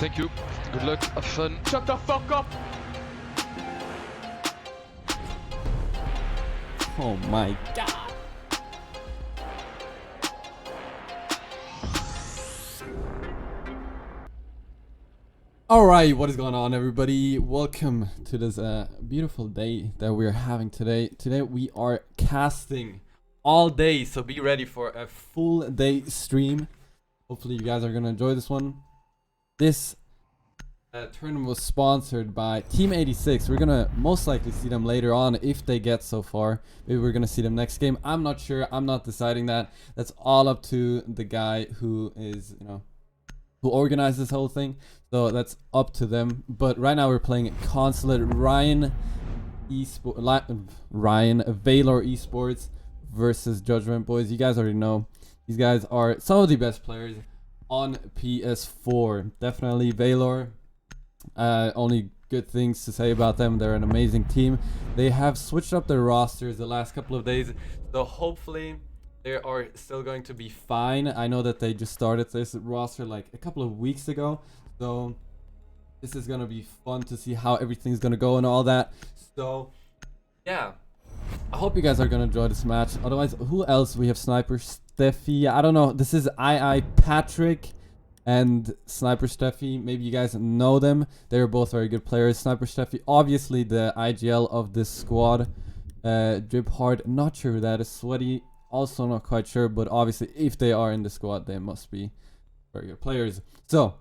Thank you. Good luck. Have fun. Shut the fuck up! Oh my god. Alright, what is going on, everybody? Welcome to this beautiful day that we're having today. Today we are casting all day, so be ready for a full day stream. Hopefully you guys are gonna enjoy this one. This tournament was sponsored by Team 86. We're gonna most likely see them later on if they get so far. Maybe we're gonna see them next game. I'm not sure. I'm not deciding that. That's all up to the guy who is, who organized this whole thing. So that's up to them. But right now we're playing Consulate Rayn.Valor Esports versus Judgment. Boys, you guys already know these guys are some of the best players on PS4. Definitely Valor. Only good things to say about them. They're an amazing team. They have switched up their rosters the last couple of days, so hopefully they are still going to be fine. I know that they just started this roster like a couple of weeks ago, so this is gonna be fun to see how everything's gonna go and all that. So yeah, I hope you guys are gonna enjoy this match. Otherwise, who else? We have Sniper Steffi. I don't know. This is II Patrick and Sniper Steffi. Maybe you guys know them. They're both very good players. Sniper Steffi, obviously the IGL of this squad. Drip Hard, not sure who that is. Sweaty, also not quite sure, but obviously if they are in the squad, they must be very good players. So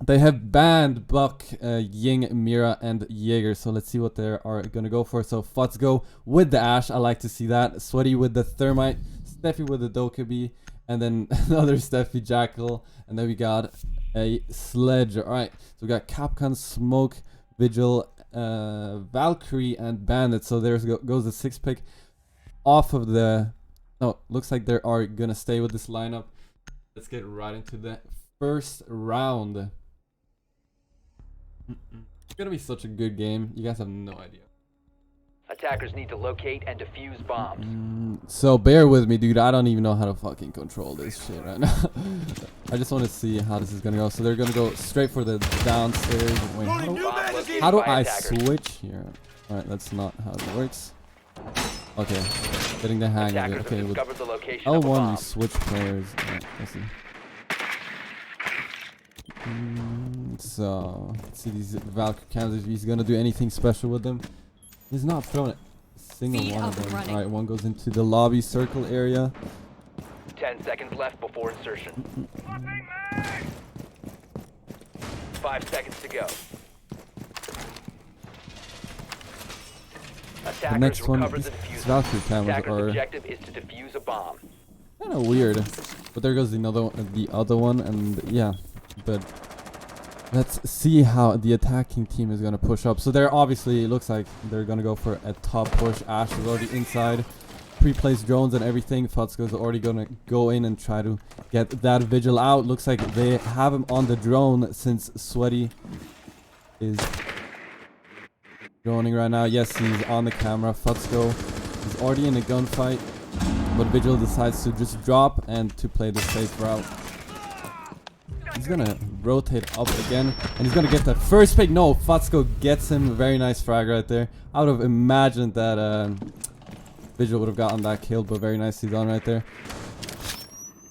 they have banned Buck, Ying, Mira, and Jaeger. So let's see what they are gonna go for. So Futz go with the Ash. I like to see that. Sweaty with the Thermite. Steffi with the Dokkaebi. And then another Steffi Jackal. And then we got a Sledge. Alright, so we got Capcom, Smoke, Vigil, Valkyrie, and Bandit. So there goes the 6-pick off of the... No, looks like they are gonna stay with this lineup. Let's get right into the first round. It's gonna be such a good game. You guys have no idea. Attackers need to locate and defuse bombs. So bear with me, dude. I don't even know how to fucking control this shit right now. I just want to see how this is gonna go. So they're gonna go straight for the downstairs. Wait, how do I switch here? Alright, that's not how it works. Okay, getting the hang of it. Okay, with L1 we switch players. Right, let's see. So let's see these Valkyrie cams, if he's gonna do anything special with them. He's not throwing a single one of them. Alright, one goes into the lobby circle area. 10 seconds left before insertion. 5 seconds to go. The next one, these Valkyrie cameras are objective is to defuse a bomb. kind of weird. But there goes the other one, and yeah. But let's see how the attacking team is going to push up. So they're obviously, it looks like they're going to go for a top push. Ash is already inside. Pre-placed drones and everything. Futzko's already going to go in and try to get that Vigil out. Looks like they have him on the drone since Sweaty is droning right now. Yes, he's on the camera. Futzko is already in a gunfight. But Vigil decides to just drop and to play the safe route. He's gonna rotate up again, and he's gonna get the first pick. No, Futzko gets him. Very nice frag right there. I would have imagined that Vigil would have gotten that kill, but very nicely done right there.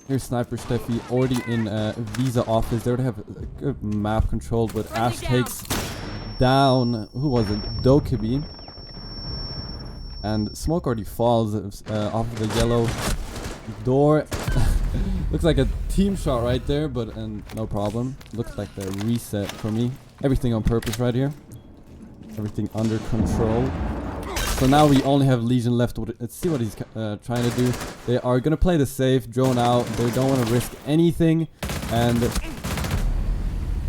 Here's Sniper Steffi already in Visa office. They would have a good map control, but Ash takes down, who was it? Dokkaebi. And Smoke already falls off of the yellow door. Looks like a team shot right there, but no problem. Looks like the reset for me. Everything on purpose right here. Everything under control. So now we only have Legion left. Let's see what he's trying to do. They are going to play the safe, drone out. They don't want to risk anything. And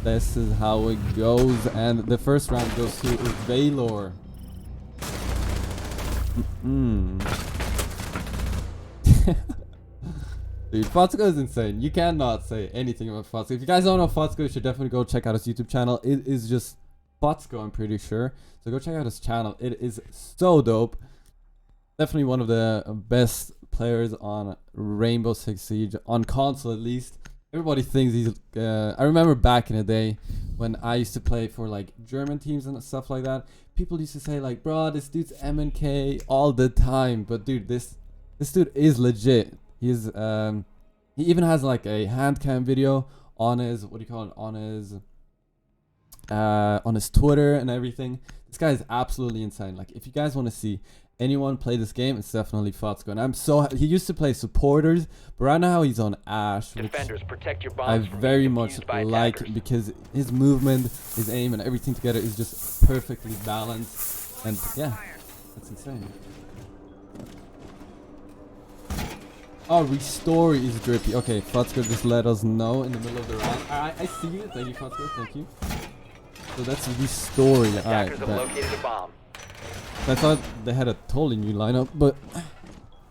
this is how it goes. And the first round goes to Valor. Dude, Futzko is insane. You cannot say anything about Futzko. If you guys don't know Futzko, you should definitely go check out his YouTube channel. It is just Futzko, I'm pretty sure. So go check out his channel. It is so dope. Definitely one of the best players on Rainbow Six Siege, on console at least. Everybody thinks he's... I remember back in the day when I used to play for like German teams and stuff like that, people used to say like, bro, this dude's MNK all the time. But dude, this dude is legit. He's he even has like a hand cam video on his, what do you call it, on his Twitter and everything. This guy is absolutely insane. Like, if you guys want to see anyone play this game, it's definitely Fatsko. And he used to play supporters, but right now he's on Ash, which protect your I bombs from very being much defused by like, attackers. because his movement, his aim, and everything together is just perfectly balanced. And yeah, that's insane. Oh, restore is drippy. Okay, Fatsko just let us know in the middle of the round. I see you. Thank you, Fatsko. Thank you. So that's restore. Alright, Attackers have located a bomb. I thought they had a totally new lineup, but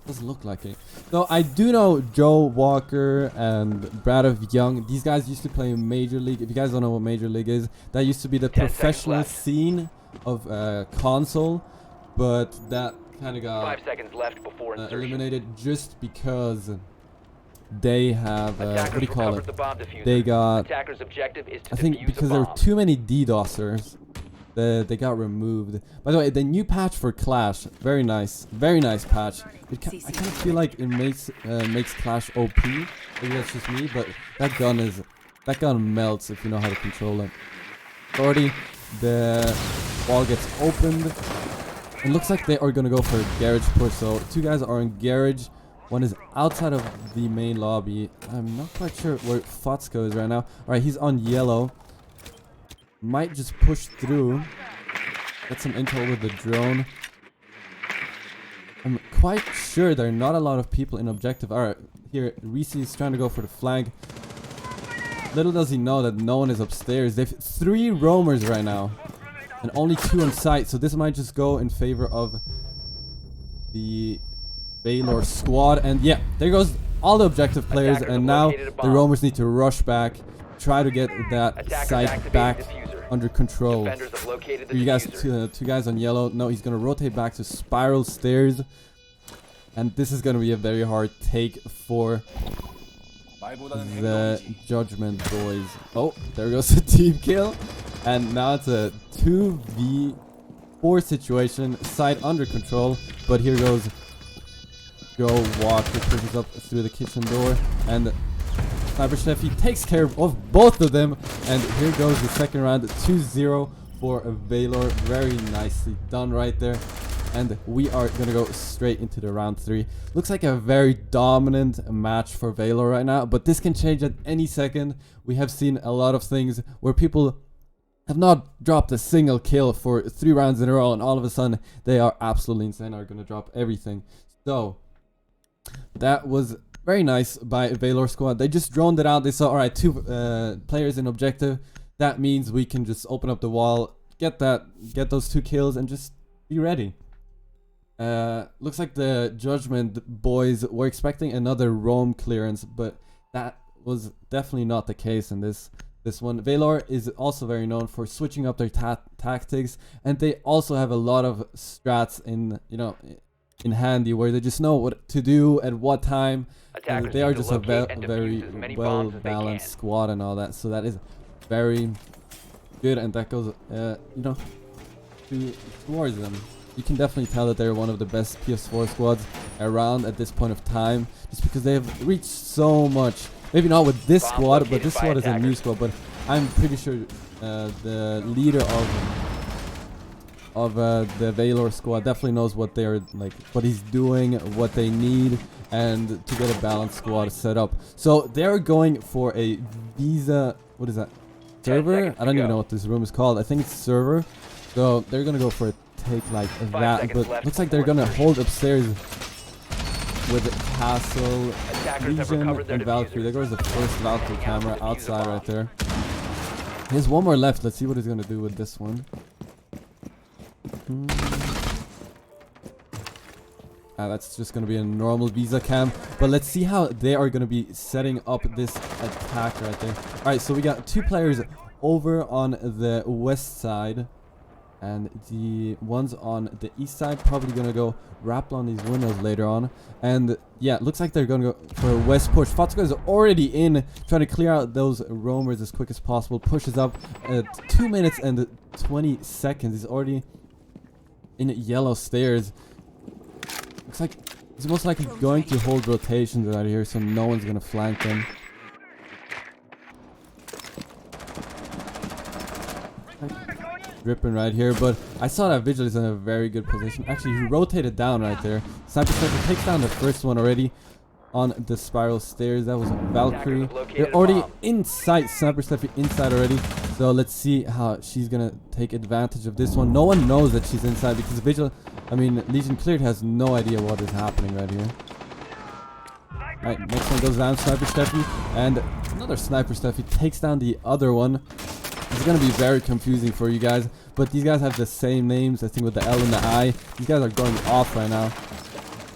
doesn't look like it. So I do know Joe Walker and Bradov Young. These guys used to play in Major League. If you guys don't know what Major League is, that used to be the professional scene of console, but that kind of got 5 seconds left before insertion. eliminated just because they have what do you call it? The bomb diffuser. They got, Attacker's objective is to I think, defuse because a there were bomb. too many DDoSers. They got removed. By the way, the new patch for Clash, very nice patch. I kind of feel like it makes Clash OP. Maybe that's just me, but that gun melts if you know how to control it. Already, the wall gets opened. It looks like they are gonna go for a garage push. So 2 guys are in garage. One is outside of the main lobby. I'm not quite sure where Fatsko is right now. Alright, he's on yellow. Might just push through. Get some intel with the drone. I'm quite sure there are not a lot of people in objective. Alright, here, Reese is trying to go for the flank. Little does he know that no one is upstairs. They've 3 roamers right now. And only 2 on site. So this might just go in favor of the Valor squad. And yeah, there goes all the objective players. Attackers And have now located a the bomb. roamers need to rush back. Try to get that Attackers site activating back diffuser. under control. Defenders have located the You guys, diffuser. 2 guys on yellow. No, he's gonna rotate back to spiral stairs, and this is gonna be a very hard take for the Judgment boys. Oh, there goes the team kill, and now it's a 2v4 situation. Side under control, but here goes Joe Walker, pushes up through the kitchen door, and Sniper Chef, he takes care of both of them, and here goes the second round, 2-0 for Valor. Very nicely done right there, and we are gonna go straight into the round 3. Looks like a very dominant match for Valor right now, but this can change at any second. We have seen a lot of things where people have not dropped a single kill for 3 rounds in a row, and all of a sudden they are absolutely insane, are gonna drop everything. So that was very nice by Valor squad. They just droned it out. They saw, alright, 2 players in objective. That means we can just open up the wall, get those 2 kills, and just be ready. Looks like the Judgment boys were expecting another roam clearance, but that was definitely not the case in this one. Valor is also very known for switching up their tactics, and they also have a lot of strats in handy, where they just know what to do at what time. And they are just a very well balanced squad and all that, so that is very good, and that goes towards them. You can definitely tell that they're one of the best PS4 squads around at this point of time, just because they have reached so much. Maybe not with this squad, but this squad is a new squad. But I'm pretty sure the leader of the Valor squad definitely knows what they're like, what he's doing, what they need, and to get a balanced squad set up. So they're going for a Visa, what is that, server? I don't even know what this room is called. I think it's server. So they're gonna go for a take like that, but looks like they're gonna hold upstairs with Castle, Legion, and Valkyrie. There goes the first Valkyrie camera outside right there. He has 1 more left. Let's see what he's gonna do with this one. That's just going to be a normal Visa cam, but let's see how they are going to be setting up this attack right there. Alright, so we got 2 players over on the west side. And the ones on the east side probably gonna go rappel on these windows later on. And yeah, looks like they're gonna go for a west push. Fatsko is already in, trying to clear out those roamers as quick as possible. Pushes up at 2 minutes and 20 seconds. He's already in yellow stairs. Looks like he's most likely going to hold rotations right here, so no one's gonna flank him. Ripping right here, but I saw that Vigil is in a very good position. Actually, he rotated down right there. Sniper takes down the first one already on the spiral stairs. That was Valkyrie. They're already inside. Sniper Steffi inside already. So let's see how she's gonna take advantage of this one. No one knows that she's inside because Vigil, Legion Cleared has no idea what is happening right here. Right, next one goes down. Sniper Steffi, and another Sniper Steffi takes down the other one. It's gonna be very confusing for you guys, but these guys have the same names, I think, with the L and the I. These guys are going off right now.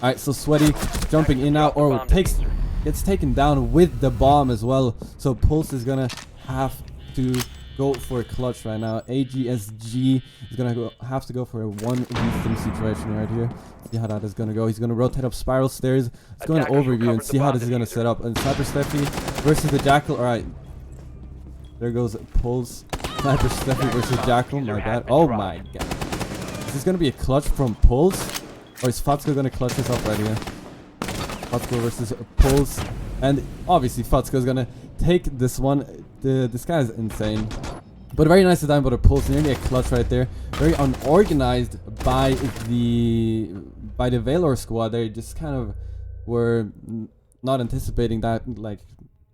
Alright, so Sweaty jumping in now, or gets taken down with the bomb as well. So Pulse is gonna have to go for a clutch right now. AGSG is gonna have to go for a 1v3 situation right here. See how that is gonna go. He's gonna rotate up spiral stairs. Let's go an overview and see how this is gonna set up. And Sniper Steffi versus the Jackal. Alright. There goes Pulse. Sniper Steffi versus Jackal. My bad. Oh my god. Is this gonna be a clutch from Pulse? Or is Fatsko gonna clutch this up right here? Fatsko versus Pulse. And obviously Fatsko is gonna take this one. This guy is insane. But very nice design by the Pulse. Nearly a clutch right there. Very unorganized by the Valor squad. They just kind of were not anticipating that, like,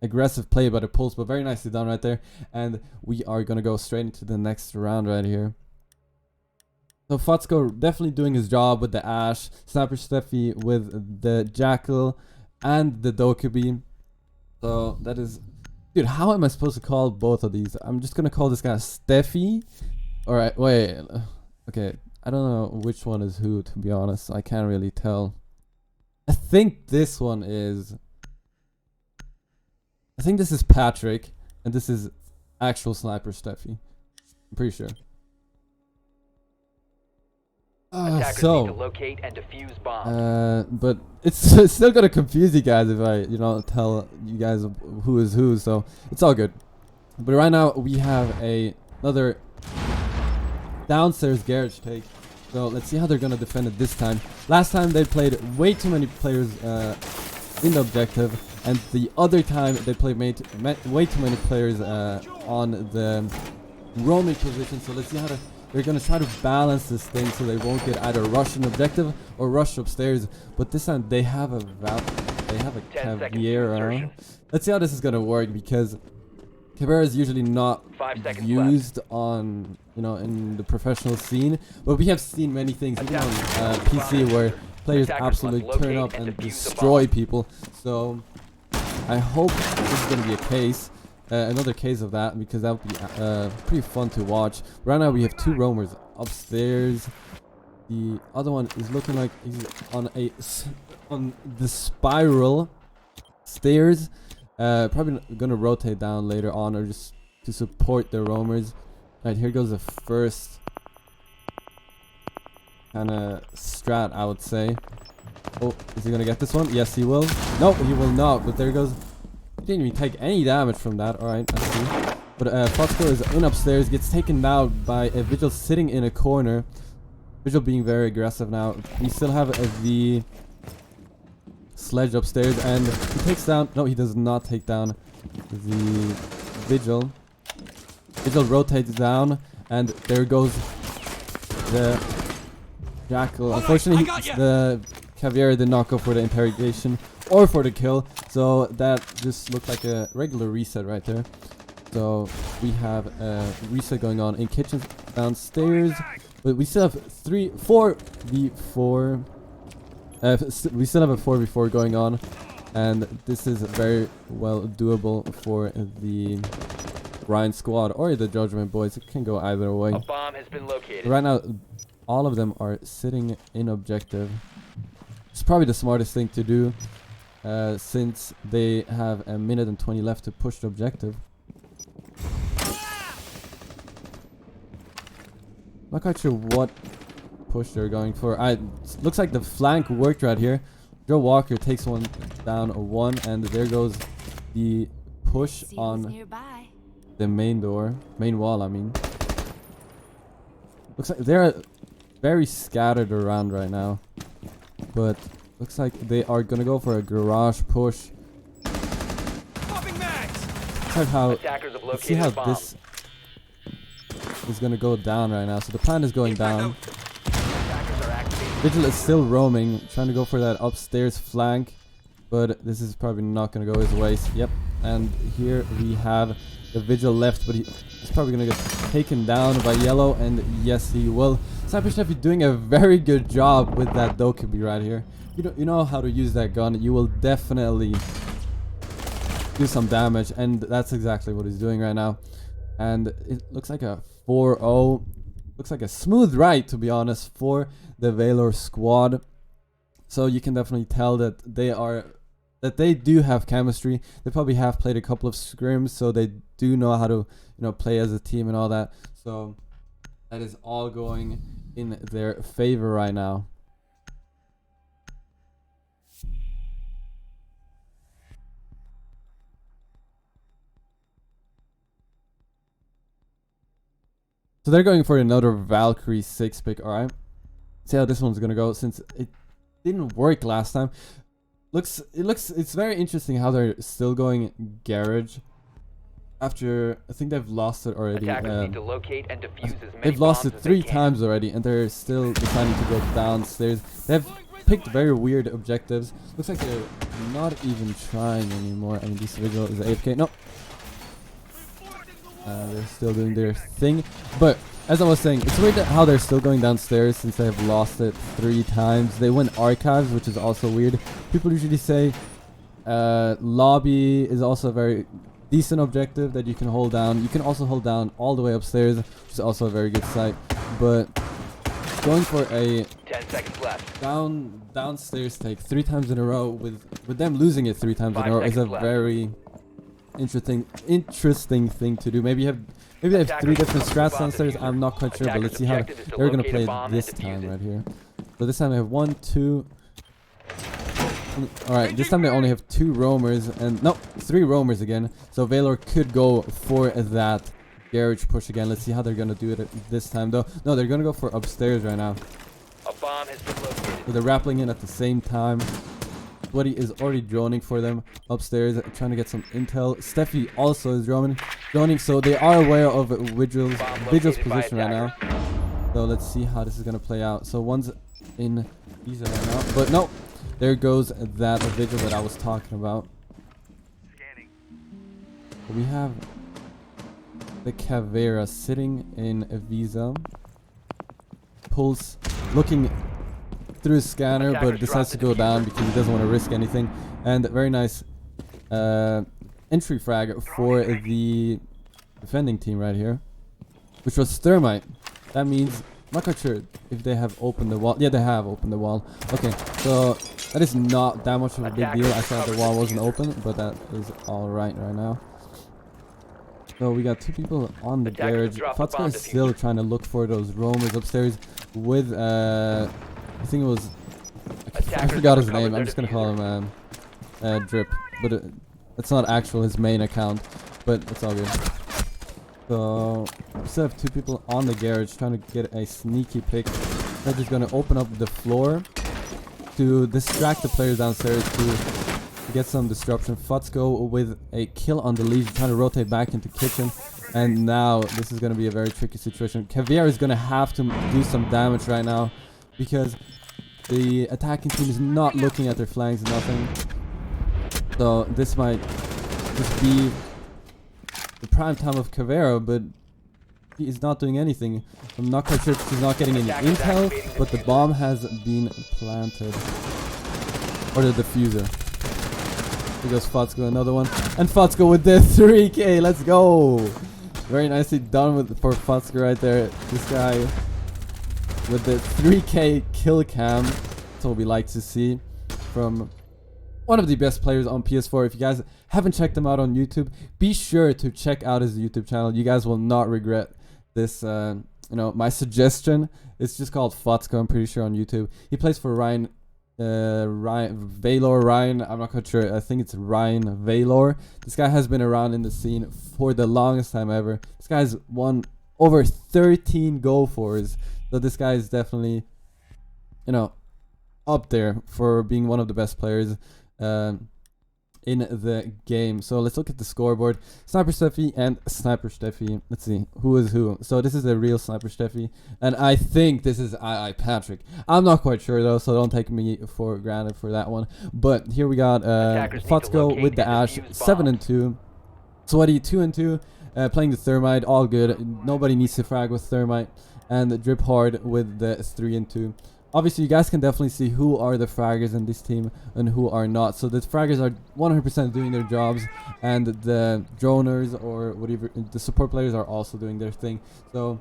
aggressive play by the Pulse, but very nicely done right there. And we are gonna go straight into the next round right here. So Fatsko definitely doing his job with the Ash, Sniper Steffi with the Jackal and the Dokubi. So that is, dude, how am I supposed to call both of these? I'm just gonna call this guy Steffi. Alright, wait, okay, I don't know which one is who, to be honest. I can't really tell. I think this one is, I think this is Patrick, and this is actual Sniper Steffi. I'm pretty sure. Attackers need to locate and defuse bombs. But it's still gonna confuse you guys if I, tell you guys who is who. So it's all good. But right now we have another downstairs garage take. So let's see how they're gonna defend it this time. Last time they played way too many players in the objective. And the other time they played way too many players on the roaming position. So let's see how they're gonna try to balance this thing so they won't get either rushed in objective or rushed upstairs. But this time they have a Caveira. Let's see how this is gonna work, because Caveira is usually not used on in the professional scene. But we have seen many things even on PC where players absolutely turn up and destroy people. So I hope this is going to be a case, another case of that, because that would be pretty fun to watch. Right now we have two roamers upstairs. The other one is looking like he's on the spiral stairs. Probably going to rotate down later on, or just to support the roamers. Right, here goes the first kind of strat, I would say. Oh, is he gonna get this one? Yes, he will. No, he will not. But there goes. He didn't even take any damage from that. Alright, I see. But Fatsko is in upstairs, gets taken down by a Vigil sitting in a corner. Vigil being very aggressive now. We still have the sledge upstairs, and he takes down. No, he does not take down the Vigil. Vigil rotates down, and there goes the Jackal. Unfortunately, the Caveira did not go for the interrogation or for the kill, so that just looked like a regular reset right there. So we have a reset going on in kitchens downstairs, but we still have 4v4. We still have a 4v4 going on, and this is very well doable for the Grind squad or the Judgment boys. It can go either way. A bomb has been located. Right now, all of them are sitting in objective. It's probably the smartest thing to do, since they have a minute and 20 left to push the objective. Not quite sure what push they're going for. Looks like the flank worked right here. Joe Walker takes one down, a 1, and there goes the push on the main door, main wall, I mean. Looks like they're very scattered around right now, but looks like they are gonna go for a garage push. See how this is gonna go down right now. So the plan is going down. Vigil is still roaming, trying to go for that upstairs flank, but this is probably not gonna go his way. Yep, and here we have the Vigil left, but he's probably gonna get taken down by Yellow, and yes, he will. Sniper Chef is doing a very good job with that Dokkaebi right here. You know how to use that gun. You will definitely do some damage, and that's exactly what he's doing right now. And it looks like a 4-0. Looks like a smooth ride, to be honest, for the Valor squad. So you can definitely tell that they do have chemistry. They probably have played a couple of scrims, so they do know how to, play as a team and all that. So that is all going in their favor right now. So they're going for another Valkyrie 6-pick, alright. See how this one's gonna go, since it didn't work last time. It's very interesting how they're still going Garage. After, I think they've lost it already. Need to locate and defuse as many they've lost it bombs as 3 they can. times already, and they're still deciding to go downstairs. They've picked very weird objectives. Looks like they're not even trying anymore. I mean, this Vigil is AFK. No. They're still doing their thing, but as I was saying, it's weird how they're still going downstairs since they have lost it 3 times. They win archives, which is also weird. People usually say lobby is also a very decent objective that you can hold down. You can also hold down all the way upstairs, which is also a very good sight. But going for a 10 seconds left. downstairs take 3 times in a row with them losing it 3 times in a row is a very interesting thing to do. Maybe they have 3 different strats downstairs. I'm not quite sure, but let's see how they're gonna play it this time right here. So this time they have 1, 2. All right, this time they only have 2 roamers, and no, 3 roamers again. So Valor could go for that garage push again. Let's see how they're gonna do it this time, though. No, they're gonna go for upstairs right now. A bomb has been located. So they're rappelling in at the same time. Bloody is already droning for them upstairs, trying to get some intel. Steffi also is droning, so they are aware of Vigil's position right now. So let's see how this is gonna play out. So one's in Visa right now, but no, there goes that Vigil that I was talking about. We have the Caveira sitting in a Visa. Pulse looking through his scanner, but decides to go down because he doesn't want to risk anything. And very nice entry frag for the defending team right here, which was Thermite. That means, I'm not quite sure if they have opened the wall. Yeah, they have opened the wall. Okay, so that is not that much of a big deal. I thought the wall wasn't open, but that is alright right now. So we got 2 people on the garage. Fatska is still trying to look for those roamers upstairs with I think it was, I forgot his name. I'm just gonna call him Drip, but it's not actual his main account, but it's all good. So we still have 2 people on the garage trying to get a sneaky pick. They're just gonna open up the floor to distract the players downstairs to get some disruption. Futsko with a kill on the lead, trying to rotate back into kitchen, and now this is gonna be a very tricky situation. Caviar is gonna have to do some damage right now, because the attacking team is not looking at their flanks, nothing. So this might just be the prime time of Caveira, but he is not doing anything. I'm not quite sure if he's not getting any intel, but the bomb has been planted. Or the diffuser. Here goes Fatsko, another one. And Fatsko with the 3k, let's go! Very nicely done for Fatsko right there. This guy with the 3k kill cam. That's what we like to see from one of the best players on PS4. If you guys haven't checked him out on YouTube, be sure to check out his YouTube channel. You guys will not regret this my suggestion. It's just called Fotsko, I'm pretty sure, on YouTube. He plays for Rayn.Valor, Ryan, I'm not quite sure. I think it's Rayn.Valor. This guy has been around in the scene for the longest time ever. This guy's won over 13 goal fors. So this guy is definitely, up there for being one of the best players in the game. So let's look at the scoreboard. Sniper Steffi and Sniper Steffi. Let's see who is who. So this is the real Sniper Steffi, and I think this is I Patrick. I'm not quite sure though, so don't take me for granted for that one. But here we got Fotsko with the Ash, 7-2. Sweaty 2-2. Playing the Thermite, all good. Nobody needs to frag with Thermite. And the Drip Hard with the 3-2. Obviously, you guys can definitely see who are the fraggers in this team and who are not. So the fraggers are 100% doing their jobs, and the droners or whatever, the support players are also doing their thing. So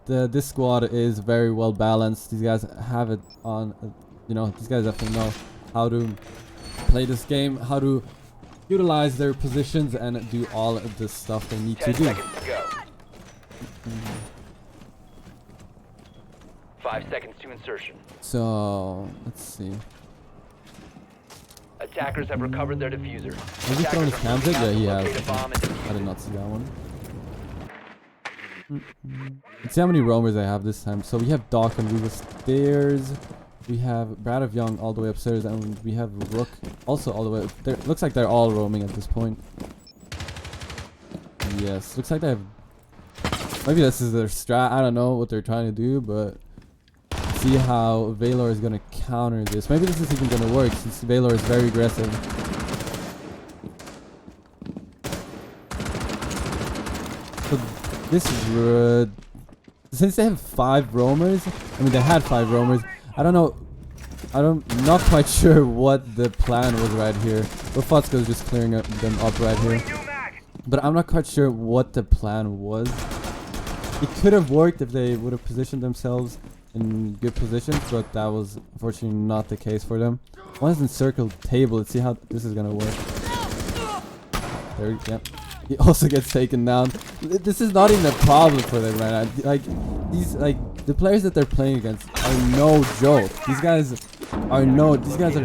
this squad is very well balanced. These guys have it on, these guys definitely know how to play this game, how to utilize their positions and do all of the stuff they need to do. 5 seconds to insertion. So let's see. Attackers have recovered their diffuser. Has he thrown his cams in? Yeah, he has. I did not see that one. Let's see how many roamers I have this time. So we have Doc on Riva stairs. We have Brad of Young all the way upstairs, and we have Rook also all the way up there. Looks like they're all roaming at this point. Yes, looks like they have. Maybe this is their strat. I don't know what they're trying to do, but see how Valor is gonna counter this. Maybe this is even gonna work since Valor is very aggressive. So this is since they have 5 roamers. I mean, they had 5 roamers. I don't know. I'm not quite sure what the plan was right here. But Fotsko is just clearing them up right here. But I'm not quite sure what the plan was. It could have worked if they would have positioned themselves in good positions, but that was unfortunately not the case for them. One is in circle table. Let's see how this is gonna work. There, yeah. He also gets taken down. This is not even a problem for them right now. The players that they're playing against are no joke. These guys are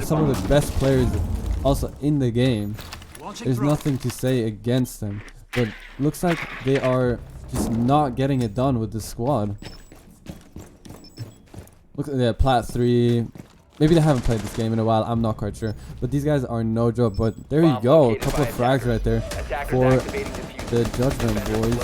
some of the best players also in the game. There's nothing to say against them, but looks like they are just not getting it done with this squad. Look at the Plat 3. Maybe they haven't played this game in a while. I'm not quite sure. But these guys are no joke. But there you go. A couple of frags right there for the Judgment boys.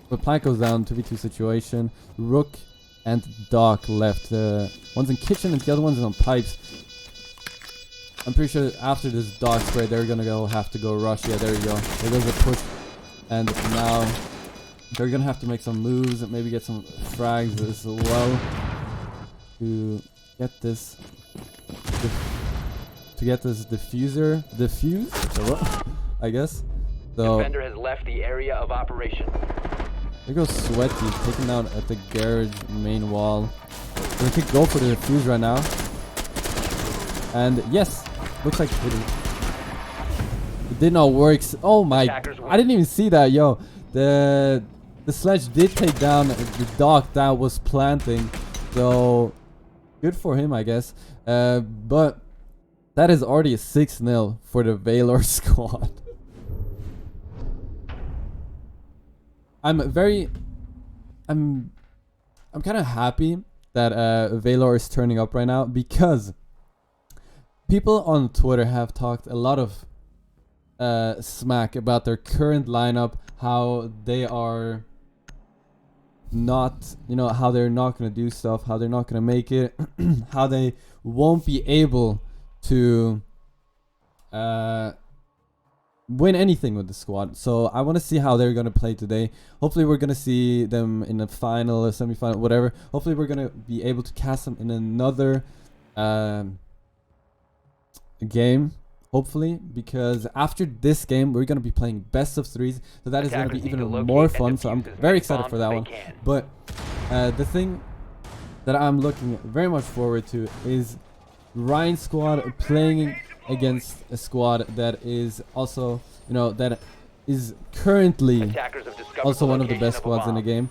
But Plant goes down. 2v2 situation. Rook and Doc left. One's in kitchen and the other one's on pipes. I'm pretty sure after this Doc spray, they're going to have to go rush. Yeah, there you go. There goes a push. And now they're going to have to make some moves and maybe get some frags as well to get this diffuser I guess. So defender has left the area of operation. There goes Sweaty taken down at the garage main wall. They could go for the diffuse right now. And yes, looks like it did not work. Oh my, I didn't even see that, yo. The sledge did take down the Doc that was planting. So good for him, I guess. But that is already a 6-0 for the Valor squad. I'm kind of happy that Valor is turning up right now, because people on Twitter have talked a lot of smack about their current lineup, how they are not, how they're not going to do stuff, how they're not going to make it, how they won't be able to win anything with the squad. So I want to see how they're going to play today. Hopefully we're going to see them in the final or semi-final, whatever. Hopefully we're going to be able to cast them in another game. Hopefully, because after this game we're going to be playing best of 3s, so that is going to be even more fun. So I'm very excited for that one. But the thing that I'm looking very much forward to is Ryan's squad playing against a squad that is also, that is currently Attackers have discovered also the one of the location best a squads in the bomb. game.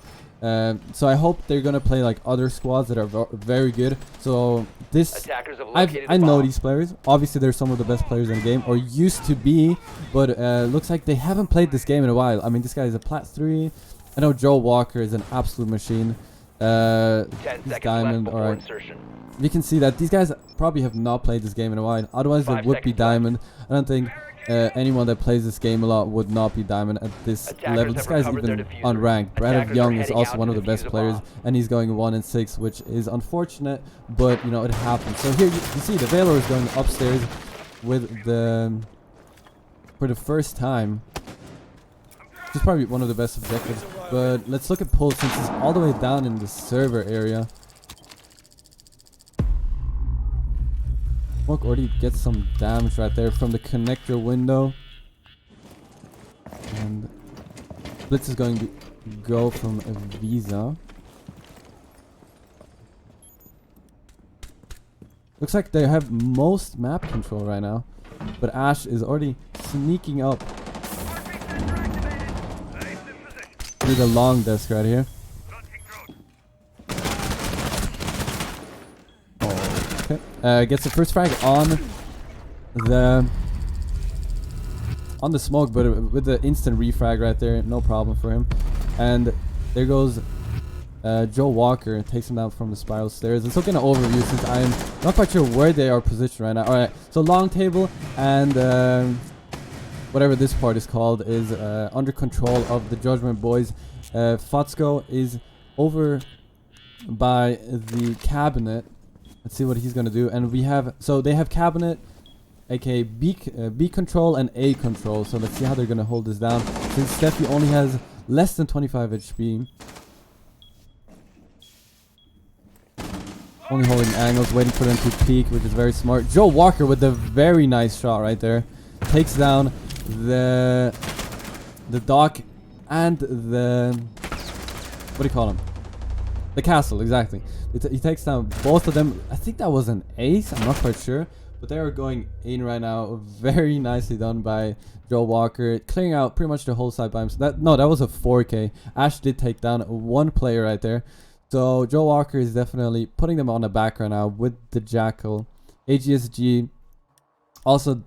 So I hope they're gonna play like other squads that are very good. So this, Attackers have I located a know bomb. these players. Obviously, they're some of the best players in the game, or used to be. But looks like they haven't played this game in a while. I mean, this guy is a plat 3. I know Joe Walker is an absolute machine. 10 He's seconds diamond. left All before right. insertion. You can see that these guys probably have not played this game in a while. Otherwise, they 5 would be seconds left. diamond. I don't think anyone that plays this game a lot would not be diamond at this Attackers level. This have guy's recovered their even diffuser. unranked. Brad Attackers are Young is heading also out one to of the best defuse a players, bomb. and he's going 1-6, which is unfortunate, but you know it happens. So here you see the Valor is going upstairs with the for the first time. This is probably one of the best objectives. But let's look at Pulse since he's all the way down in the server area. Smoke already gets some damage right there from the connector window. And Blitz is going to go from a Visa. Looks like they have most map control right now. But Ash is already sneaking up through the long desk right here. Okay. Gets the first frag on the smoke, but with the instant refrag right there, no problem for him. And there goes Joe Walker, takes him down from the spiral stairs. Let's look at an overview since I'm not quite sure where they are positioned right now. Alright, so long table and whatever this part is called is under control of the Judgment Boys. Fotzko is over by the cabinet. Let's see what he's gonna do. And we have, so they have cabinet, aka B control and A control. So let's see how they're gonna hold this down. Since Steffi only has less than 25 HP. Only holding angles, waiting for them to peek, which is very smart. Joe Walker with a very nice shot right there. Takes down the dock and the, what do you call him? The castle, exactly. He takes down both of them. I think that was an ace. I'm not quite sure. But they are going in right now. Very nicely done by Joe Walker. Clearing out pretty much the whole side by himself. That was a 4K. Ash did take down one player right there. So Joe Walker is definitely putting them on the back right now with the Jackal. AGSG also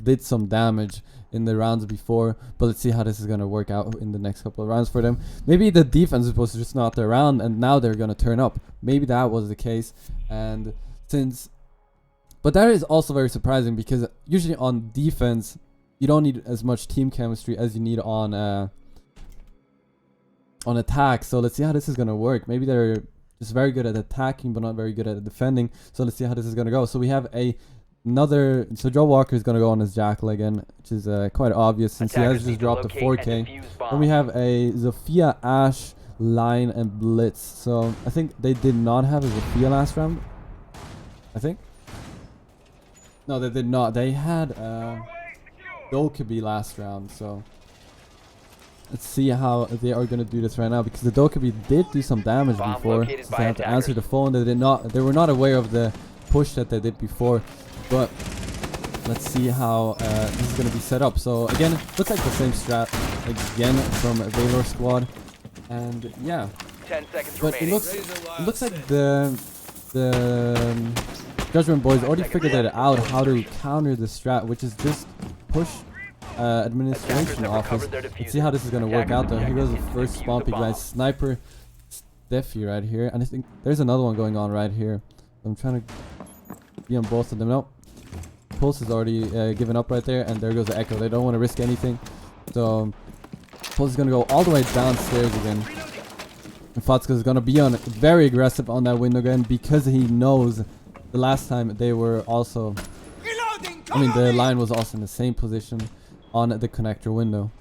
did some damage in the rounds before, but let's see how this is going to work out in the next couple of rounds for them. Maybe the defense was just not their round and now they're going to turn up. Maybe that was the case. And but that is also very surprising because usually on defense you don't need as much team chemistry as you need on attack. So let's see how this is going to work. Maybe they're just very good at attacking but not very good at defending. So let's see how this is going to go. So we have so Joe Walker is going to go on his Jackal again, which is quite obvious since he has just dropped a 4K. Then we have a Zofia, Ash, Line, and Blitz. So I think they did not have a Zofia last round. I think. No, they did not. They had Dokkaebi last round. So let's see how they are going to do this right now, because the Dokkaebi did do some damage before. So they have to answer the phone. They were not aware of the push that they did before. But let's see how this is going to be set up. So again, looks like the same strat again from a Valor squad, and yeah. 10 seconds but remaining. it looks like the Judgment Boys already figured it out how to counter the strat, which is just push administration office. Let's see how this is going to work out though. Here goes the first spawn pick, guys. Sniper Steffi right here, and I think there's another one going on right here. I'm trying to be on both of them. Nope. Pulse is already given up right there, and there goes the Echo. They don't want to risk anything. So Pulse is going to go all the way downstairs again. And Fotzko is going to be very aggressive on that window again, because he knows the last time they were also, I mean the line was also in the same position on the connector window.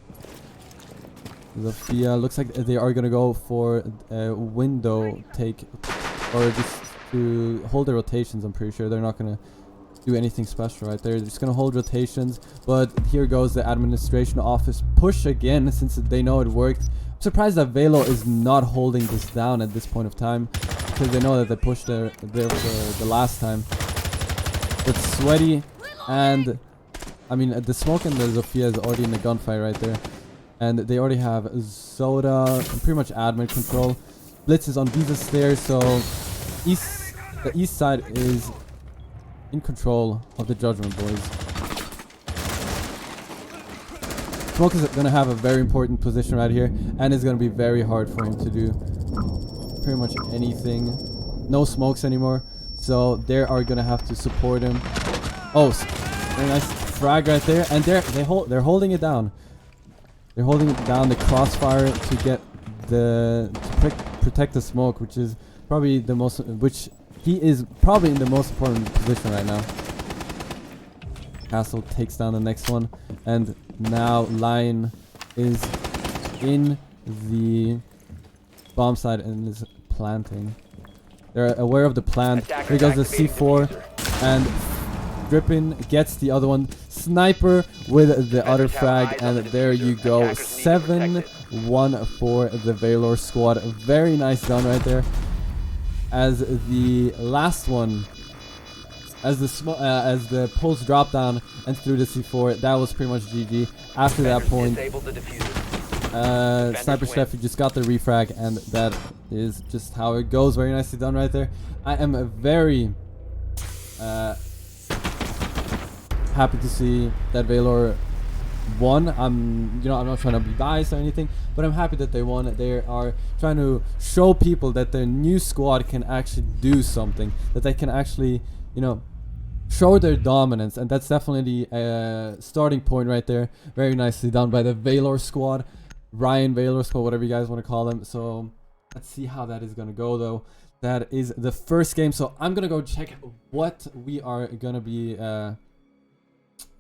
Zofia looks like they are going to go for a window take, or just to hold their rotations. I'm pretty sure they're not going to do anything special right there. They're just going to hold rotations. But here goes the administration office push again, since they know it worked. I'm surprised that Velo is not holding this down at this point of time, because they know that they pushed the last time. But Sweaty and I mean, the Smoke and the Zofia is already in the gunfight right there. And they already have Zoda, pretty much admin control. Blitz is on Visa stairs, so the east side is in control of the Judgment Boys. Smoke is going to have a very important position right here, and it's going to be very hard for him to do pretty much anything. No smokes anymore, so they are going to have to support him. Oh, very nice frag right there, and they're holding it down. They're holding down the crossfire to get protect the smoke, which is probably the most, which he is probably in the most important position right now. Castle takes down the next one, and now Lion is in the bomb side and is planting. They're aware of the plant. Here goes the C4, and Drippin gets the other one. Sniper with the other frag, and there you go. 7-1 for the Valor squad. Very nice done right there. As the last one, as the pulse dropped down and threw the C4, that was pretty much GG. After that point, Sniper Steffi just got the refrag, and that is just how it goes. Very nicely done right there. I am very happy to see that Valor won. I'm not trying to be biased or anything, but I'm happy that they won. They are trying to show people that their new squad can actually do something, that they can actually, show their dominance, and that's definitely a starting point right there. Very nicely done by the Valor squad, Rayn.Valor squad, whatever you guys want to call them. So let's see how that is gonna go, though. That is the first game, so I'm gonna go check what we are gonna be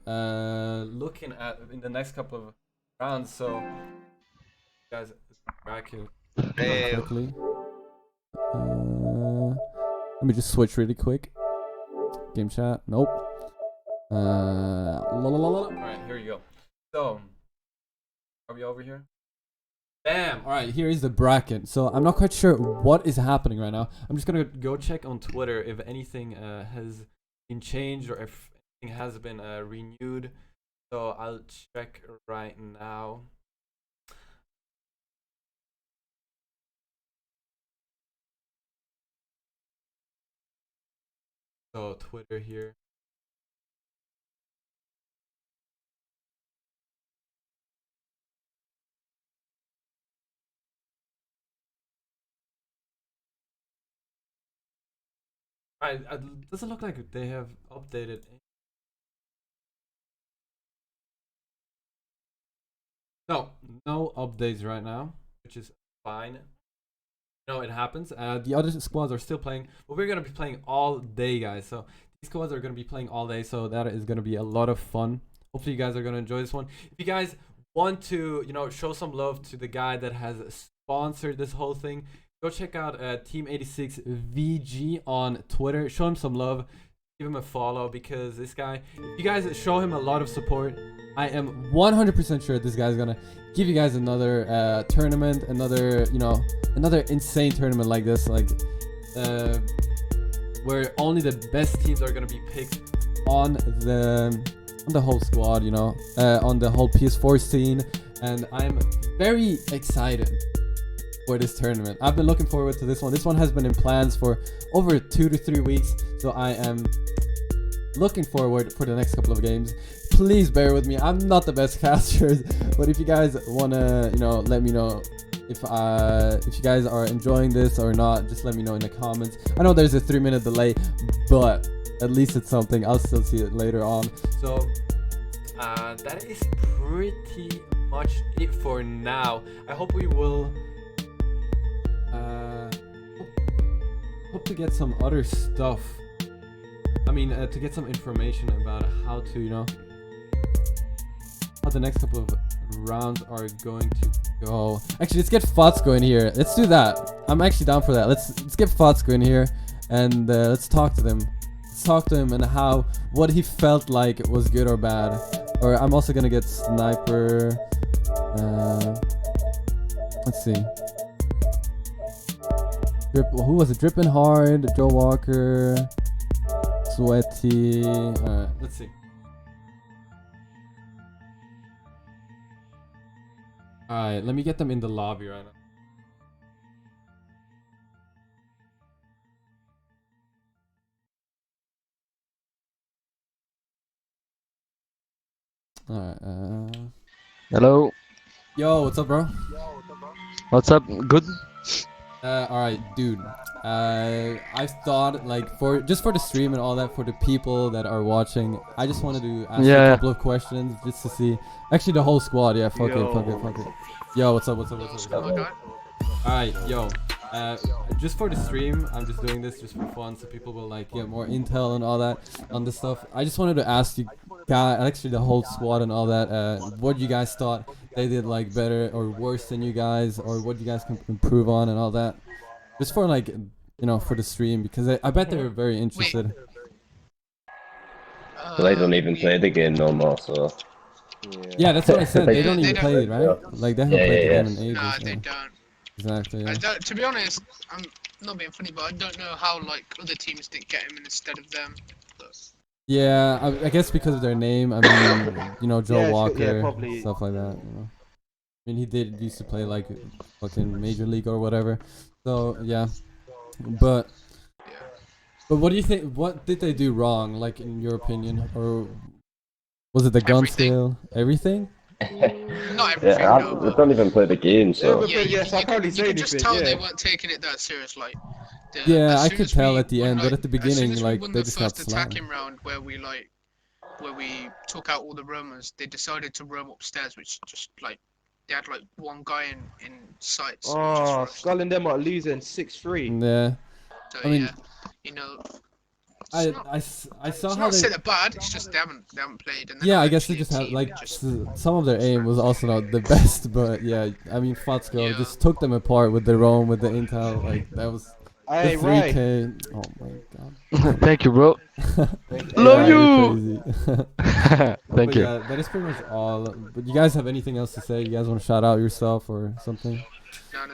looking at in the next couple of rounds. So guys, back here quickly. Let me just switch really quick. Game chat, nope. Alright, here you go. So are we over here? Bam! Alright, here is the bracket. So I'm not quite sure what is happening right now. I'm just gonna go check on Twitter if anything has been changed or if anything has been renewed. So I'll check right now. So Twitter here. It doesn't look like they have updated. No updates right now, which is fine. It happens. The other squads are still playing, but we're gonna be playing all day, guys. So these squads are gonna be playing all day, so that is gonna be a lot of fun. Hopefully you guys are gonna enjoy this one. If you guys want to, show some love to the guy that has sponsored this whole thing, go check out Team 86 VG on Twitter. Show him some love. Give him a follow, because this guy, if you guys show him a lot of support, I am 100% sure this guy's gonna give you guys another tournament, another insane tournament like this, like where only the best teams are gonna be picked on the whole squad, on the whole PS4 scene. And I'm very excited for this tournament. I've been looking forward to this one. This one has been in plans for over 2 to 3 weeks, so I am looking forward for the next couple of games. Please bear with me. I'm not the best caster, but if you guys wanna, let me know if you guys are enjoying this or not. Just let me know in the comments. I know there's a 3-minute delay, but at least it's something. I'll still see it later on. So that is pretty much it for now. I hope we will hope to get some other stuff. I mean, to get some information about how to, how the next couple of rounds are going to go. Actually, let's get Fotsko in here. Let's do that. I'm actually down for that. Let's get Fotsko in here, and let's talk to them. Let's talk to him and what he felt like was good or bad. Or I'm also gonna get Sniper. Let's see. Who was it? Drippin' Hard, Joe Walker, Sweaty. Alright, let's see. Alright, let me get them in the lobby right now. Alright, Hello. yo, what's up, bro? What's up? Good? Alright, dude. I thought, like, for the stream and all that, for the people that are watching, I just wanted to ask you a Yeah. couple of questions just to see. Actually, the whole squad, yeah, fuck it. Yo, what's up? Alright, yo. Just for the stream, I'm just doing this just for fun, so people will like get more intel and all that on this stuff. I just wanted to ask you guys, actually the whole squad and all that, what you guys thought they did like better or worse than you guys, or what you guys can improve on and all that. Just for like, for the stream, because I bet they're very interested. They don't even play the game no more, so. Yeah, that's what I said. They Yeah, don't they even don't. play it, right? Like they haven't played the game in ages. Nah, Yeah. they don't. Exactly. Yeah. To be honest, I'm not being funny, but I don't know how like other teams didn't get him instead of them. But Yeah, I guess because of their name. I mean, Joe Yeah, Walker, probably. stuff like that. I mean, he used to play like fucking Major League or whatever. So yeah, but what do you think? What did they do wrong? Like in your opinion, or was it the gun Everything. skill? Everything? not everything. Yeah, no, they but don't even play the game, so. yeah, Yes, I can't really you say could just anything, tell they yeah. weren't taking it that serious. Like, Yeah, as I soon could as tell we at the won, end, but at the as soon beginning, as we like won they the just got first slapped. attacking round where we took out all the roamers, they decided to roam upstairs, which just like they had like one guy in sight. So Oh, just rushed. Skull and them are losing 6-3. Yeah, So I mean, yeah, you know, I not, I it's saw how not they. say they're bad. It's just they haven't played. And they're Yeah, not I guess they actually a just have team, like they're just- some of their aim was also not the best, but yeah, I mean Fatsko Yeah. just took them apart with their own, with the intel, like that was the Hey, right. 3K. Oh my god. Thank you, bro. Yeah, Love you. you're crazy. Thank But you. yeah, that is pretty much all. But you guys have anything else to say? You guys want to shout out yourself or something?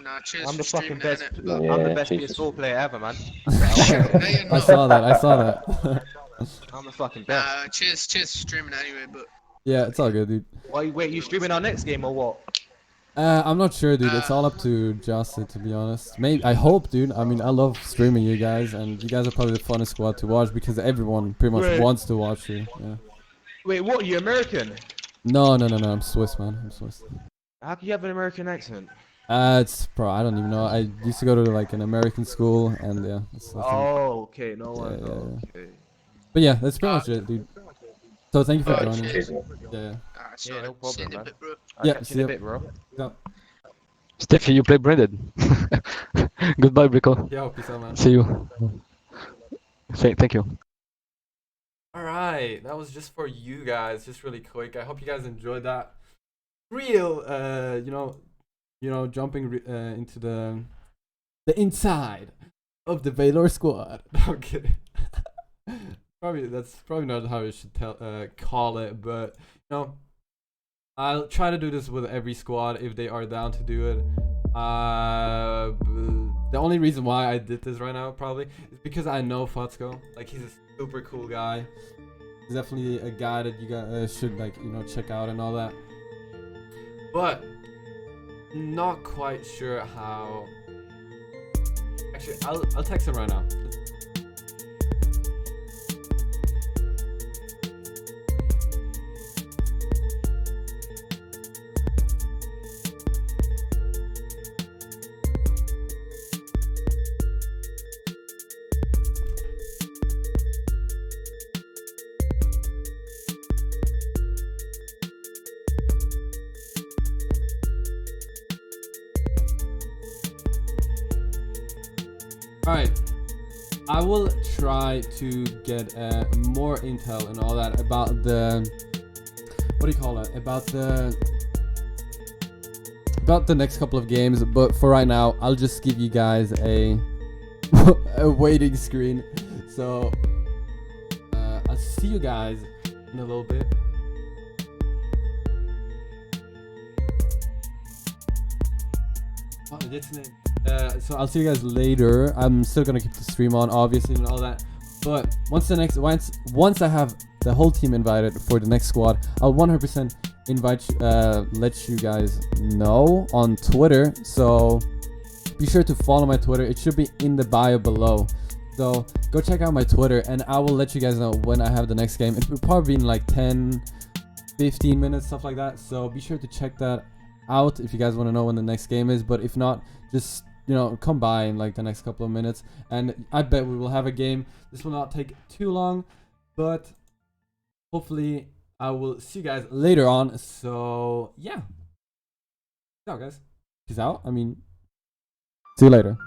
No. Cheers I'm for the fucking streaming it, best. innit? I'm the Yeah, best Jesus. PS4 player ever, man. No, you're I not. saw that. I'm the fucking best. Cheers for streaming anyway. But Yeah, it's all good, dude. Wait, you streaming our next game or what? I'm not sure, dude. It's all up to Justin, to be honest. Maybe I hope, dude. I mean, I love streaming you guys, and you guys are probably the funnest squad to watch because everyone pretty much Right. wants to watch you. Yeah. Wait, what? Are you American? No. I'm Swiss, man. I'm Swiss. How can you have an American accent? It's I don't even know. I used to go to like an American school, and yeah. That's Oh, okay, no Yeah, one. yeah. Okay. But yeah, that's pretty much it, dude. So thank you for Alright, joining. cheers. Yeah. so Yeah, no see you problem, in a man. bit, bro. I'll Yeah, catch see you in ya. a bit, bro. Yeah. Steffi, you play branded. Goodbye, Breccoli. Yeah, peace out, man. See you. Thank you. Alright, that was just for you guys, just really quick. I hope you guys enjoyed that. Real, jumping into the inside of the Valor squad. I'm kidding. That's probably not how you should call it, but I'll try to do this with every squad if they are down to do it. The only reason why I did this right now probably is because I know Fatsko. Like he's a super cool guy. He's definitely a guy that you guys should check out and all that. But not quite sure how. Actually, I'll text him right now. Alright, I will try to get more intel and all that about the about the next couple of games, but for right now I'll just give you guys a a waiting screen. So I'll see you guys in a little bit. Oh, that's it. So I'll see you guys later. I'm still gonna keep the stream on, obviously, and all that. But once I have the whole team invited for the next squad, I'll 100% let you guys know on Twitter. So be sure to follow my Twitter. It should be in the bio below. So go check out my Twitter, and I will let you guys know when I have the next game. It will probably be in like 10, 15 minutes, stuff like that. So be sure to check that out if you guys want to know when the next game is. But if not, just come by in like the next couple of minutes, and I bet we will have a game. This will not take too long, but hopefully I will see you guys later on. So yeah, peace out, guys. Peace out. I mean, see you later.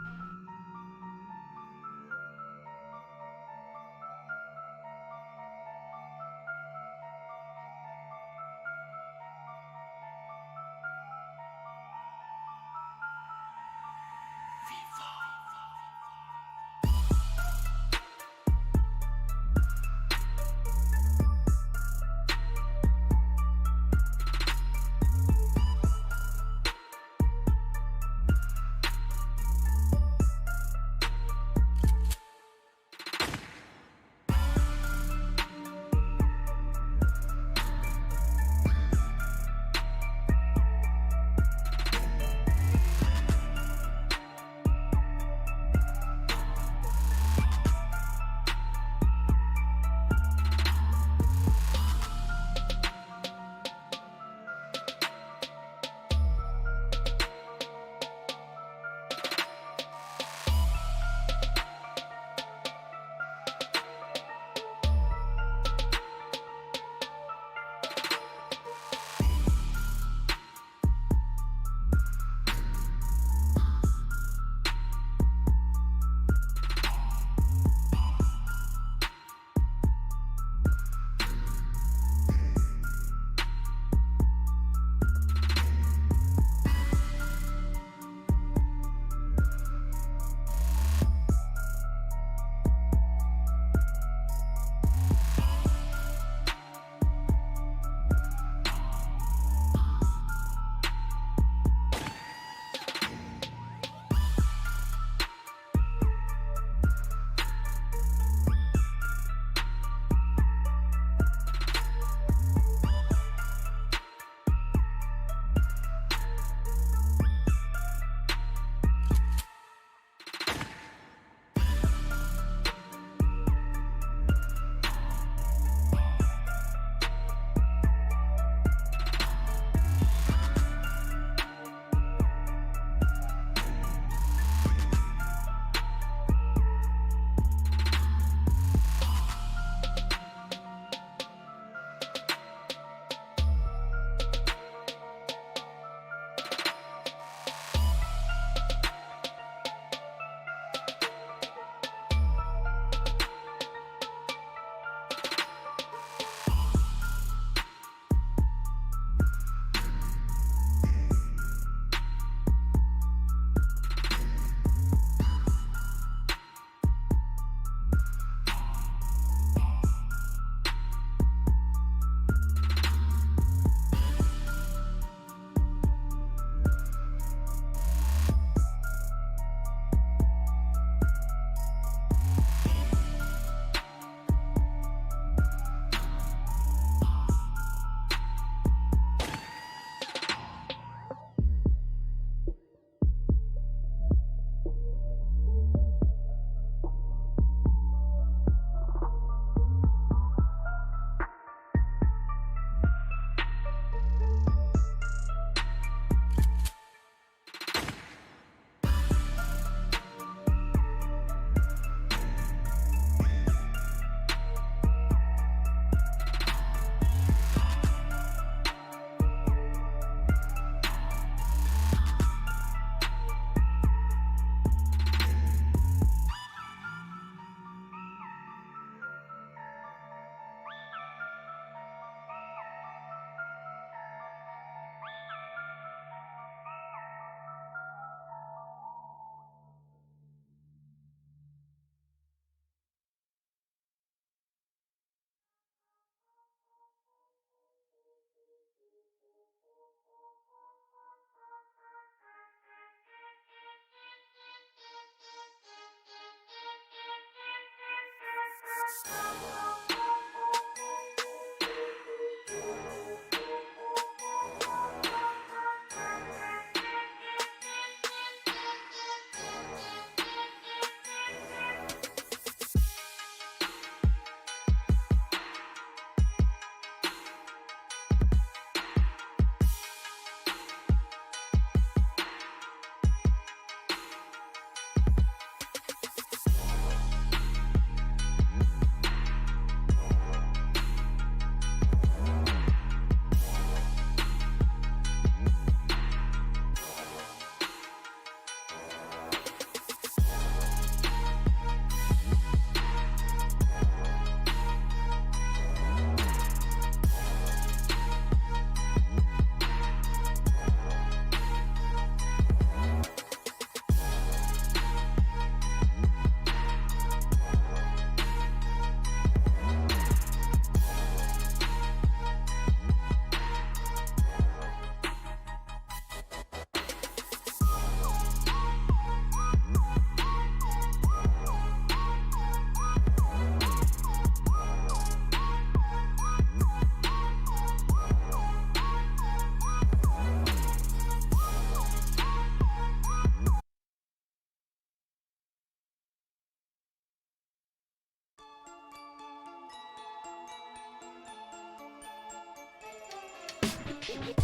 Luxray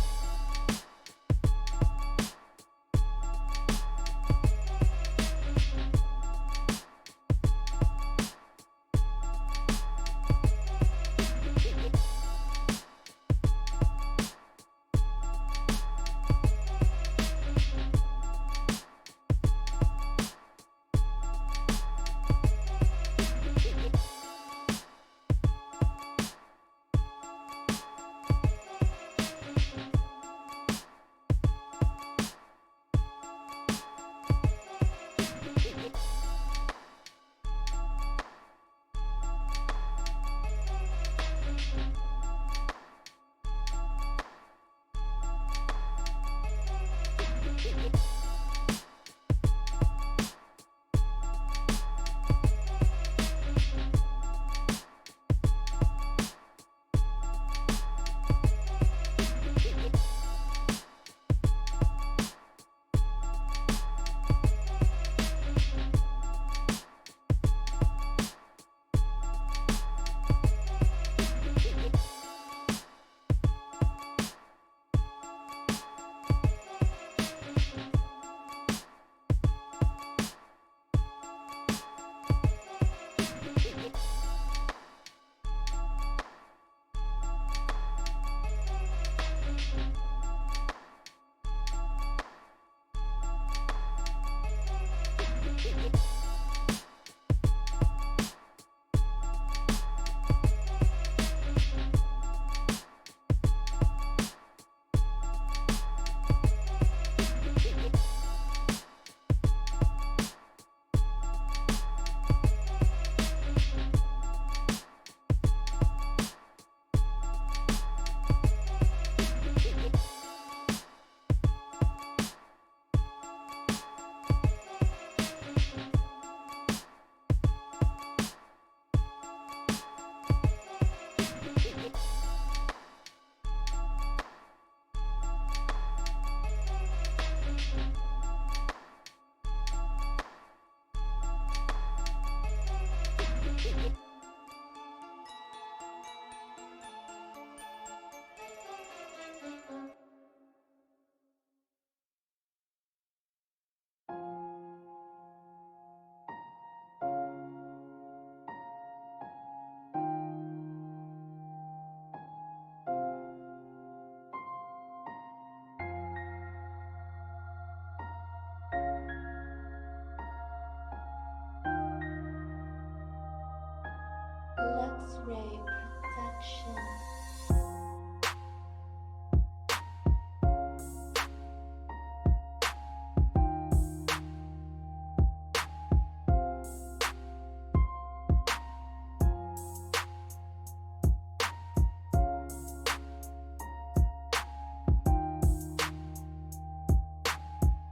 Protection.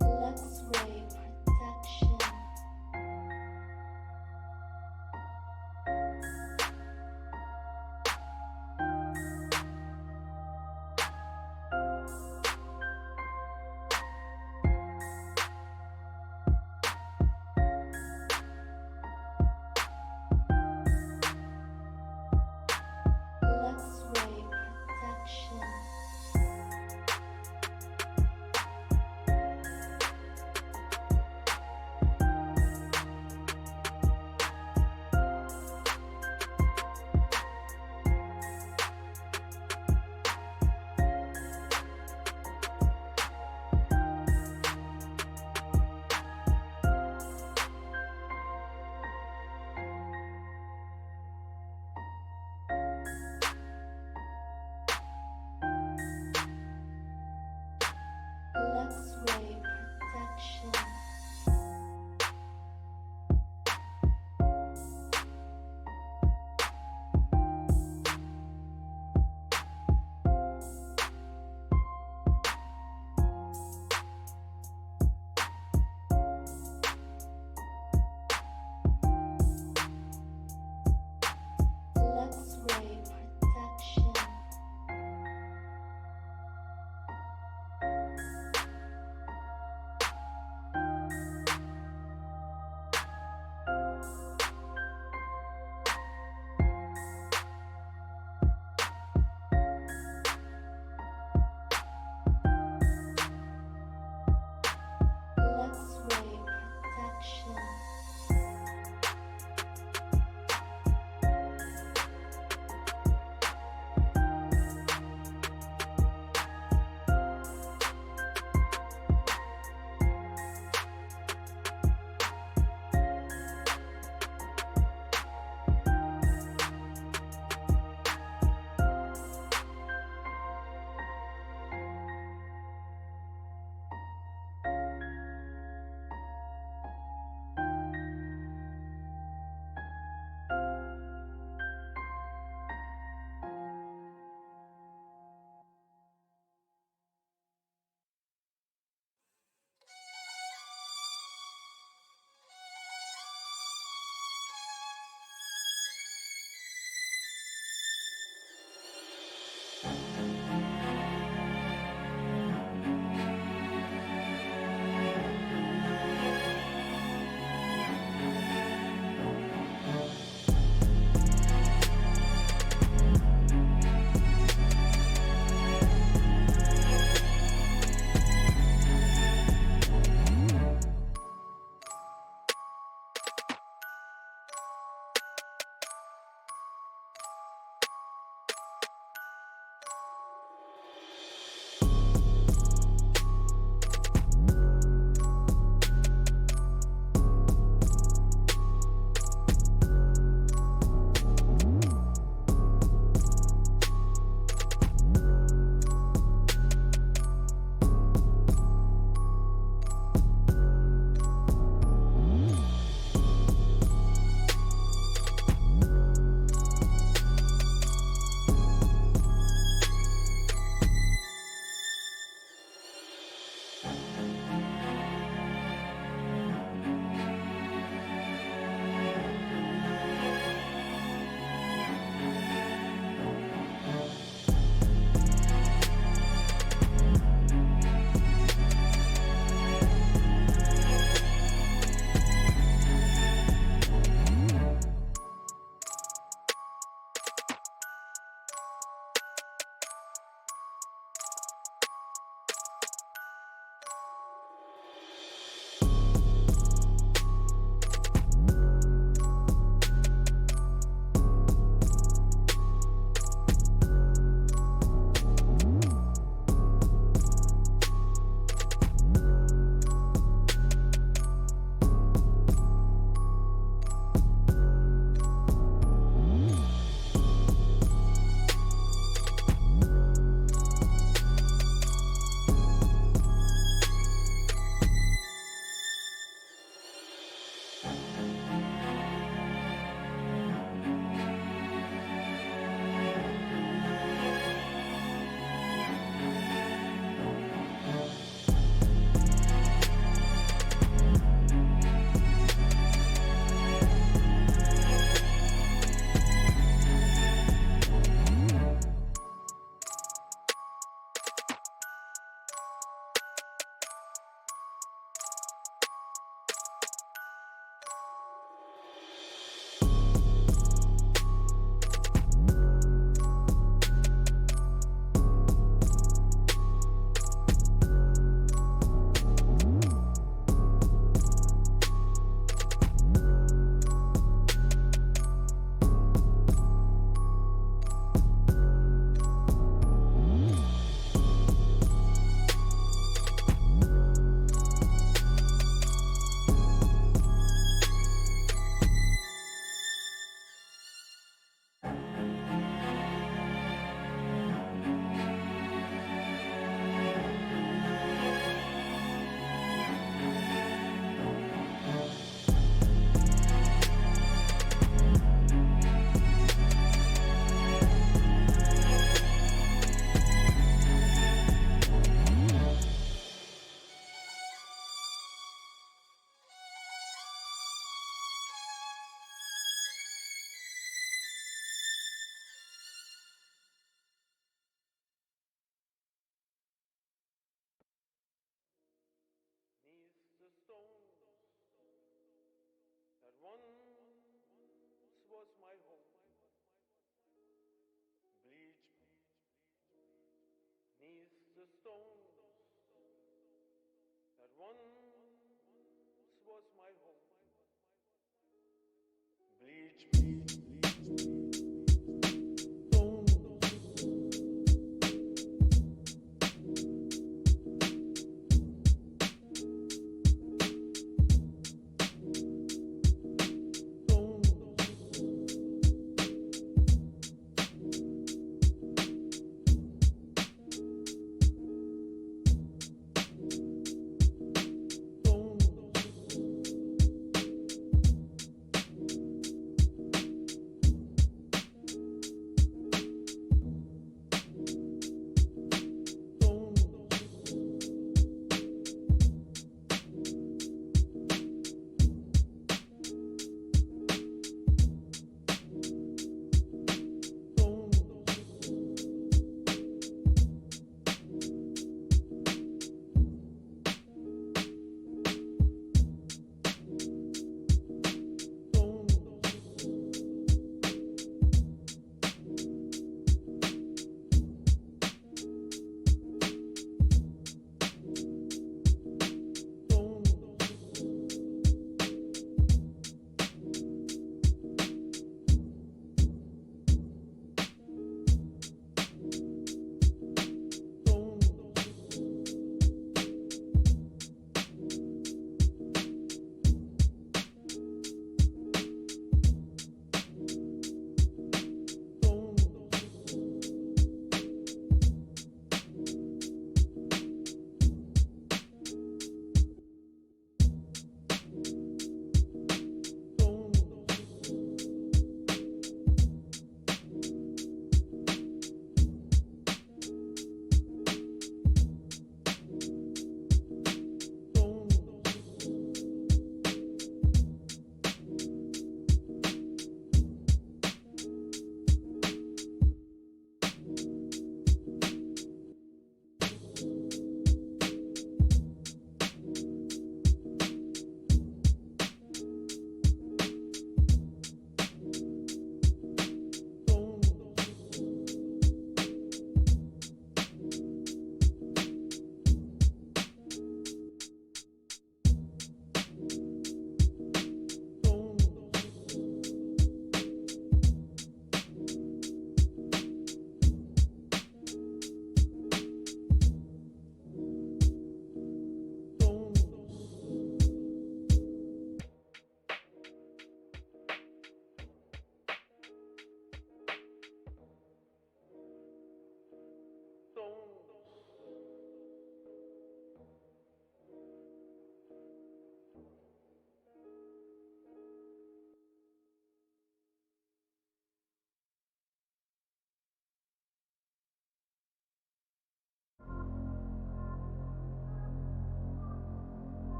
Luxray Protection. stones that once was my home. Bleach neath the stones that once was my home. Bleach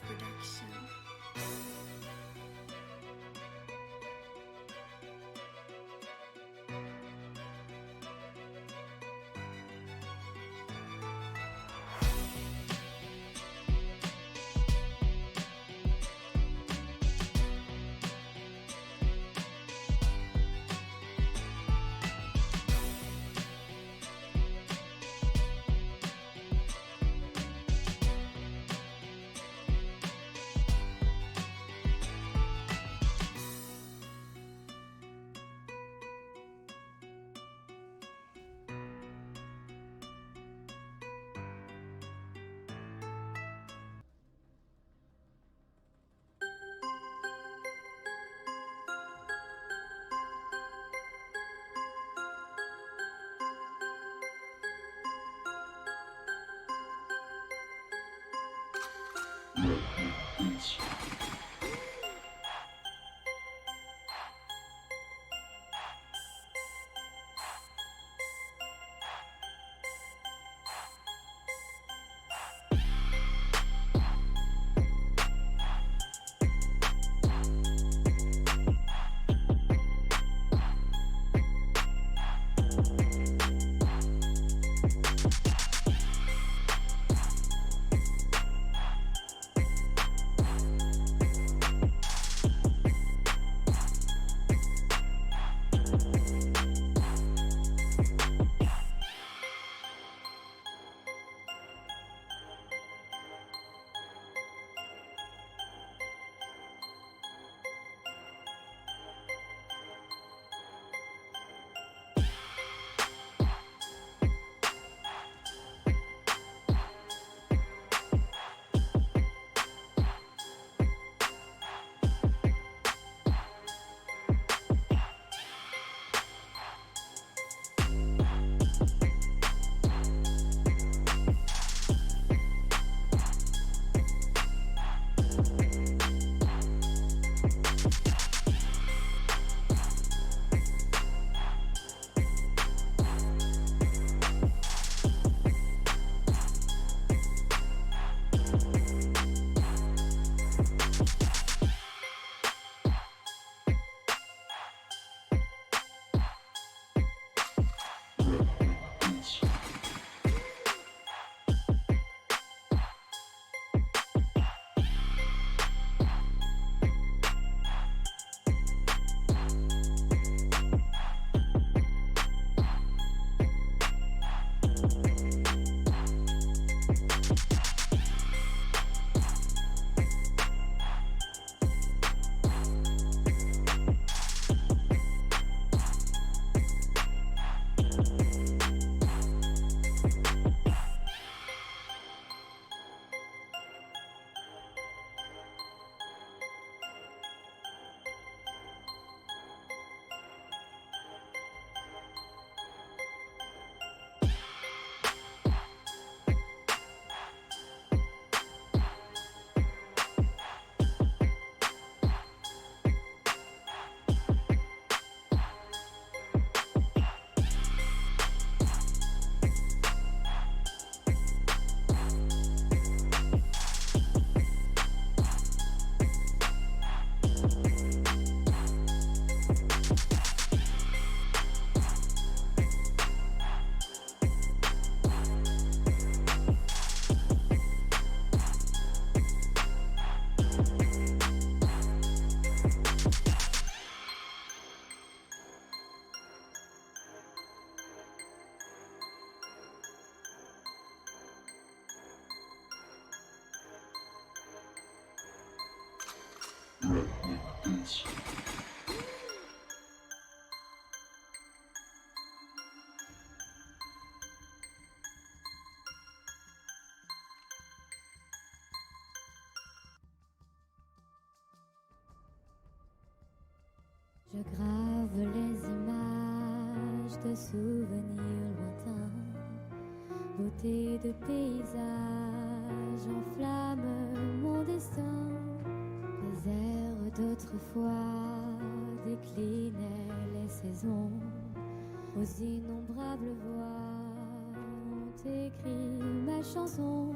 Production. Je grave les images de souvenirs lointains, beauté de paysage enflamme mon destin. Les airs d'autrefois déclinaient les saisons, aux innombrables voix ont écrit ma chanson.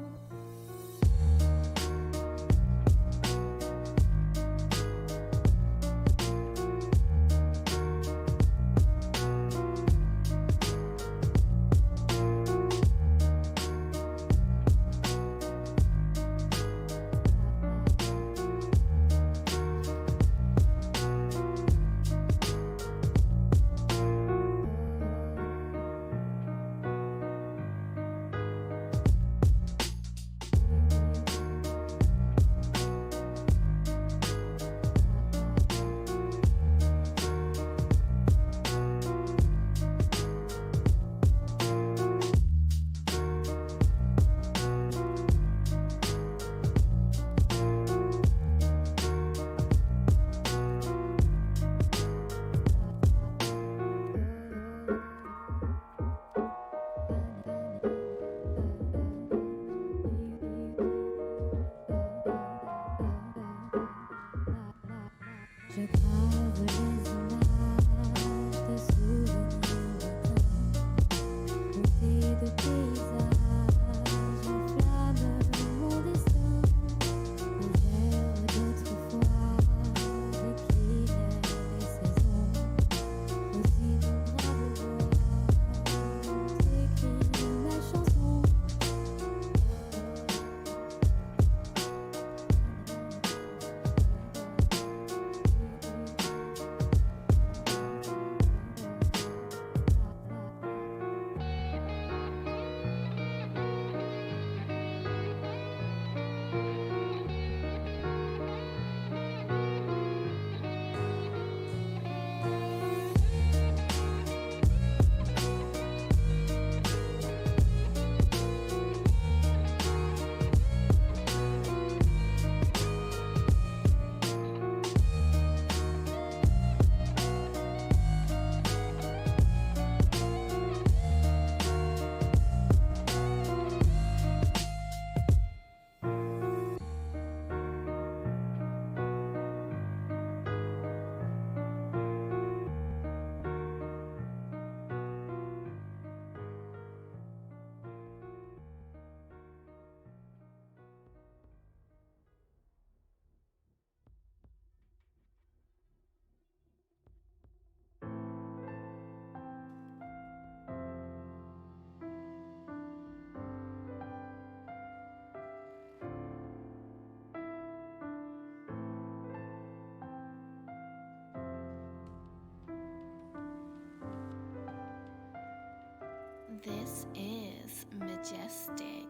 This is majestic.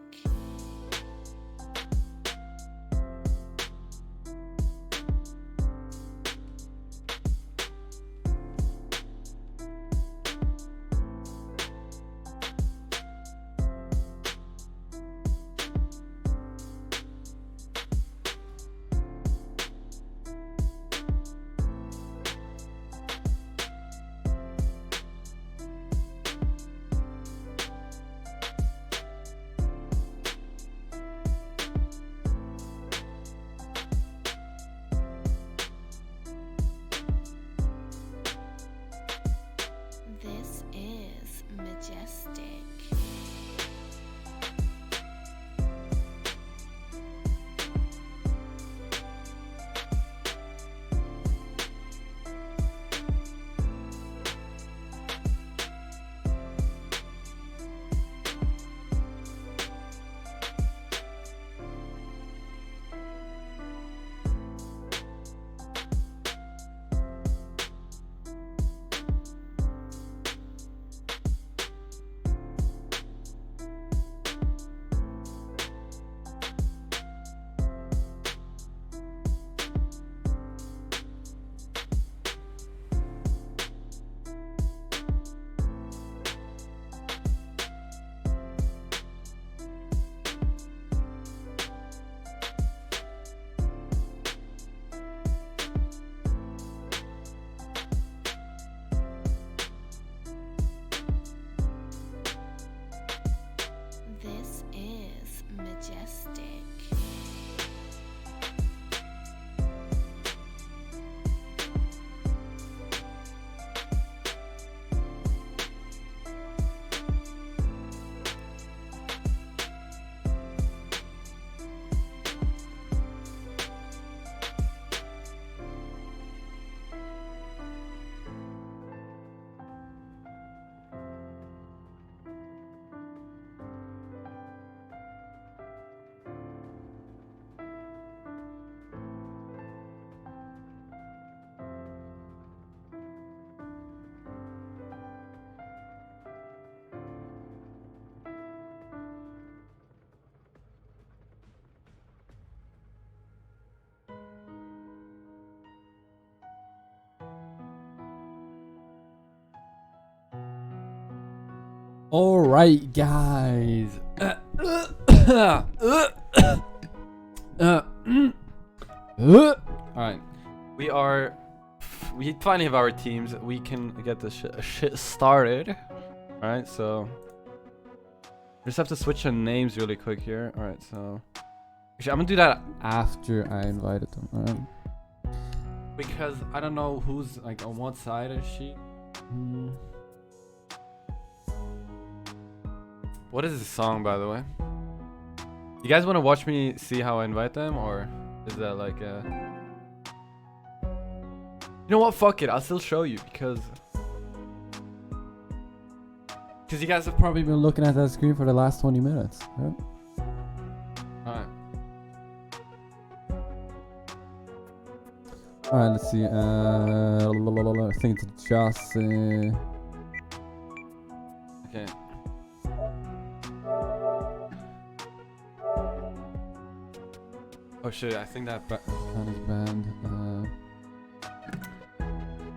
This is majestic. This is majestic. All right, guys. All right, we finally have our teams. We can get the shit started. All right, so just have to switch the names really quick here. All right, so actually, I'm gonna do that after I invited them. All right, because I don't know who's like on what side is she. What is this song, by the way? You guys want to watch me see how I invite them, or is that like a... You know what? Fuck it. I'll still show you because you guys have probably been looking at that screen for the last 20 minutes, right? Alright. Alright, let's see. I think it's just... Okay. Oh shit, I think that is banned.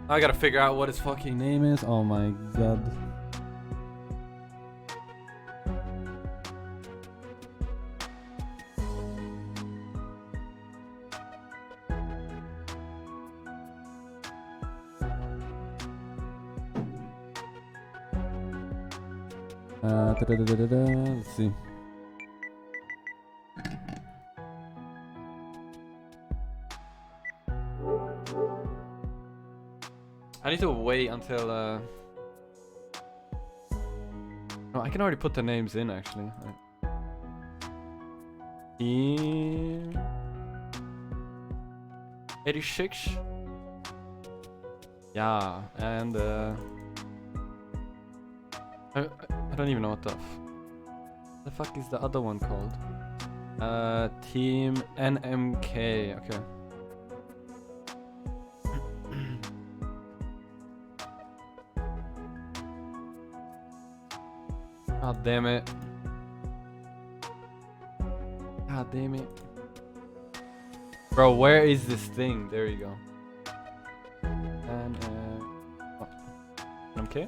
I gotta figure out what his fucking name is. Oh my god. Let's see. I need to wait until no, I can already put the names in actually. Team 86. Yeah, and I don't even know what the fuck is the other one called? Team NMK. Okay. God damn it. God damn it. Bro, where is this thing? There you go. And, oh. Okay.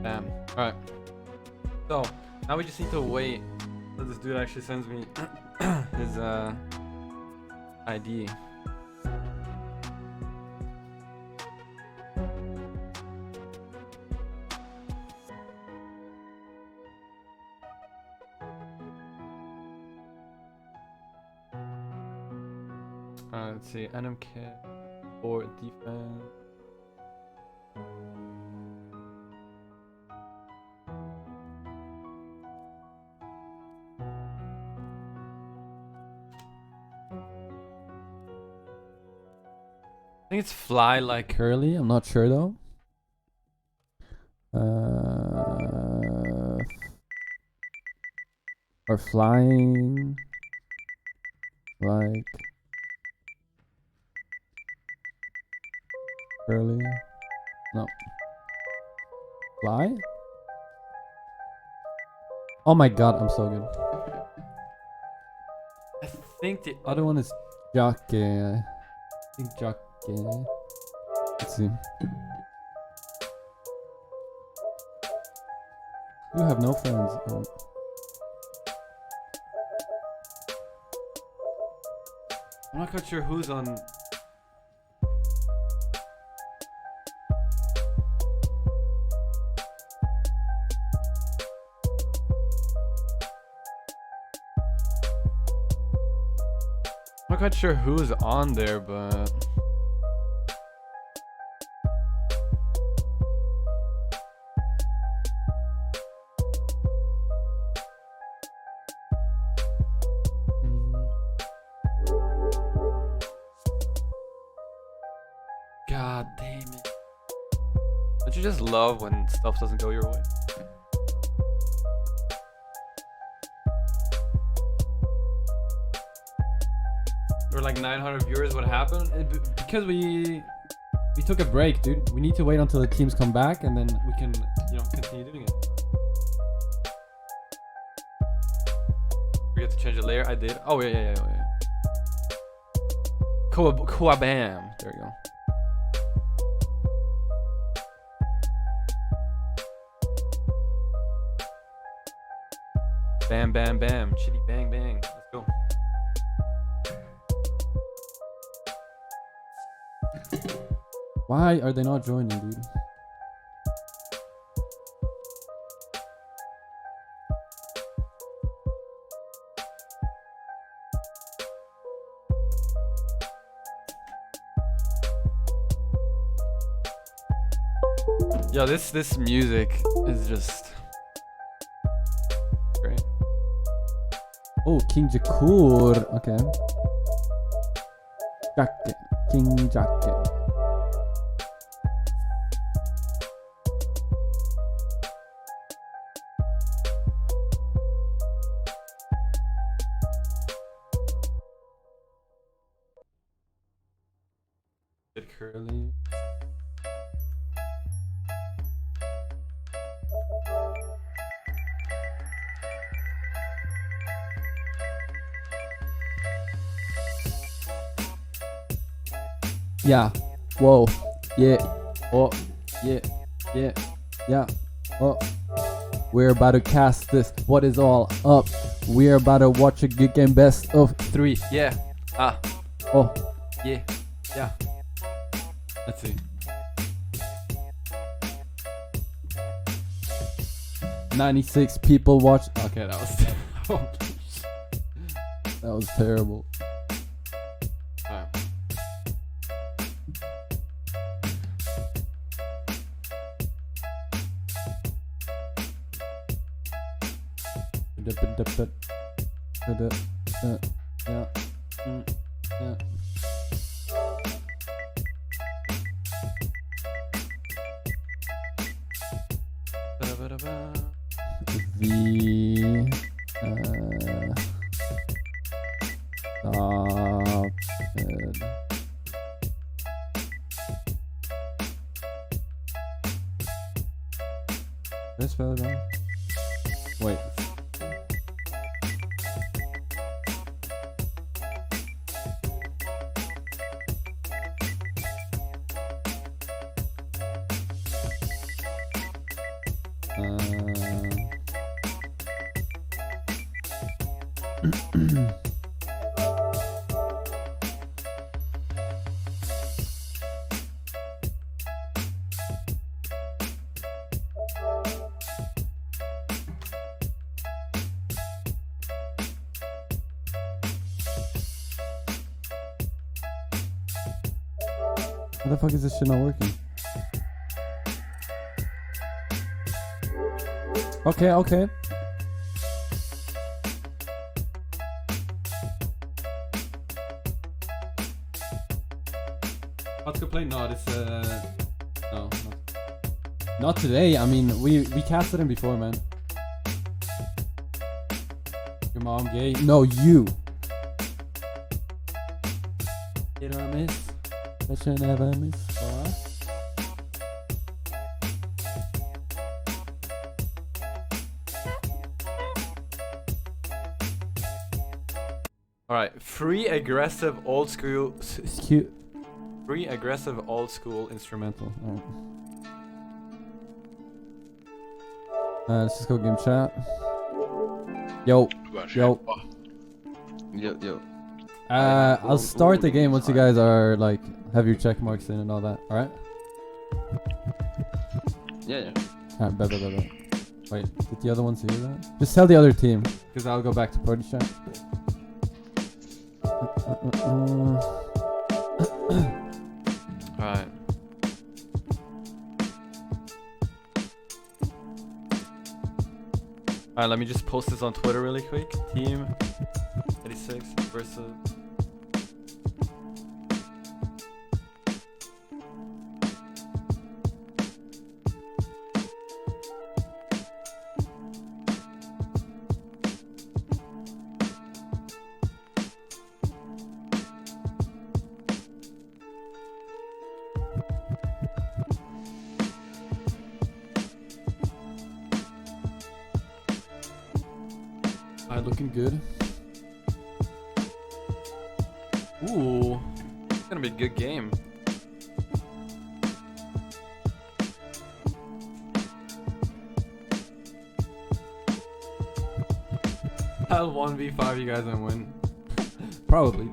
Damn. Alright. So, now we just need to wait until this dude actually sends me his, ID. Let's see, NMK or defense. I think it's fly like curly. I'm not sure though. Or flying like curly. No. Fly? Oh my god, I'm so good. I think the other one is jockey. I think jockey. Let's see. You have no friends. I'm not quite sure who's on. I'm not quite sure who's on there, but God damn it. Don't you just love when stuff doesn't go your way? Or like 900 viewers, what happened? Because we took a break, dude. We need to wait until the teams come back and then we can, you know, continue doing it. Forget to change the layer. I did. Oh yeah. Bam. There we go. Bam, bam, bam. Chitty bang, bang. Let's go. Why are they not joining, dude? Yo, this music is just great. Oh, King Jakur. Okay. Jacket. King Jacket. Get curly. Yeah. Whoa. Yeah. Oh. Yeah. Yeah. Yeah. Oh. We're about to cast this. What is all up? We're about to watch a good game best of 3. Yeah. Ah. Oh. Yeah. Yeah. Let's see. 96 people watch. Okay, that was terrible. That was terrible. Alright. Yeah. Yeah. The Did I spell it wrong? Wait. What the fuck is this shit not working? Okay, okay. What's the play? No, this no, not today. I mean, we casted him before, man. Your mom gay? No, you. You know what I miss? That you never miss. Alright, free aggressive old school. Cute. Free aggressive old school instrumental. Alright. Let's just go game chat. Yo. Yo. Yo. I'll start the game once you guys are like have your check marks in and all that. Alright? Yeah. Alright, bet. Wait, did the other ones hear that? Just tell the other team, because I'll go back to party chat. Alright. Alright, let me just post this on Twitter really quick. Team 86 versus. Looking good. Ooh, it's gonna be a good game. I'll 1v5 you guys and win. Probably.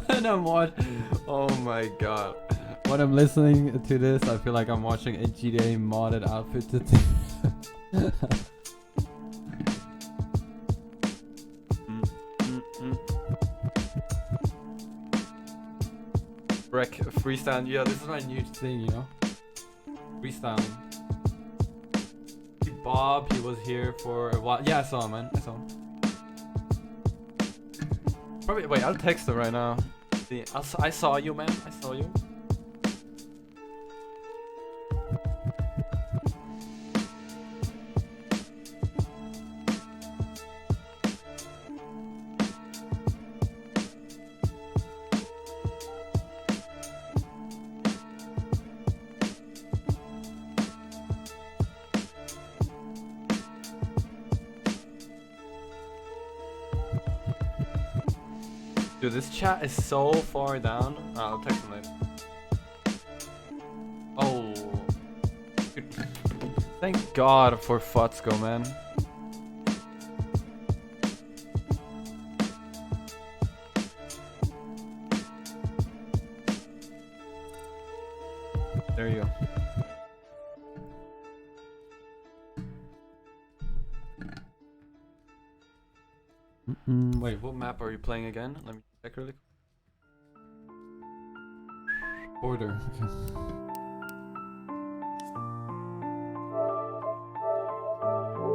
And I'm watching. Oh my god. When I'm listening to this, I feel like I'm watching a GTA modded outfit to Breck, freestyle. Yeah, this is my new thing, you know? freestyling. Bob, he was here for a while. Yeah, I saw him, man. I saw him. Probably. Wait, I'll text him right now. See, I saw you, man. I saw you. Dude, this chat is so far down. I'll text him later. Oh. Dude. Thank God for Futsko, man. There you go. Wait, what map are you playing again? Let me check really quick. Order.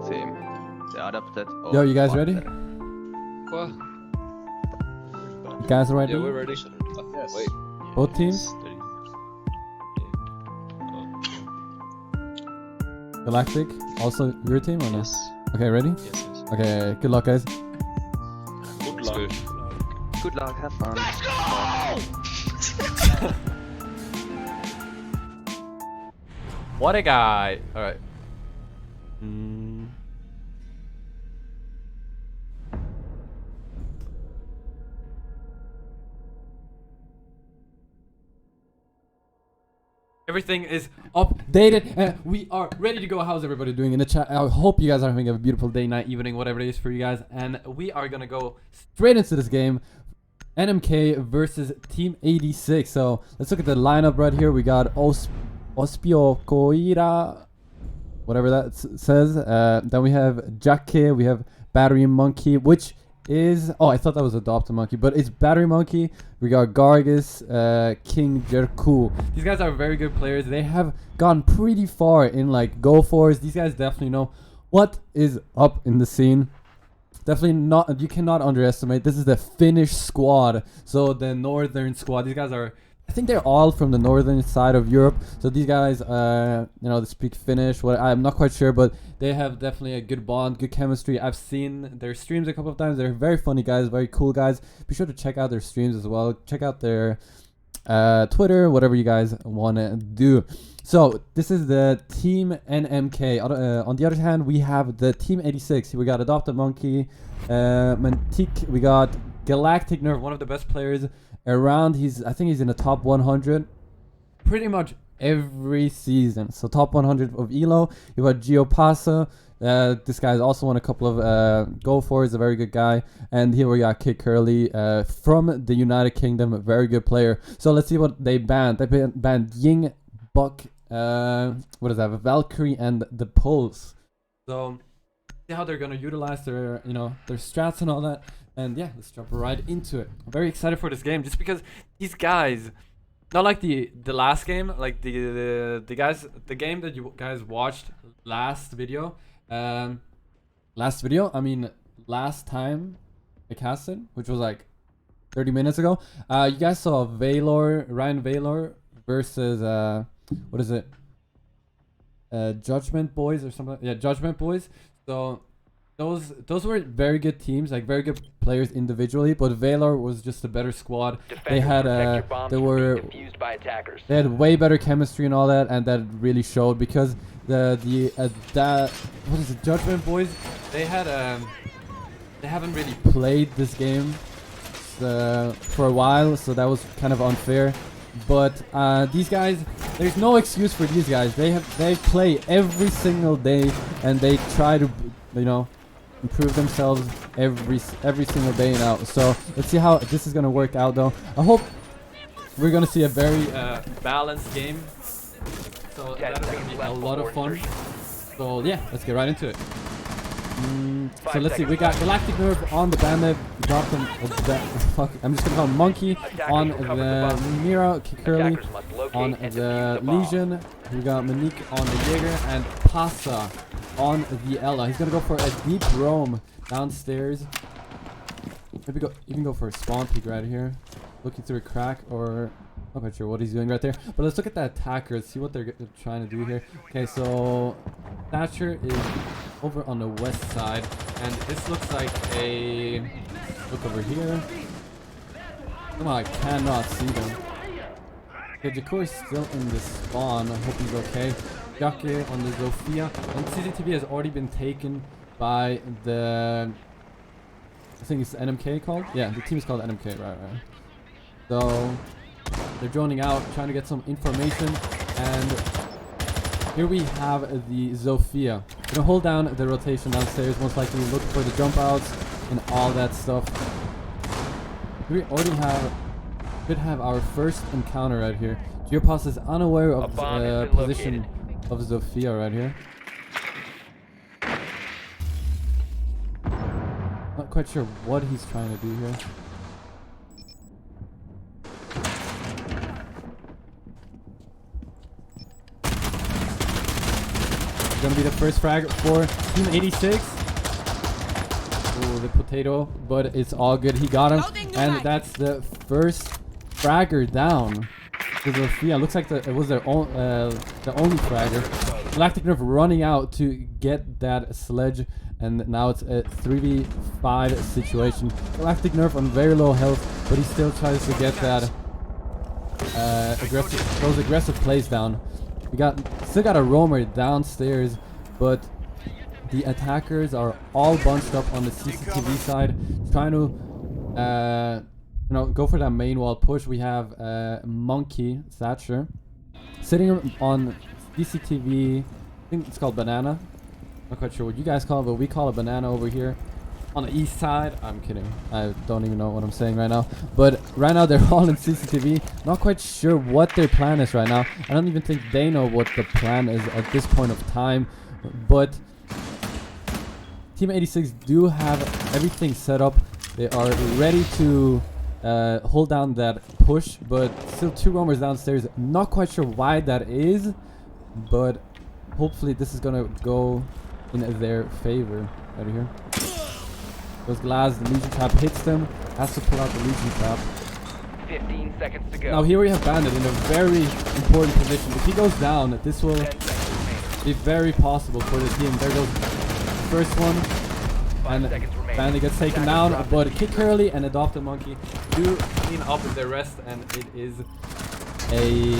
Same. They adapted. Oh, Yo, you guys ready? What? You guys ready? Yeah, we're ready. Yes. Wait. Both teams? Galactic? Also your team or no? Yes. Okay, ready? Yes. Okay, good luck, guys. Good luck. Good luck. Have fun. Let's go! What a guy. All right. Mm. Everything is updated and we are ready to go. How's everybody doing in the chat? I hope you guys are having a beautiful day, night, evening, whatever it is for you guys. And we are gonna go straight into this game. NMK versus Team 86. So let's look at the lineup right here. We got Ospio Koira, whatever that says. Then we have Jacke, we have Battery Monkey, which is, oh, I thought that was Adopt a Monkey, but it's Battery Monkey. We got Gargus, King Jerku. These guys are very good players. They have gone pretty far in like Go Fours. These guys definitely know what is up in the scene. Definitely not, you cannot underestimate. This is the Finnish squad. So the northern squad. These guys are, I think they're all from the northern side of Europe. So these guys, you know, they speak Finnish. What, I'm not quite sure, but they have definitely a good bond, good chemistry. I've seen their streams a couple of times. They're very funny guys, very cool guys. Be sure to check out their streams as well. Check out their Twitter, whatever you guys want to do. So this is the Team NMK. On the other hand, we have the Team 86. We got Adopt a Monkey, Mantique. We got Galactic Nerve, one of the best players around. I think he's in the top 100 pretty much every season. So top 100 of ELO. You got Geopasa. This guy's also won a couple of Go For. He's a very good guy. And here we got Kid Curly from the United Kingdom, a very good player. So let's see what they banned. They banned Ying, Buck, what is that? Valkyrie and the Pulse. So see how they're gonna utilize their, you know, their strats and all that. And yeah, let's jump right into it. I'm very excited for this game just because these guys, not like the last game, like the game that you guys watched last video. I mean last time I casted, which was like 30 minutes ago. You guys saw Rayn.Valor versus what is it? Judgment Boys or something. Yeah, Judgment Boys. So those were very good teams, like very good players individually, but Valor was just a better squad. They had they had way better chemistry and all that, and that really showed because what is it, Judgment Boys? They haven't really played this game for a while, so that was kind of unfair. But these guys, there's no excuse for these guys. They play every single day, and they try to, you know, improve themselves every single day now. So let's see how this is gonna work out, though. I hope we're gonna see a very balanced game. So that's gonna be a lot of fun. So yeah, let's get right into it. So let's see, we got Galactic Nerve on the Bandit, dropped him, I'm just gonna call him Monkey, on the Mira, Curly, on the Legion, we got Monique on the Jaeger, and Pasa on the Ella. He's gonna go for a deep roam downstairs. Maybe you can go for a spawn peek right here, looking through a crack, or I'm not sure what he's doing right there. But let's look at the attackers, see what they're trying to do here. Okay, so Thatcher is over on the west side, and this looks like a look over here. Come on, I cannot see them. Okay, Jakor is still in the spawn. I hope he's okay. Jacke on the Zofia, and CCTV has already been taken by the, I think it's NMK called? Yeah, the team is called NMK, right. So they're droning out, trying to get some information, and here we have the Zofia. We're gonna hold down the rotation downstairs, most likely look for the jump outs and all that stuff. We already could have our first encounter right here. Geopass is unaware of the position of Zofia right here. Not quite sure what he's trying to do here. Gonna be the first frag for Team 86. Oh, the potato, but it's all good. He got him, and that's the first fragger down. Looks like it was their own, the only fragger. Galactic Nerve running out to get that sledge, and now it's a 3v5 situation. Galactic Nerve on very low health, but he still tries to get that those aggressive plays down. We still got a roamer downstairs, but the attackers are all bunched up on the CCTV side, trying to, go for that main wall push. We have Monkey Thatcher sitting on CCTV. I think it's called Banana. Not quite sure what you guys call it, but we call it Banana over here. On the east side, I'm kidding. I don't even know what I'm saying right now. But right now they're all in CCTV. Not quite sure what their plan is right now. I don't even think they know what the plan is at this point of time. But Team 86 do have everything set up. They are ready to hold down that push. But still 2 roamers downstairs. Not quite sure why that is. But hopefully this is gonna go in their favor. Right here. Those glass, the Legion Trap hits them. Has to pull out the Legion Trap. 15 seconds to go. Now here we have Bandit in a very important position. If he goes down, this will 10 seconds remaining. be very possible for the team. There goes the first one. 5 And seconds remaining. Bandit gets taken Attackers down. drop But the Kick Curly and Adopt a Monkey do clean up with their rest. And it is a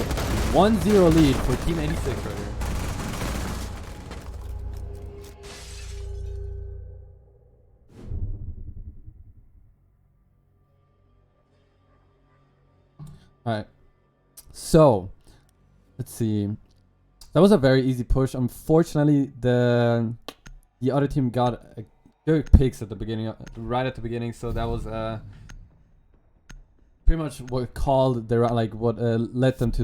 1-0 lead for Team 86 right here. Alright, so let's see. That was a very easy push. Unfortunately, the other team got good picks at the beginning, right at the beginning. So that was pretty much what called the what led them to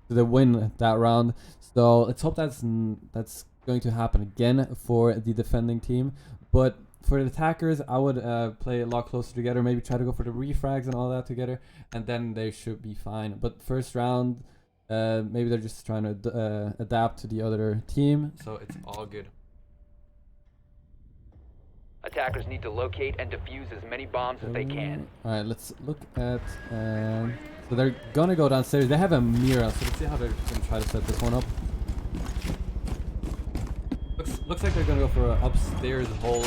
the win that round. So let's hope that's going to happen again for the defending team. But for the attackers, I would play a lot closer together. Maybe try to go for the refrags and all that together, and then they should be fine. But first round, maybe they're just trying to adapt to the other team, so it's all good. Attackers need to locate and defuse as many bombs as they can. All right, let's look at. So they're gonna go downstairs. They have a Mira, so let's see how they're gonna try to set this one up. Looks like they're gonna go for an upstairs hold.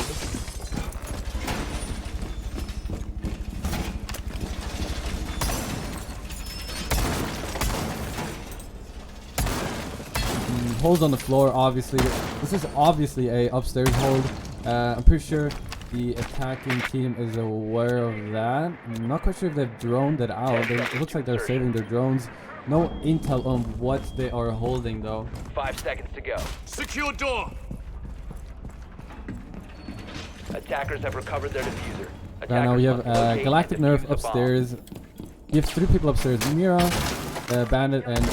Holds on the floor, obviously. This is obviously a upstairs hold. I'm pretty sure the attacking team is aware of that. I'm not quite sure if they've droned it out. It looks like they're saving their drones. No intel on what they are holding though. 5 seconds to go. Secure door. Attackers have recovered their diffuser. Right now we have Attackers must locate Galactic and Nerf defuse the bomb. upstairs. We have 3 people upstairs. Mira, Bandit, and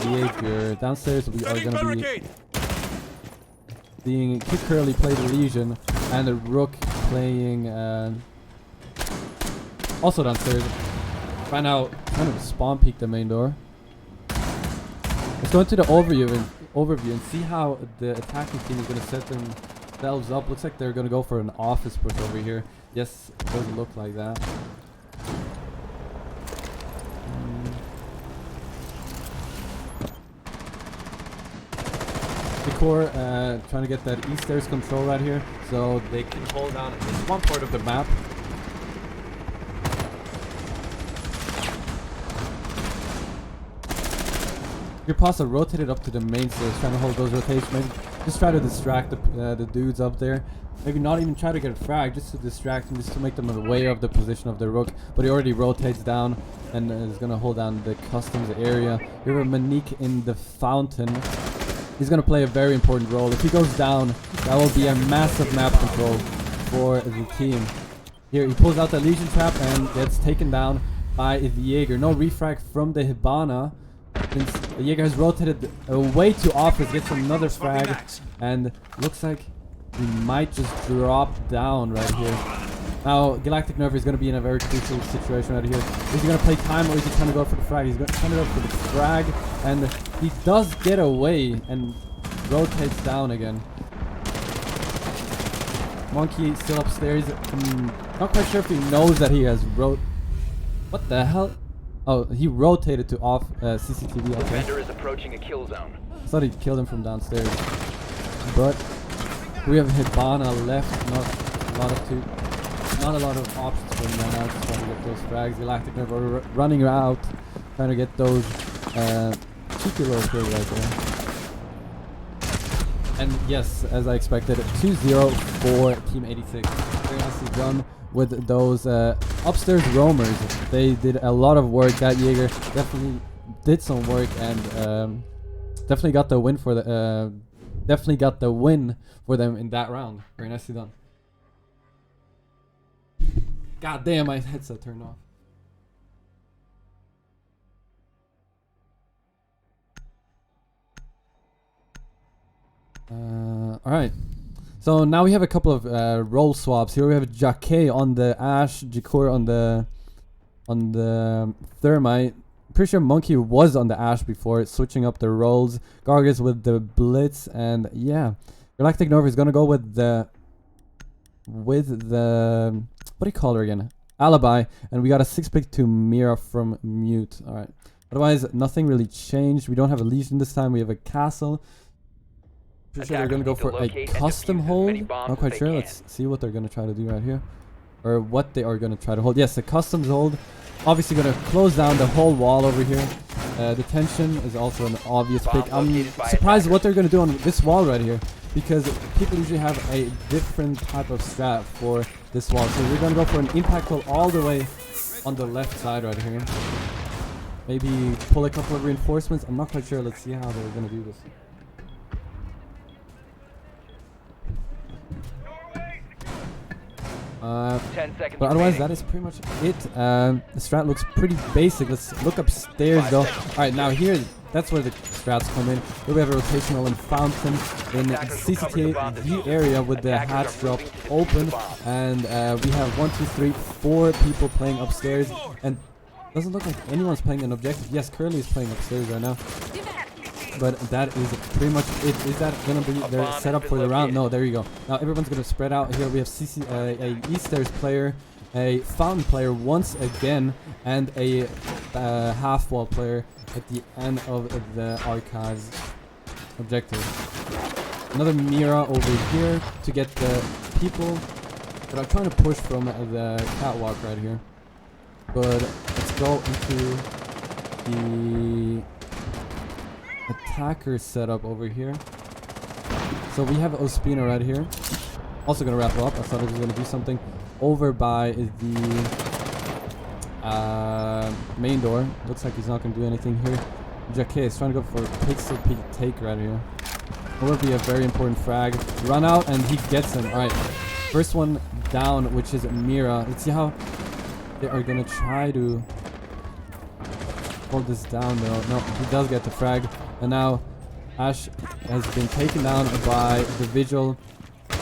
Jaeger. Downstairs we are gonna be seeing Kid Curly play the Legion and the Rook playing also downstairs. Right now, kind of spawn peek the main door. Let's go into the overview and see how the attacking team is gonna set themselves up. Looks like they're gonna go for an office push over here. Yes, it does look like that. Core trying to get that east stairs control right here, so they can hold down at least one part of the map. Your pasta rotated up to the main stairs, trying to hold those rotations. Maybe just try to distract the dudes up there. Maybe not even try to get a frag, just to distract them, just to make them aware of the position of the Rook. But he already rotates down and is gonna hold down the customs area. You have a Manique in the fountain. He's going to play a very important role. If he goes down, that will be a massive map control for the team. Here, he pulls out the Legion Trap and gets taken down by the Jaeger. No refrag from the Hibana. Since the Jaeger has rotated away to office, gets another frag, and looks like he might just drop down right here. Now, Galactic Nerf is going to be in a very crucial situation right here. Is he going to play time or is he trying to go for the frag? He's going to go for the frag, and he does get away and rotates down again. Monkey still upstairs. Not quite sure if he knows that he has What the hell? Oh, he rotated to off CCTV. Okay. Defender is approaching a kill zone. I thought he killed him from downstairs. But we have Hibana left. Not a lot of options for him right now. Just trying to get those frags. Galactic Nerf running out, trying to get those cheeky little kill right there. And yes, as I expected, 2-0 for Team 86. Very nicely done with those upstairs roamers. They did a lot of work. That Jaeger definitely did some work and definitely got the win for them in that round. Very nicely done. God damn, my headset turned off. Alright. So now we have a couple of role swaps. Here we have Jacquet on the Ash, Jakor on the Thermite. Pretty sure Monkey was on the Ash before, switching up the roles. Gargus with the Blitz, and yeah. Galactic Nova is gonna go with the what do you call her again? Alibi, and we got a 6-pick to Mira from Mute. Alright. Otherwise, nothing really changed. We don't have a Legion this time, we have a Castle. Pretty sure they're gonna go for a custom hold. Not quite sure. Let's see what they're gonna try to do right here, or what they are gonna try to hold. Yes, a customs hold. Obviously gonna close down the whole wall over here. Detention is also an obvious pick. I'm surprised what they're gonna do on this wall right here, because people usually have a different type of strat for this wall. So we're gonna go for an impact wall all the way on the left side right here. Maybe pull a couple of reinforcements. I'm not quite sure. Let's see how they're gonna do this. But otherwise, that is pretty much it. The strat looks pretty basic. Let's look upstairs though. Alright, now here, that's where the strats come in. Here we have a rotational and fountain in the CCTV area with the hatch drop open. And we have 1, 2, 3, 4 people playing upstairs. And doesn't look like anyone's playing an objective. Yes, Curly is playing upstairs right now. But that is pretty much it. Is that gonna be their setup for the round? No, there you go. Now everyone's gonna spread out. Here we have a Eastairs player, a Fountain player once again, and a half wall player at the end of the Archives objective. Another Mira over here to get the people that are trying to push from the catwalk right here. But let's go into the attacker setup over here. So we have Ospina right here. Also gonna wrap up. I thought he was gonna do something over by the main door. Looks like he's not gonna do anything here. Jacquet is trying to go for a pixel peek take right here. It will be a very important frag. Run out and he gets him. Alright. First one down, which is Mira. Let's see how they are gonna try to hold this down though. No, he does get the frag. And now Ash has been taken down by the Vigil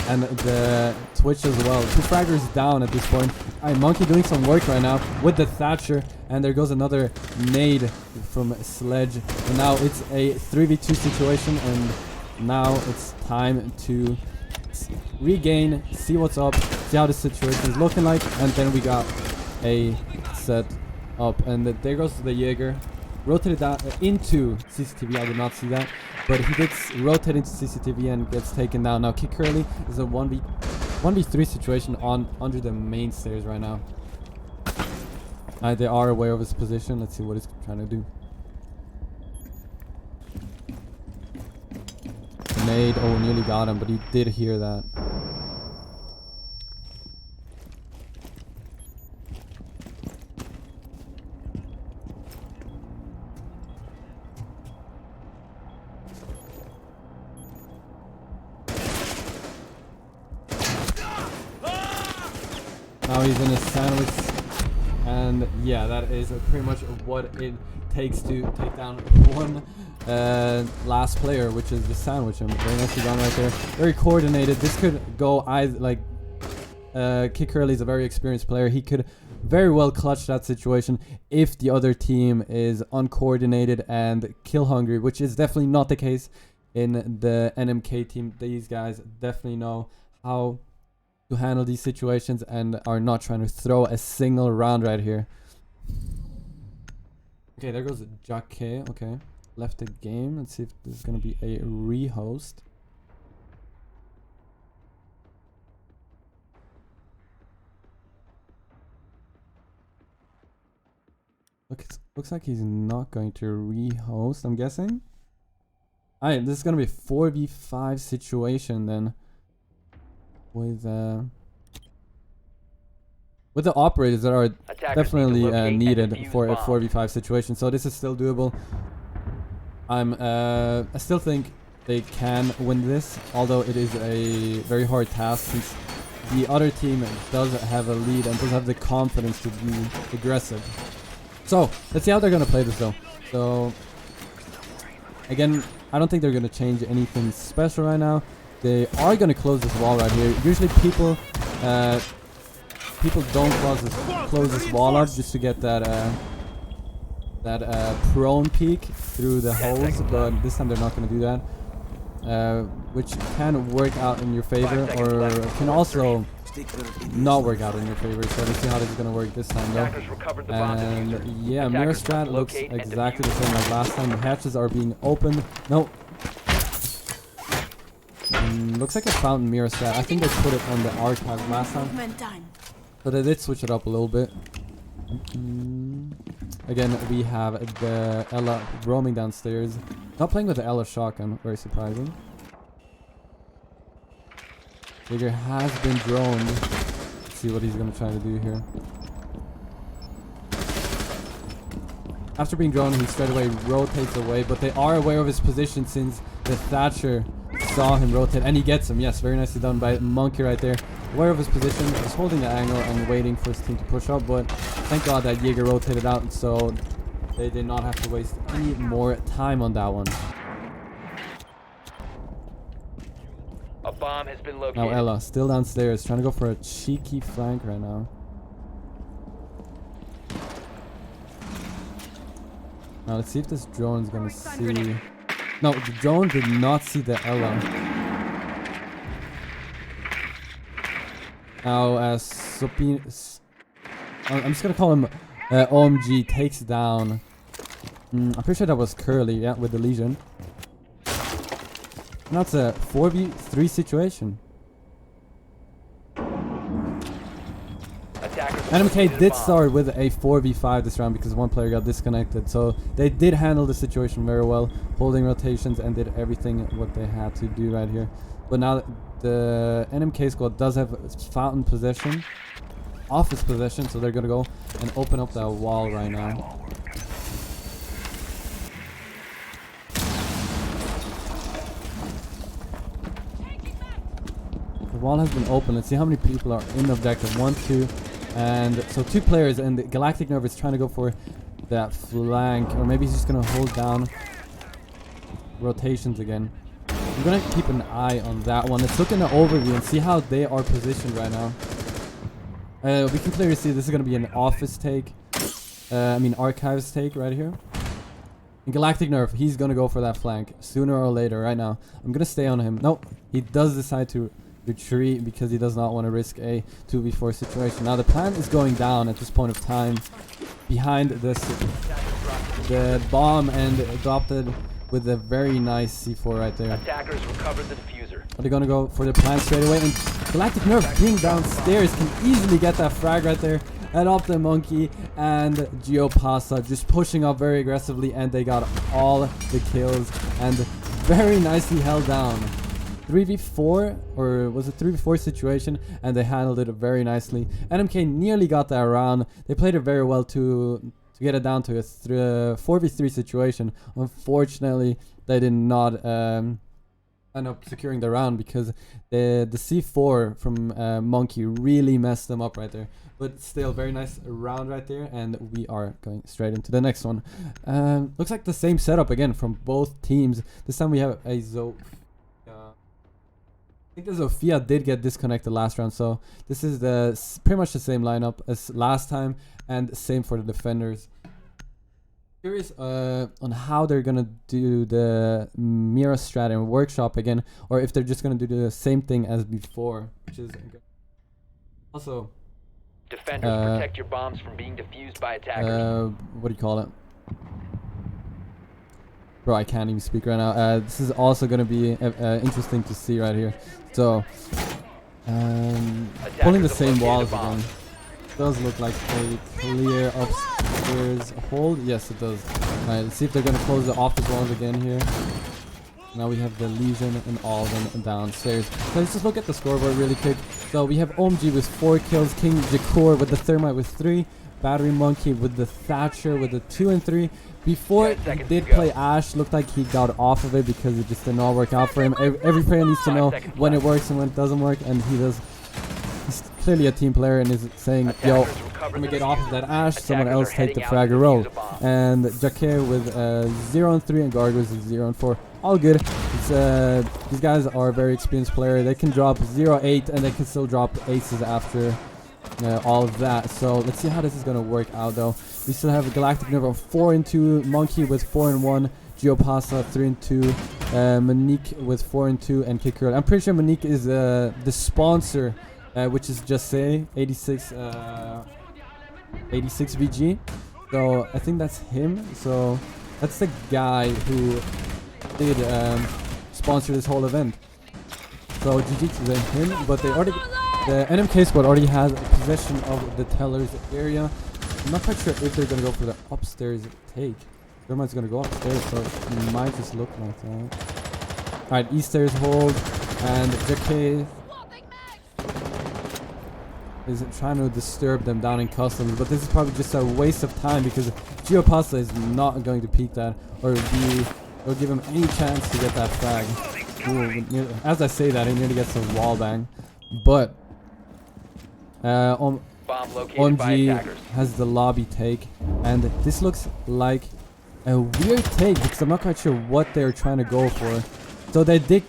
and the Twitch as well. 2 fraggers down at this point. Alright, Monkey doing some work right now with the Thatcher. And there goes another nade from Sledge. And now it's a 3v2 situation. And now it's time to regain, see what's up, see how the situation is looking like. And then we got a set up. And there goes the Jaeger. Rotated down into CCTV. I did not see that, but he did rotate into CCTV and gets taken down. Now Kick Curly is a 1v3 situation under the main stairs right now. They are aware of his position. Let's see what he's trying to do. Nade, oh, nearly got him, but he did hear that. Now he's in a sandwich, and yeah, that is pretty much what it takes to take down one last player, which is the sandwich. And very nicely done right there. Very coordinated. This could go either like Kick Curly is a very experienced player. He could very well clutch that situation if the other team is uncoordinated and kill hungry, which is definitely not the case in the NMK team. These guys definitely know how to handle these situations and are not trying to throw a single round right here. Okay, there goes Jacquet. Okay, left the game. Let's see if this is going to be a rehost. Looks like he's not going to rehost, I'm guessing. Alright, this is gonna be a 4v5 situation then. With the operators that are definitely needed for a 4v5 situation. So this is still doable. I still think they can win this, although it is a very hard task since the other team does have a lead and does have the confidence to be aggressive. So let's see how they're gonna play this though. So again, I don't think they're gonna change anything special right now. They are gonna close this wall right here. Usually people don't close this wall up just to get that prone peek through the holes, but this time they're not gonna do that, which can work out in your favor or can also not work out in your favor. So let's see how this is gonna work this time though. And yeah, Mirror Strat looks exactly the same as last time. The hatches are being opened. No. Looks like a fountain mirror strat. I think they put it on the archive last time. So they did switch it up a little bit. Again, we have the Ella roaming downstairs. Not playing with the Ella shotgun, very surprising. Digger has been droned. Let's see what he's gonna try to do here. After being droned, he straight away rotates away, but they are aware of his position since the Thatcher saw him rotate, and he gets him. Yes, very nicely done by Monkey right there. Aware of his position, just holding the angle and waiting for his team to push up, but thank God that Jaeger rotated out, so they did not have to waste any more time on that one. A bomb has been located. Now Ella, still downstairs, trying to go for a cheeky flank right now. Now let's see if this drone is gonna see... No, the drone did not see the Ella. Now, I'm just gonna call him OMG takes down. I'm pretty sure that was Curly, yeah, with the Legion. Now it's a 4v3 situation. NMK did start with a 4v5 this round because one player got disconnected, so they did handle the situation very well, holding rotations and did everything what they had to do right here. But now the NMK squad does have fountain possession, office possession, so they're gonna go and open up that wall right now. The wall has been open. Let's see how many people are in the objective. 1, 2. And so 2 players, and the Galactic Nerve is trying to go for that flank, or maybe he's just gonna hold down rotations again. I'm gonna keep an eye on that one. Let's look in the overview and see how they are positioned right now. We can clearly see this is gonna be an office take. Archives take right here. And Galactic Nerve, he's gonna go for that flank sooner or later. Right now, I'm gonna stay on him. Nope, he does decide to retreat because he does not want to risk a 2v4 situation. Now the plan is going down at this point of time behind the bomb and adopted with a very nice C4 right there. Attackers recovered the diffuser. Are they gonna go for the plan straight away? And Galactic Nerve being downstairs can easily get that frag right there. Adopt the Monkey and Geopasta just pushing up very aggressively, and they got all the kills and very nicely held down. 3v4, or was it 3v4 situation, and they handled it very nicely. NMK nearly got that round. They played it very well to get it down to a 4v3 situation. Unfortunately, they did not end up securing the round because the C4 from Monkey really messed them up right there. But still, very nice round right there, and we are going straight into the next one. Looks like the same setup again from both teams. This time we have a I think the Zofia did get disconnected last round, so this is pretty much the same lineup as last time, and same for the defenders. Curious on how they're gonna do the Mira strat and workshop again, or if they're just gonna do the same thing as before, which is also. Defenders protect your bombs from being defused by attackers. What do you call it? Bro, I can't even speak right now. This is also going to be interesting to see right here. So, pulling the same walls again. does look like a clear upstairs hold. Yes, it does. Alright, let's see if they're gonna close the office walls again here. Now we have the Legion and all of them downstairs. So let's just look at the scoreboard really quick. So we have OMG with 4 kills, King Jakor with the Thermite with 3, Battery Monkey with the Thatcher with the 2 and 3. Before he did play Ash, looked like he got off of it because it just did not work out for him. Every player needs to know when it works and when it doesn't work, and he does. He's clearly a team player and is saying, yo, I'm gonna get off of that Ash, someone else take the frag role. And Jakir with 0 and 3 and Gargos with 0 and 4. All good. These guys are a very experienced player. They can drop 0-8 and they can still drop aces after all of that. So let's see how this is gonna work out though. We still have a Galactic Nova 4 and 2, Monkey with 4 and 1, Geopasta 3 and 2, Monique with 4 and 2, and Kikirl. I'm pretty sure Monique is the sponsor, which is just say 86 VG. So I think that's him. So that's the guy who did sponsor this whole event. So GG to him, but the NMK squad already has possession of the teller's area. I'm not quite sure if they're gonna go for the upstairs take. Thermite's gonna go upstairs, so it might just look like that. Alright, east stairs hold, and JK is trying to disturb them down in customs, but this is probably just a waste of time because Geopasta is not going to peek that or give him any chance to get that frag. Ooh, as I say that, he nearly gets a wall bang, but OMG has the lobby take, and this looks like a weird take because I'm not quite sure what they're trying to go for. So they did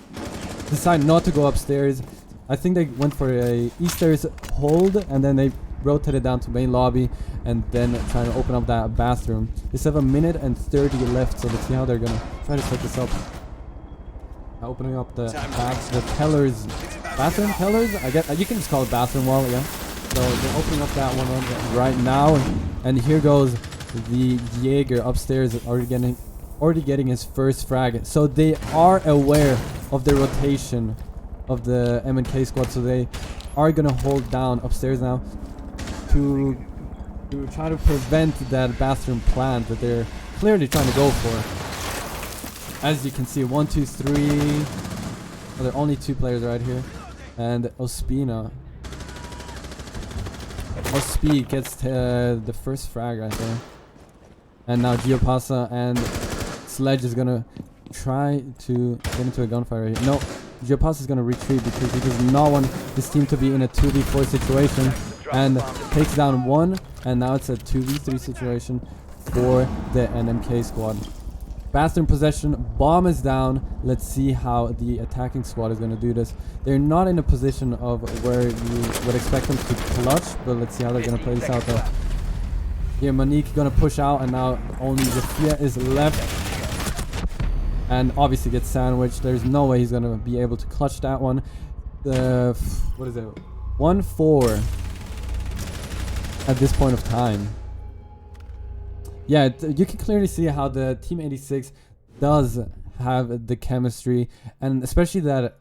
decide not to go upstairs. I think they went for a east stairs hold, and then they rotated down to main lobby and then trying to open up that bathroom. They still have 1 minute and 30 left, so let's see how they're gonna try to set this up. Opening up the tellers, bathroom tellers. I guess you can just call it bathroom wall, yeah. So they're opening up that one right now, and here goes the Jaeger upstairs, already getting his first frag. So they are aware of the rotation of the M&K squad, so they are gonna hold down upstairs now to try to prevent that bathroom plant that they're clearly trying to go for. As you can see, 1, 2, 3. Well, there are only 2 players right here, and Ospina. Ospi gets the first frag right there. And now Geopasa and Sledge is gonna try to get into a gunfire right here. No, Geopasa is gonna retreat because he does not want his team to be in a 2v4 situation, and takes down 1, and now it's a 2v3 situation for the NMK squad. Bathroom possession, bomb is down. Let's see how the attacking squad is going to do this. They're not in a position of where you would expect them to clutch, but let's see how they're going to play this out though. Here Monique going to push out, and now only Zafia is left. And obviously gets sandwiched. There's no way he's going to be able to clutch that one. What is it? 1-4 at this point of time. Yeah, you can clearly see how the Team 86 does have the chemistry, and especially that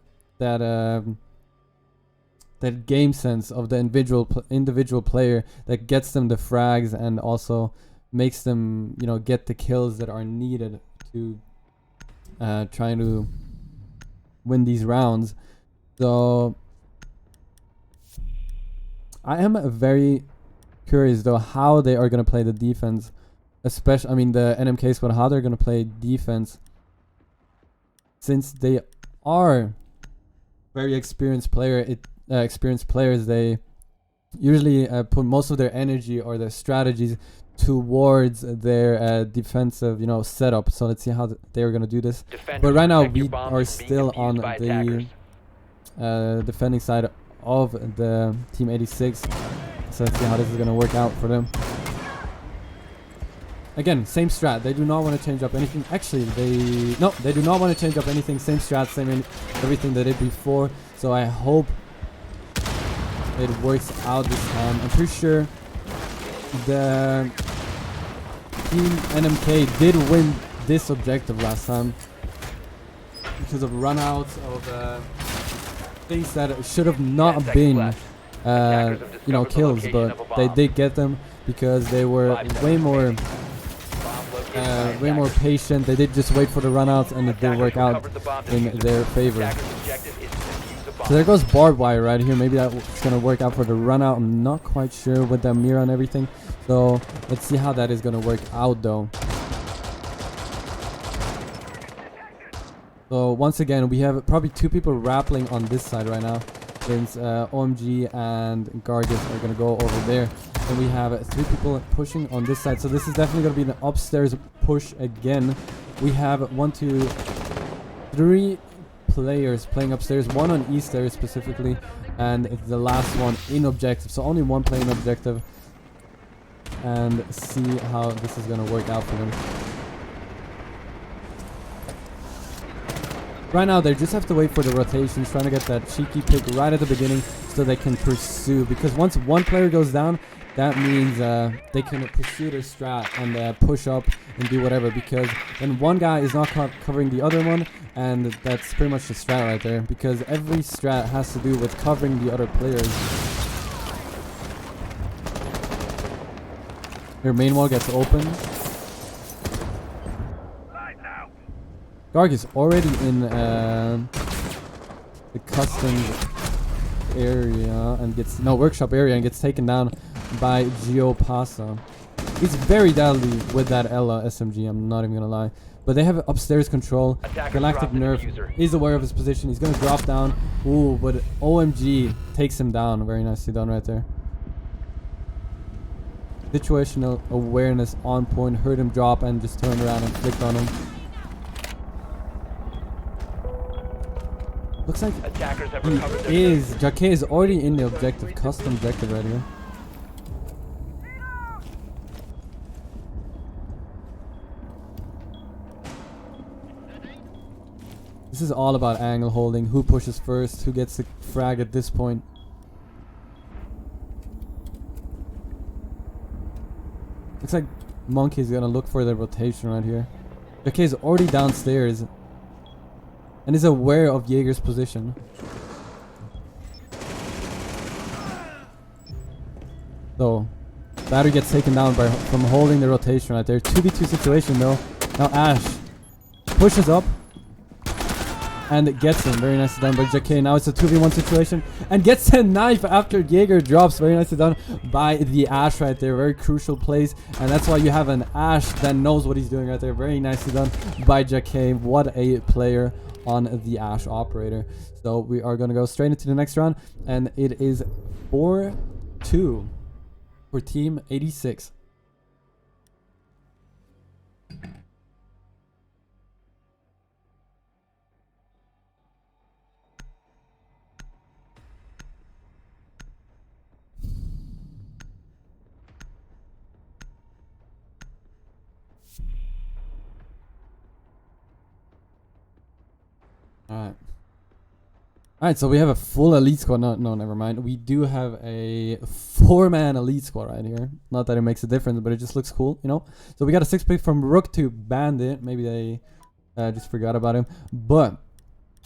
game sense of the individual player that gets them the frags and also makes them, you know, get the kills that are needed to trying to win these rounds. So I am very curious though how they are going to play the defense. Especially, I mean, the NMK squad, how they're going to play defense, since they are very experienced players. They usually put most of their energy or their strategies towards their defensive, you know, setup. So let's see how they are going to do this. But right now we are still on the defending side of the Team 86. So let's see how this is going to work out for them. Again, same strat. They do not want to change up anything. Actually, they do not want to change up anything. Same strat, everything they did before. So I hope it works out this time. I'm pretty sure the Team NMK did win this objective last time because of runouts of things that should have not been you know, kills, but they did get them because they were way more patient. They did just wait for the runouts, and it did work out in their favor. So there goes barbed wire right here. Maybe that's gonna work out for the runout. I'm not quite sure with that mirror and everything. So let's see how that is gonna work out though. So once again, we have probably 2 people rappelling on this side right now, since OMG and Gargus are gonna go over there. And we have 3 people pushing on this side. So this is definitely gonna be an upstairs push again. We have 1, 2, 3 players playing upstairs, 1 on E stairs specifically, and the last one in objective. So only 1 playing objective, and see how this is gonna work out for them. Right now they just have to wait for the rotations, trying to get that cheeky pick right at the beginning so they can pursue, because once 1 player goes down, that means they can pursue their strat and push up and do whatever, because then 1 guy is not covering the other one, and that's pretty much the strat right there, because every strat has to do with covering the other players. Your main wall gets open. Garg is already in the customs area and gets workshop area and gets taken down by Gio Pasa. He's very deadly with that Ella SMG, I'm not even gonna lie. But they have upstairs control. Galactic Nerf is aware of his position. He's gonna drop down. Ooh, but OMG takes him down. Very nicely done right there. Situational awareness on point. Heard him drop and just turned around and clicked on him. Looks like Jacquet is already in the objective, custom objective right here. This is all about angle holding, who pushes first, who gets the frag at this point. Looks like Monkey's gonna look for the rotation right here. Jacquet is already downstairs and is aware of Jaeger's position. So Battery gets taken down from holding the rotation right there. 2v2 situation though. Now Ash pushes up and gets him. Very nicely done by Jacquet. Now it's a 2v1 situation and gets a knife after Jaeger drops. Very nicely done by the Ash right there. Very crucial plays, and that's why you have an Ash that knows what he's doing right there. Very nicely done by Jacquet. What a player on the Ash operator. So we are going to go straight into the next round, and it is 4-2 for Team 86. Alright, so we have a full elite squad. No, never mind. We do have a 4-man elite squad right here. Not that it makes a difference, but it just looks cool, you know? So we got a 6 pick from Rook to Bandit. Maybe they just forgot about him. But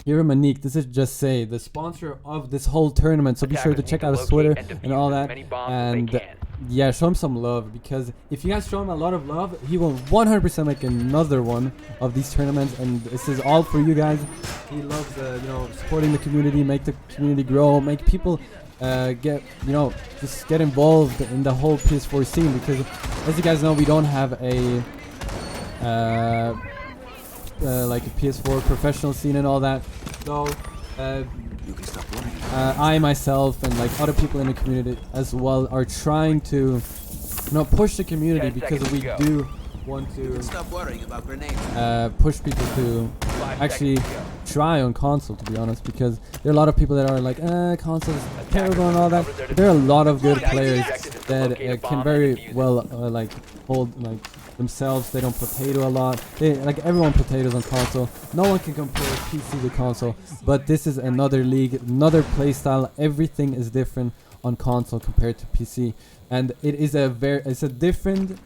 here in Manique, this is Just Say, the sponsor of this whole tournament. So be sure to check out his Twitter and all that. And yeah, show him some love, because if you guys show him a lot of love, he will 100% make another one of these tournaments, and this is all for you guys. He loves you know, supporting the community, make the community grow, make people get, you know, just get involved in the whole PS4 scene, because as you guys know, we don't have a like a PS4 professional scene and all that. So I myself and like other people in the community as well are trying to, you know, push the community, because we do want to push people to actually try on console, to be honest, because there are a lot of people that are like, console is terrible and all that. But there are a lot of good players that can very well like hold like themselves. They don't potato a lot. They, like, everyone potatoes on console. No one can compare PC to console, but this is another league, another playstyle. Everything is different on console compared to PC, and it is it's a different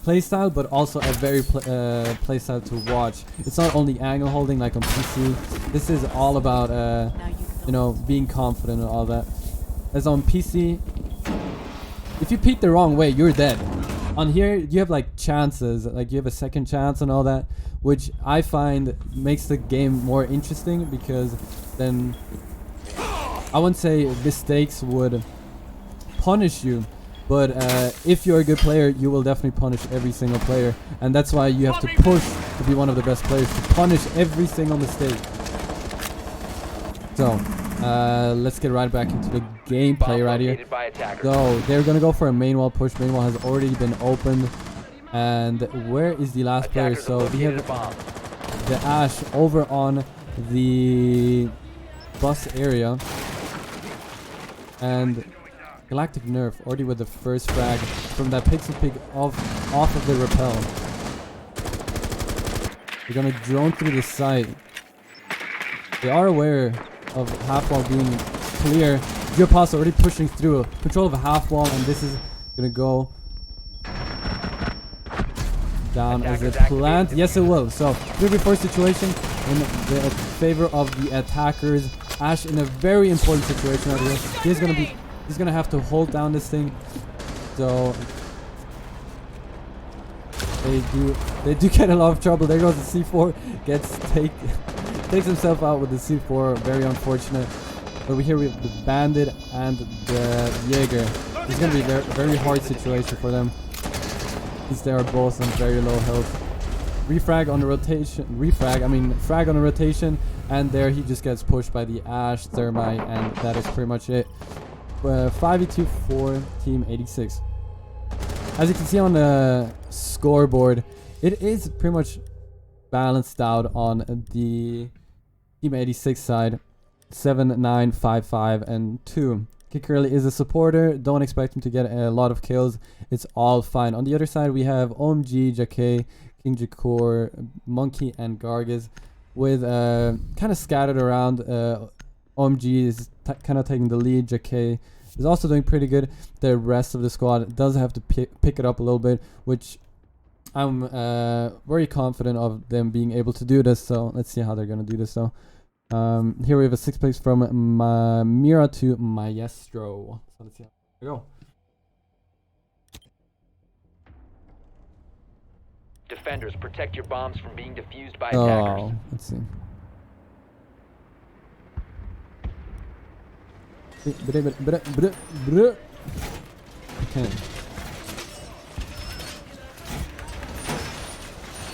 playstyle, but also a very playstyle to watch. It's not only angle holding like on PC. This is all about you know, being confident and all that. as on PC, if you peek the wrong way, you're dead. On here, you have like chances, like you have a second chance and all that, which I find makes the game more interesting because then I wouldn't say mistakes would punish you, but if you're a good player, you will definitely punish every single player, and that's why you have to push to be one of the best players, to punish every single mistake. So, let's get right back into the gameplay right here. So, they're gonna go for a main wall push. Main wall has already been opened. And where is the last player? So, we have the Ash over on the bus area. And Galactic Nerf already with the first frag from that pixel pick off of the rappel. They're gonna drone through the site. They are aware of half wall being clear. Geopass already pushing through control of a half wall, and this is gonna go down as a plant. Yes, it will. So 3v4 situation in the favor of the attackers. Ash in a very important situation out here. He's gonna have to hold down this thing. So they do get a lot of trouble. There goes the C4. Takes himself out with the C4. Very unfortunate. Over here we have the Bandit and the Jaeger. It's gonna be a very hard situation for them, since they are both on very low health. Frag on a rotation, and there he just gets pushed by the Ash, Thermite, and that is pretty much it. 5v2 for Team 86. As you can see on the scoreboard, it is pretty much balanced out on the Team 86 side. 7, 9, 5, 5, and 2. Kickerly is a supporter. Don't expect him to get a lot of kills. It's all fine. On the other side, we have OMG, Jacquet, King Jakor, Monkey, and Gargis with kind of scattered around. OMG is kind of taking the lead. Jacquet is also doing pretty good. The rest of the squad does have to pick it up a little bit, which I'm very confident of them being able to do this. So let's see how they're going to do this though. Here we have a 6th place from Mira to Maestro. So let's see how we go. Defenders, protect your bombs from being defused by attackers. Oh, let's see. Okay.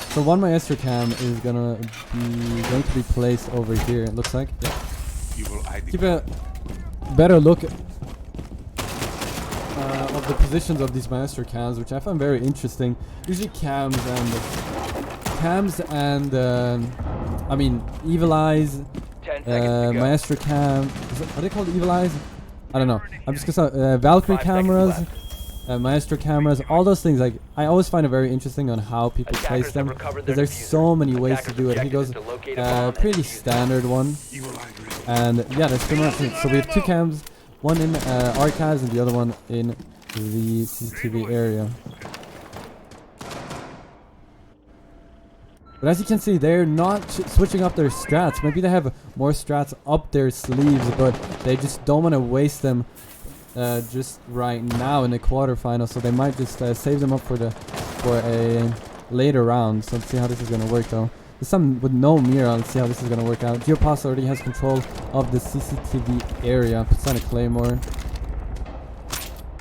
So one Maestro cam is going to be placed over here. It looks like. Yeah. Keep a better look of the positions of these Maestro cams, which I find very interesting. Usually cams and I mean Evil Eyes, Maestro cam. Are they called Evil Eyes? I don't know. I'm just gonna say Valkyrie cameras. Maestro cameras, all those things, like I always find it very interesting on how people place them, because there's so many ways to do it. He goes pretty standard one, and yeah, that's pretty much it. So we have 2 cams, one in archives and the other one in the CCTV area. But as you can see, they're not switching up their strats. Maybe they have more strats up their sleeves, but they just don't want to waste them just right now in the quarterfinals, so they might just save them up for a later round. So let's see how this is gonna work though. There's some with no Mira. Let's see how this is gonna work out. Geopass already has control of the CCTV area. Puts on a Claymore.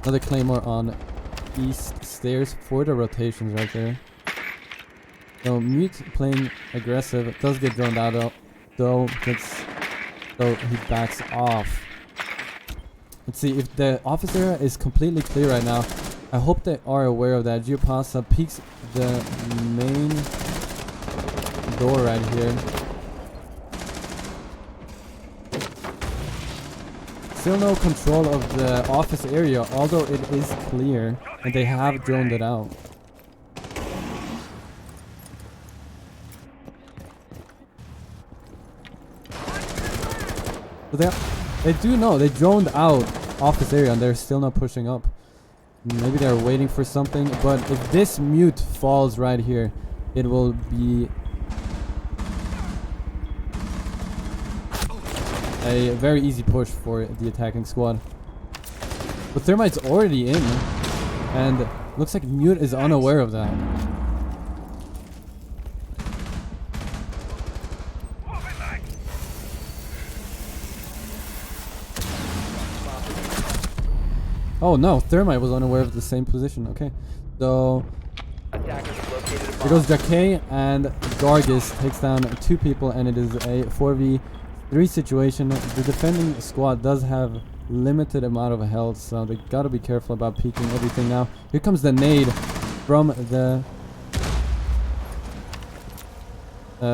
Another Claymore on east stairs for the rotations right there. So Mute playing aggressive. It does get droned out though. So he backs off. Let's see if the office area is completely clear right now. I hope they are aware of that. Geopasa peeks the main door right here. Still no control of the office area, although it is clear, and they have droned it out. But they do know, they droned out office area and they're still not pushing up. Maybe they're waiting for something, but if this Mute falls right here, it will be a very easy push for the attacking squad. But Thermite's already in. And looks like Mute is unaware of that. Oh no, Thermite was unaware of the same position. Okay. So here goes Jacquet, and Gargus takes down 2 people, and it is a 4v3 situation. The defending squad does have limited amount of health, so they gotta be careful about peeking everything now. Here comes the nade from the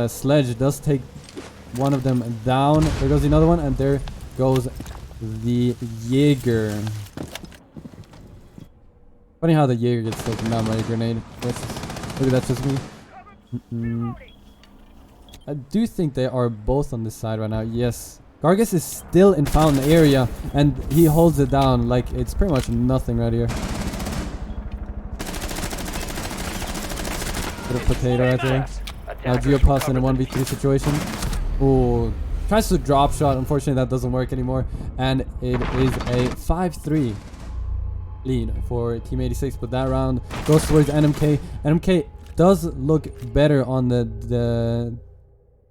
Sledge. Does take one of them down. There goes another one, and there goes the Jaeger. Funny how the Jaeger gets taken down by a grenade. Maybe that's just me. I do think they are both on this side right now. Yes. Gargus is still in fountain area, and he holds it down like it's pretty much nothing right here. Bit of potato right there. Now Geopass in a 1v3 situation. Ooh. Tries to drop shot. Unfortunately, that doesn't work anymore. And it is a 5-3 lead for Team 86. But that round goes towards NMK. NMK does look better on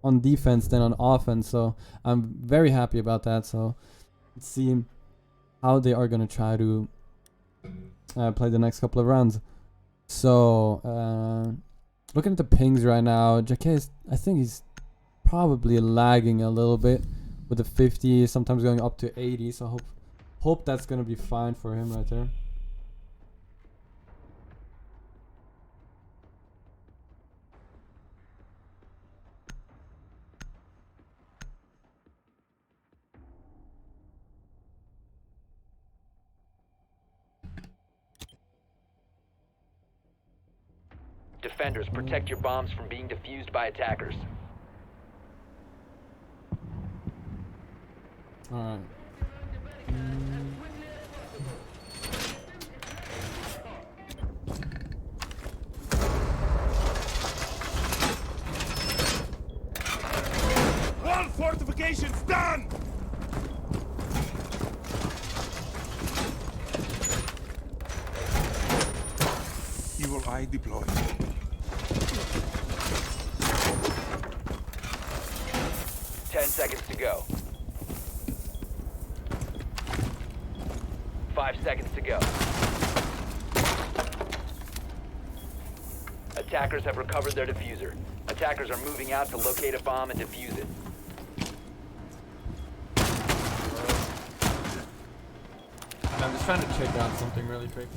on defense than on offense, so I'm very happy about that. So let's see how they are gonna try to play the next couple of rounds. So looking at the pings right now, Jacquet is, I think he's probably lagging a little bit with the 50, sometimes going up to 80. So hope that's gonna be fine for him right there. Defenders, protect your bombs from being defused by attackers. Alright. Wall fortifications done! Evil eye deployed. 10 seconds to go. 5 seconds to go. Attackers have recovered their diffuser. Attackers are moving out to locate a bomb and defuse it. I'm just trying to check out something really quick.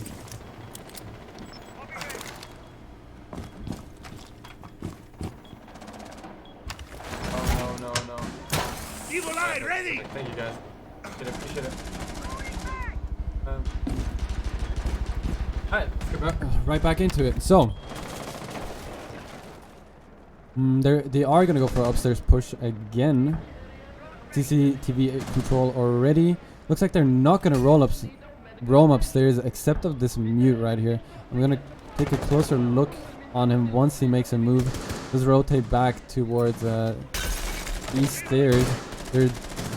Oh no. Evil eye ready! Thank you guys. Appreciate it. Alright, let's get right back into it. So they are gonna go for upstairs push again. CCTV control already. Looks like they're not gonna roam upstairs except of this Mute right here. I'm gonna take a closer look on him once he makes a move. Just rotate back towards east stairs. They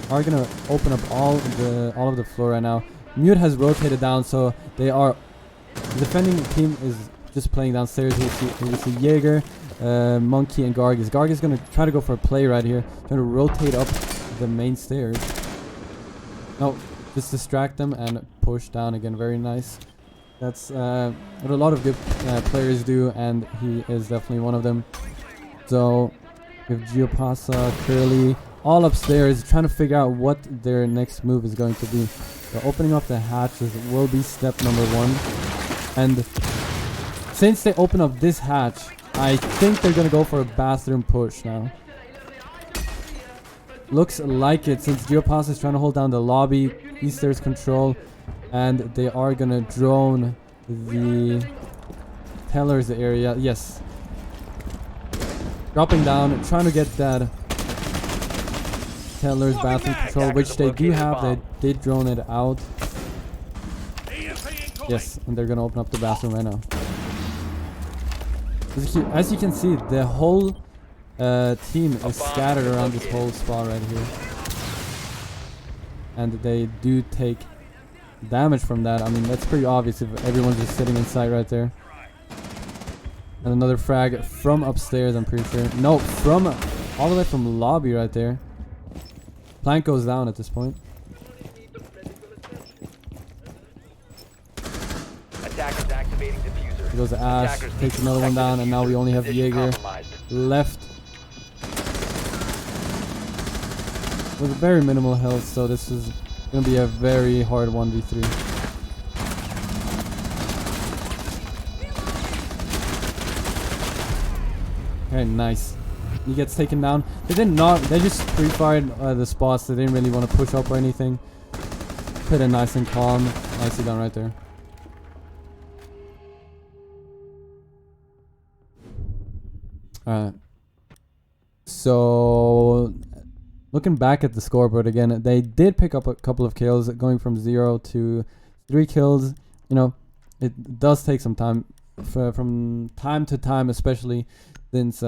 are gonna open up all of the floor right now. Mute has rotated down, so they are. The defending team is just playing downstairs. You see Jaeger, Monkey, and Gargus. Gargus is gonna try to go for a play right here, trying to rotate up the main stairs. No, just distract them and push down again. Very nice. That's what a lot of good players do, and he is definitely one of them. So we have Geopasa, Curly, all upstairs, trying to figure out what their next move is going to be. So opening up the hatches will be step number 1. And since they open up this hatch, I think they're gonna go for a bathroom push now. Looks like it, since Geopass is trying to hold down the lobby, Easter's control, and they are gonna drone the tellers area. Yes. Dropping down, trying to get that tellers bathroom control, which they do have. They did drone it out. Yes, and they're gonna open up the bathroom right now. As you can see, the whole team is scattered around this whole spot right here, and they do take damage from that. I mean, that's pretty obvious if everyone's just sitting inside right there. And another frag from upstairs, I'm pretty sure. No, from all the way from lobby right there. Plank goes down at this point. Attackers activating diffuser. Here goes Ash, Attackers need takes to another one protect the down, and now we diffuser. only have Position Jaeger compromised. left. With very minimal health, so this is gonna be a very hard 1v3. Okay, nice. He gets taken down. They did not. They just pre-fired the spots. They didn't really want to push up or anything. Put it nice and calm. Nicely done right there. Alright. So, looking back at the scoreboard again, they did pick up a couple of kills, going from 0 to 3 kills. You know, it does take some time, from time to time, especially since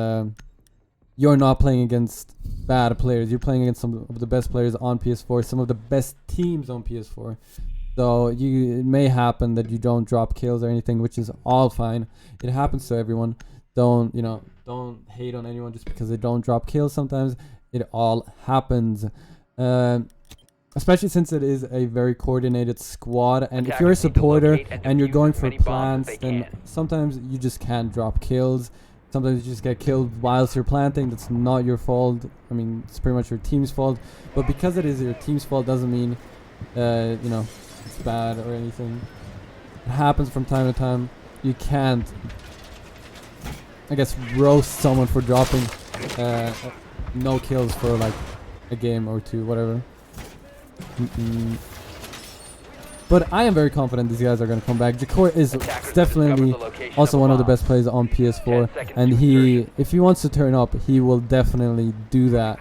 you're not playing against bad players. You're playing against some of the best players on PS4, some of the best teams on PS4. So it may happen that you don't drop kills or anything, which is all fine. It happens to everyone. Don't hate on anyone just because they don't drop kills. Sometimes it all happens. Especially since it is a very coordinated squad, and if you're a supporter and you're going for plants, then sometimes you just can't drop kills. Sometimes you just get killed whilst you're planting. That's not your fault. I mean, it's pretty much your team's fault. But because it is your team's fault doesn't mean, you know, it's bad or anything. It happens from time to time. You can't, I guess, roast someone for dropping no kills for like a game or two, whatever. But I am very confident these guys are going to come back. Jakor is definitely also one of the best players on PS4, and if he wants to turn up, he will definitely do that.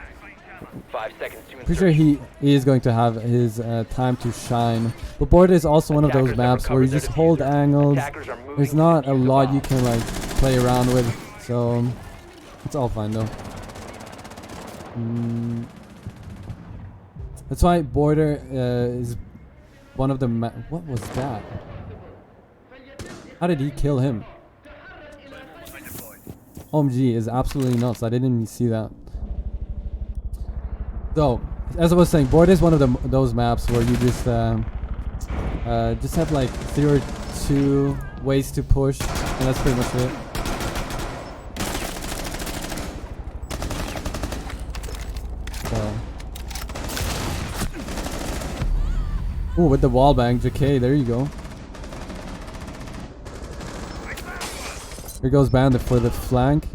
5 seconds to Pretty sure he is going to have his time to shine. But Border is also one of those maps where you just hold angles. There's not a lot you can like play around with, so it's all fine though. That's why Border is one of the what was that? How did he kill him? OMG is absolutely nuts. I didn't even see that. So, as I was saying, Board is one of those maps where you just have like 0 or 2 ways to push, and that's pretty much it. So. Ooh, with the wall bang, JK, there you go. Here goes Bandit for the flank.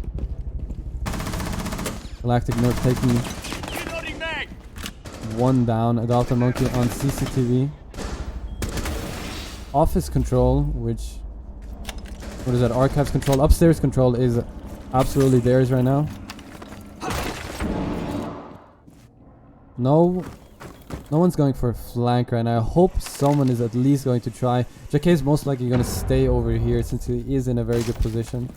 Galactic Nerf taking one down. Adopter Monkey on CCTV. Office control, what is that? Archives control. Upstairs control is absolutely theirs right now. No one's going for a flank right now. I hope someone is at least going to try. JK is most likely going to stay over here since he is in a very good position.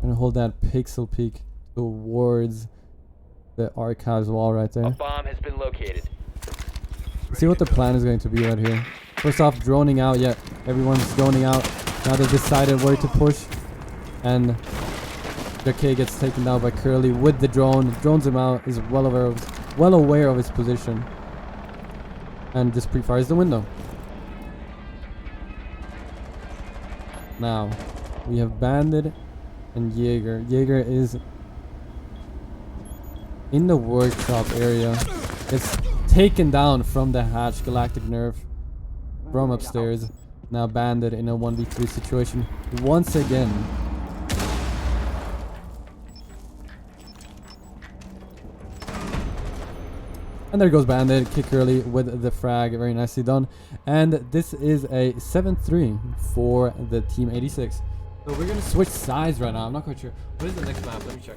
Gonna hold that pixel peek towards the archives wall right there. A bomb has been located. Let's see what the plan is going to be right here. First off, droning out. Yeah, everyone's droning out. Now they've decided where to push, and JK gets taken down by Curly with the drone. Drones him out. Is well aware of his position, and just pre-fires the window. Now we have Bandit and Jaeger. Jaeger is in the workshop area. Gets taken down from the hatch. Galactic Nerf from upstairs. Now Bandit in a 1v3 situation once again. And there goes Bandit, kick early with the frag, very nicely done. And this is a 7-3 for the Team 86. So we're gonna switch sides right now. I'm not quite sure. What is the next map? Let me check.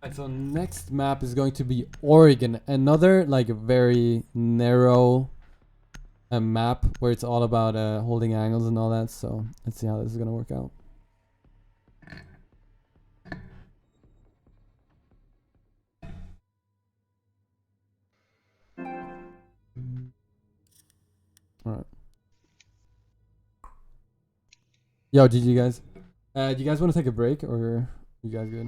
Alright, so next map is going to be Oregon. Another like very narrow map where it's all about holding angles and all that. So let's see how this is gonna work out. Alright. Yo, GG guys. Do you guys want to take a break or you guys good?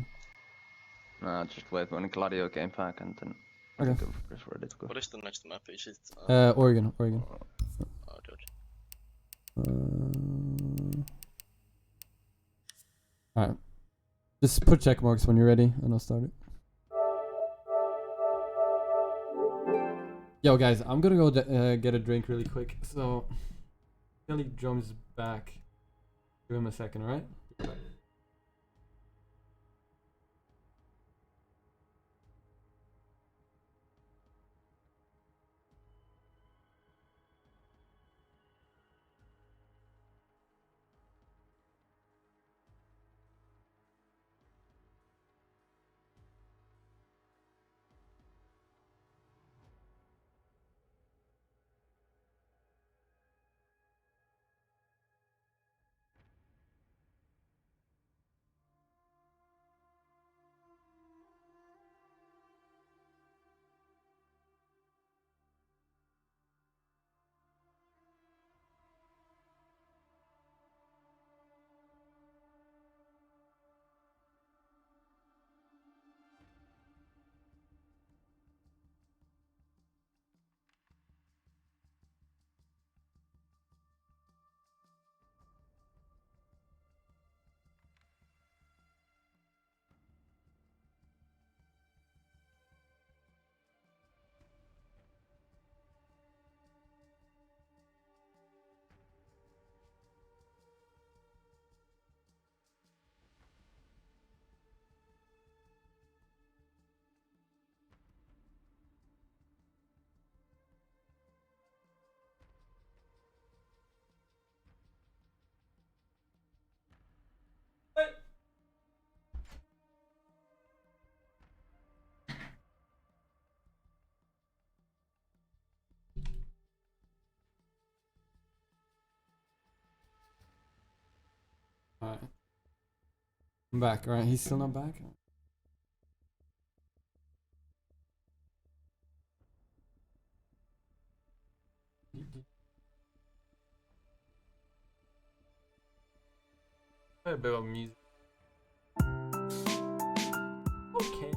Nah, just wait when Gladio came back and then I Okay. think I'm just ready to go. What is the next map? Is it? Oregon. Oregon. Oh, dude. Alright. Just put check marks when you're ready and I'll start it. Yo guys, I'm gonna go get a drink really quick. So, Kelly Drum's back. Give him a second, alright? Alright. I'm back, alright? He's still not back? A bit of music. Okay.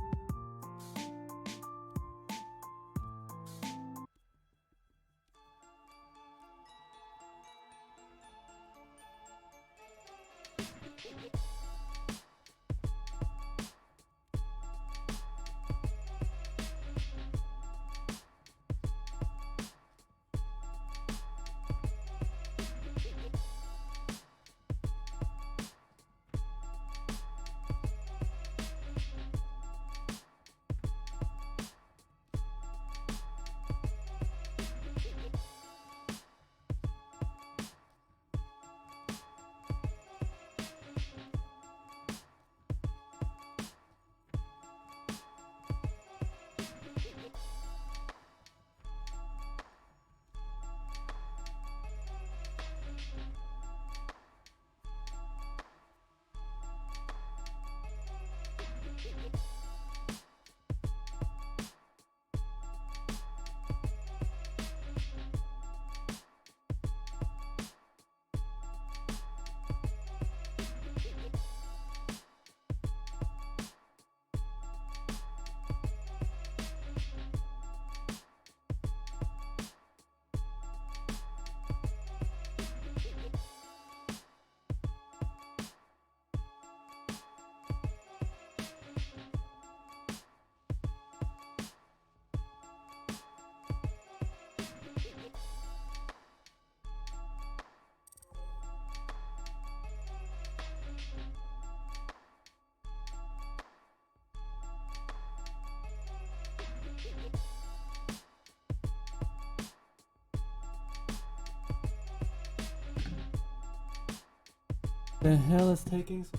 The hell is taking so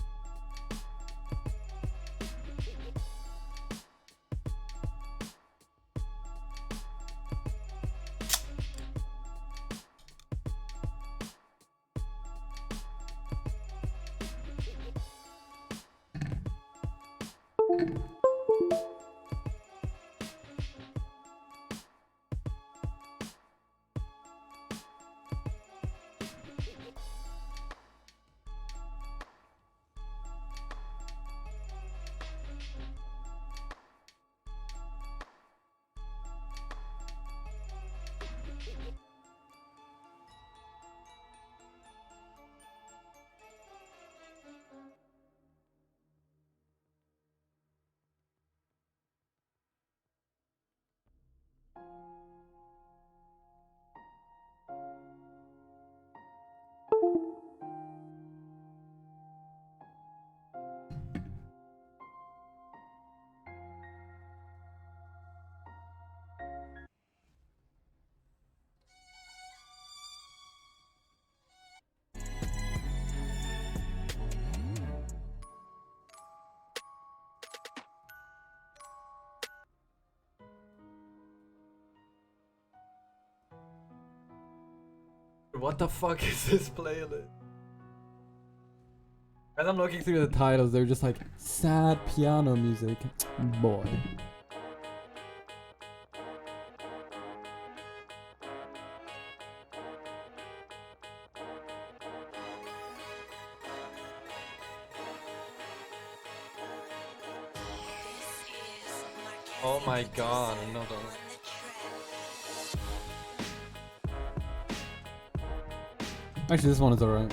What the fuck is this playlist? As I'm looking through the titles, they're just like sad piano music. Boy. Oh my god, another one. Actually, this one is alright.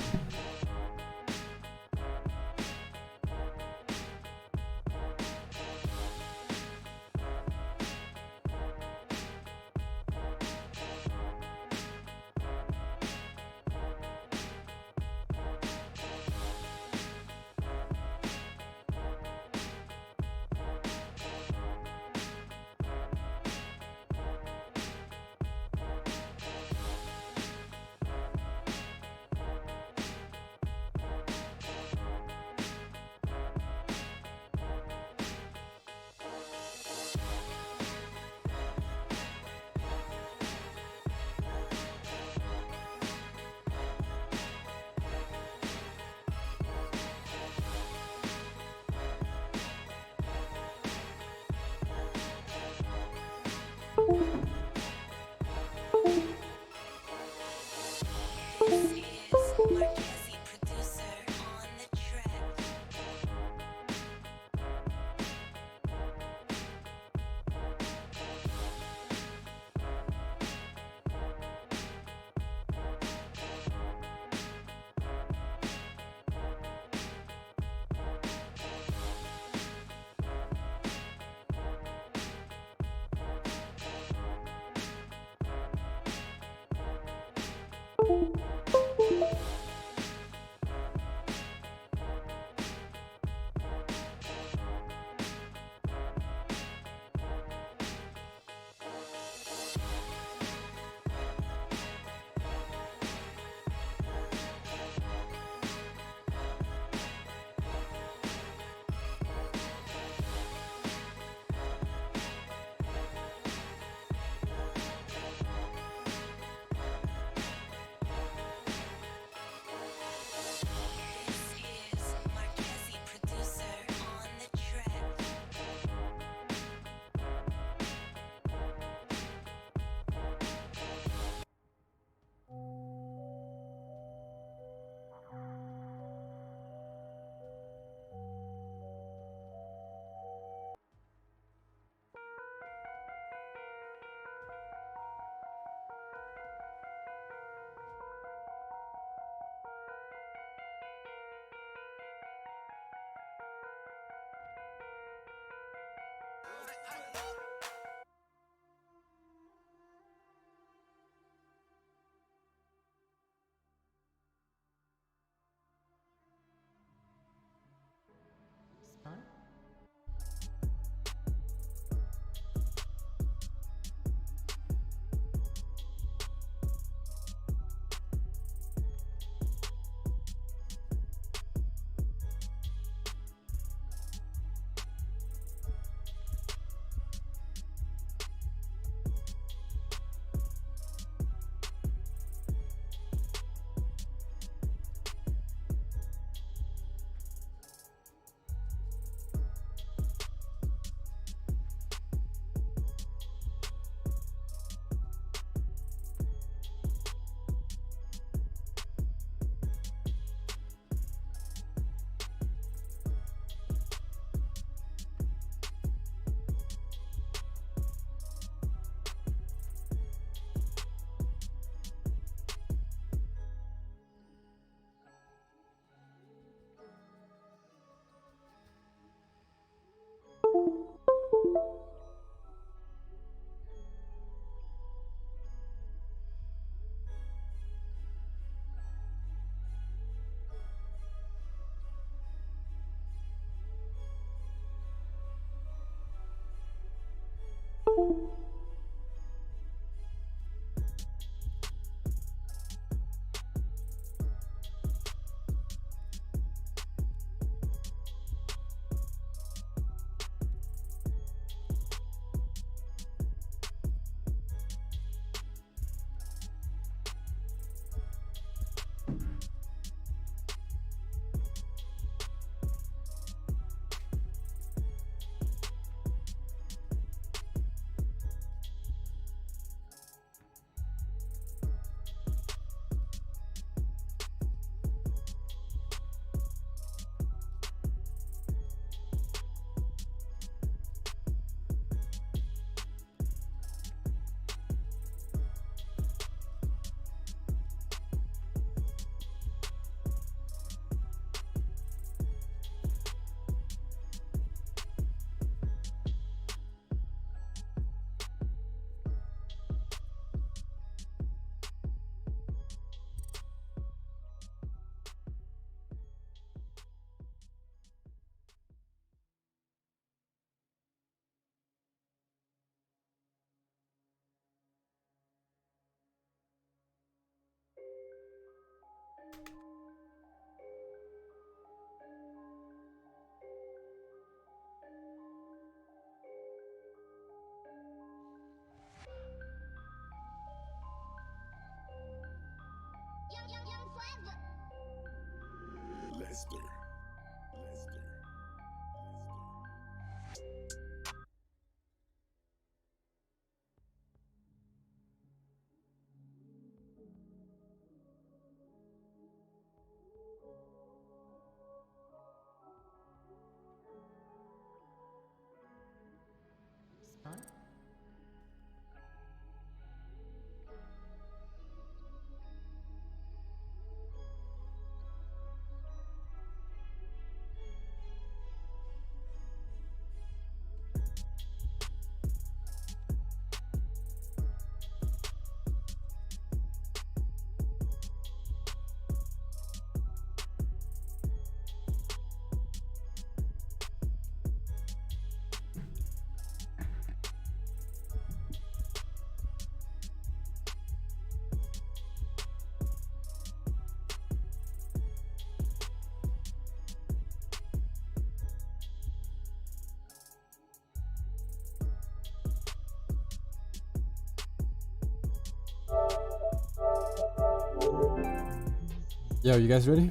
Yo, you guys ready?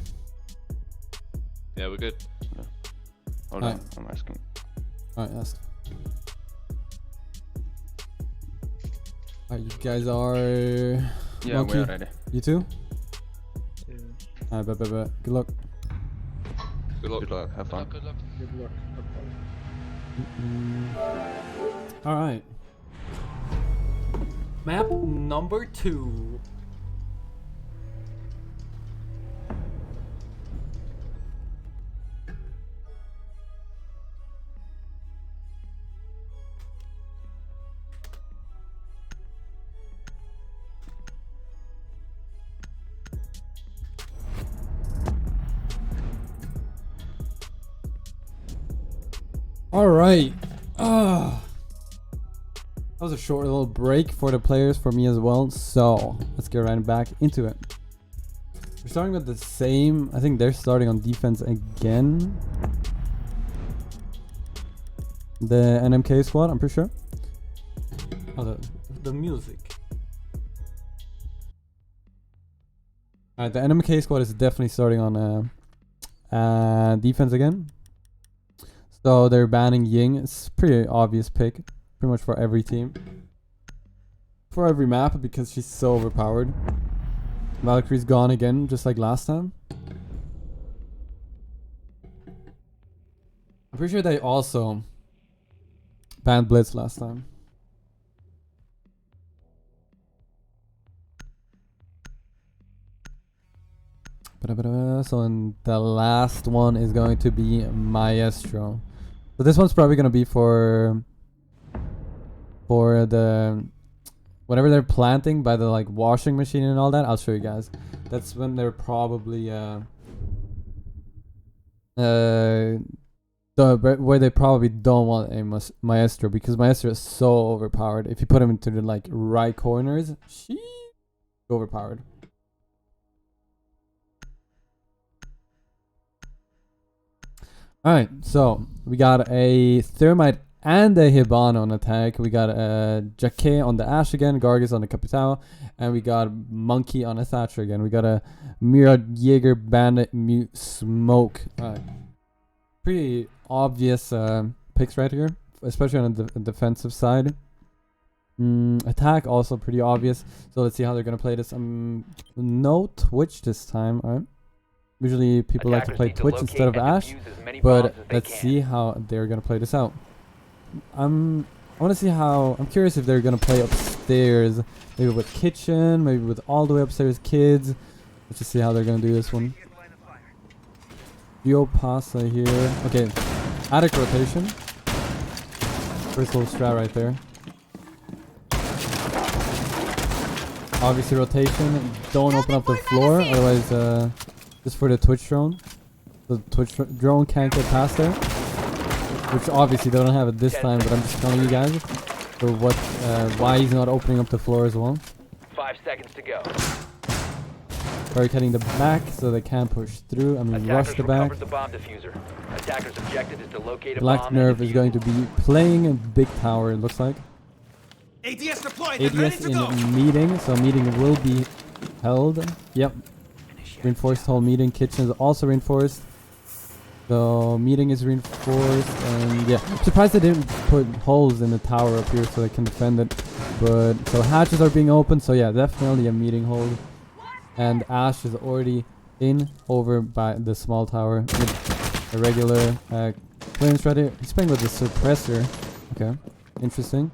Yeah, we're good. Hold on, I'm asking. Alright, ask. Alright, you guys are... Yeah, Monkey? we're ready. You too? Yeah. Alright, bet. Good luck. Good luck. Good luck, have fun. Good luck. Good luck. Alright. Map number 2. Alright. That was a short little break for the players, for me as well. So let's get right back into it. We're starting with the same. I think they're starting on defense again. The NMK squad, I'm pretty sure. Oh, the music. Alright, the NMK squad is definitely starting on defense again. So they're banning Ying. It's a pretty obvious pick. Pretty much for every team. For every map, because she's so overpowered. Valkyrie's gone again, just like last time. I'm pretty sure they also banned Blitz last time. So and the last one is going to be Maestro. So this one's probably going to be for the whatever they're planting by the like washing machine and all that. I'll show you guys. That's when they're probably where they probably don't want a Maestro, because Maestro is so overpowered. If you put him into the like right corners, she's overpowered. Alright, so we got a Thermite and a Hibana on attack. We got a Jacquet on the Ashe again, Gargus on the Capitao, and we got Monkey on a Thatcher again. We got a Mira Jaeger Bandit Mute Smoke. Pretty obvious picks right here, especially on the defensive side. Attack also pretty obvious. So let's see how they're gonna play this. No Twitch this time. Alright. Usually people like to play Twitch instead of Ashe, but let's see how they're gonna play this out. I want to see how. I'm curious if they're gonna play upstairs, maybe with kitchen, maybe with all the way upstairs kids. Let's just see how they're gonna do this one. Geo Pasa here. Okay, attic rotation. First little strat right there. Obviously rotation. Don't open up the floor, otherwise just for the Twitch drone. The Twitch drone can't get past there. Which obviously they don't have it this time, but I'm just telling you guys for what, why he's not opening up the floor as well. 5 seconds to go. Barricading the back so they can't push through. I mean, rush the back. The bomb diffuser. Attackers' objective is to locate a Black bomb Nerve is going to be playing a big tower, it looks like. ADS deployed. ADS in meeting, so meeting will be held. Yep. Reinforced whole meeting. Kitchen is also reinforced. So meeting is reinforced, and yeah, surprised they didn't put holes in the tower up here so they can defend it. But so hatches are being opened, so yeah, definitely a meeting hold. And Ash is already in over by the small tower with a regular clearance right here. He's playing with the suppressor. Okay, interesting.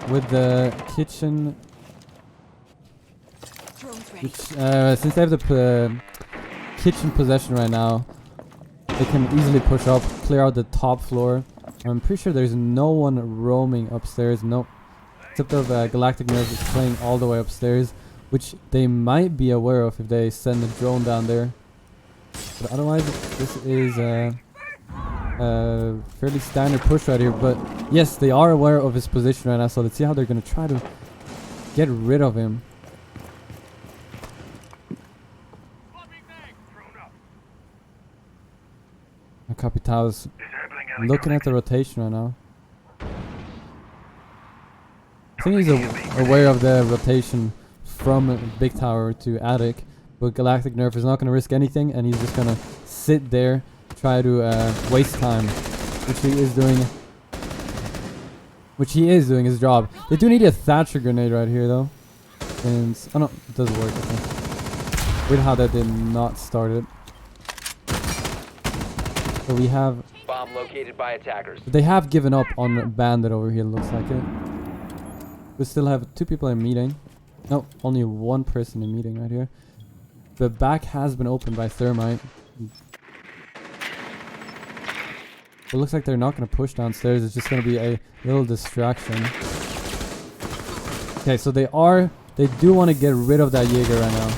With the kitchen, which since they have the kitchen possession right now, they can easily push up, clear out the top floor. I'm pretty sure there's no one roaming upstairs. Nope. Except of Galactic Nerve is playing all the way upstairs, which they might be aware of if they send the drone down there. But otherwise, this is a fairly standard push right here. But yes, they are aware of his position right now, so let's see how they're going to try to get rid of him. Capitao's looking at the rotation right now. I think he's aware of the rotation from Big Tower to Attic, but Galactic Nerf is not going to risk anything, and he's just going to sit there, try to waste time, which he is doing. His job. They do need a Thatcher grenade right here, though. And oh no, it does work. Okay. Weird how that did not start it. So we have bomb located by attackers. They have given up on Bandit over here, looks like it. We still have 2 people in meeting. No, only 1 person in meeting right here. The back has been opened by Thermite. It looks like they're not going to push downstairs. It's just going to be a little distraction. Okay, so they do want to get rid of that Jaeger right now.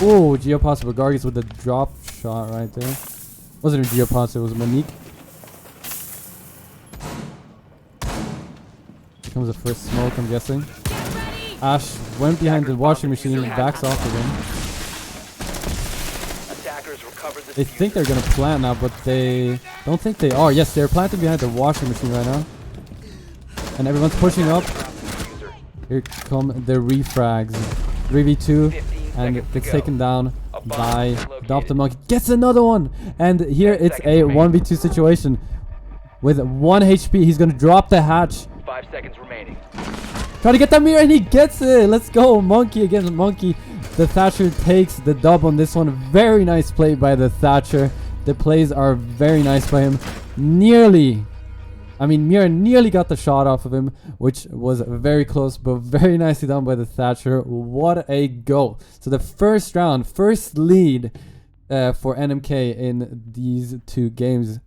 Oh, Geopossible Gargis with the drop shot right there. Wasn't a Geopossible, it was Monique. Here comes the first smoke, I'm guessing. Ash went behind the washing machine and backs off again. They think they're gonna plant now, but they don't think they are. Yes, they're planting behind the washing machine right now. And everyone's pushing up. Here come the refrags. 3v2, and it's taken down by Adopt a Monkey. Gets another one! And here it's a 1v2 situation. With 1 HP, he's gonna drop the hatch. 5 seconds remaining. Try to get that mirror, and he gets it! Let's go! Monkey against Monkey. The Thatcher takes the dub on this one. Very nice play by the Thatcher. The plays are very nice by him. Mira nearly got the shot off of him, which was very close, but very nicely done by the Thatcher. What a goal. So the first round, first lead for NMK in these 2 games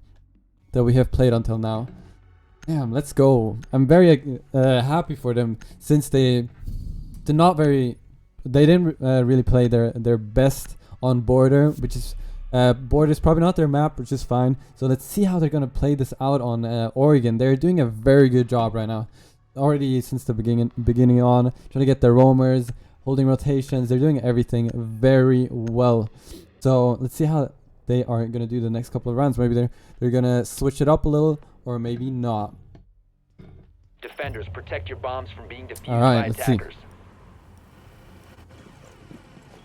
that we have played until now. Damn, let's go. I'm very happy for them, since they didn't really play their best on Border, which is Border is probably not their map, which is fine. So let's see how they're gonna play this out on Oregon. They're doing a very good job right now, already since the beginning on, trying to get their roamers, holding rotations. They're doing everything very well. So let's see how they are gonna do the next couple of rounds. Maybe they're gonna switch it up a little, or maybe not. Defenders, protect your bombs from being defused Alright, by let's see. attackers.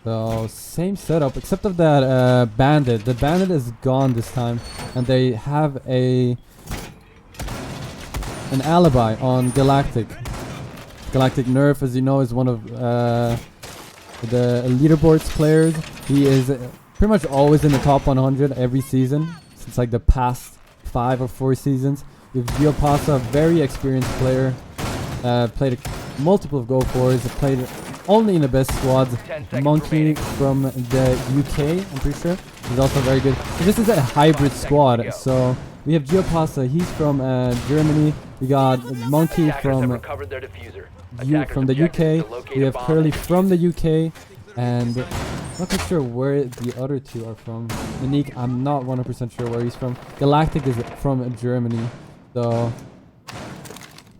So same setup, except of that Bandit. The Bandit is gone this time, and they have an alibi on Galactic. Galactic Nerf, as you know, is one of the leaderboards players. He is pretty much always in the top 100 every season, since like the past 5 or 4 seasons. We have Geopasa, very experienced player, played multiple Go 4s, played only in the best squads. Monkey from the UK, I'm pretty sure, he's also very good. So this is a hybrid squad. So we have Geopasa, he's from Germany. We got Monkey from the UK. We have Curly from the UK, and not too sure where the other 2 are from. Monique, I'm not 100% sure where he's from. Galactic is from Germany. So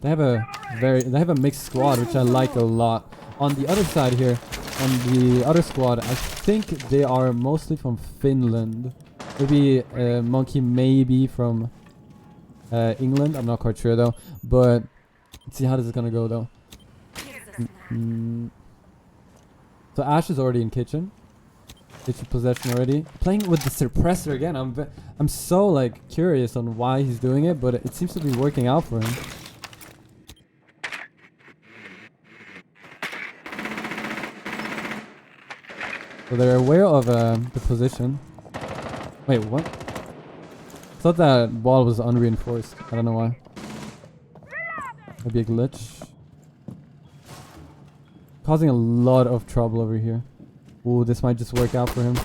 they have a mixed squad, which I like a lot. On the other side here, on the other squad, I think they are mostly from Finland. Maybe Monkey maybe from England. I'm not quite sure though. But let's see how this is gonna go though. So Ash is already in kitchen. Digital possession already. Playing with the suppressor again. I'm so like curious on why he's doing it, but it seems to be working out for him. So they're aware of the position. Wait, what? I thought that wall was unreinforced. I don't know why. Maybe a glitch. Causing a lot of trouble over here. Ooh, this might just work out for him.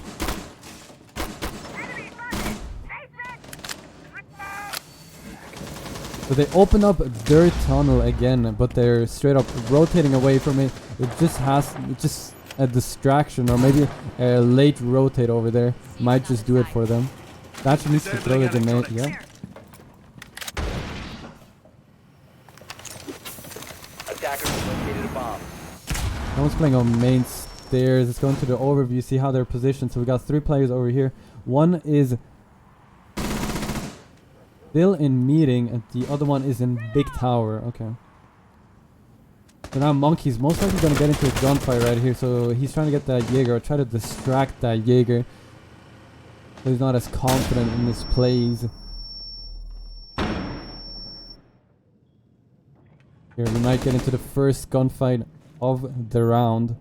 So they open up their tunnel again, but they're straight up rotating away from it. It's just a distraction, or maybe a late rotate over there might just do it for them. That should need to throw the grenade. Yeah. Attackers have located a bomb. No one's playing on main stairs. Let's go into the overview, see how they're positioned. So we got 3 players over here. One is still in meeting, and the other one is in big tower. Okay. So now Monkey's most likely gonna get into a gunfight right here. So he's trying to get that Jaeger, or try to distract that Jaeger. So he's not as confident in his plays. Here we might get into the first gunfight of the round.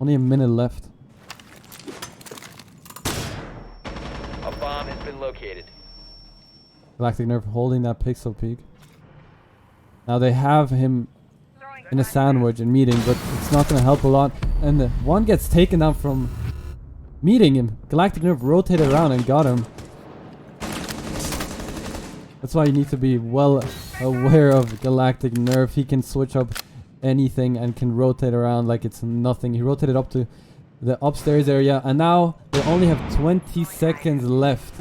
Only a minute left. A bomb has been located. Galactic Nerve holding that pixel peak. Now they have him in a sandwich and meeting, but it's not going to help a lot. And the one gets taken down from meeting him. Galactic Nerve rotated around and got him. That's why you need to be well aware of Galactic Nerve. He can switch up anything and can rotate around like it's nothing. He rotated up to the upstairs area, and now they only have 20 seconds left.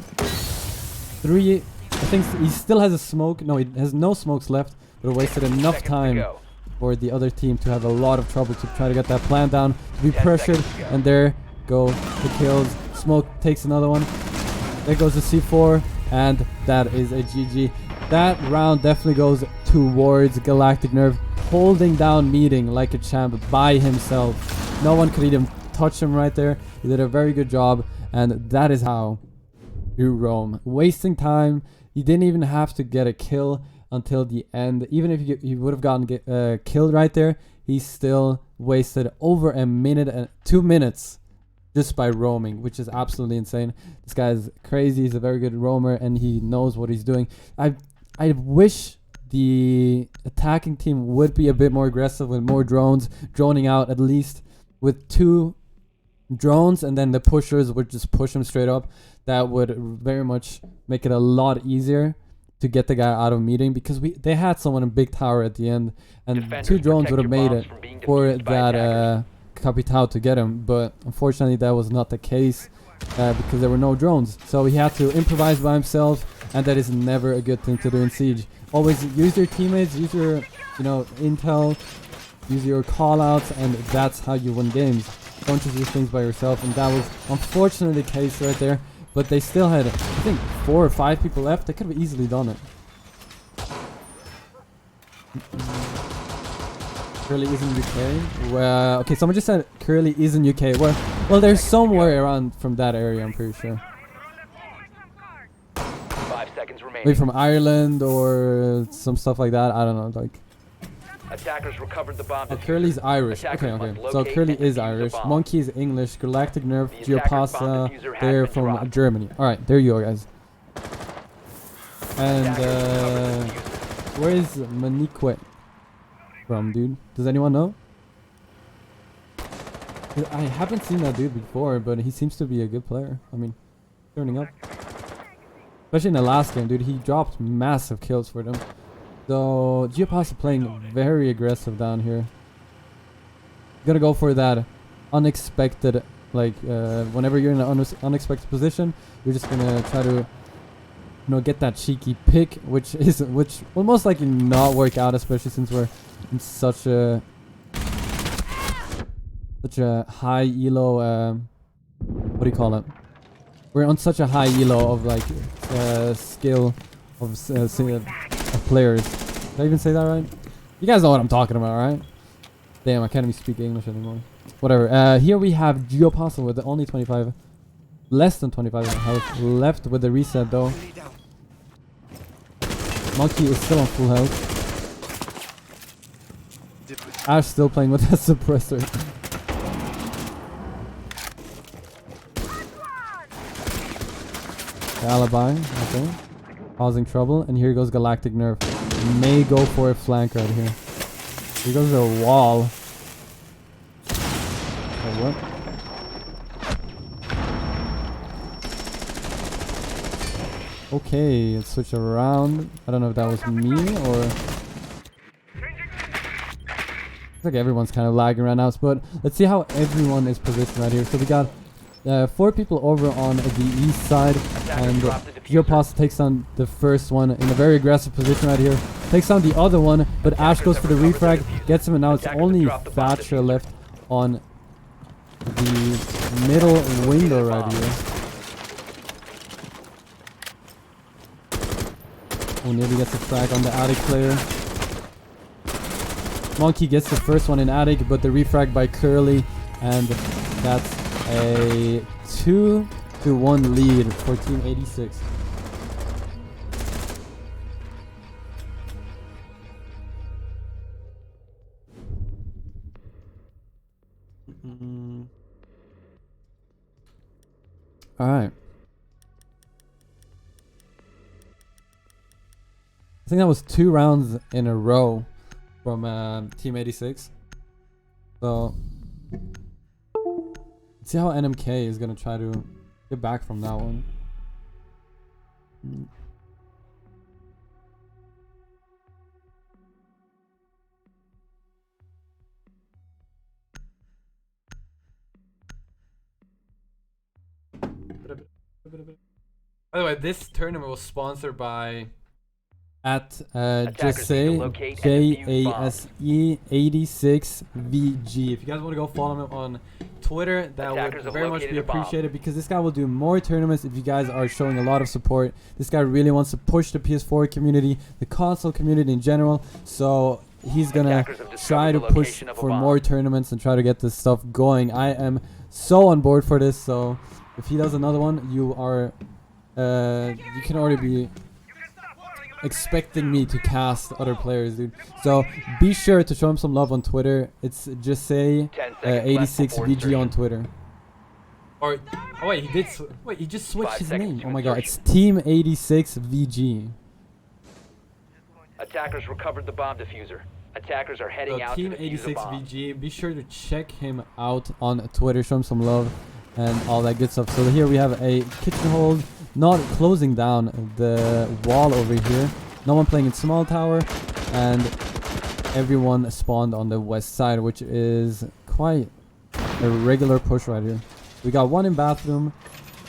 I think he still has a smoke. No, he has no smokes left, but wasted enough time for the other team to have a lot of trouble to try to get that plan down, to be pressured, and there go the kills. Smoke takes another one. There goes the C4, and that is a GG. That round definitely goes towards Galactic Nerve, holding down meeting like a champ by himself. No one could even touch him right there. He did a very good job, and that is how you roam. Wasting time. He didn't even have to get a kill until the end. Even if he would have gotten killed right there, he still wasted over a minute and 2 minutes just by roaming, which is absolutely insane. This guy is crazy. He's a very good roamer, and he knows what he's doing. I wish the attacking team would be a bit more aggressive with more drones, droning out at least with 2 drones, and then the pushers would just push him straight up. That would very much make it a lot easier to get the guy out of meeting, because they had someone in big tower at the end, and Defenders, 2 drones protect would have your made bombs it from being for defused by that Capitao to get him, but unfortunately that was not the case because there were no drones. So he had to improvise by himself, and that is never a good thing to do in Siege. Always use your teammates, use your intel, use your callouts, and that's how you win games. Don't just do things by yourself, and that was unfortunately the case right there. But they still had, I think, 4 or 5 people left. They could have easily done it. Curly is in UK. Well, okay, someone just said Curly is in UK. Well, they're somewhere around from that area, I'm pretty sure. 5 seconds remaining. Maybe from Ireland or some stuff like that. I don't know. Like, Attackers recovered the bomb. Curly's Irish. Okay. So Curly is Irish. Monkey is English. Galactic Nerve, Geopasa, they're from Germany. Alright, there you go, guys. And where is Manique from, dude? Does anyone know? I haven't seen that dude before, but he seems to be a good player. I mean, turning up. Especially in the last game, dude. He dropped massive kills for them. So Geopasa playing very aggressive down here. Gonna go for that unexpected, like whenever you're in an unexpected position, you're just gonna try to get that cheeky pick, which will most likely not work out, especially since we're in such a high elo what do you call it? We're on such a high elo of like skill of players. Did I even say that right? You guys know what I'm talking about, right? Damn, I can't even speak English anymore. Whatever. Here we have Geopostle with only 25, less than 25 health left with the reset though. Monkey is still on full health. Ash still playing with that suppressor. The alibi, okay. Causing trouble, and here goes Galactic Nerf. May go for a flank right here. Here goes a wall. Oh, what? Okay, let's switch around. I don't know if that was me or... Looks like everyone's kind of lagging right now, but let's see how everyone is positioned right here. So we got 4 people over on the east side, and Geopostle takes down the first one in a very aggressive position right here. Takes down the other one, but Ash goes for the refrag, gets him, and now it's only Thatcher left on the middle window right here. Oh, nearly gets a frag on the attic player. Monkey gets the first one in attic, but the refrag by Curly, and that's a 2-1 lead for Team 86. All right. I think that was 2 rounds in a row from Team 86. So let's see how NMK is gonna try to get back from that one. By the way, this tournament was sponsored by at just say JASE86VG. If you guys want to go follow him on Twitter, that would very much be appreciated, because this guy will do more tournaments if you guys are showing a lot of support. This guy really wants to push the PS4 community, the console community in general, so he's gonna try to push for more tournaments and try to get this stuff going. I am so on board for this, so if he does another one, you are you can already be expecting me to cast other players, dude. So be sure to show him some love on Twitter. It's just say 86VG on Twitter. Or oh wait, he just switched his name. Oh my god, it's Team 86VG. Attackers recovered the bomb diffuser. Attackers are heading out Team to defuse the bomb. 86VG. Be sure to check him out on Twitter. Show him some love and all that good stuff. So here we have a kitchen hold, not closing down the wall over here. No one playing in small tower, and everyone spawned on the west side, which is quite a regular push right here. We got one in bathroom.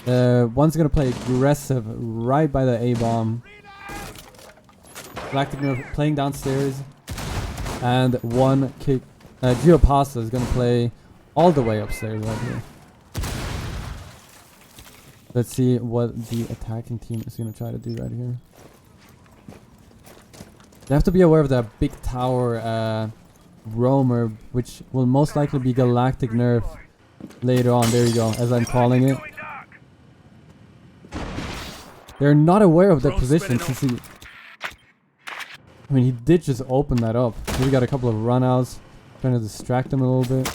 One's gonna play aggressive right by the A-bomb. Galactic Nerf playing downstairs, and one kick. Geopostle is gonna play all the way upstairs right here. Let's see what the attacking team is gonna try to do right here. They have to be aware of that big tower roamer, which will most likely be Galactic Nerf later on. There you go, as I'm calling it. They're not aware of their position since he... I mean, he did just open that up. We got a couple of runouts, trying to distract him a little bit.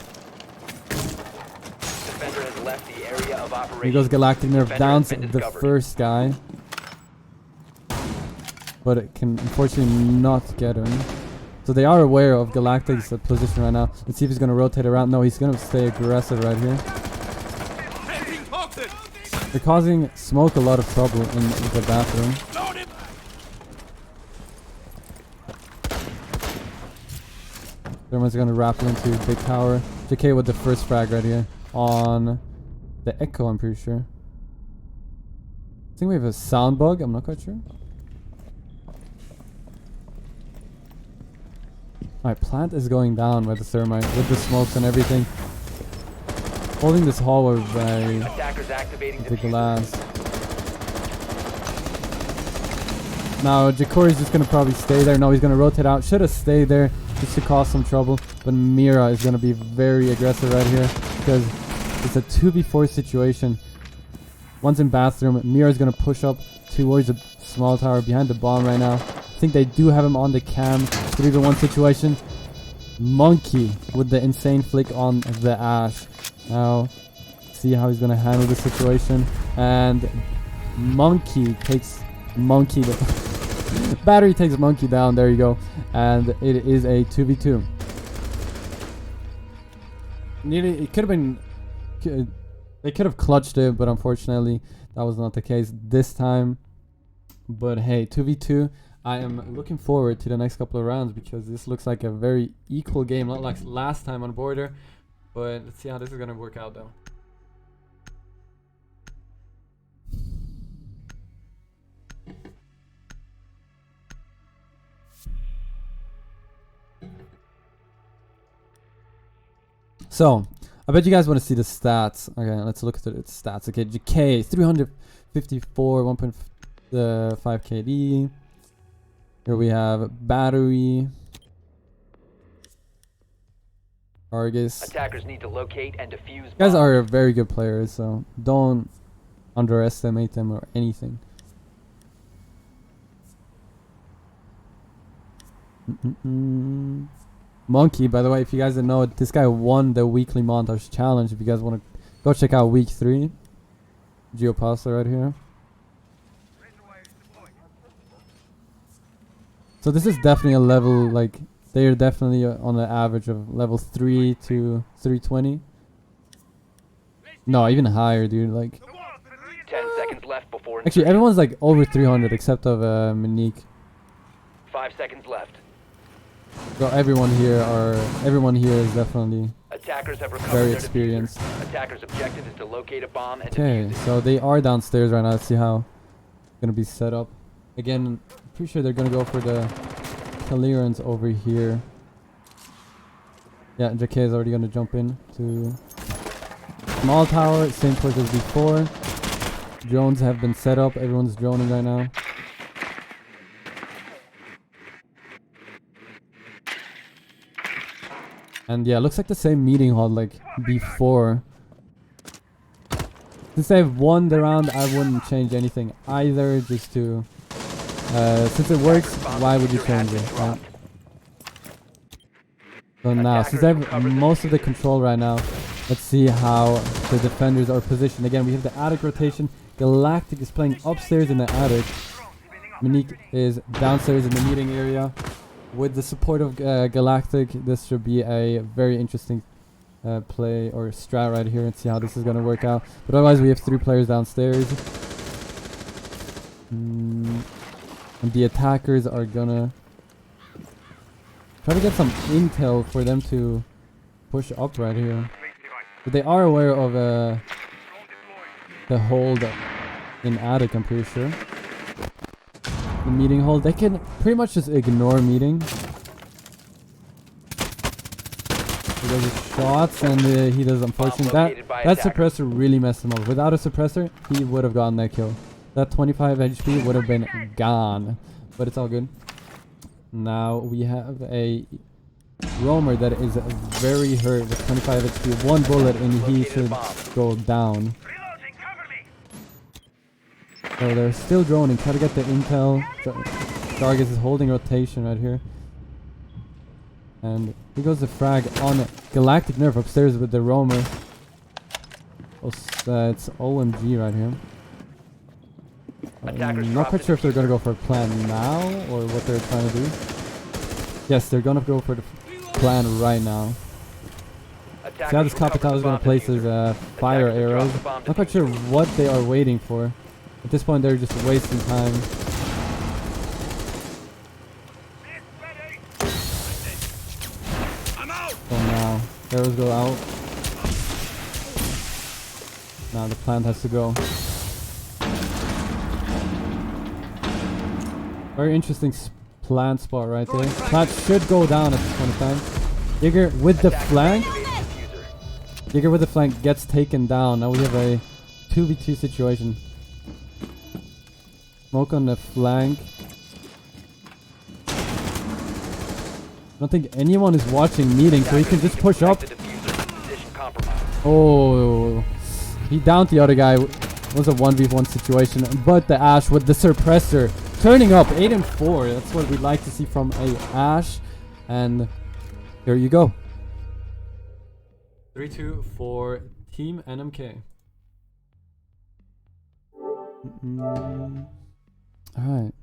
Defender has left the area of operation. Here goes Galactic Nerf, downs the first guy, but it can unfortunately not get him. So they are aware of Galactic's position right now. Let's see if he's going to rotate around. No, he's going to stay aggressive right here. They're causing Smoke a lot of trouble in the bathroom. Everyone's going to rappel into big tower. JK with the first frag right here on the Echo, I'm pretty sure. I think we have a sound bug, I'm not quite sure. Alright, plant is going down by the thermite with the smokes and everything. Holding this hallway by the glass. Now Jakori's just gonna probably stay there. No, he's gonna rotate out. Should have stayed there just to cause some trouble. but Mira is gonna be very aggressive right here because it's a 2v4 situation. One's in bathroom. Mira is gonna push up towards the small tower behind the bomb right now. I think they do have him on the cam. 3v1 situation. Monkey with the insane flick on the Ash. Now, see how he's gonna handle the situation. And Monkey takes Monkey. Battery takes Monkey down. There you go. And it is a 2v2. Nearly, it could have been. They could have clutched it, but unfortunately, that was not the case this time. But hey, 2v2. I am looking forward to the next couple of rounds because this looks like a very equal game, not like last time on Border. But let's see how this is gonna work out though. So, I bet you guys want to see the stats. Okay, let's look at the stats. Okay, GK 354, 1.5 KD. Here we have Battery, Argus. Attackers need to locate and defuse. You guys are very good players, so don't underestimate them or anything. Monkey, by the way, if you guys didn't know it, this guy won the weekly montage challenge. If you guys want to go check out week 3, Geopasta right here. So this is definitely a level, like, they're definitely on the average of level 3 to 320. No, even higher, dude, like. 10 seconds left before. Actually, everyone's like over 300 except of Monique. 5 seconds left. So everyone here is definitely Attackers have recovered very their experienced. diffuser. Attackers' objective is to locate a bomb and Okay, defuse it. so they are downstairs right now. Let's see how it's gonna be set up. Again, pretty sure they're gonna go for the clearance over here. Yeah, JK is already gonna jump in to small tower, same place as before. Drones have been set up. Everyone's droning right now. And yeah, looks like the same meeting hall like before. Since they've won the round, I wouldn't change anything either, just to since it works, why would you change it, right? So now, since they have most of the control right now, let's see how the defenders are positioned. Again, we have the attic rotation. Galactic is playing upstairs in the attic. Monique is downstairs in the meeting area. With the support of Galactic, this should be a very interesting play or strat right here, and see how this is going to work out. But otherwise, we have 3 players downstairs. And the attackers are gonna try to get some intel for them to push up right here. But they are aware of the hold in attic, I'm pretty sure. The meeting hold, they can pretty much just ignore meeting. He does his shots and he does unfortunately. That suppressor really messed him up. Without a suppressor, he would have gotten that kill. That 25 HP would have been gone. But it's all good. Now we have a roamer that is very hurt with 25 HP. 1 bullet and he should go down. So they're still droning. Try to get the intel. Dargus is holding rotation right here. And here goes the frag on Galactic Nerf upstairs with the roamer. It's OMG right here. I'm not quite sure if they're going to go for a plan now or what they're trying to do. Yes, they're going to go for the plan right now. See how this Capital is going to place his fire arrows. Not quite sure what they are waiting for. At this point, they're just wasting time. So now, arrows go out. Now the plant has to go. Very interesting plant spot right there. Plant should go down at this point in time. Digger with the flank. Digger with the flank gets taken down. Now we have a 2v2 situation. Smoke on the flank. don't think anyone is watching meeting, so he can just push up. The diffuser. Position compromised. Oh, he downed the other guy. It was a 1v1 situation, but the Ash with the suppressor turning up 8 and 4. That's what we'd like to see from a Ash. And here you go. 3-2 for Team NMK. Alright.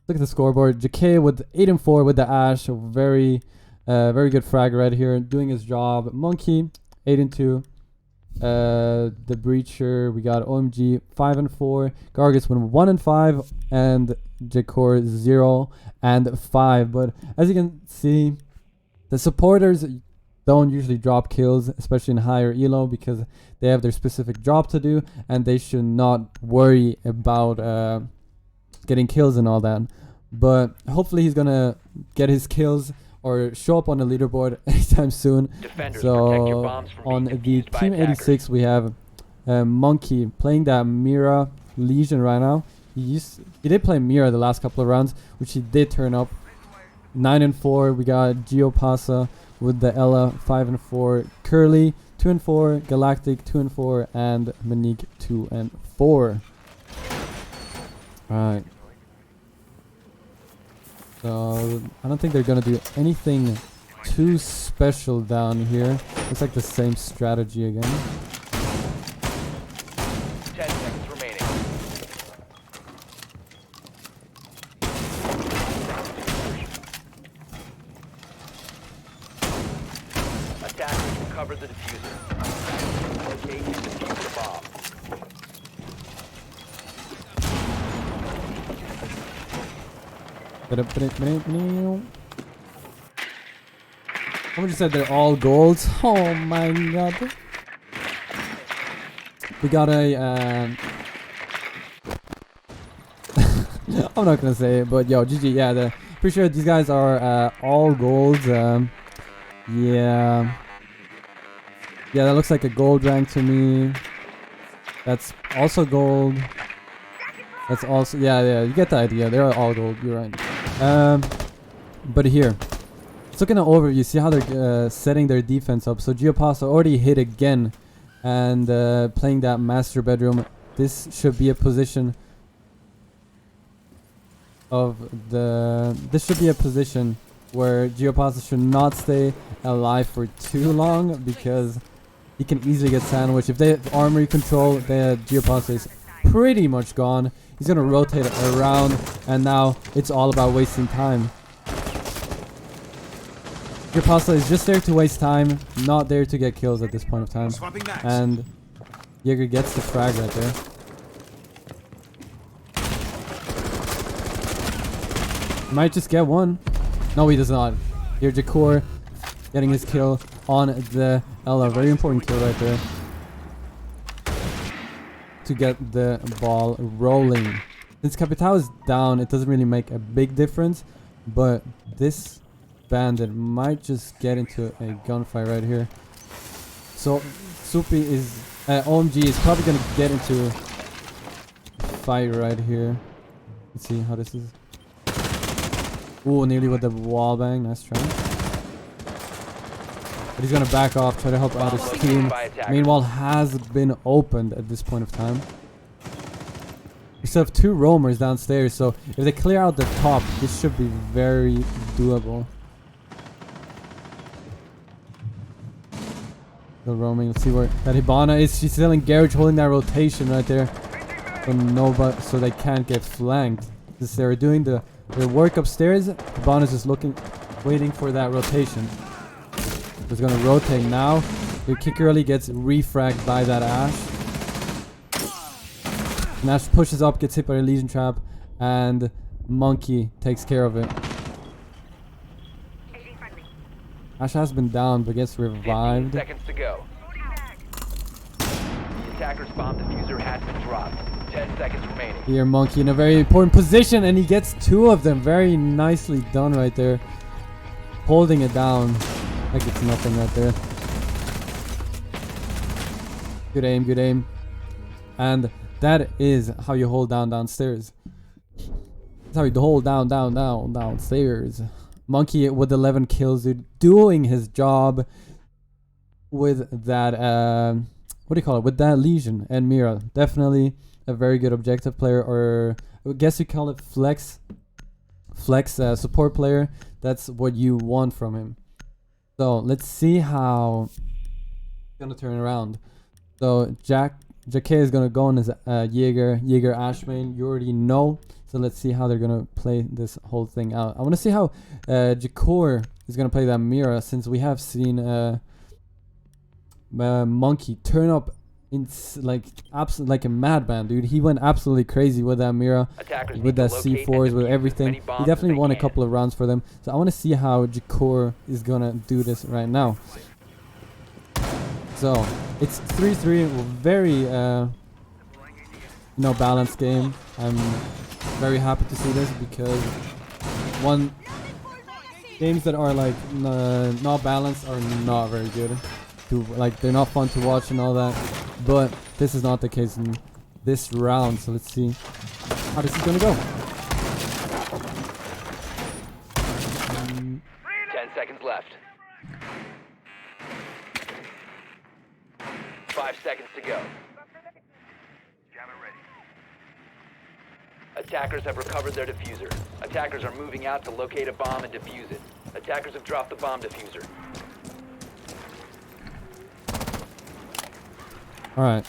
Look at the scoreboard. JK with 8 and 4 with the Ash. Very good frag right here. Doing his job. Monkey 8 and 2. The Breacher, we got OMG 5 and 4. Gargus went 1 and 5, and Jakor 0 and 5. But as you can see, the supporters don't usually drop kills, especially in higher elo, because they have their specific job to do, and they should not worry about getting kills and all that. But hopefully he's gonna get his kills or show up on the leaderboard anytime soon. Defenders, protect your So bombs from on being the defused by Team attackers. 86 we have Monkey playing that Mira Legion right now. He did play Mira the last couple of rounds, which he did turn up. 9 and 4. We got Geopasa with the Ella 5 and 4. Curly 2 and 4. Galactic 2 and 4, and Monique 2 and 4. Alright. So I don't think they're gonna do anything too special down here. Looks like the same strategy again. 10 seconds remaining. Attackers will cover the diffuser. Locate and defuse the bomb. Someone just said they're all golds. Oh my god. We got a I'm not gonna say it, but yo, GG, yeah, pretty sure these guys are all golds. Yeah, that looks like a gold rank to me. That's also gold. That's also, yeah, you get the idea. They're all gold, you're right. But here, let's look at an overview. See how they're setting their defense up. So Geopasa already hit again, and playing that master bedroom. This should be a position of this should be a position where Geopasa should not stay alive for too long, because he can easily get sandwiched. If they have armory control, Geopasa is pretty much gone. He's gonna rotate around, and now it's all about wasting time. Geopasa is just there to waste time, not there to get kills at this point of time. And Jaeger gets the frag right there. Might just get one. No, he does not. Here, Jakor getting his kill on the Ella. Very important kill right there to get the ball rolling. Since Capital is down, it doesn't really make a big difference, but this bandit might just get into a gunfight right here. So Supi is OMG is probably gonna get into a fight right here. Let's see how this is. Ooh, nearly with the wall bang. Nice try. But he's gonna back off, try to help out his team. Main wall has been opened at this point of time. We still have 2 roamers downstairs, so if they clear out the top, this should be very doable. Still roaming. Let's see where that Hibana is. She's still in garage, holding that rotation right there. So they can't get flanked. Since they're doing their work upstairs, Hibana's just waiting for that rotation. He's gonna rotate now. Your kick early gets refragged by that Ash. And Ash pushes up, gets hit by a Legion Trap, and Monkey takes care of it. Ash has been down, but gets revived. 15 seconds to go. The attacker's bomb diffuser has been dropped. 10 seconds remaining. Here, Monkey in a very important position, and he gets 2 of them. Very nicely done right there. Holding it down. Like it's nothing right there. Good aim, good aim. And that is how you hold down downstairs. That's how you hold downstairs. Monkey with 11 kills, dude, doing his job with that, what do you call it? With that Legion and Mira. Definitely a very good objective player, or I guess you call it flex support player. That's what you want from him. So let's see how it's gonna turn around. So Jacke is gonna go on his Jaeger Ashmain. You already know. So let's see how they're gonna play this whole thing out. I want to see how Jakor is gonna play that Mira, since we have seen Monkey turn up in like a madman, dude. He went absolutely crazy with that Mira, with that C4s, with everything. He definitely won a couple of rounds for them. So I want to see how Jakor is gonna do this right now. So it's 3-3, very balanced game. I'm very happy to see this, because games that are like not balanced are not very good. They're not fun to watch and all that. But this is not the case in this round. So let's see how this is gonna go. 10 seconds left. 5 seconds to go. Attackers have recovered their diffuser. Attackers are moving out to locate a bomb and defuse it. Attackers have dropped the bomb diffuser. All right.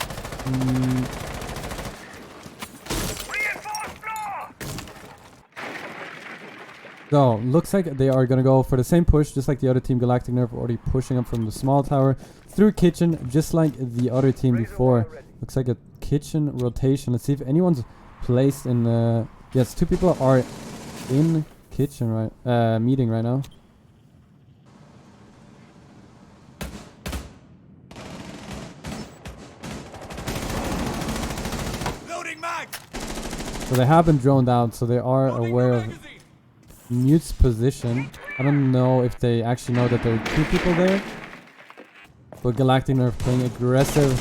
So looks like they are gonna go for the same push, just like the other team. Galactic Nerf already pushing up from the small tower through kitchen, just like the other team before. Looks like a kitchen rotation. Let's see if anyone's placed in. Yes, 2 people are in kitchen right. Meeting right now. So they have been droned out, so they are aware of Mute's position. I don't know if they actually know that there are 2 people there. But Galactic Nerf playing aggressive,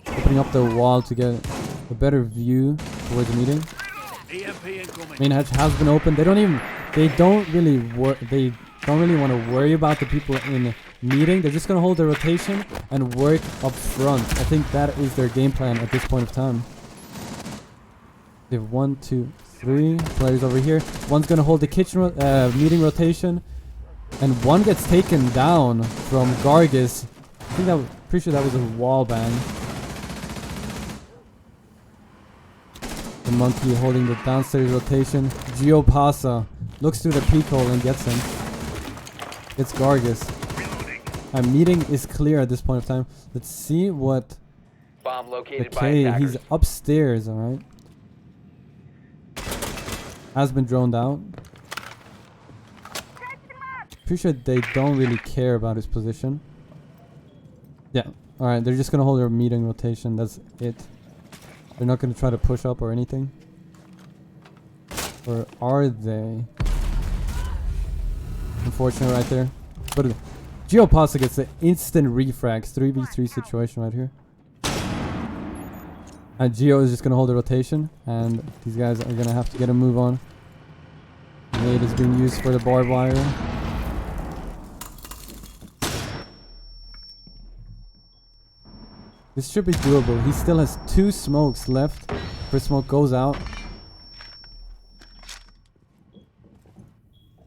opening up the wall to get a better view towards the meeting. Main hatch has been open. They don't really want to worry about the people in meeting. They're just gonna hold their rotation and work up front. I think that is their game plan at this point of time. They have 1, 2, 3 players over here. One's gonna hold the kitchen meeting rotation, and one gets taken down from Gargus. I think pretty sure that was a wall bang. The Monkey holding the downstairs rotation. Geopasa looks through the peak hole and gets him. It's Gargus. Meeting is clear at this point of time. Let's see what. Bomb located by Okay, attackers. he's upstairs. All right. Has been droned out. Pretty sure they don't really care about his position. Yeah. All right. They're just gonna hold their meeting rotation. That's it. They're not gonna try to push up or anything. Or are they? Unfortunate right there. But Geopasa gets the instant refrags. 3v3 situation right here. And Geo is just gonna hold the rotation, and these guys are gonna have to get a move on. Nade is being used for the barbed wire. This should be doable. He still has 2 smokes left. First smoke goes out.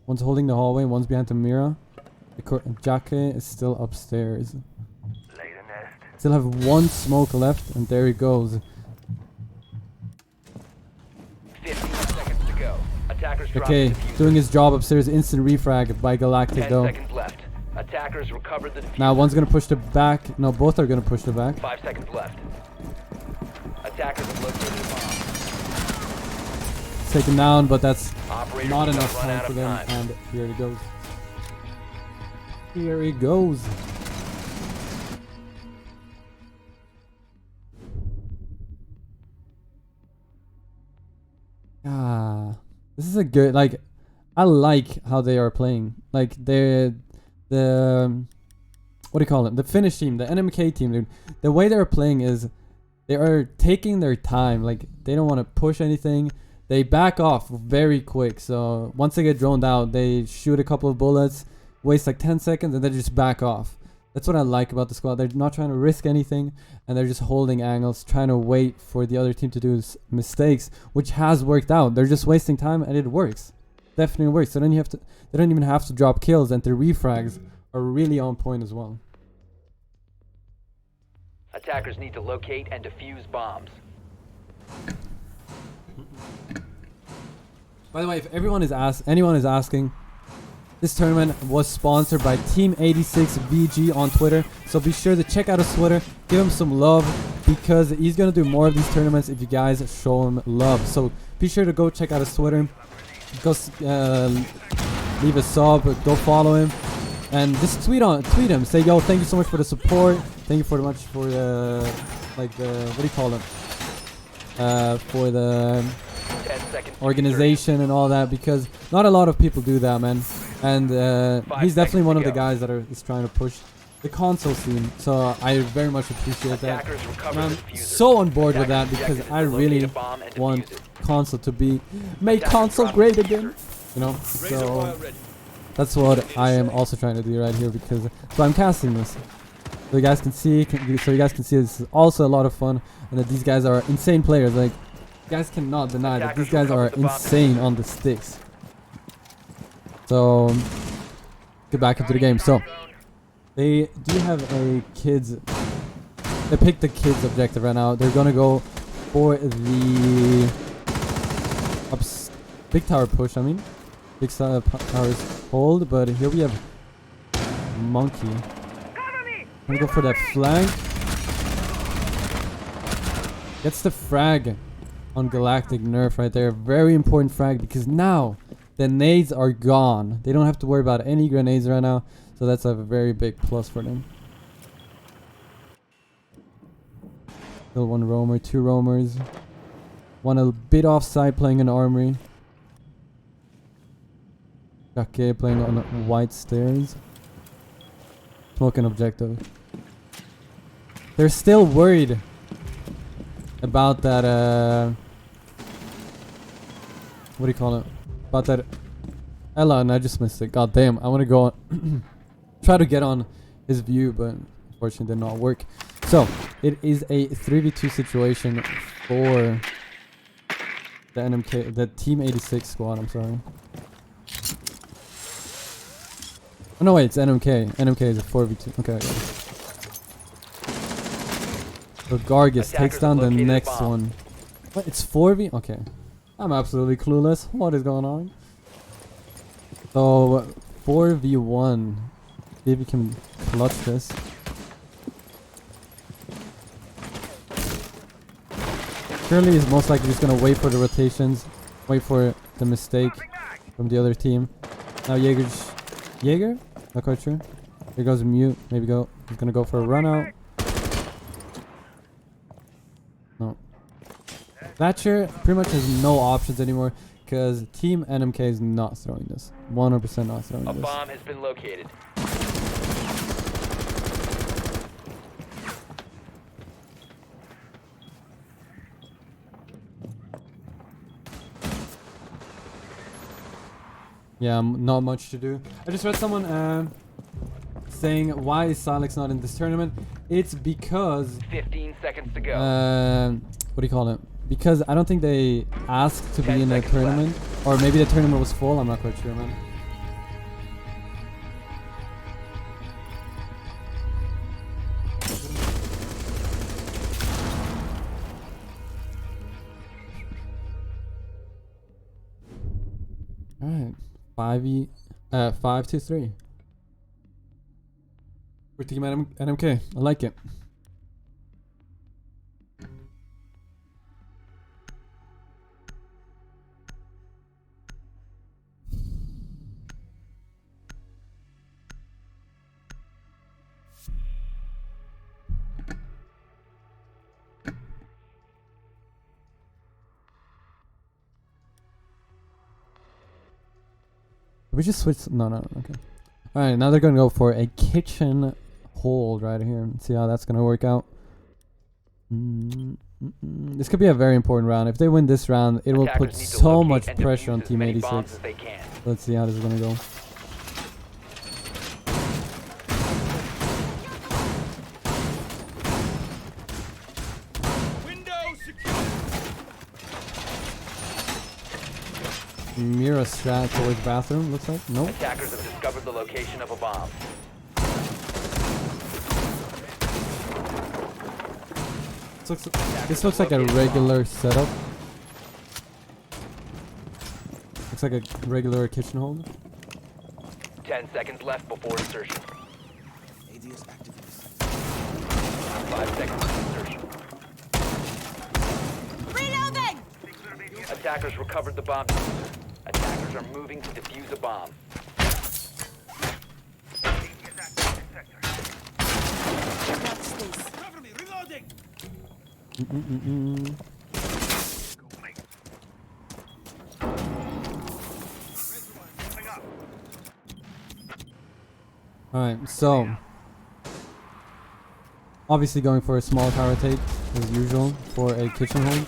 One's holding the hallway, one's behind the mirror. Jacke is still upstairs. Still have 1 smoke left, and there he goes. 15 seconds to go. Attackers dropped Okay, the diffuser. doing his job upstairs. Instant refrag by Galactic 10 though. seconds left. Attackers recovered the diffuser. Now one's gonna push the back. No, both are gonna push the back. 5 seconds left. Attackers have located a bomb. It's taken down, but that's Operators not have enough run time out for of them. time. And here he goes. Here he goes. This is a good, like, I like how they are playing. Like, the what do you call it? The Finnish team, the NMK team, dude. The way they're playing is they are taking their time. Like, they don't want to push anything. they back off very quick. So once they get droned out, they shoot a couple of bullets, waste like 10 seconds, and then just back off. That's what I like about the squad. They're not trying to risk anything, and they're just holding angles, trying to wait for the other team to do mistakes, which has worked out. They're just wasting time, and it works. Definitely works. So then you have to. They don't even have to drop kills, and their refrags are really on point as well. Attackers need to locate and defuse bombs. By the way, if anyone is asking, this tournament was sponsored by Team 86 VG on Twitter. So be sure to check out his Twitter, give him some love, because he's gonna do more of these tournaments if you guys show him love. So be sure to go check out his Twitter, go leave a sub, go follow him, and just tweet him. Say, yo, thank you so much for the support. Thank you for much for the what do you call them? For the 10 seconds. organization and all that, because not a lot of people do that, man. And he's definitely one of the guys that is trying to push the console scene. So I very much appreciate that. Attackers recover And the I'm diffuser. so on board with that, Attackers' because objective I is to locate really a bomb and want defuse it. console to make Attackers console drop great the again. diffuser. You know, Razor so wire ready. that's what I am also trying to do right here, because so I'm casting this, so you guys can see, this is also a lot of fun, and that these guys are insane players. Like, you guys cannot deny that these guys are insane on the sticks. So get back into the game. So they do have a kids. They picked the kids objective right now. They're gonna go for the big tower push. I mean, big towers hold. But here we have Monkey. I'm gonna go for that flank. Gets the frag on Galactic Nerf right there. Very important frag, because now the nades are gone. They don't have to worry about any grenades right now. So that's a very big plus for them. Still one roamer, two roamers. One a bit offside playing an armory. Gake playing on the white stairs. Smoking objective. They're still worried about that what do you call it? About that Ella, and I just missed it. God damn, I want to go on try to get on his view, but unfortunately did not work. So it is a 3v2 situation for the NMK, the Team 86 squad. I'm sorry. Oh no, wait, it's NMK. NMK is a 4v2. Okay. So Gargus takes down the next one. What? It's 4v? Okay. I'm absolutely clueless. What is going on? So 4v1. See if we can clutch this. Surely he's most likely just gonna wait for the rotations, wait for the mistake from the other team. Now Jaeger? Not quite sure. Here goes mute. Maybe he's gonna go for a run out. No. Thatcher pretty much has no options anymore, because Team NMK is not throwing this. 100% not throwing A this. bomb has been located. Yeah, not much to do. I just read someone saying, why is Silex not in this tournament? It's because 15 seconds to go. what do you call it? Because I don't think they asked to be 10 in a seconds tournament, or maybe the tournament was full. I'm not quite sure, man. All right, 5-3. We're team NMK. I like it. We just switched. No, okay. All right, now they're gonna go for a kitchen hold right here and see how that's gonna work out. This could be a very important round. If they win this round, it will put Attackers need to so locate much and pressure on defuse as Team many bombs 86. as they can. Let's see how this is gonna go. Mira strat towards bathroom, looks like. Nope. Attackers have discovered the location of a bomb. This looks like a regular setup. Looks like a regular kitchen hold. 10 seconds left before insertion. ADS activated. 5 seconds to insertion. Reloading! Attackers recovered the bomb diffuser. Attackers are moving to defuse a bomb. Cover me, reloading! Alright, so obviously going for a small tower take as usual for a kitchen hold.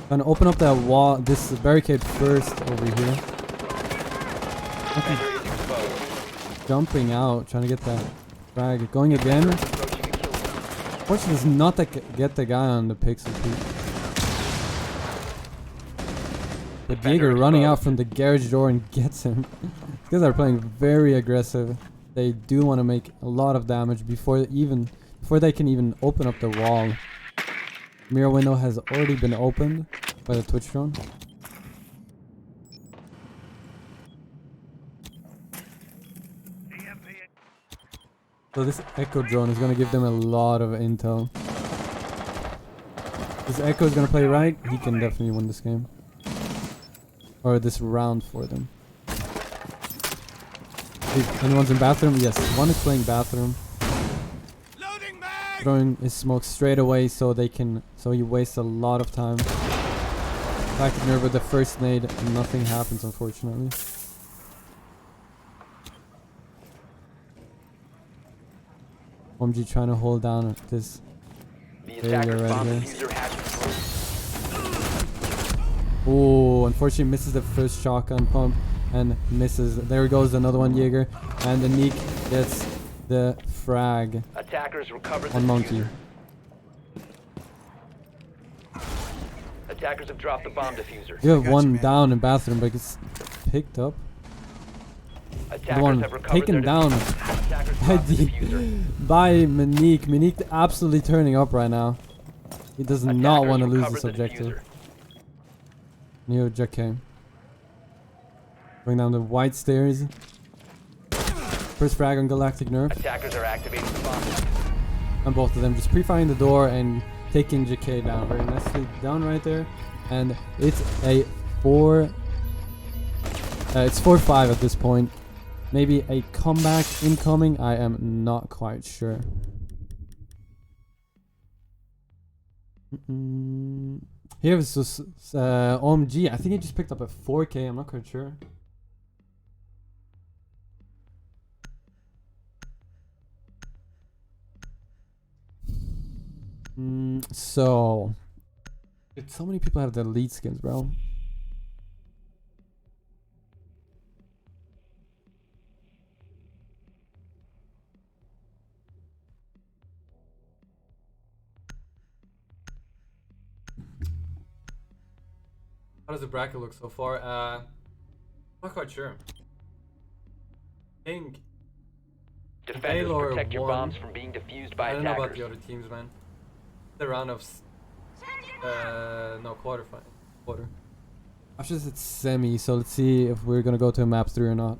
Gonna open up that wall, this barricade first over here. Okay. Jumping out, trying to get that frag. Going again. Fortunately, it's not to get the guy on the pixel peak. But Jaeger running out from the garage door and gets him. These guys are playing very aggressive. They do want to make a lot of damage before they can even open up the wall. Mirror window has already been opened by the Twitch drone. So this echo drone is going to give them a lot of intel. This echo is going to play right. He can definitely win this game. Or this round for them. If anyone's in bathroom? Yes, one is playing bathroom. Throwing his smoke straight away so he wastes a lot of time. Back to nerve with the first nade, nothing happens unfortunately. OMG trying to hold down this area right here. Oh, unfortunately misses the first shotgun pump and misses. There goes another one, Jaeger, and the Neek gets the frag. Attackers recovered on the Monkey. diffuser. Attackers have dropped the bomb diffuser. You have one down in bathroom, but it's picked up. The one taken down by Manique. Manique absolutely turning up right now. He does not want to lose this objective. Neo Jacquet. Going down the white stairs. First frag on Galactic Nerve. Attackers are activating the bomb. And both of them just pre-firing the door and taking Jacquet down very nicely down right there. And it's a 4. It's 4-5 at this point. Maybe a comeback incoming. I am not quite sure. Here's this OMG. I think he just picked up a 4K. I'm not quite sure. So, dude, so many people have the lead skins, bro. How does the bracket look so far? Not quite sure. I think Defenders Valor protect your won. bombs from being defused by I don't know about attackers. the other teams, man. The round of no quarter. After this it's semi, so let's see if we're gonna go to a map 3 or not.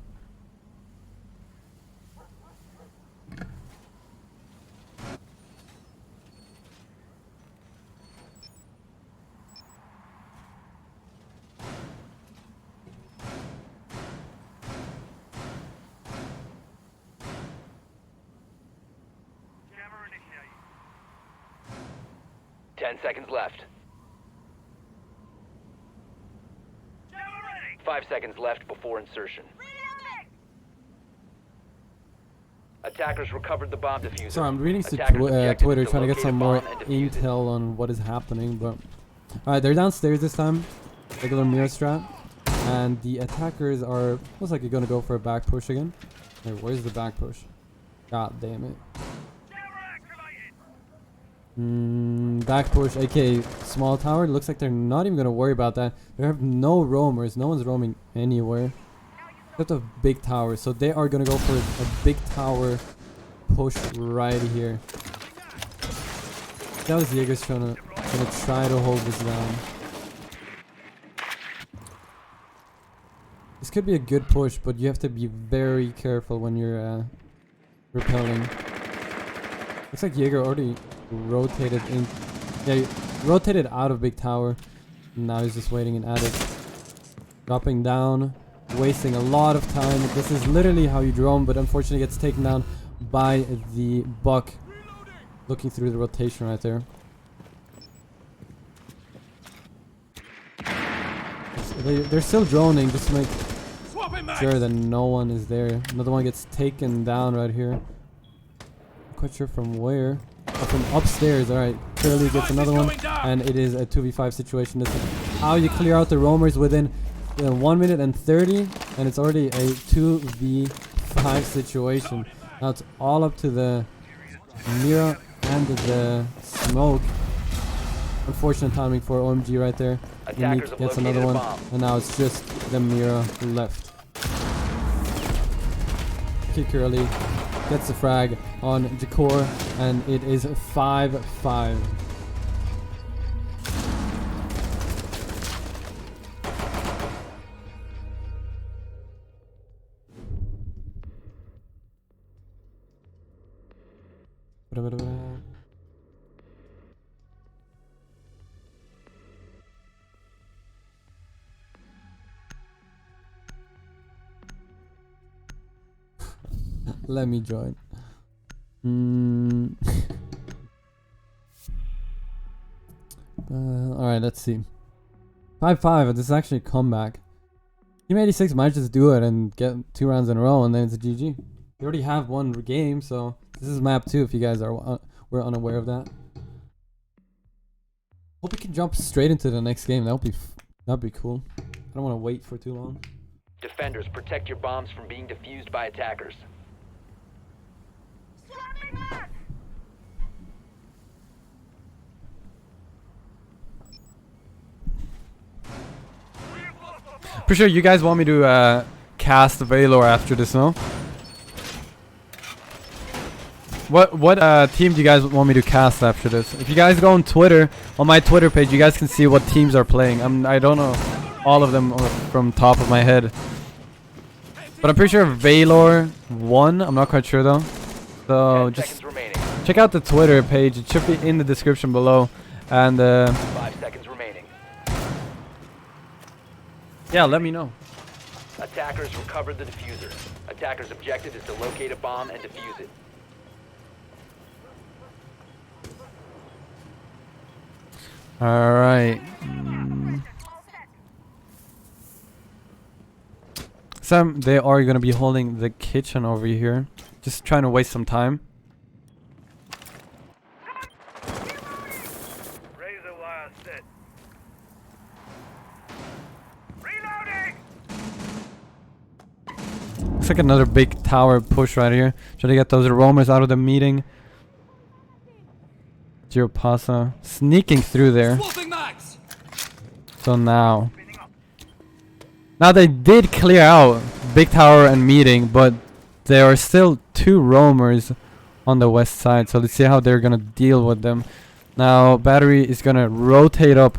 Camera initiated. 10 seconds left. 5 seconds left before insertion. Attackers recovered the bomb diffuser. Sorry, I'm reading to Attackers objective Twitter is to trying to get locate some a more bomb and defuse it. intel on what is happening, but alright, they're downstairs this time. Regular mirror strat. And the attackers are looks like you're gonna go for a back push again. Wait, where's the back push? God damn it. Back push, aka small tower. Looks like they're not even gonna worry about that. They have no roamers. No one's roaming anywhere. Except a big tower. So they are gonna go for a big tower push right here. That was Jaeger's gonna try to hold this down. This could be a good push, but you have to be very careful when you're repelling. Looks like Jaeger already rotated in. Yeah, he rotated out of big tower. Now he's just waiting in attic. Dropping down, wasting a lot of time. This is literally how you drone, but unfortunately gets taken down by the buck. Looking through the rotation right there. They're still droning just to make sure that no one is there. Another one gets taken down right here. Not quite sure from where. Oh, from upstairs. Alright, Curly gets another one. And it is a 2v5 situation. This is how you clear out the roamers within 1 minute and 30. And it's already a 2v5 situation. Now it's all up to the Mira and the smoke. Unfortunate timing for OMG right there. Unique gets another one, and now it's just the Mira left. Kick Curly gets the frag on Jakor, and it is 5-5. Let me join. Alright, let's see. 5-5, this is actually a comeback. Team 86 might just do it and get 2 rounds in a row, and then it's a GG. We already have one game, so this is map 2 if you guys are were unaware of that. Hope we can jump straight into the next game. That'd be cool. I don't want to wait for too long. Defenders, protect your bombs from being defused by attackers. Pretty sure you guys want me to cast Valor after this, no? What team do you guys want me to cast after this? If you guys go on Twitter, on my Twitter page, you guys can see what teams are playing. I don't know all of them from top of my head, but I'm pretty sure Valor won. I'm not quite sure though. So just check out the Twitter page. It should be in the description below. And 5 seconds remaining. Yeah, let me know. Attackers recovered the diffuser. Attackers' objective is to locate a bomb and defuse it. Alright. Sam, they are going to be holding the kitchen over here. Just trying to waste some time. Razor wire set. Reloading! Looks like another big tower push right here. Try to get those roamers out of the meeting. Giropasa sneaking through there. So now they did clear out big tower and meeting, but there are still 2 roamers on the west side. So let's see how they're gonna deal with them. Now Battery is gonna rotate up.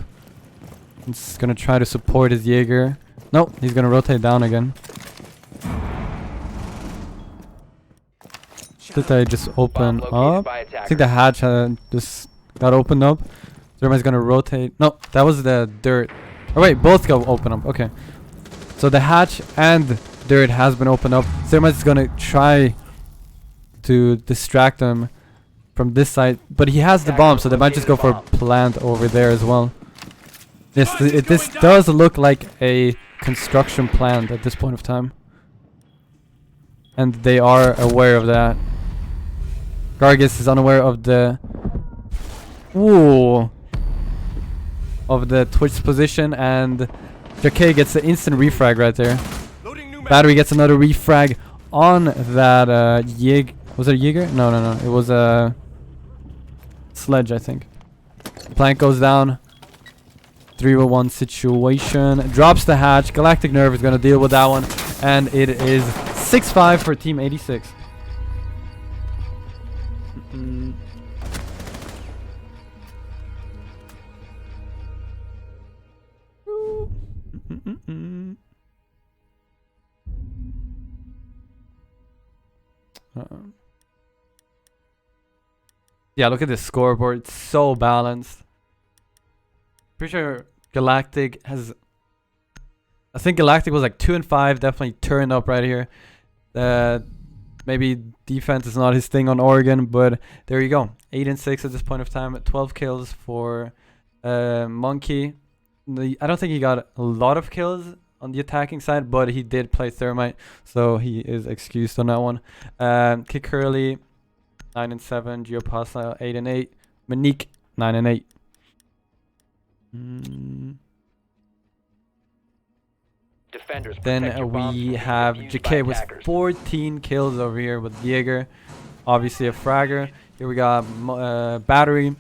He's gonna try to support his Jaeger. Nope, he's gonna rotate down again. Did they just open up? I think the hatch just got opened up. So everybody's gonna rotate. No, that was the dirt. Oh wait, both got open up. Okay. So the hatch and dirt has been opened up. So everybody's gonna try to distract them from this side. But he has the bomb, so they might just go for a plant over there as well. Yes, this does look like a construction plant at this point of time. and they are aware of that. Gargis is unaware of the of the Twitch position, and JK gets the instant refrag right there. Battery gets another refrag on that was it a Jaeger? No, it was a sledge, I think. Plank goes down. 3v1 situation. Drops the hatch. Galactic Nerve is gonna deal with that one, and it is 6-5 for Team 86. Yeah, look at this scoreboard. It's so balanced. Pretty sure Galactic has... I think Galactic was like 2 and 5. Definitely turned up right here. Maybe defense is not his thing on Oregon, but there you go. 8 and 6 at this point of time. 12 kills for Monkey. I don't think he got a lot of kills on the attacking side, but he did play Thermite, so he is excused on that one. Kick Curly, 9 and 7. Geopasta, 8 and 8. Manique, 9 and 8. Defenders, Then we have JK with 14 kills over here with Jaeger, obviously a fragger. Here we got Battery,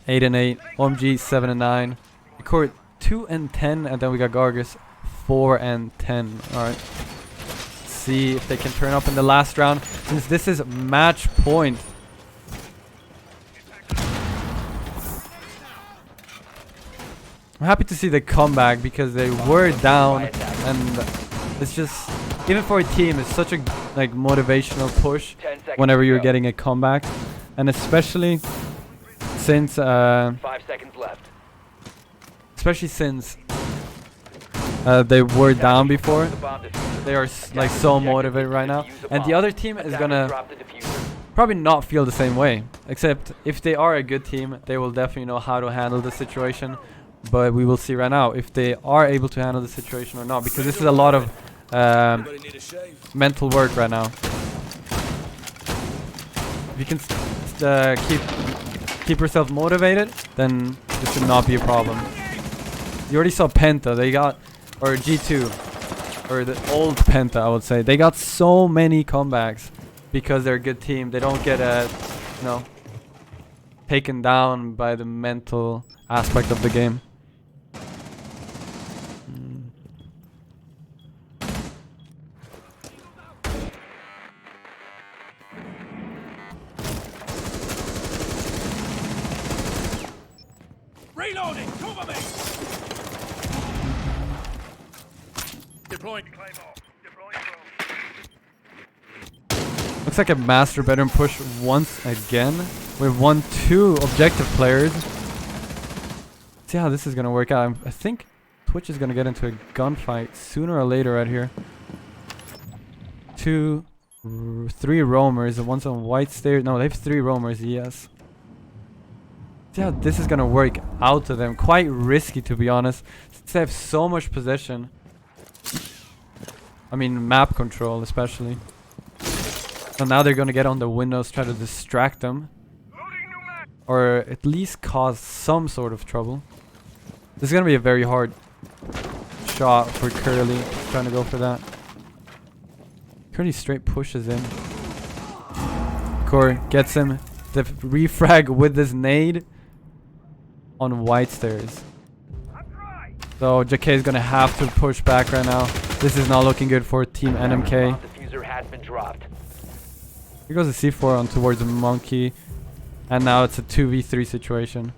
8 and 8. OMG, 7 and 9. Court, 2 and 10, and then we got Gargis, 4 and 10. All right. Let's see if they can turn up in the last round, since this is match point. I'm happy to see the comeback because they were down, and it's just, even for a team, it's such a like motivational push whenever you're getting a comeback, and especially since 5 seconds left. especially since they were down before. They are like so motivated right now, and the other team is gonna probably not feel the same way, except if they are a good team, they will definitely know how to handle the situation. But we will see right now if they are able to handle the situation or not, because this is a lot of mental work right now. If you can keep yourself motivated, then this should not be a problem. You already saw Penta, they got, or G2, or the old Penta, I would say. They got so many comebacks because they're a good team. They don't get taken down by the mental aspect of the game. Reloading! Cover me! Deploying Claymore. Deploying drone. Looks like a master bedroom push once again. We've won 2 objective players. Let's see how this is gonna work out. I think Twitch is gonna get into a gunfight sooner or later right here. 3 roamers. One's on white stairs. No, they have 3 roamers. Yes. See how this is gonna work out to them. Quite risky, to be honest, since they have so much possession. I mean, map control especially. So now they're gonna get on the windows, try to distract them, or at least cause some sort of trouble. This is gonna be a very hard shot for Curly, trying to go for that. Curly straight pushes in. Core gets him. The refrag with this nade on white stairs. So JK is gonna have to push back right now. This is not looking good for Team NMK. Diffuser has been dropped. Here goes the C4 on towards the Monkey, and now it's a 2v3 situation.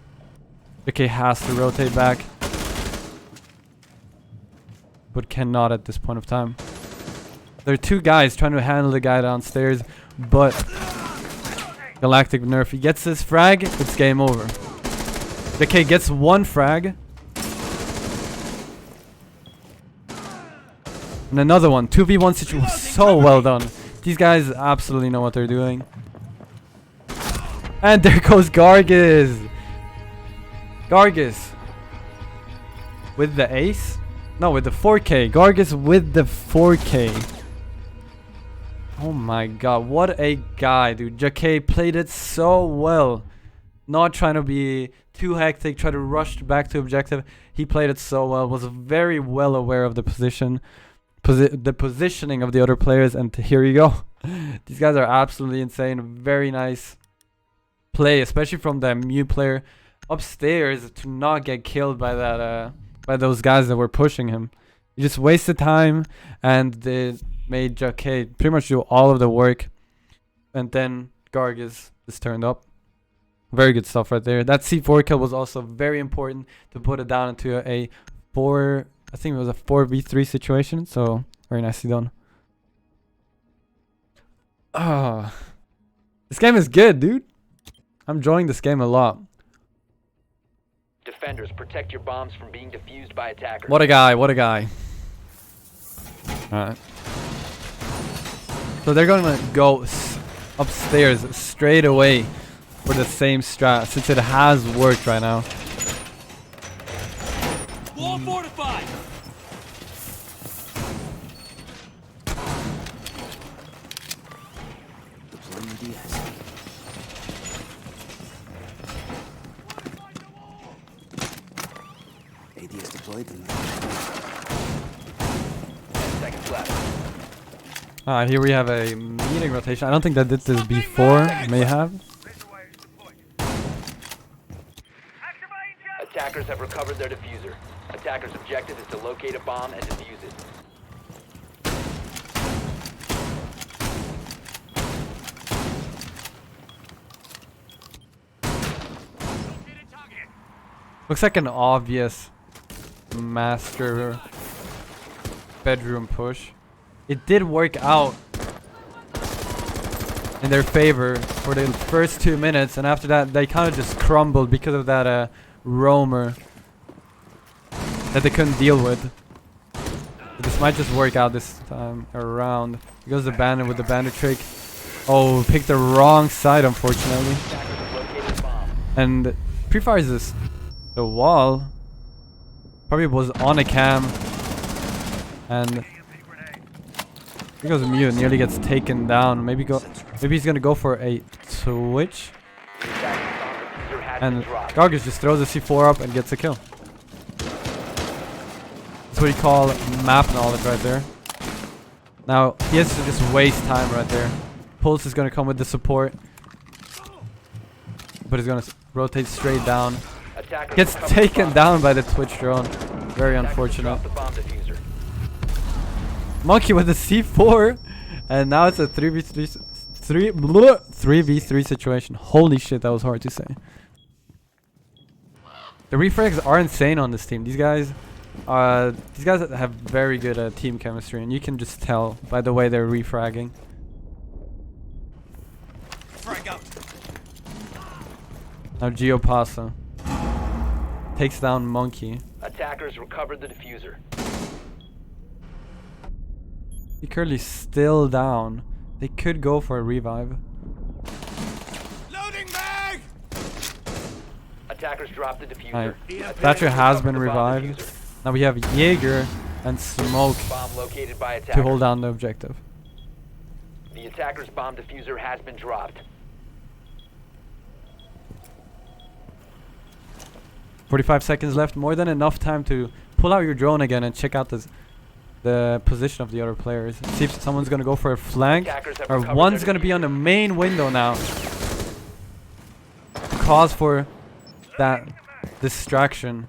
JK has to rotate back, but cannot at this point of time. There are 2 guys trying to handle the guy downstairs, but Galactic Nerf, he gets this frag, it's game over. JK gets 1 frag. And another one. 2v1 situation. So well done. These guys absolutely know what they're doing. And there goes Gargis. Gargis. With the ace? No, with the 4K. Gargis with the 4K. Oh my god, what a guy, dude. Jacquet played it so well. Not trying to be too hectic, try to rush back to objective. He played it so well, was very well aware of the the positioning of the other players, and here you go. These guys are absolutely insane. Very nice play, especially from the mute player upstairs to not get killed by that by those guys that were pushing him. He just wasted time, and they made Jacquet pretty much do all of the work, and then Gargis just turned up. Very good stuff right there. That C4 kill was also very important to put it down into a 4v3 situation. So very nicely done. Ah, this game is good, dude. I'm enjoying this game a lot. Defenders, protect your bombs from being defused by attackers. What a guy, what a guy. Alright. So they're gonna go upstairs straight away for the same strat, since it has worked right now. Wall fortified. ADS deployed. 10 seconds left. Alright, here we have a meeting rotation. I don't think that did this before. May have. Attackers have recovered their diffuser. Attackers' objective is to locate a bomb and defuse it. Looks like an obvious master bedroom push. It did work out in their favor for the first 2 minutes, and after that they kind of just crumbled because of that roamer that they couldn't deal with. But this might just work out this time around. Here goes the bandit with the bandit trick. Oh, picked the wrong side, unfortunately. And pre-fires this the wall. Probably was on a cam, and here goes mute. Nearly gets taken down. Maybe he's gonna go for a switch. And Gargis just throws the C4 up and gets a kill. That's what you call map knowledge right there. Now he has to just waste time right there. Pulse is gonna come with the support, but he's gonna rotate straight down. Gets taken down by the Twitch drone. Very unfortunate. Monkey with the C4, and now it's a 3v3 situation. Holy shit, that was hard to say. The refrags are insane on this team. These guys have very good team chemistry, and you can just tell by the way they're refragging. Now Geopasa takes down Monkey. Attackers recovered the diffuser. He currently still down. They could go for a revive. Loading mag. Attackers dropped the diffuser. Alright. Thatcher has been revived. Now we have Jaeger and Smoke Bomb located by to attackers. hold down the objective. The attacker's bomb diffuser has been dropped. 45 seconds left. More than enough time to pull out your drone again and check out the position of the other players. See if someone's gonna go for a flank, or one's gonna be on the main window now. Cause for that distraction.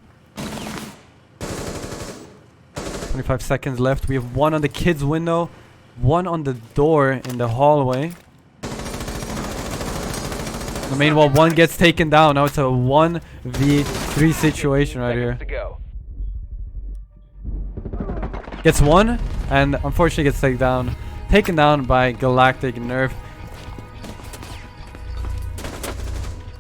25 seconds left. We have one on the kids' window, one on the door in the hallway. The main wall, one gets taken down. Now it's a 1v3 situation right here. Gets one, and unfortunately gets taken down by Galactic Nerf.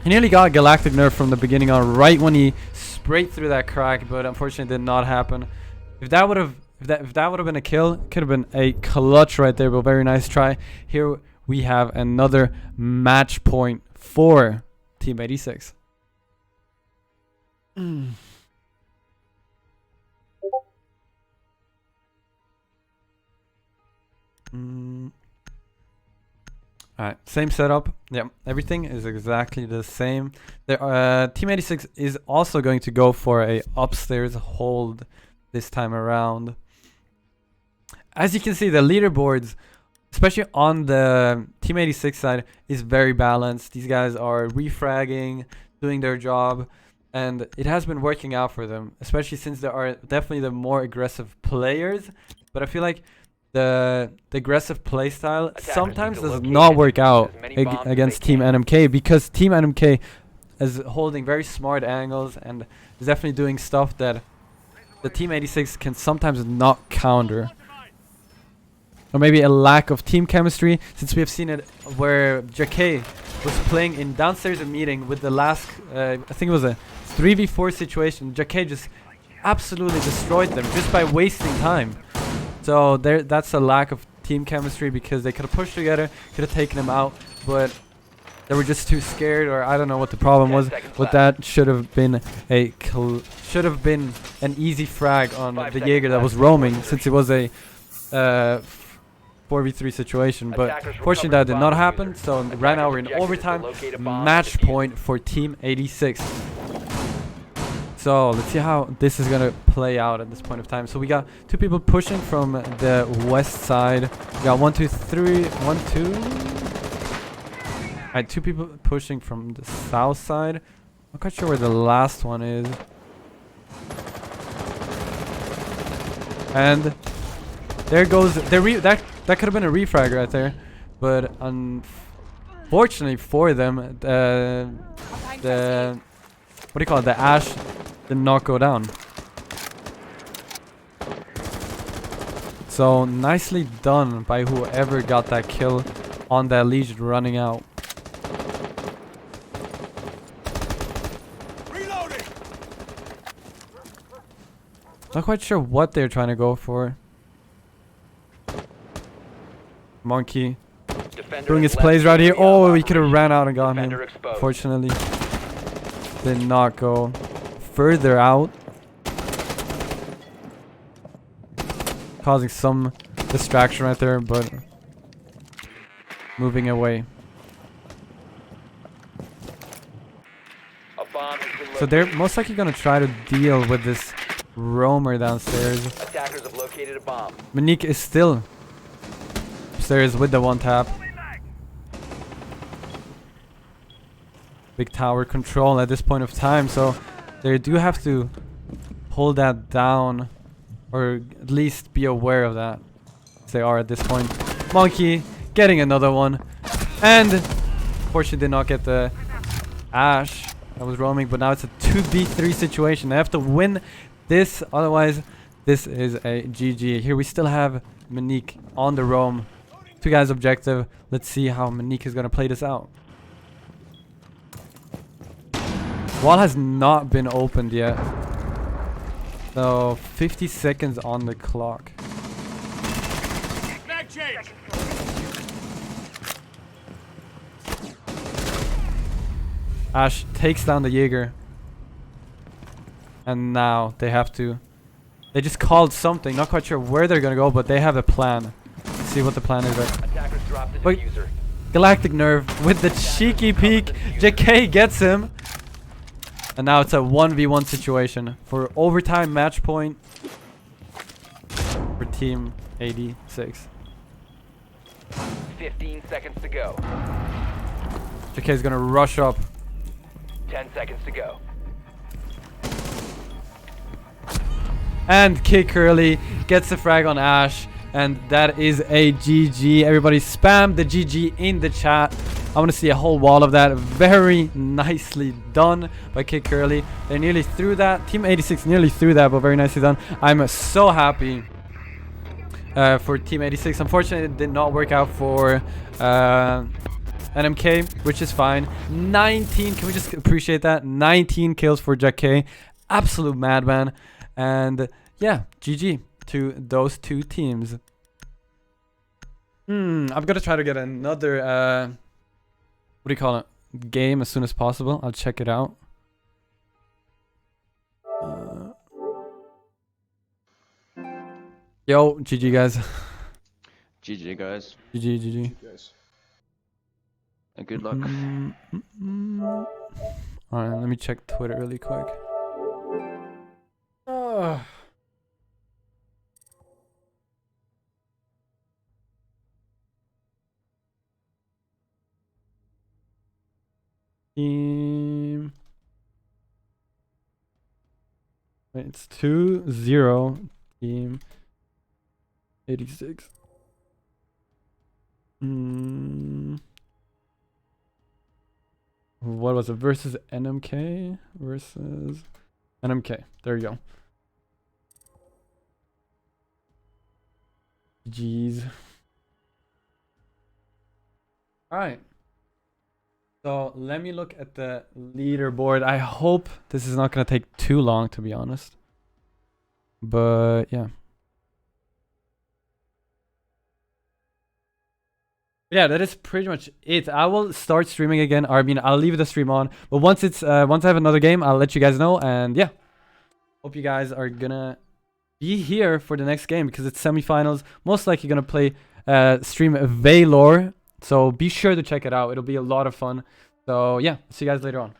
He nearly got Galactic Nerf from the beginning on, right when he sprayed through that crack, but unfortunately did not happen. If that would have been a kill, could have been a clutch right there, but very nice try. Here we have another match point for Team 86. Alright, same setup. Yeah, everything is exactly the same. There, Team 86 is also going to go for a upstairs hold this time around. As you can see, the leaderboards, especially on the Team 86 side, is very balanced. These guys are refragging, doing their job, and it has been working out for them, especially since there are definitely the more aggressive players. But I feel like the aggressive playstyle sometimes does not work out against Team NMK, because Team NMK is holding very smart angles and is definitely doing stuff that the Team 86 can sometimes not counter. Or maybe a lack of team chemistry, since we have seen it where JK was playing in downstairs a meeting with the last, I think it was a 3v4 situation. JK just absolutely destroyed them just by wasting time. So that's a lack of team chemistry, because they could have pushed together, could have taken him out, but they were just too scared, or I don't know what the problem was. But that should have been an easy frag on the Jaeger that was roaming, since it was a 4v3 situation. But fortunately that did not happen. So right now we're in overtime, match point for Team 86. So let's see how this is gonna play out at this point of time. So we got two people pushing from the west side. We got 1, 2, 3, 1, 2. Alright, two people pushing from the south side. I'm not quite sure where the last one is. And there goes that could have been a refrag right there, but unfortunately for them, the what do you call it? The Ash did not go down. So nicely done by whoever got that kill on that Legion running out. Reloading. Not quite sure what they're trying to go for. Monkey doing his plays right here. Oh, he could have ran out and got him. Fortunately, did not go further out, causing some distraction right there, but moving away. So they're most likely gonna try to deal with this roamer downstairs. Attackers have located a bomb. Monique is still upstairs with the one tap. Big tower control at this point of time, so they do have to hold that down, or at least be aware of that, as they are at this point. Monkey getting another one, and fortunately did not get the Ash that was roaming, but now it's a 2v3 situation. They have to win this, otherwise this is a GG. Here we still have Monique on the roam. Two guys objective. Let's see how Monique is gonna play this out. Wall has not been opened yet. So 50 seconds on the clock. Back change. Ash takes down the Jaeger. And now they have to... They just called something. Not quite sure where they're gonna go, but they have a plan. Let's see what the plan is. Attackers dropped the Wait. diffuser. Galactic Nerve with the cheeky peek. JK gets him. And now it's a 1v1 situation for overtime match point for Team 86. 15 seconds to go. JK is gonna rush up. 10 seconds to go. And Kick Curly gets the frag on Ash. And that is a GG. Everybody spam the GG in the chat. I want to see a whole wall of that. Very nicely done by Kick Curly. They nearly threw that. Team 86 nearly threw that, but very nicely done. I'm so happy for Team 86. Unfortunately, it did not work out for NMK, which is fine. 19, can we just appreciate that? 19 kills for Jack K. Absolute madman. And yeah, GG to those two teams. I've got to try to get another, what do you call it? Game as soon as possible. I'll check it out. Yo, GG guys. GG, guys. GG, GG. And good luck. Alright, let me check Twitter really quick. Ah. Team. Wait, it's 2-0. Team 86. What was it? Versus NMK? Versus NMK. There you go. Jeez. Alright. So let me look at the leaderboard. I hope this is not going to take too long, to be honest. But yeah. Yeah, that is pretty much it. I will start streaming again. Or I mean, I'll leave the stream on. But once once I have another game, I'll let you guys know. And yeah, hope you guys are gonna be here for the next game because it's semifinals. Most likely gonna play stream Valor. So be sure to check it out. It'll be a lot of fun. So yeah, see you guys later on.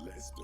Lester.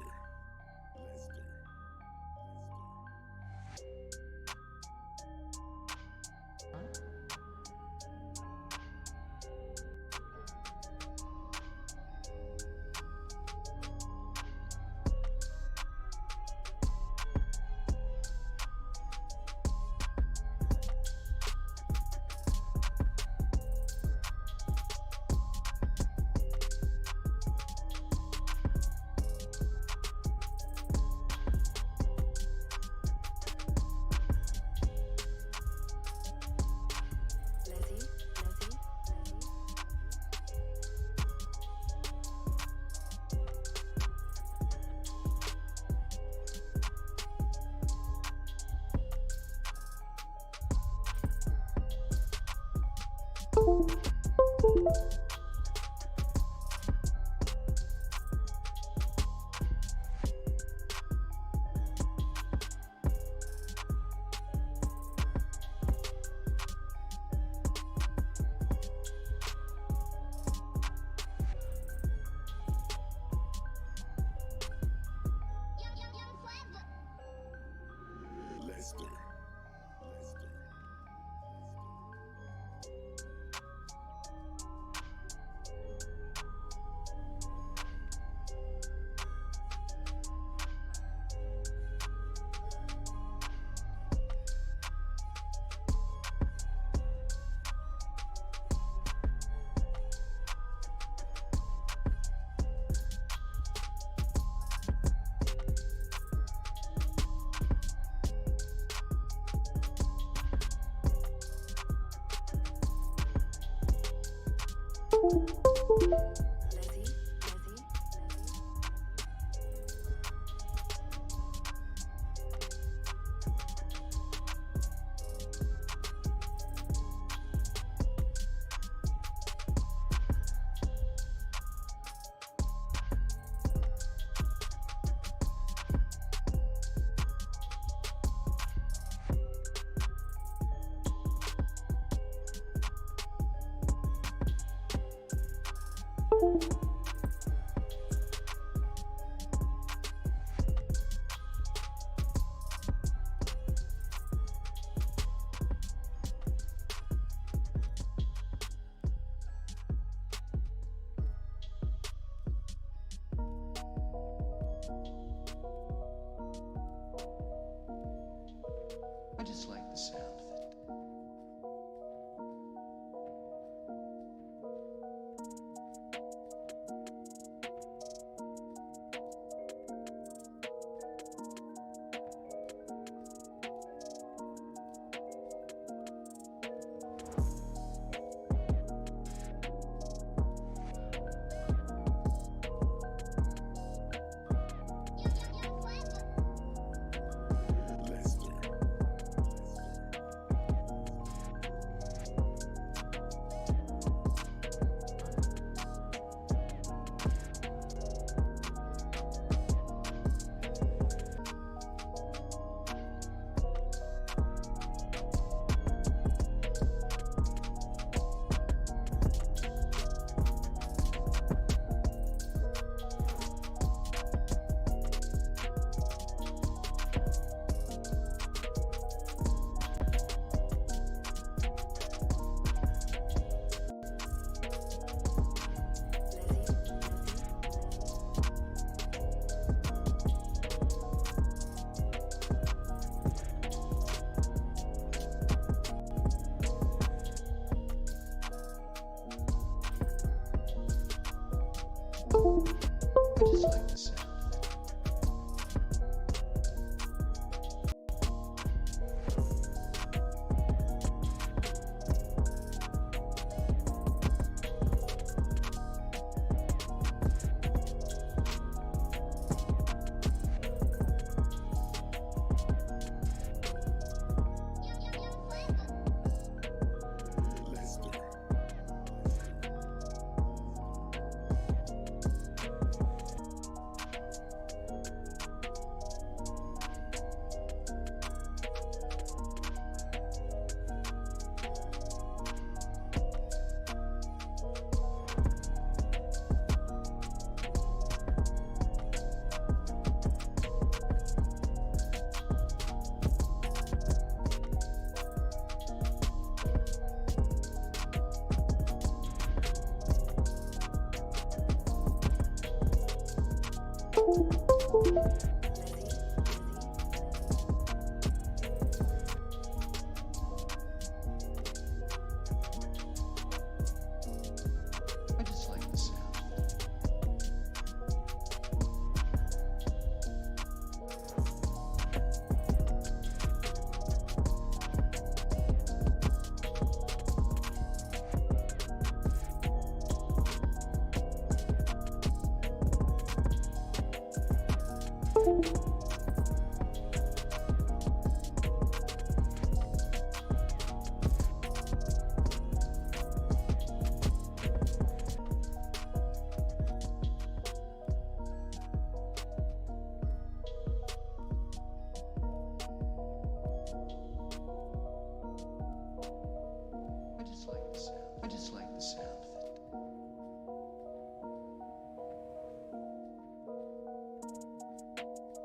I just like the sound. I just like the sound. I just like the sound of it. I just like the sound. I just like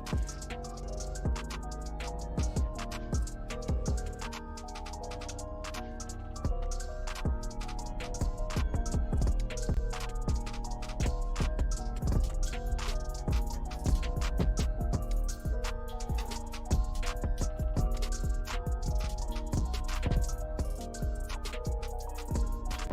the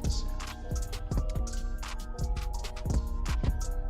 sound.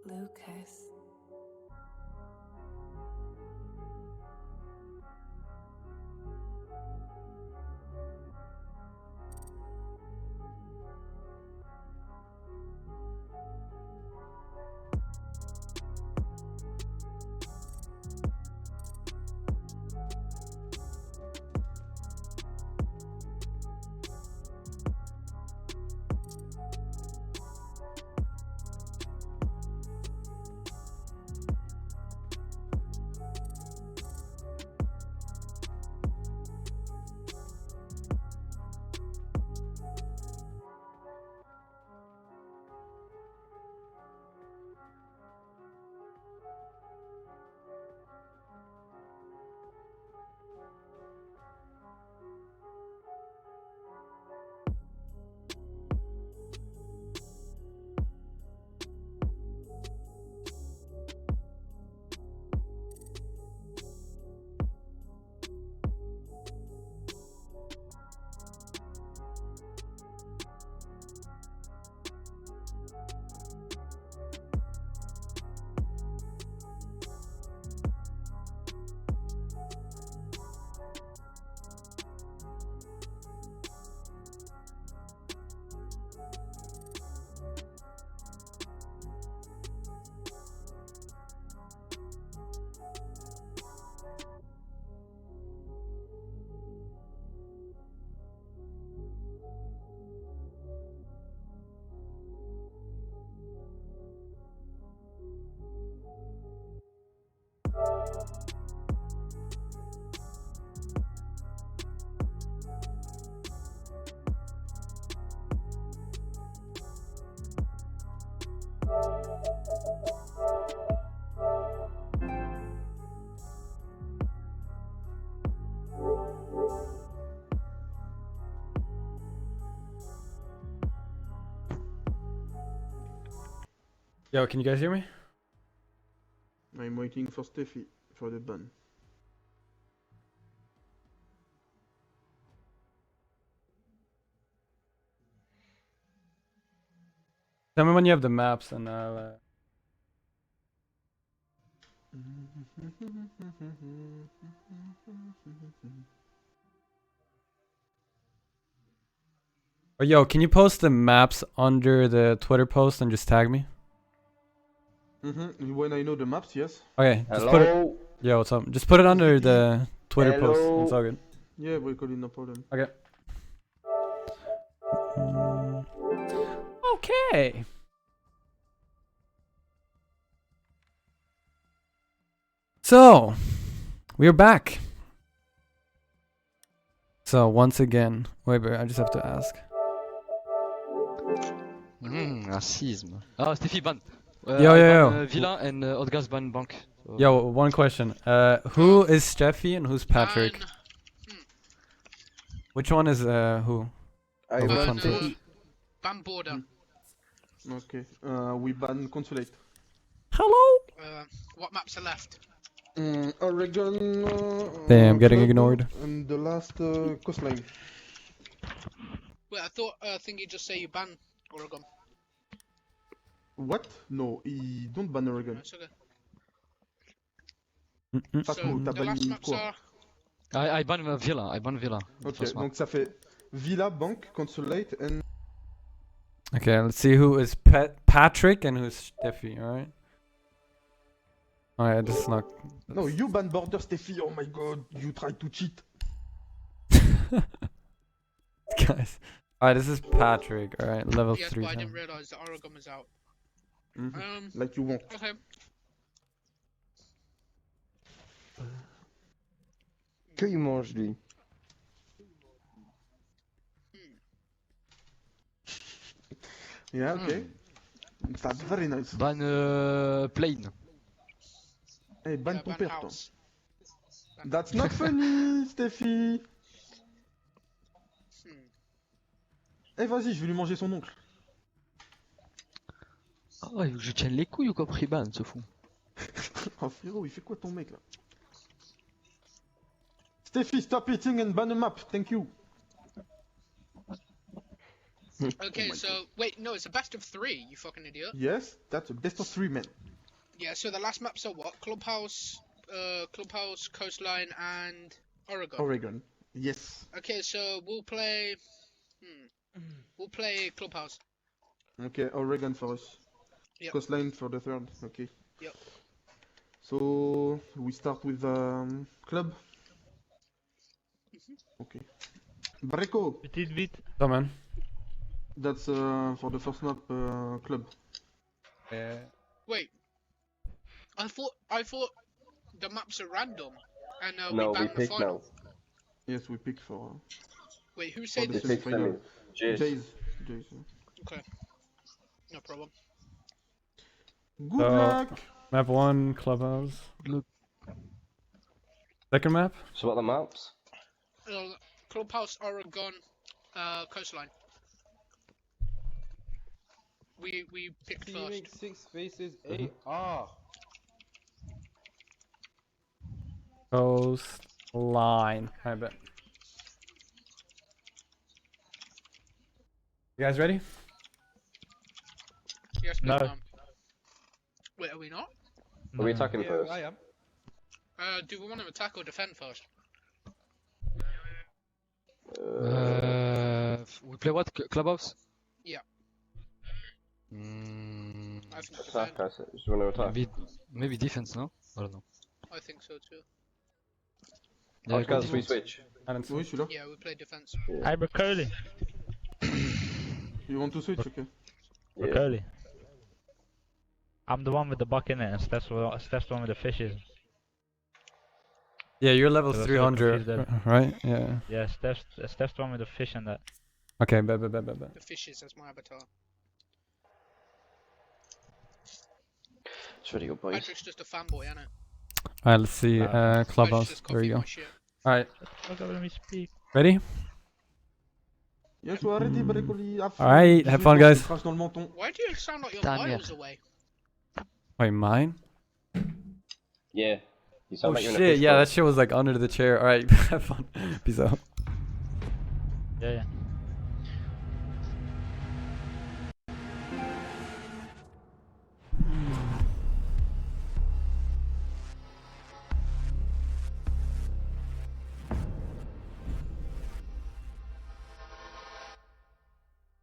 Lucas. Yo, can you guys hear me? I'm waiting for Steffi for the ban. Tell me when you have the maps and I'll... Or yo, can you post the maps under the Twitter post and just tag me? When I know the maps, yes. Okay, just put it... Yo, what's up? Just put it under the Twitter post. It's all good. Yeah, Breccoli, no problem. Okay. Okay. So, we're back. So, once again... Wait, I just have to ask. Racisme. Ah, Steffi ban. Yo. Villa and Odgas ban bank. So. Yo, one question. Who is Steffi and who's Patrick? Which one is who? I which ban one's who? Ban border. Okay. We ban consulate. Hello. What maps are left? Oregon. Damn, getting Club, ignored. And the last coastline. Wait, I thought Thingy just say you ban Oregon. What? No, he don't ban Oregon. It's okay. Fatko, t'as the last banni maps quoi? are I ban Villa. I ban Villa. Ok, First map. donc ça fait Villa, Bank, Consulate, and... Okay, let's see who is Patrick and who's Steffi, alright? Alright, this is not... No, you ban Border, Steffi, oh my god, you try to cheat. Guys. Alright, this is Patrick, alright, level yes, 3. but I didn't realize that Oregon was out. Like you want. Okay. Que il mange lui? Yeah, okay. That's very nice. Ban plane. Hey, ban Yeah, ton ban père, toi. house. That's not funny, Steffi. Eh, vas-y, je vais lui manger son oncle. Oh, il veut que je tienne les couilles ou quoi, Priban, ce fou. Oh frérot, il fait quoi ton mec là? Steffi, stop eating and ban a map, thank you. Okay, so wait, no, it's a best of 3. You fucking idiot. Yes, that's a best of 3, man. Yeah, so the last maps are what? Clubhouse, Coastline, and Oregon. Oregon. Yes. Okay, so we'll play. We'll play Clubhouse. Okay, Oregon for us. Yep. Coastline for the third. Okay. Yep. So we start with club. Okay. Breco. Petite vite. Come on. That's for the first map club. Wait. I thought the maps are random, and No, we we ban the pick final. now. Yes, we pick for. Wait, who for said the this? semi-final. Jace. Jace. Okay. No problem. Good So, luck. Map 1, Clubhouse. Second map? So what are the maps? Clubhouse, Oregon, Coastline. We picked first. 6 faces AR. Coastline. I bet. You guys ready? Yes, No. but, wait, are we not? Are we attacking first? I am. Do we want to attack or defend first? We play what? Clubhouse? Yeah. I think Attack, defend. I said. Just want to attack. Maybe defense, no? I don't know. I think so too. Yeah, Oh, guys, we defense. switch. Oui, celui-là. Yeah, we play defense. Hey, Breccoli. You want to switch? Okay. Breccoli. I'm the one with the buck in it, and Steph's the one with the fishes. Yeah, you're level So that's 300, what confused right? Yeah. Yeah, Steph's the one with the fish and that. Okay, bet. The fishes as my avatar. It's really good, boys. Patrick's just a fanboy, ain't it? Alright, let's see. I Clubhouse. just There you go. my shit. Alright. Look at me speak. Ready? Yes, we're ready, Breccoli. Alright, have fun, guys. Crache dans le menton. Why do you sound like you're Ta mère. miles away? Wait, mine? Yeah. You sound Oh like you're in a shit, fish yeah, bowl. that shit was like under the chair. Alright, have fun. Peace out. Yeah.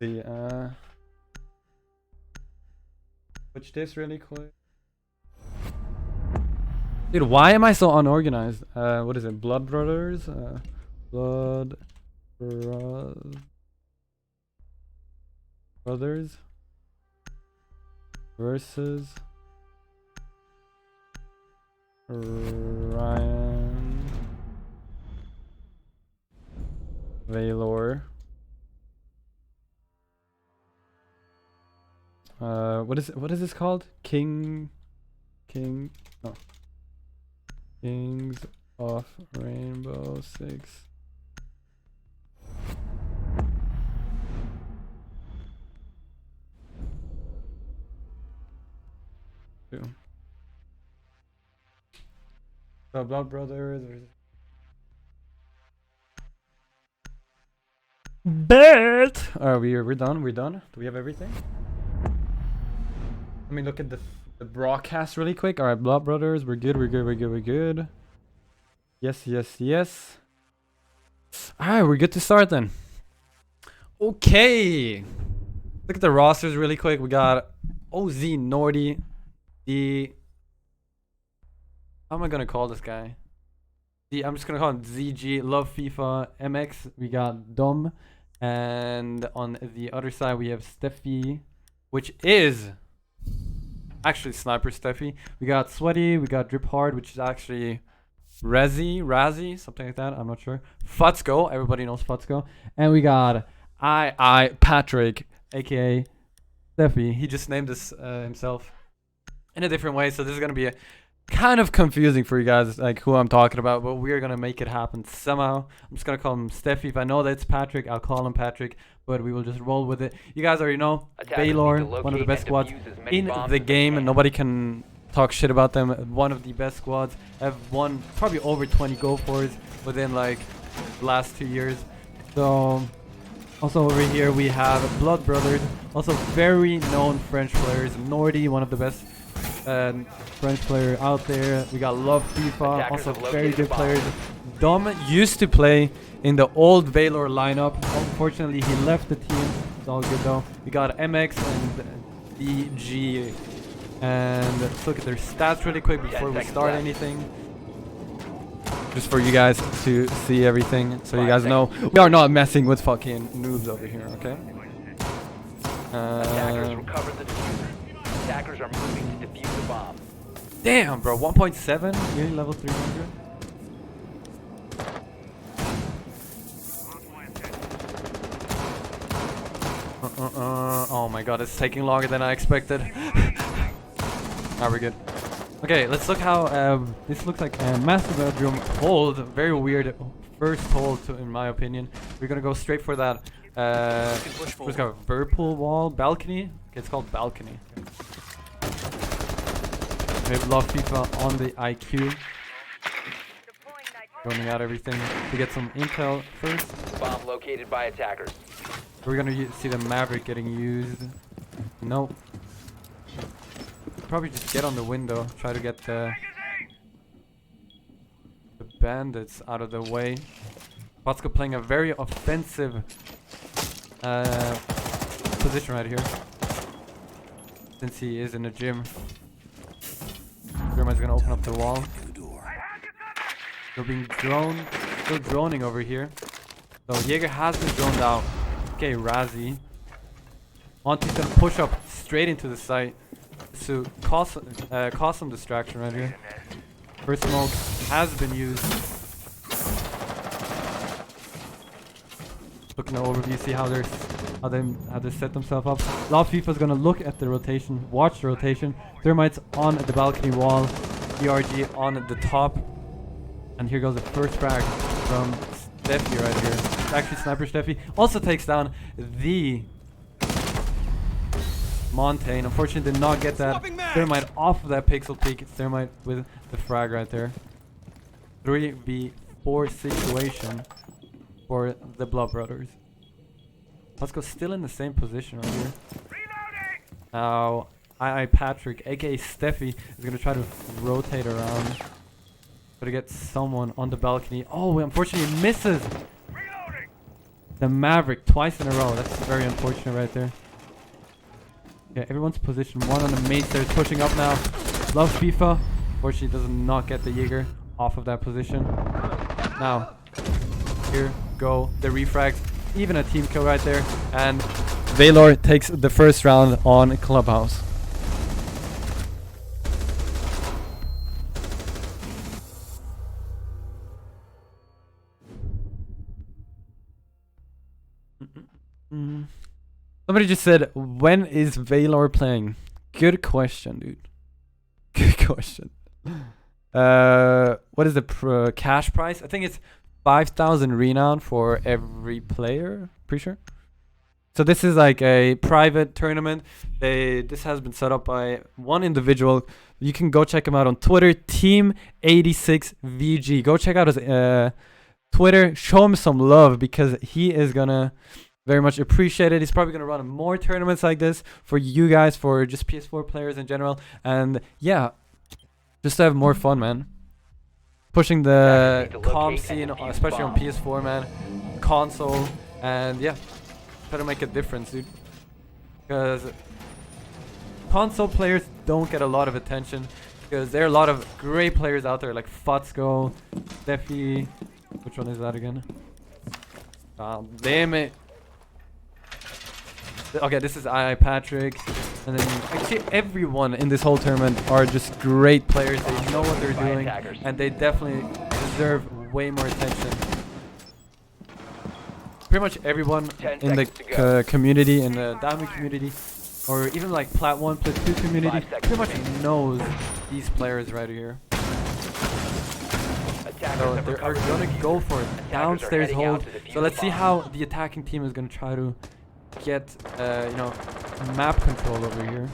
See, switch this really quick. Dude, why am I so unorganized? What is it? Blood Brothers? Blood Brothers versus Rayn.Valor. What is this called? Kings of Rainbow Six. Two. So Blood Brothers. Bet. We're done. We're done. Do we have everything? Let me look at the the broadcast really quick. All right, Blood Brothers, we're good. We're good. We're good. We're good. Yes, yes, yes. All right, we're good to start then. Okay. Look at the rosters really quick. We got OZ Nordy, how am I gonna call this guy? I'm just gonna call him ZG. Love FIFA MX. We got Dom, and on the other side we have Steffi, which is actually Sniper Steffi. We got Sweaty. We got Drip Hard, which is actually Razzie, something like that. I'm not sure. Futzko. Everybody knows Futzko. And we got Patrick, aka Steffi. He just named this himself in a different way, so this is gonna be a kind of confusing for you guys, like who I'm talking about, but we're gonna make it happen somehow. I'm just gonna call him Steffi. If I know that's Patrick, I'll call him Patrick, but we will just roll with it. You guys already know Valor, one of the best squads in the game, and nobody can talk shit about them. One of the best squads. Have won probably over 20 Go Fours within like the last 2 years. So also over here we have Blood Brothers, also very known French players. Nordy, one of the best French player out there. We got Love FIFA, also very good players. Dom used to play in the old Valor lineup. Unfortunately, he left the team. It's all good though. We got MX and DG. And let's look at their stats really quick before we start anything. Just for you guys to see everything, so you guys know we are not messing with fucking noobs over here, okay? Attackers recovered the diffuser. Attackers are moving to defuse the bomb. Damn, bro, 1.7, nearly level 300. Oh my god, it's taking longer than I expected. Now we're good. Okay, let's look how this looks like a master bedroom hold. Very weird first hold, in my opinion. We're gonna go straight for that. What's called Whirlpool wall balcony. Okay, it's called balcony. We have Love FIFA on the IQ. Running out everything to get some intel first. Bomb located by attackers. We're gonna see the Maverick getting used. Nope. Probably just get on the window. Try to get the bandits out of the way. Potsko playing a very offensive position right here, since he is in the gym. Jeremiah's gonna open up the wall. Still being droned, still droning over here. So Jaeger has been droned out. Okay, Razzie. Monty's gonna push up straight into the site to cause some distraction right here. First smoke has been used. Looking at the overview, see how they set themselves up. Love FIFA's gonna look at the rotation, watch the rotation. Thermites on the balcony wall, ERG on the top, and here goes the first frag from Steffi right here. It's actually Sniper Steffi also takes down the Montaigne. Unfortunately, did not get that Thermite off of that pixel peak. Thermite with the frag right there. 3v4 situation for the Blood Brothers. Let's go still in the same position right here. Now, Patrick, aka Steffi, is gonna try to rotate around. Try to get someone on the balcony. Oh, unfortunately misses the Maverick twice in a row. That's very unfortunate right there. Okay, everyone's position. One on the main stairs, pushing up now. Love FIFA. Unfortunately, does not get the Jaeger off of that position. Now, here go the refrags. Even a team kill right there. And Valor takes the first round on Clubhouse. Somebody just said, when is Valor playing? Good question, dude. Good question. What is the cash price? I think it's 5,000 renown for every player. Pretty sure. So this is like a private tournament. This has been set up by one individual. You can go check him out on Twitter, Team86VG. Go check out his Twitter. Show him some love because he is gonna Very much appreciated. He's probably gonna run more tournaments like this for you guys, for just PS4 players in general, and yeah, just to have more fun, man. Pushing the comp scene, especially on PS4, man, console, and yeah, try to make a difference, dude. Because console players don't get a lot of attention, because there are a lot of great players out there like Fatsko, Steffi. Which one is that again? Damn it. Okay, this is I Patrick, and then actually everyone in this whole tournament are just great players. They know what they're doing, and they definitely deserve way more attention. Pretty much everyone in the community, in the Diamond community, or even like Plat 1, Plat 2 community, pretty much knows these players right here. So they are gonna go for it. Downstairs hold. So let's see how the attacking team is gonna try to get, you know, map control over here.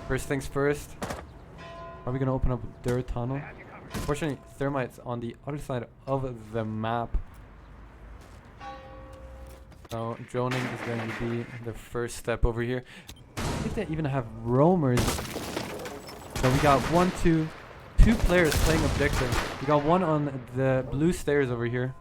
First things first. Are we gonna open up their tunnel? Unfortunately, Thermite's on the other side of the map. So droning is going to be the first step over here. I think they even have roamers. So we got two players playing objective. We got one on the blue stairs over here.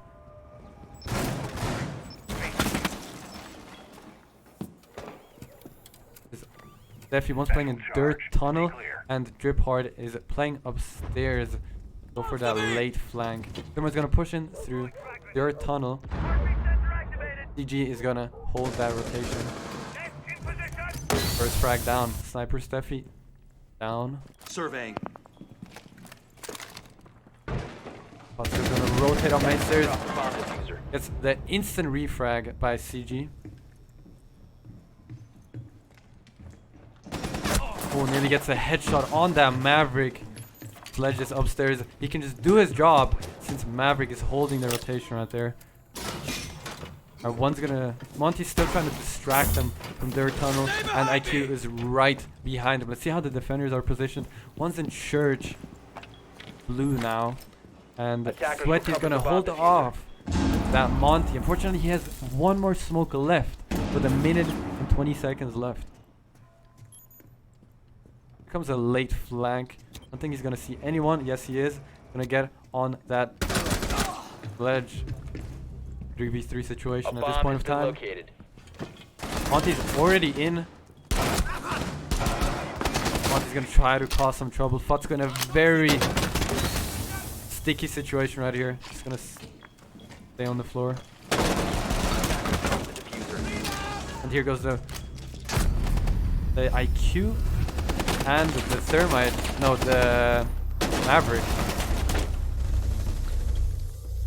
Steffi one's playing in dirt tunnel, and Drip Hard is playing upstairs. Go for that late flank. Someone's gonna push in through dirt tunnel. CG is gonna hold that rotation. First frag down. Sniper Steffi down. Surveying. Buster's gonna rotate on main stairs. It's the instant refrag by CG. Oh, nearly gets a headshot on that Maverick. Sledge is upstairs. He can just do his job since Maverick is holding the rotation right there. One's gonna... Monty's still trying to distract them from their tunnel, and IQ is right behind him. Let's see how the defenders are positioned. One's in church. Blue now. And Sweaty's gonna hold off that Monty. Unfortunately, he has one more smoke left with 1 minute and 20 seconds left. Here comes a late flank. I don't think he's gonna see anyone. Yes, he is. Gonna get on that ledge. 3v3 situation at this point of time. Monty's already in. Monty's gonna try to cause some trouble. Fut's in a very sticky situation right here. Just gonna stay on the floor. And here goes the IQ and the Thermite. No, the Maverick.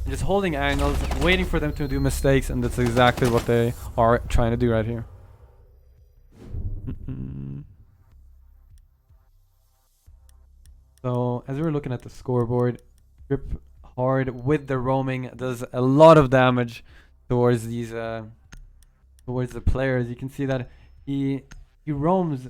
Just holding angles, waiting for them to do mistakes, and that's exactly what they are trying to do right here. So, as we were looking at the scoreboard, Drip Hard with the roaming does a lot of damage towards these, towards the players. You can see that he roams,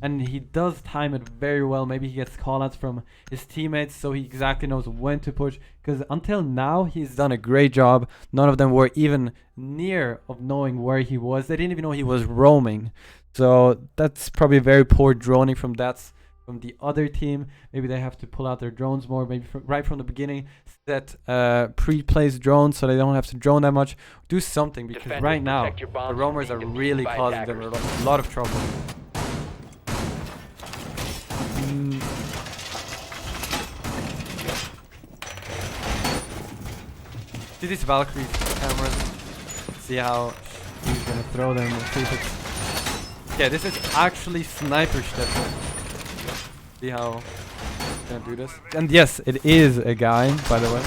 and he does time it very well. Maybe he gets callouts from his teammates, so he exactly knows when to push. Because until now, he's done a great job. None of them were even near of knowing where he was. They didn't even know he was roaming. So that's probably very poor droning from the other team. Maybe they have to pull out their drones more. Maybe right from the beginning, set pre-placed drones so they don't have to drone that much. Do something, because right now the roamers are really causing them a lot of trouble. See these Valkyrie cameras. See how he's gonna throw them. See if it's... Yeah, this is actually sniper stuff. See how he's gonna do this. And yes, it is a guy, by the way.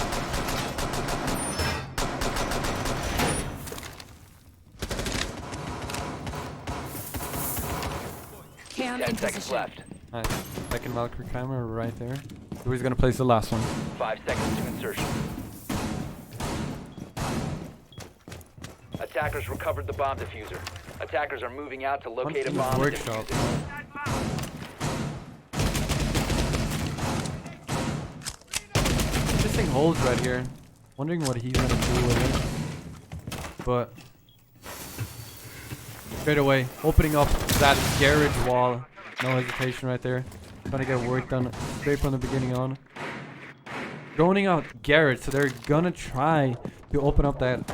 Cam 10 seconds left. Nice. Second Valkyrie camera right there. So he's gonna place the last one. 5 seconds to insertion. Attackers recovered the bomb diffuser. Attackers are moving out to locate a bomb. Workshop. This thing holds right here. Wondering what he's gonna do with it. but straight away opening up that garage wall. No hesitation right there. Trying to get work done straight from the beginning on. Droning out garage, so they're gonna try to open up that,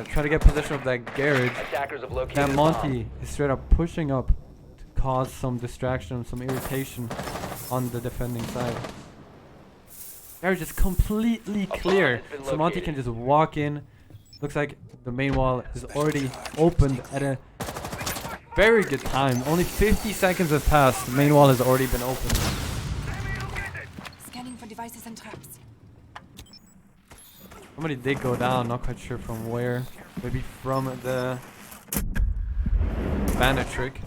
try to get possession of that garage. Attackers have located That a Monty is straight up pushing up to cause some distraction, some irritation on the defending side. Garage is completely clear, so Monty can just walk in. Looks like the main wall is already opened at a very good time. Only 50 seconds have passed. The main wall has already been opened. Scanning for devices and traps. Somebody did go down, not quite sure from where. Maybe from the bandit trick.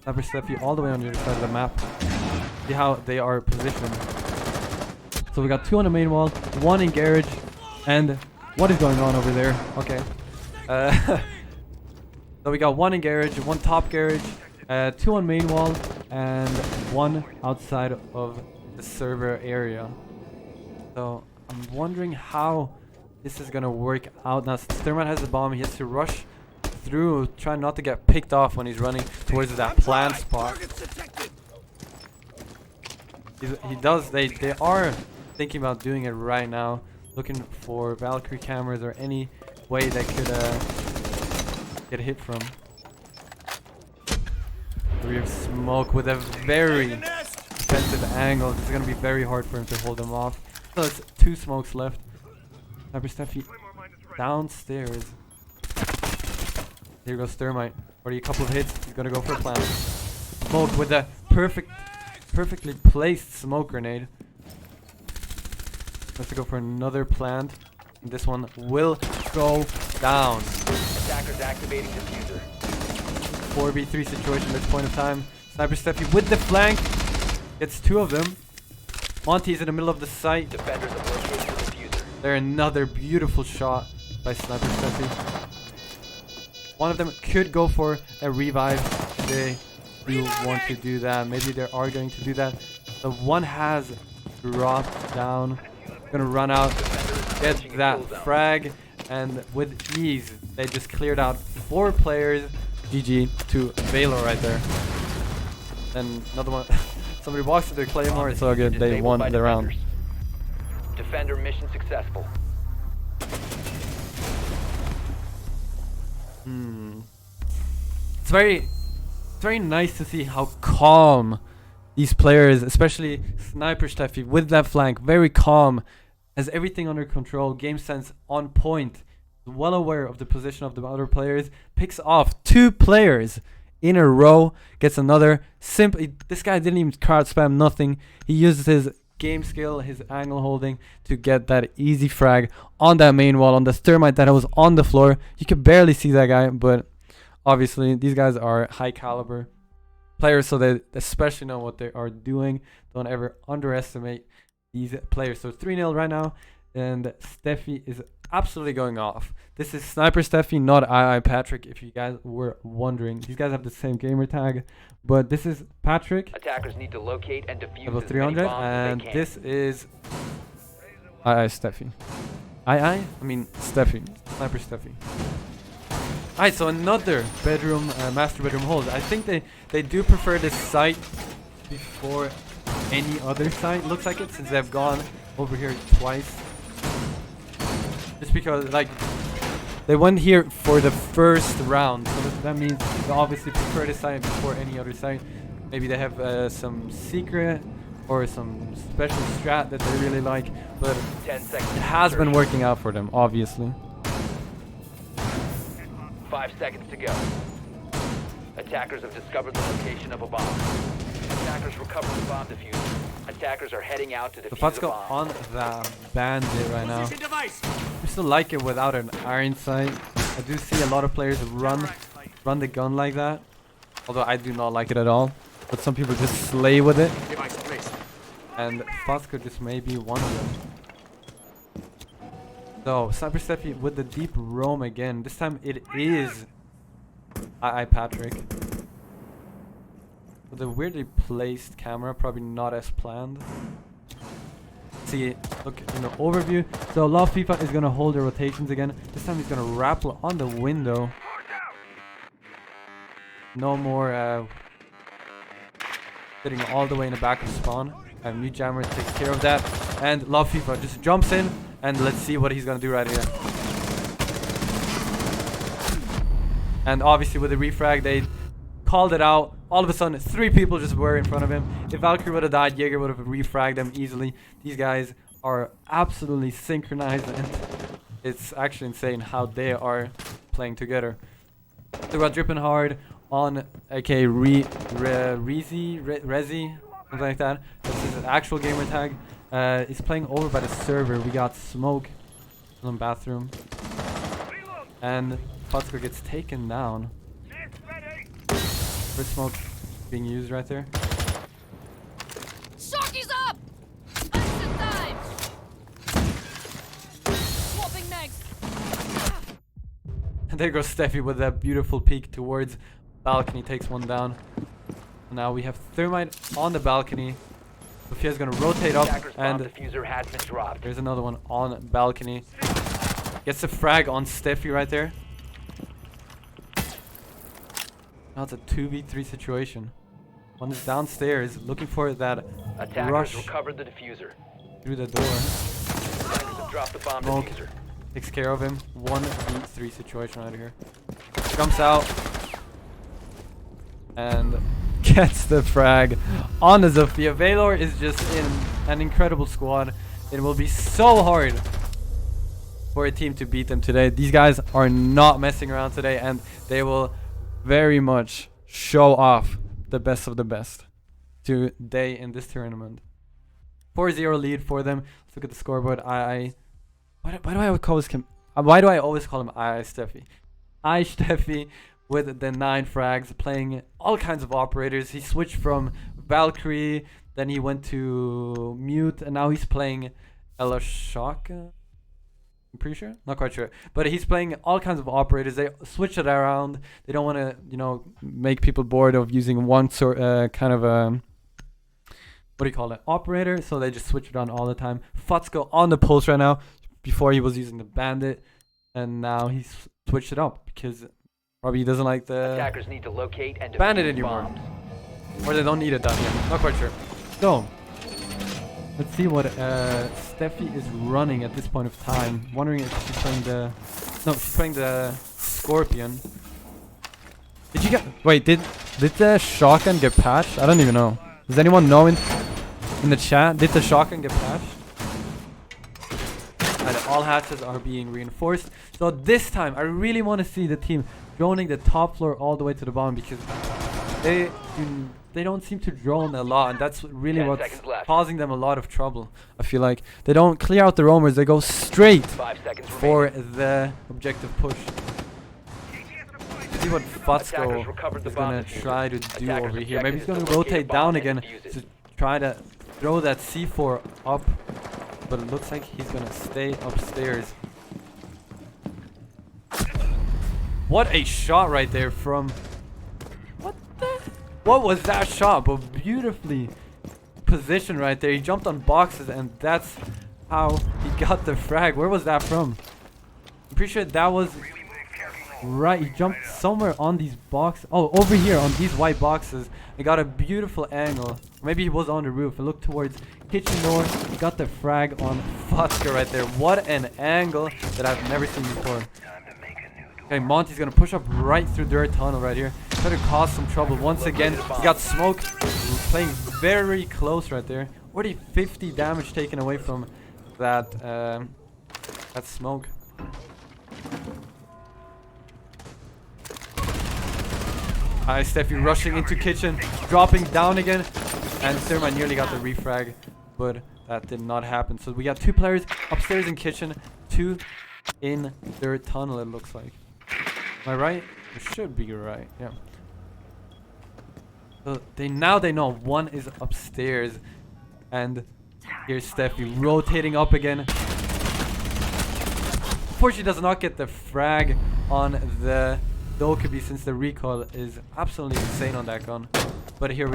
Sniper Steffi all the way on the other side of the map. See how they are positioned. So we got 2 on the main wall, 1 in garage, and what is going on over there? Okay. So we got 1 in garage, 1 top garage, 2 on main wall, and 1 outside of the server area. So I'm wondering how this is gonna work out. Now since Thermite has the bomb, he has to rush through, try not to get picked off when he's running towards that plant spot. They are thinking about doing it right now, looking for Valkyrie cameras or any way they could get hit from. We have Smoke with a very defensive angle. It's gonna be very hard for him to hold them off. So it's 2 smokes left. Sniper Steffi downstairs. Here goes Thermite. Already a couple of hits. He's gonna go for a plant. Smoke with a perfectly placed smoke grenade. Has to go for another plant. And this one will go down. Attackers activating diffuser. 4v3 situation at this point of time. Sniper Steffi with the flank. Gets 2 of them. Monty's in the middle of the site. Defenders have located the diffuser. There, another beautiful shot by Sniper Steffi. One of them could go for a revive. They do want to do that. Maybe they are going to do that. The one has dropped down. Gonna run out, get that frag, and with ease, they just cleared out 4 players. GG to Valor right there. Then another one. Somebody walks to their claymore. It's all good. They won the round. Defender mission successful. It's very nice to see how calm these players, especially Sniper Steffi with that flank, very calm, has everything under control, game sense on point, well aware of the position of the other players, picks off 2 players in a row, gets another simply. This guy didn't even card spam, nothing. He uses his game skill, his angle holding to get that easy frag on that main wall, on the Thermite that was on the floor. You could barely see that guy, but obviously these guys are high caliber players, so they especially know what they are doing. Don't ever underestimate these players. So 3-0 right now, and Steffi is absolutely going off. This is Sniper Steffi, not II Patrick, if you guys were wondering. These guys have the same gamer tag, but this is Patrick. Attackers need to locate and defuse Level as many 300, bombs and as they can. this is II Steffi. I mean Steffi. Sniper Steffi. Alright, so another bedroom, master bedroom hold. I think they do prefer this site before any other site. Looks like it, since they've gone over here twice. Just because, like, they went here for the first round, so that means they obviously prefer this site before any other site. Maybe they have some secret or some special strat that they really like, but 10 seconds. it has been working out for them, obviously. 5 seconds to go. Attackers have discovered the location of a bomb. Attackers recover the bomb diffuser. Attackers are heading out to defuse So let's the go bomb. on the bandit right now. I still like it without an iron sight. I do see a lot of players run the gun like that, although I do not like it at all. But some people just slay with it, and Fosco just may be one of them. So Sniper Steffi with the deep roam again. This time it is II Patrick. With a weirdly placed camera, probably not as planned. see, look in the overview. So Love FIFA is gonna hold the rotations again. This time he's gonna rappel on the window. No more sitting all the way in the back of spawn. New Jammer takes care of that. And Love FIFA just jumps in, and let's see what he's gonna do right here. And obviously with the refrag, they called it out. All of a sudden, 3 people just were in front of him. If Valkyrie would have died, Jaeger would have refragged them easily. These guys are absolutely synchronized, and it's actually insane how they are playing together. They got dripping hard on Rezi, something like that. This is an actual gamer tag. He's playing over by the server. We got Smoke in the bathroom, and Futsker gets taken down. First Smoke being used right there. Sharky's up! Instant time! Swapping next! And there goes Steffi with that beautiful peek towards balcony, takes one down. Now we have Thermite on the balcony. Sofia's gonna rotate up, and diffuser has been dropped. There's another one on balcony. Gets a frag on Steffi right there. Now it's a 2v3 situation. One is downstairs looking for that Attackers rush recovered the diffuser. through the door. Drop the bomb Smoke diffuser. takes care of him. 1v3 situation right here. Jumps out and gets the frag on the Zofia. Valor is just in an incredible squad. It will be so hard for a team to beat them today. These guys are not messing around today, and they will very much show off the best of the best today in this tournament. 4-0 lead for them. Let's look at the scoreboard. Why do I always call him Steffi? Steffi with the 9 frags, playing all kinds of operators. He switched from Valkyrie, then he went to Mute, and now he's playing Elashaka. I'm pretty sure, not quite sure, but he's playing all kinds of operators. They switch it around. They don't want to, make people bored of using one sort, kind of a, what do you call it, operator. So they just switch it on all the time. Futsko on the pulse right now. Before he was using the bandit, and now he's switched it up because probably he doesn't like the Attackers need to locate and bandit defuse anymore, bombs. or they don't need it done yet. Not quite sure. So let's see what Steffi is running at this point of time. Wondering if she's playing she's playing the Scorpion. Did you get? Wait, did the shotgun get patched? I don't even know. Does anyone know in the chat? Did the shotgun get patched? And all hatches are being reinforced. So this time, I really want to see the team droning the top floor all the way to the bottom, because they don't seem to drone a lot, and that's really what's causing them a lot of trouble. I feel like they don't clear out the roamers; they go straight for the objective push. Let's see what Futsko is gonna try to do over here. Maybe he's gonna rotate down again to try to throw that C4 up, but it looks like he's gonna stay upstairs. What a shot right there from... What was that shot? But beautifully positioned right there. He jumped on boxes, and that's how he got the frag. Where was that from? I'm pretty sure that was... Right, he jumped somewhere on these boxes. Oh, over here on these white boxes. He got a beautiful angle. Maybe he was on the roof. I looked towards kitchen door. He got the frag on Futsker right there. What an angle that I've never seen before. Okay, Monty's gonna push up right through dirt tunnel right here. Try to cause some trouble once again. He got Smoke playing very close right there. Already 50 damage taken away from that that Smoke. Steffi rushing into kitchen, dropping down again, and Thermite nearly got the refrag, but that did not happen. So we got 2 players upstairs in kitchen, 2 in dirt tunnel, it looks like. Am I right? It should be right, yeah. So now they know one is upstairs, and here's Steffi rotating up again. Unfortunately, does not get the frag on the Dokubi, since the recoil is absolutely insane on that gun. But here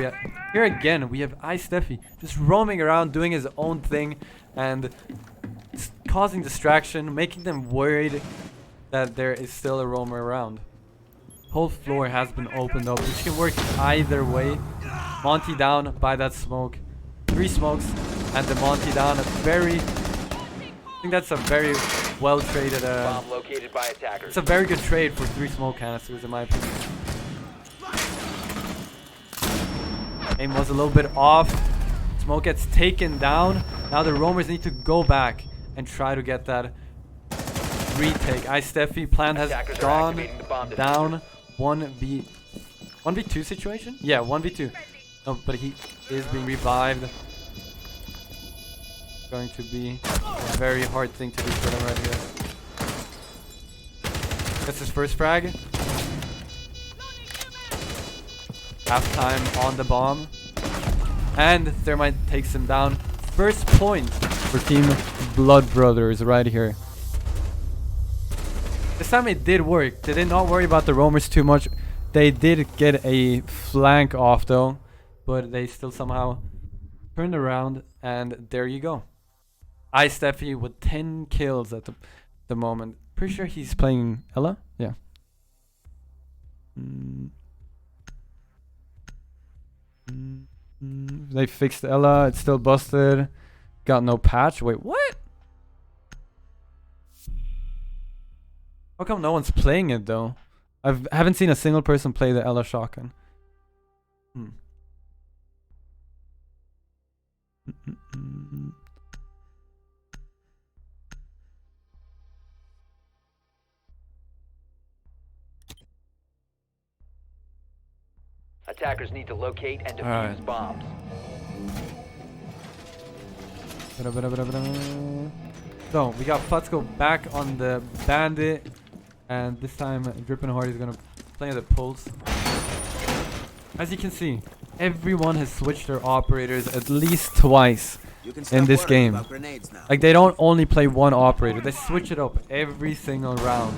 again we have iSteffi just roaming around doing his own thing and causing distraction, making them worried that there is still a roamer around. Whole floor has been opened up, which can work either way. Monty down by that smoke. 3 smokes and the Monty down. I think that's a very well traded. Bomb located by attackers. It's a very good trade for 3 smoke canisters in my opinion. Aim was a little bit off. Smoke gets taken down. Now the roamers need to go back and try to get that retake. iSteffi plan has gone down. 1v2 situation? Yeah, 1v2. No, but he is being revived. Going to be a very hard thing to do for them right here. That's his first frag. Half time on the bomb. And Thermite takes him down. First point for Team Blood Brothers right here. This time it did work. They did not worry about the roamers too much. They did get a flank off though, but they still somehow turned around, and there you go. iSteffi with 10 kills at the moment. Pretty sure he's playing Ella? Yeah. They fixed Ella. It's still busted. Got no patch. Wait, what? How come no one's playing it though? I haven't seen a single person play the Ella shotgun. Attackers need to locate and defuse bombs. So we got Futsko back on the bandit, and this time Drippin' Hard is gonna play the pulse. As you can see, everyone has switched their operators at least twice in this game. Like they don't only play one operator, they switch it up every single round.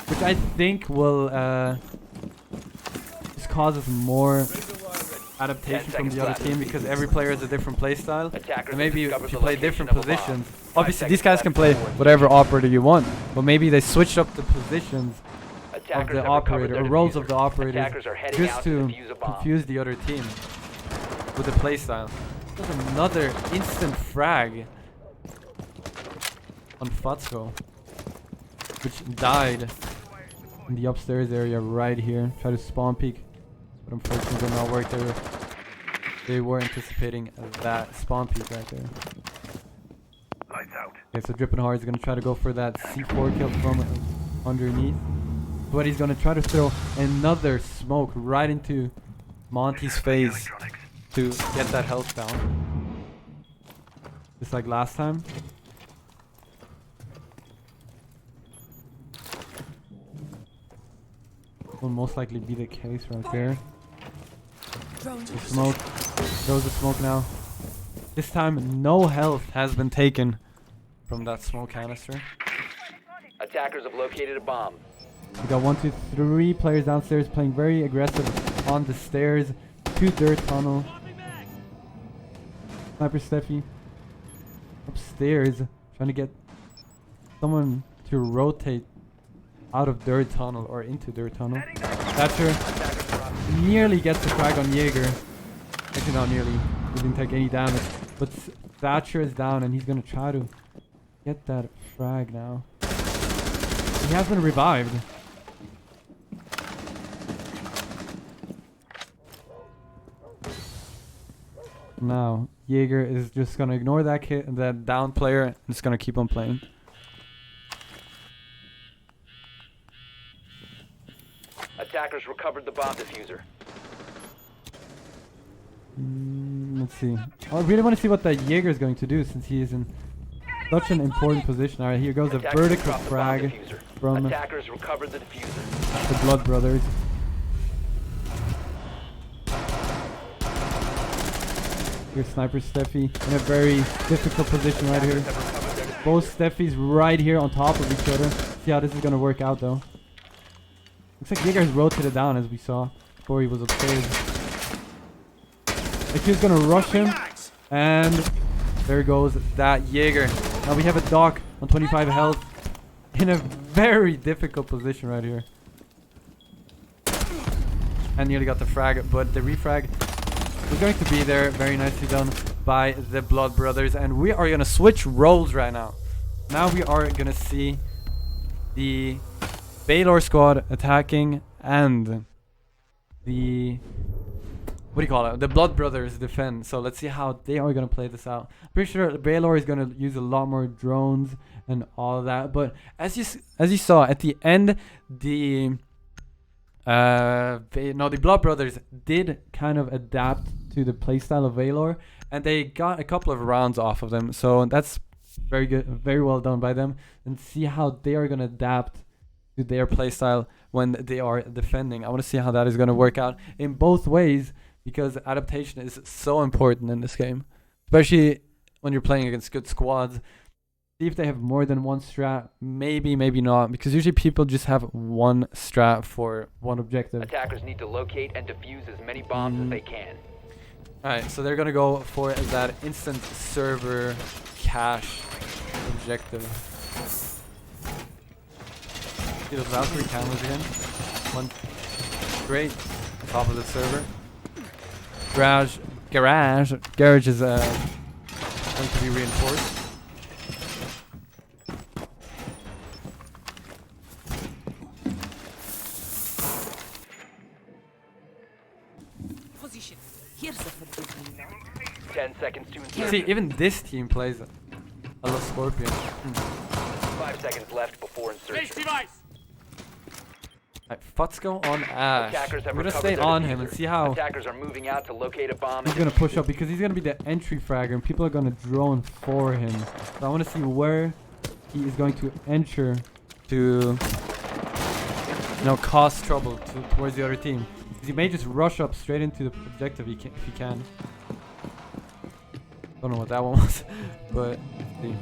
Which I think will just causes more adaptation from the other team, because every player has a different playstyle. And maybe if you play different positions, obviously these guys can play whatever operator you want, but maybe they switch up the positions of the operator or roles of the operators just to confuse the other team with the playstyle. There's another instant frag on Futsko, which died in the upstairs area right here. Try to spawn peek, but unfortunately did not work. They were anticipating that spawn peek right there. Okay, so Drippin' Hard is gonna try to go for that C4 kill from underneath, but he's gonna try to throw another smoke right into Monty's face to get that health down, just like last time. Will most likely be the case right there. The smoke. Throws the smoke now. This time no health has been taken from that smoke canister. Attackers have located a bomb. We got 1, 2, 3 players downstairs playing very aggressive on the stairs. 2 dirt tunnel. Sniper Steffi upstairs trying to get someone to rotate out of dirt tunnel or into dirt tunnel. Thatcher nearly gets the frag on Jaeger. Actually not nearly, he didn't take any damage. But Thatcher is down and he's gonna try to get that frag now. He has been revived. Now Jaeger is just gonna ignore that that down player and just gonna keep on playing. Attackers recovered the bomb diffuser. Let's see. I really want to see what that Jaeger is going to do, since he is in such an important position. Alright, here goes a vertical frag from Attackers recovered the diffuser. The Blood Brothers. Here's Sniper Steffi in a very difficult position right here. Both Steffis right here on top of each other. See how this is going to work out though. Looks like Jaeger's rotated down as we saw before he was upstairs. Like he's gonna rush him, and there goes that Jaeger. Now we have a Doc on 25 health in a very difficult position right here. And nearly got the frag, but the refrag was going to be there. Very nicely done by the Blood Brothers, and we are gonna switch roles right now. Now we are gonna see the Valor squad attacking and the the Blood Brothers defend. So let's see how they are gonna play this out. Pretty sure Valor is gonna use a lot more drones and all of that. But as you saw at the end, the Blood Brothers did kind of adapt to the playstyle of Valor, and they got a couple of rounds off of them. So that's very good, very well done by them. And see how they are gonna adapt to their playstyle when they are defending. I want to see how that is gonna work out in both ways, because adaptation is so important in this game, especially when you're playing against good squads. See if they have more than one strat. Maybe, maybe not, because usually people just have one strat for one objective. Attackers need to locate and defuse as many bombs as they can. Alright, so they're gonna go for that instant server cache objective. See those Valkyrie cameras again? One great top of the server. Garage is going to be reinforced. Position. Here's the 10 seconds to insert. See, even this team plays a lot Scorpion. 5 seconds left before insertion. Alright, Futzko on Ash. Attackers have I'm gonna recovered stay their on diffuser. him and see how Attackers are moving out to locate a bomb. he's gonna push up, because he's gonna be the entry fragger and people are gonna drone for him. So I want to see where he is going to enter to, cause trouble towards the other team. Because he may just rush up straight into the objective if he can. Don't know what that one was, but let's see.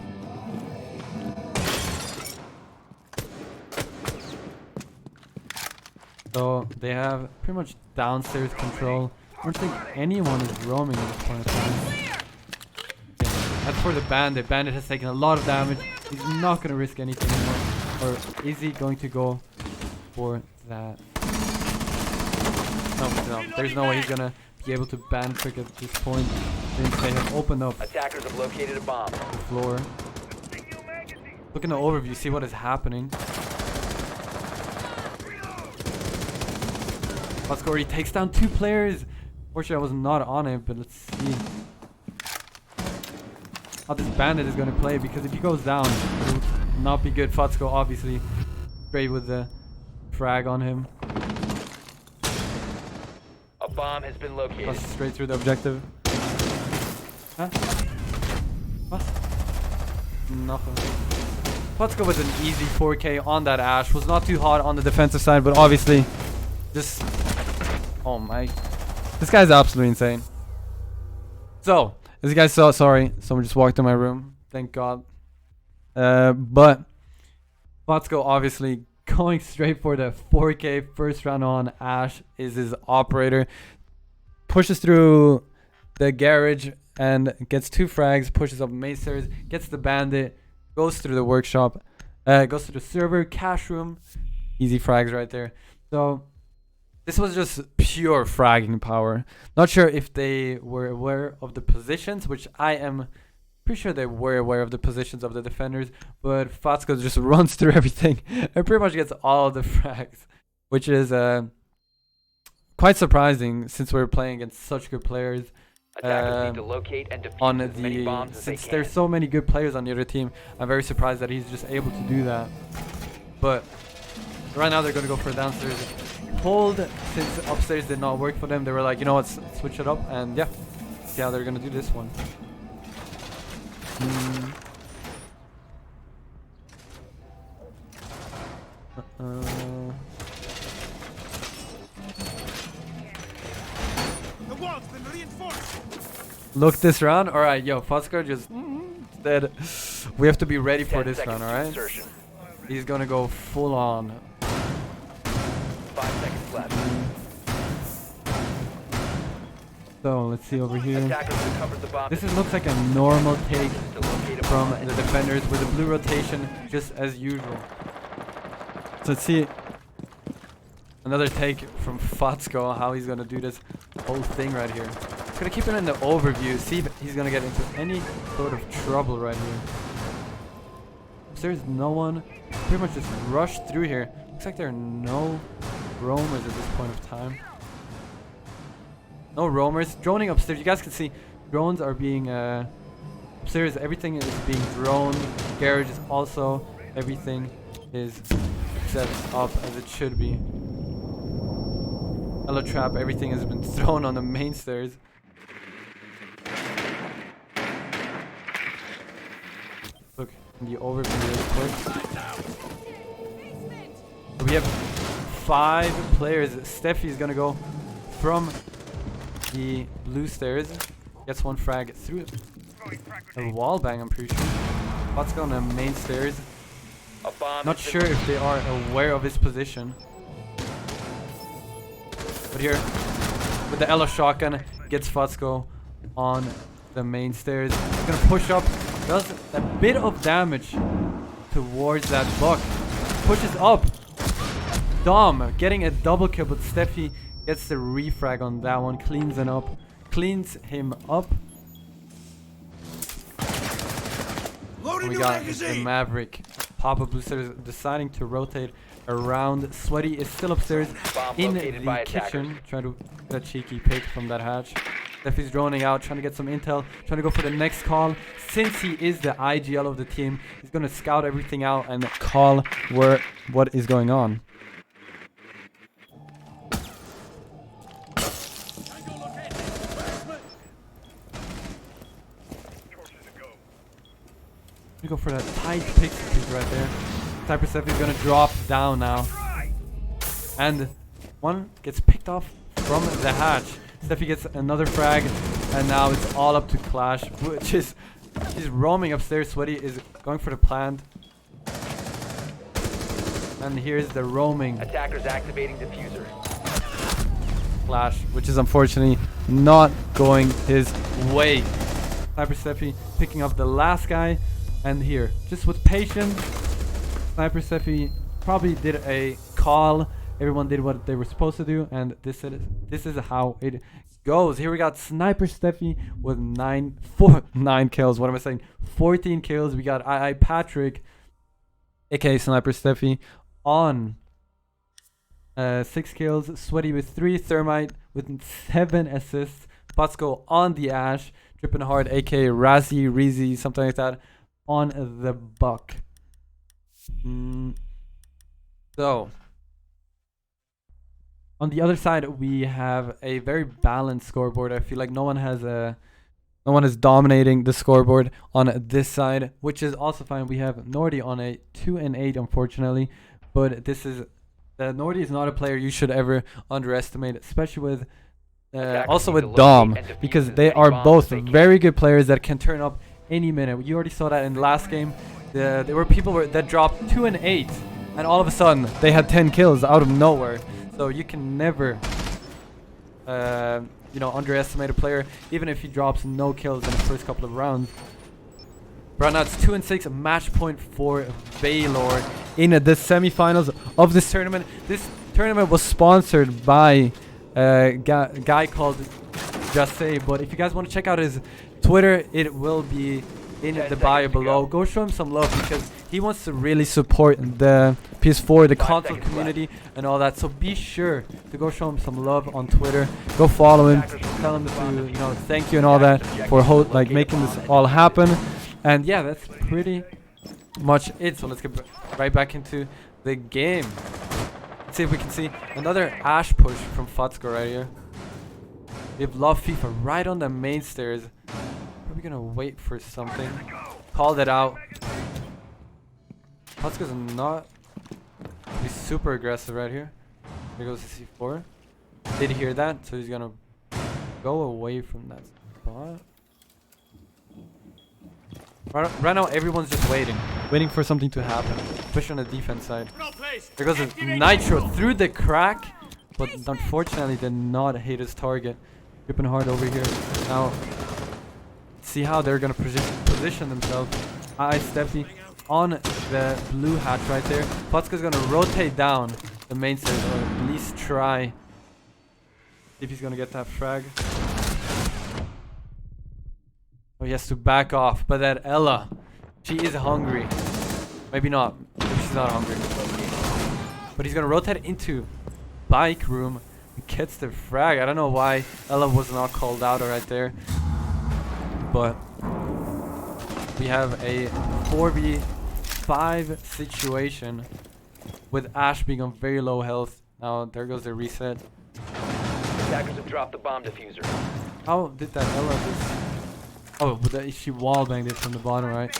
So they have pretty much downstairs control. I don't think anyone is roaming at this point in time. Okay, that's for the Bandit. Bandit has taken a lot of damage. He's not going to risk anything anymore. Or is he going to go for that? No. There's no way he's going to be able to ban trick at this point, since they have opened up Attackers have located a bomb. the floor. Look in the overview, see what is happening. Vasco already takes down 2 players. Fortunately, I was not on it, but let's see how this Bandit is going to play, because if he goes down, it will not be good. Fatsko obviously straight with the frag on him. A bomb has been located. Plus straight through the objective. Huh? What? Nothing. Fatsko was an easy 4K on that Ash. Was not too hot on the defensive side, but obviously just... Oh my... This guy's absolutely insane. So, as you guys saw, sorry, someone just walked in my room. Thank God. But Fatsko obviously going straight for the 4K first round on Ash is his operator. Pushes through the garage and gets 2 frags, pushes up Macers, gets the Bandit, goes through the workshop, goes to the server, cash room. Easy frags right there. So this was just pure fragging power. Not sure if they were aware of the positions, which I am pretty sure they were aware of the positions of the defenders, but Fatsko just runs through everything and pretty much gets all of the frags, which is quite surprising since we're playing against such good players. Attackers need to locate and defuse as many bombs as they Since can. there's so many good players on the other team, I'm very surprised that he's just able to do that. But right now they're going to go for downstairs hold, since upstairs did not work for them. They were like, you know what, switch it up, and yeah, see how they're going to do this one. The wall's been reinforced. Look this round. All right, yo, Fatsko just dead. We have to be ready for this round. All right, he's gonna go full on. 5 5 seconds left. So let's see over here. Attackers recovered the bomb. This looks like a normal take from the defenders with a blue rotation, just as usual. So let's see another take from Fatsko, how he's gonna do this whole thing right here. He's gonna keep it in the overview, see if he's gonna get into any sort of trouble right here. There's no one. Pretty much just rushed through here. Looks like there are no roamers at this point of time. No roamers. Droning upstairs. You guys can see drones are being upstairs. Everything is being droned. Garages also. Everything is set up as it should be. Hello trap. Everything has been thrown on the main stairs. Look in the overview really quick. So we have 5 players. Steffi is gonna go from the blue stairs, gets 1 frag through a wall bang, I'm pretty sure. What's going on the main stairs? Not sure if they are aware of his position. But here, with the Elo shotgun, gets Fatsko on the main stairs. He's gonna push up, does a bit of damage towards that buck. Pushes up. Dom getting a double kill, but Steffi gets the refrag on that one, cleans him up. We got the Maverick. Papa Boosters deciding to rotate around. Sweaty is still upstairs in the kitchen, trying to get a cheeky pick from that hatch. Steffi's droning out, trying to get some intel, trying to go for the next call. Since he is the IGL of the team, he's going to scout everything out and call what is going on. We go for that tight pick right there. Cypher Steffi is gonna drop down now. And one gets picked off from the hatch. Steffi gets another frag, and now it's all up to Clash, which is he's roaming upstairs. Sweaty is going for the plant. And here's the roaming. Attackers activating diffuser. Clash, which is unfortunately not going his way. Cypher Steffi picking up the last guy. And here, just with patience, Sniper Steffi probably did a call. Everyone did what they were supposed to do, and this is how it goes. Here we got Sniper Steffi with 9 kills. What am I saying? 14 kills. We got II Patrick, aka Sniper Steffi, on 6 kills. Sweaty with 3. Thermite with 7 assists. Fatsko on the Ash. Drippin' Hard, aka Razzie, Reezy, something like that, on the buck. So on the other side we have a very balanced scoreboard. I feel like no one is dominating the scoreboard on this side, which is also fine. We have Nordy on a 2-8 unfortunately, but Nordy is not a player you should ever underestimate, especially with also with Dom, because they are both very good players that can turn up any minute. You already saw that in the last game. There were people that dropped 2-8, and all of a sudden they had 10 kills out of nowhere. So you can never, underestimate a player, even if he drops no kills in the first couple of rounds. Right now it's 2-6, match point for Valor in the semifinals of this tournament. This tournament was sponsored by a guy called Just Say, but if you guys want to check out his Twitter, it will be in the bio below. Go show him some love, because he wants to really support the PS4, the console community and all that. So be sure to go show him some love on Twitter. Go follow him, tell him to thank you and all that for making this all happen. And yeah, that's pretty much it. So let's get right back into the game. Let's see if we can see another Ash push from Fatsko right here. We have Love FIFA right on the main stairs. Are we gonna wait for something? Called it out. Fatsko's not be super aggressive right here. There goes the C4. Did hear that, so he's gonna go away from that spot. Right now everyone's just waiting for something to happen. especially on the defense side. There goes a Nitro through the crack, but unfortunately did not hit his target. Gripping hard over here. Now, see how they're gonna position themselves. Steffi on the blue hatch right there. Potska's gonna rotate down the main stage, or at least try. See if he's gonna get that frag. Oh, he has to back off, but that Ella, she is hungry. Maybe not. Maybe she's not hungry. But he's gonna rotate into bike room and gets the frag. I don't know why Ella was not called out right there. But we have a 4v5 situation with Ash being on very low health. Now there goes the reset. Attackers have dropped the bomb diffuser. How did that Ella just... Oh, but she wallbanged it from the bottom, right?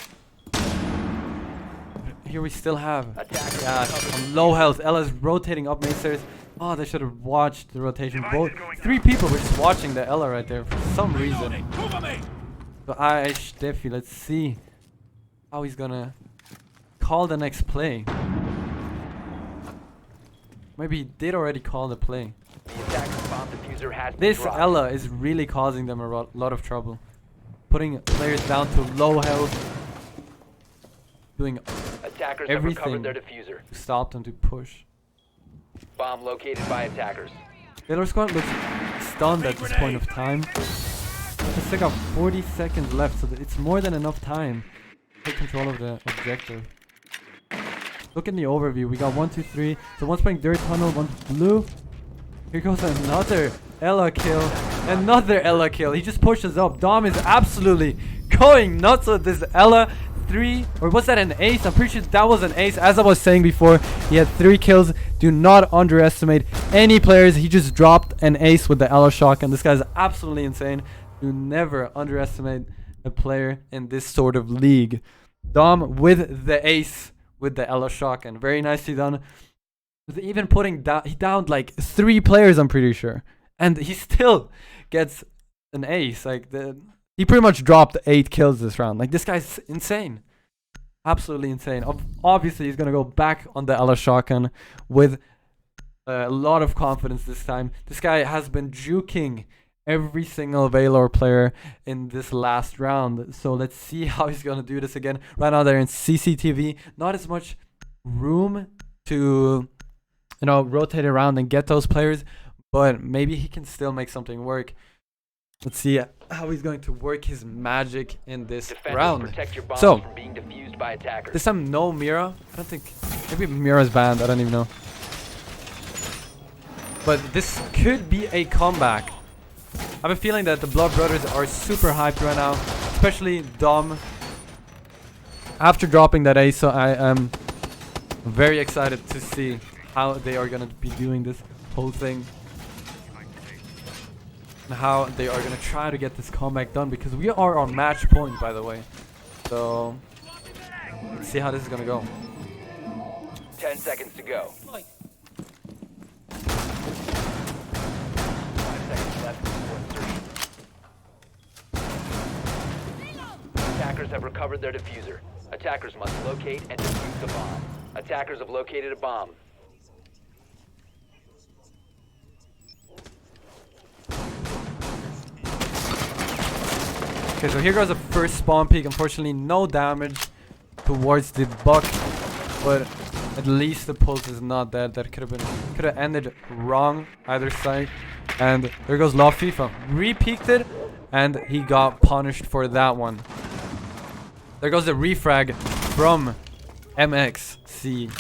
Here we still have Ash on low health. Ella's rotating up main stairs. Oh, they should have watched the rotation. Both 3 people were just watching the Ella right there for some reason. So Steffi, let's see how he's gonna call the next play. Maybe he did already call the play. The attacker's bomb diffuser has been This dropped. Ella is really causing them a lot of trouble. Putting players down to low health. Doing Attackers have everything recovered their diffuser. to stop them to push. Bomb located by attackers. Valor squad looks stunned at this point of time. They still got 40 seconds left, so it's more than enough time to take control of the objective. Look in the overview. We got 1, 2, 3. So one's playing dirt tunnel, one's blue. Here goes another Ella kill. Another Ella kill. He just pushes up. Dom is absolutely going nuts with this Ella. 3, or was that an ace? I'm pretty sure that was an ace. As I was saying before, he had 3 kills. Do not underestimate any players. He just dropped an ace with the Ella shotgun. This guy's absolutely insane. Do never underestimate a player in this sort of league. Dom with the ace with the Ella shotgun. Very nicely done. With even putting down, he downed like 3 players, I'm pretty sure, and he still gets an ace. Like he pretty much dropped 8 kills this round. Like this guy's insane, absolutely insane. Obviously, he's gonna go back on the Ella shotgun with a lot of confidence this time. This guy has been juking every single Valor player in this last round. So let's see how he's gonna do this again. Right now they're in CCTV. Not as much room to, you know, rotate around and get those players, but maybe he can still make something work. Let's see how he's going to work his magic in this Defenders, round. protect your bombs So from being defused by attackers. this time no Mira. I don't think, maybe Mira's banned. I don't even know. But this could be a comeback. I have a feeling that the Blood Brothers are super hyped right now, especially Dom. After dropping that ace, so I am very excited to see how they are going to be doing this whole thing. And how they are going to try to get this comeback done, because we are on match point, by the way. So, let's see how this is going to go. 10 seconds to go. 5 seconds left before insertion. Attackers have recovered their diffuser. Attackers must locate and defuse the bomb. Attackers have located a bomb. Okay, so here goes the first spawn peek. Unfortunately, no damage towards the buck, but at least the pulse is not dead. That could have ended wrong either side. And there goes Law FIFA. Re-peeked it, and he got punished for that one. There goes the refrag from MXC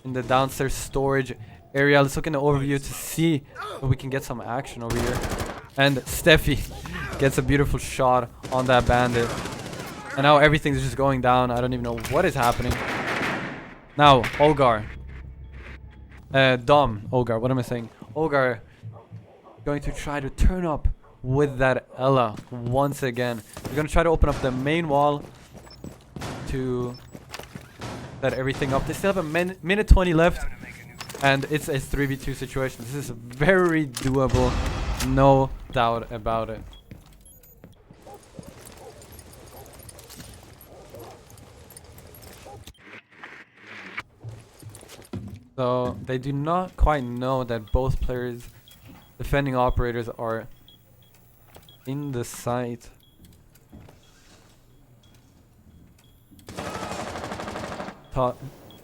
in the downstairs storage area. Let's look in the overview to see if we can get some action over here. And Steffi gets a beautiful shot on that bandit. And now everything's just going down. I don't even know what is happening. Now, Olgar. Olgar, what am I saying? Olgar going to try to turn up with that Ella once again. We're going to try to open up the main wall to set everything up. They still have a minute 20 left. And it's a 3v2 situation. This is very doable. No doubt about it. So they do not quite know that both players, defending operators, are in the site.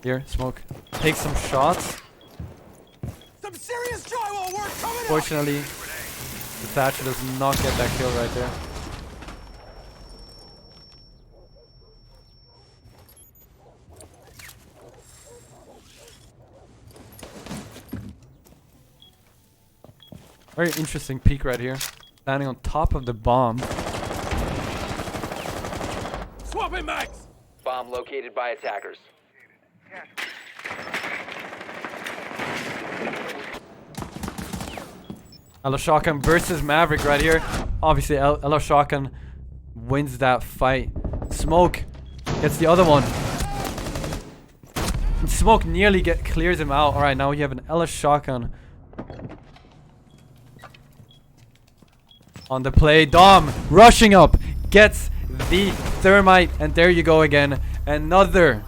Here, smoke. Take some shots. Some serious drywall work coming up. Fortunately, the Thatcher does not get that kill right there. Very interesting peek right here. Standing on top of the bomb. Swapping mags. Bomb located by attackers. Elo Shotgun versus Maverick right here. Obviously, Elo Shotgun wins that fight. Smoke gets the other one. And Smoke nearly clears him out. Alright, now we have an Elo Shotgun on the play. Dom rushing up, gets the thermite, and there you go again. Another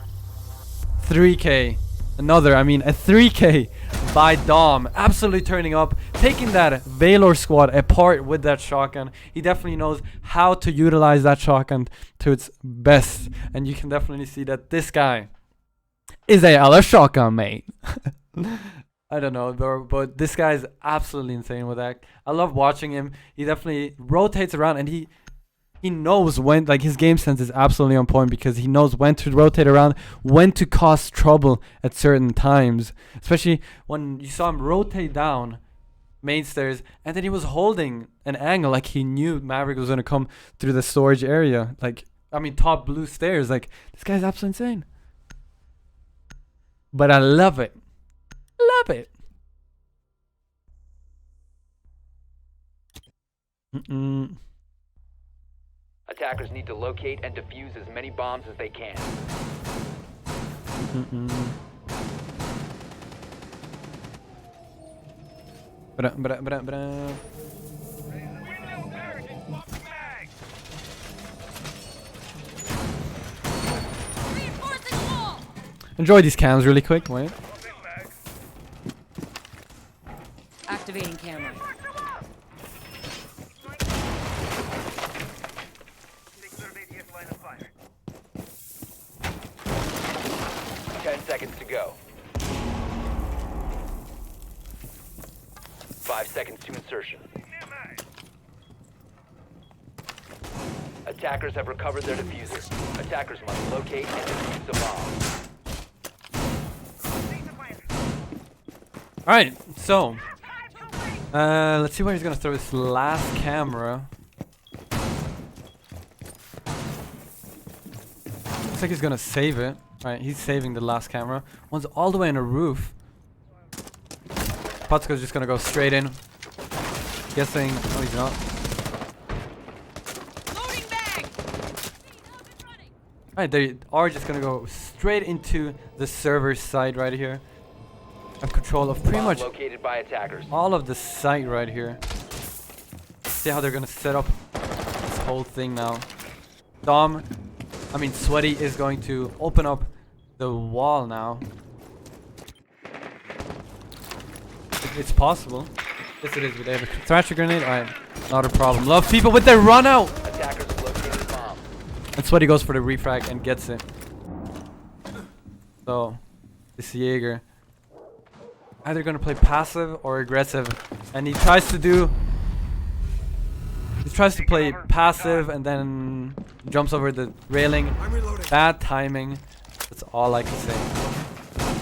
3k. A 3k by Dom. Absolutely turning up, taking that Valor squad apart with that shotgun. He definitely knows how to utilize that shotgun to its best. And you can definitely see that this guy is a Elo Shotgun, mate. I don't know, but this guy is absolutely insane with that. I love watching him. He definitely rotates around, and he knows when, like, his game sense is absolutely on point, because he knows when to rotate around, when to cause trouble at certain times. Especially when you saw him rotate down main stairs, and then he was holding an angle like he knew Maverick was going to come through the storage area. Like, I mean, top blue stairs. Like, this guy's absolutely insane. But I love it. Love it. Attackers need to locate and defuse as many bombs as they can. Enjoy these cams really quick. Wait. Activating camera. 10 seconds to go. 5 seconds to insertion. Attackers have recovered their diffuser. Attackers must locate and defuse the bomb. Alright, so let's see where he's gonna throw his last camera. Looks like he's gonna save it. Alright, he's saving the last camera. One's all the way on a roof. Potsko's just gonna go straight in. Guessing. Oh, he's not. Alright, they are just gonna go straight into the server side right here. Have control of pretty much located by attackers. all of the site right here. See how they're gonna set up this whole thing now. Sweaty is going to open up the wall now. It's possible. Yes, it is. They have a Thrasher grenade. Alright, not a problem. Love people with their run out. Attackers have located the bomb. And Sweaty goes for the refrag and gets it. So, this Jaeger, either gonna play passive or aggressive, and he tries to play passive and then jumps over the railing. Bad timing. That's all I can say.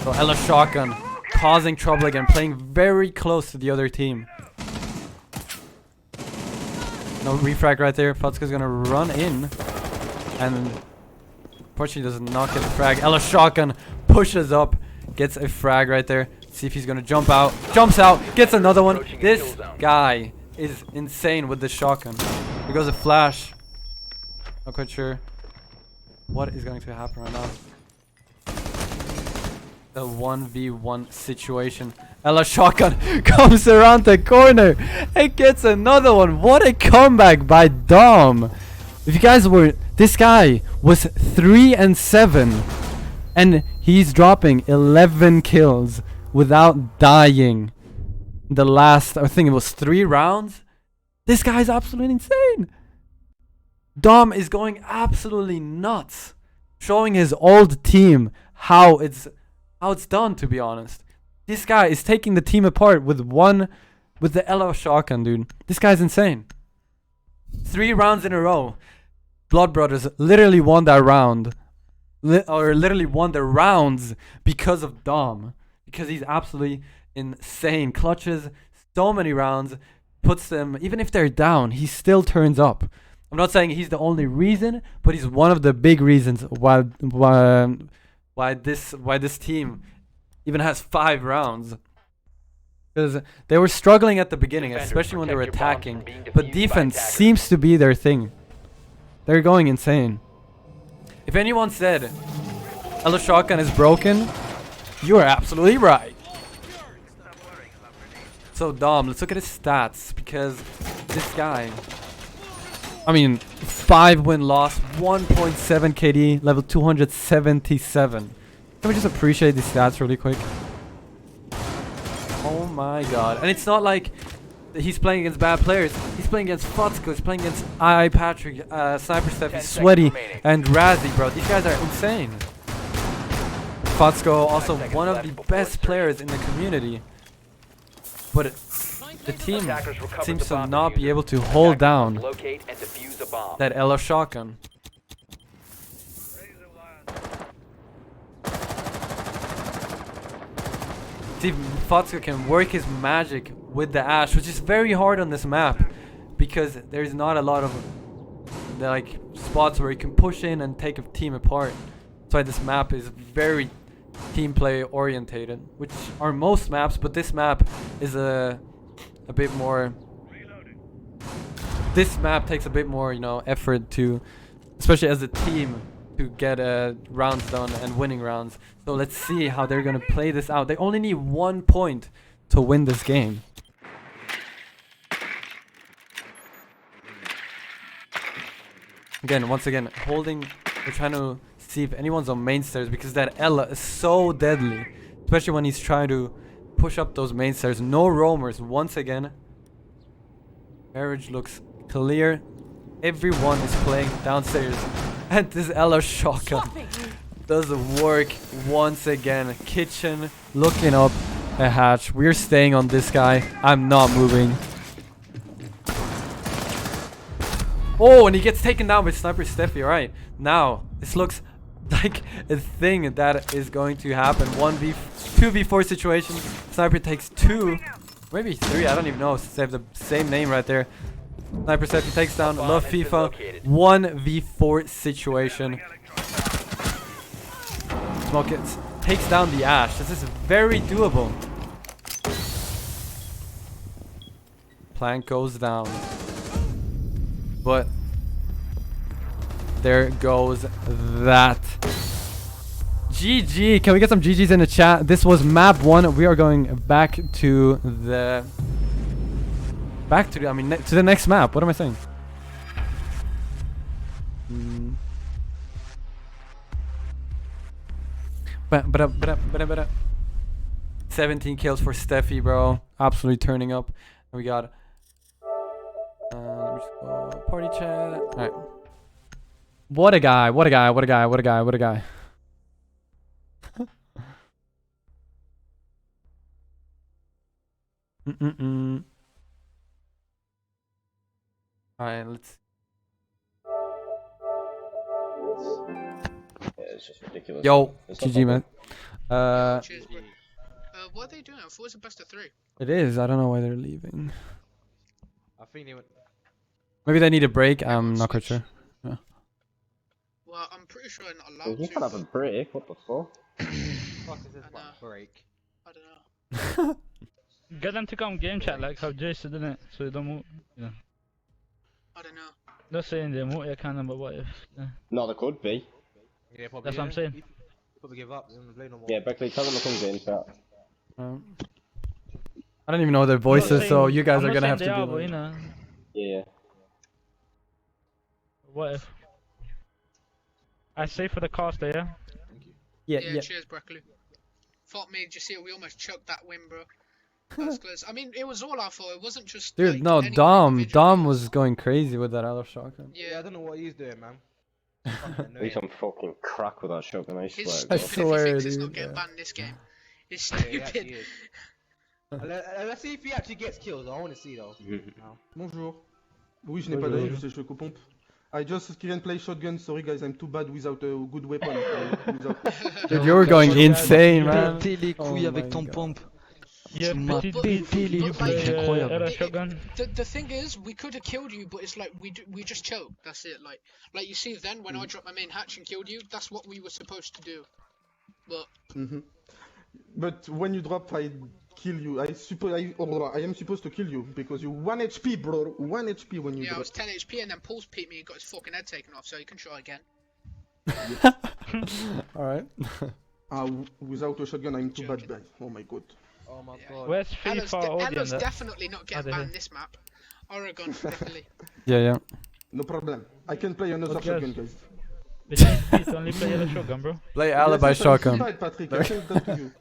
So Elo Shotgun causing trouble again, playing very close to the other team. No refrag right there. Futska's gonna run in, and unfortunately does not get a frag. Elo Shotgun pushes up, gets a frag right there. See if he's gonna jump out. Jumps out, gets another one. This guy is insane with the shotgun. Here goes a flash. Not quite sure what is going to happen right now. The 1v1 situation. Elo Shotgun comes around the corner and gets another one. What a comeback by Dom. If you guys were, this guy was 3-7 and he's dropping 11 kills. without dying. The last, I think it was 3 rounds. This guy's absolutely insane. Dom is going absolutely nuts, showing his old team how it's done. To be honest, this guy is taking the team apart with the LO shotgun, dude. This guy's insane. 3 rounds in a row. Blood Brothers literally won that round, or literally won the rounds because of Dom, because he's absolutely insane. Clutches so many rounds, puts them, even if they're down, he still turns up. I'm not saying he's the only reason, but he's one of the big reasons why this team even has 5 rounds. Because they were struggling at the beginning, especially when they were attacking, but defense seems to be their thing. They're going insane. If anyone said Elo Shotgun is broken, you are absolutely right. So Dom, let's look at his stats, because this guy, I mean, 5 win-loss, 1.7 KD, level 277. Can we just appreciate these stats really quick? Oh my god. And it's not like he's playing against bad players. He's playing against Fotzko, he's playing against I, Patrick, Sniper Steffi, Sweaty, and Razzie, bro. These guys are insane. Fotzko, also one of the best players in the community. But the team seems to not be able to hold down that Elo shotgun. See, Fotzko can work his magic with the Ash, which is very hard on this map, because there's not a lot of like spots where you can push in and take a team apart. That's why this map is very team play orientated, which are most maps, but this map is a bit more. This map takes a bit more, you know, effort to, especially as a team, to get rounds done and winning rounds. So let's see how they're gonna play this out. They only need 1 point to win this game. Once again, holding. We're trying to see if anyone's on main stairs, because that Ella is so deadly, especially when he's trying to push up those main stairs. No roamers once again. Marriage looks clear. Everyone is playing downstairs, and this Ella shotgun does work once again. Kitchen looking up a hatch. We're staying on this guy. I'm not moving. Oh, and he gets taken down by Sniper Steffi. Alright, now this looks like a thing that is going to happen. 2v4 situation. Sniper takes 2, maybe 3, I don't even know, since they have the same name right there. Sniper Steffi takes down Love FIFA. 1v4 situation. Smoke it, takes down the Ash. This is very doable. Plank goes down. But there goes that. GG. Can we get some GGs in the chat? This was map 1. We are going back to the to the next map. What am I saying? 17 kills for Steffi, bro. Absolutely turning up. And we got let me just go party chat. Alright. What a guy, what a guy, what a guy, what a guy, what a guy. Alright, let's. Yeah, it's just ridiculous. Yo, GG, man. Cheers, bro. What are they doing? I thought it was a best of 3. It is. I don't know why they're leaving. I think they went. Maybe they need a break. I'm not quite sure. Yeah. Well, I'm pretty sure I'm not allowed You to. can't have a break. What the fuck? Fuck is this break? I don't know. Get them to come game chat like how Jason did it, so they don't move. You know. I don't know. Not saying they won't, you can, but what if? No, there could be. Yeah, probably. That's what I'm saying. Probably give up. They don't play no more. Yeah, Breccoli, tell them to come game chat. I don't even know their voices, so you guys are gonna have to do it. it. You know. Yeah. What if? I say for the cost, yeah. Yeah, Yeah, cheers, Breccoli. Fuck me, did you see it? We almost choked that win, bro. That was close. I mean, it was all our fault. It wasn't just. Dude, like, no, anyone Dom individually. was going crazy with that other shotgun. Yeah, I don't know what he's doing, man. He's on fucking crack with that shotgun, I It's swear. stupid I swear, if he thinks it's dude, not getting yeah. banned this game. It's Yeah, he actually stupid. is. Let's see if he actually gets kills. I want to see though. No. Bonjour. Oui, je n'ai pas d'aim, c'est choc pompe. I just can play shotgun. Sorry guys, I'm too bad without a good weapon. Dude, you were going insane, man. Péter les couilles Oh avec my ton God. pompe. Yeah, Tu m'as but pété les but couilles, like, c'est incroyable. shotgun. The thing is, we could have killed you, but it's like we just choked. That's it. Like you see, then when I dropped my main hatch and killed you, that's what we were supposed to do. But But when you drop, I kill you. I am supposed to kill you because you 1 HP, bro. 1 HP when you yeah, I drop. was 10 HP, and then Paul's peeped me and got his fucking head taken off. So you can try again. Alright. Without a shotgun, I'm too bad, guys. Oh my god. Oh my god. Where's Ella's, FIFA audio? Ella's definitely not getting there. banned this map. Oregon, Breccoli. Yeah. No problem. I can play another Okay. shotgun, guys. But you please only play yellow shotgun, bro. Play alibi Yes, I'm shotgun. certified, Patrick. I sent that to you.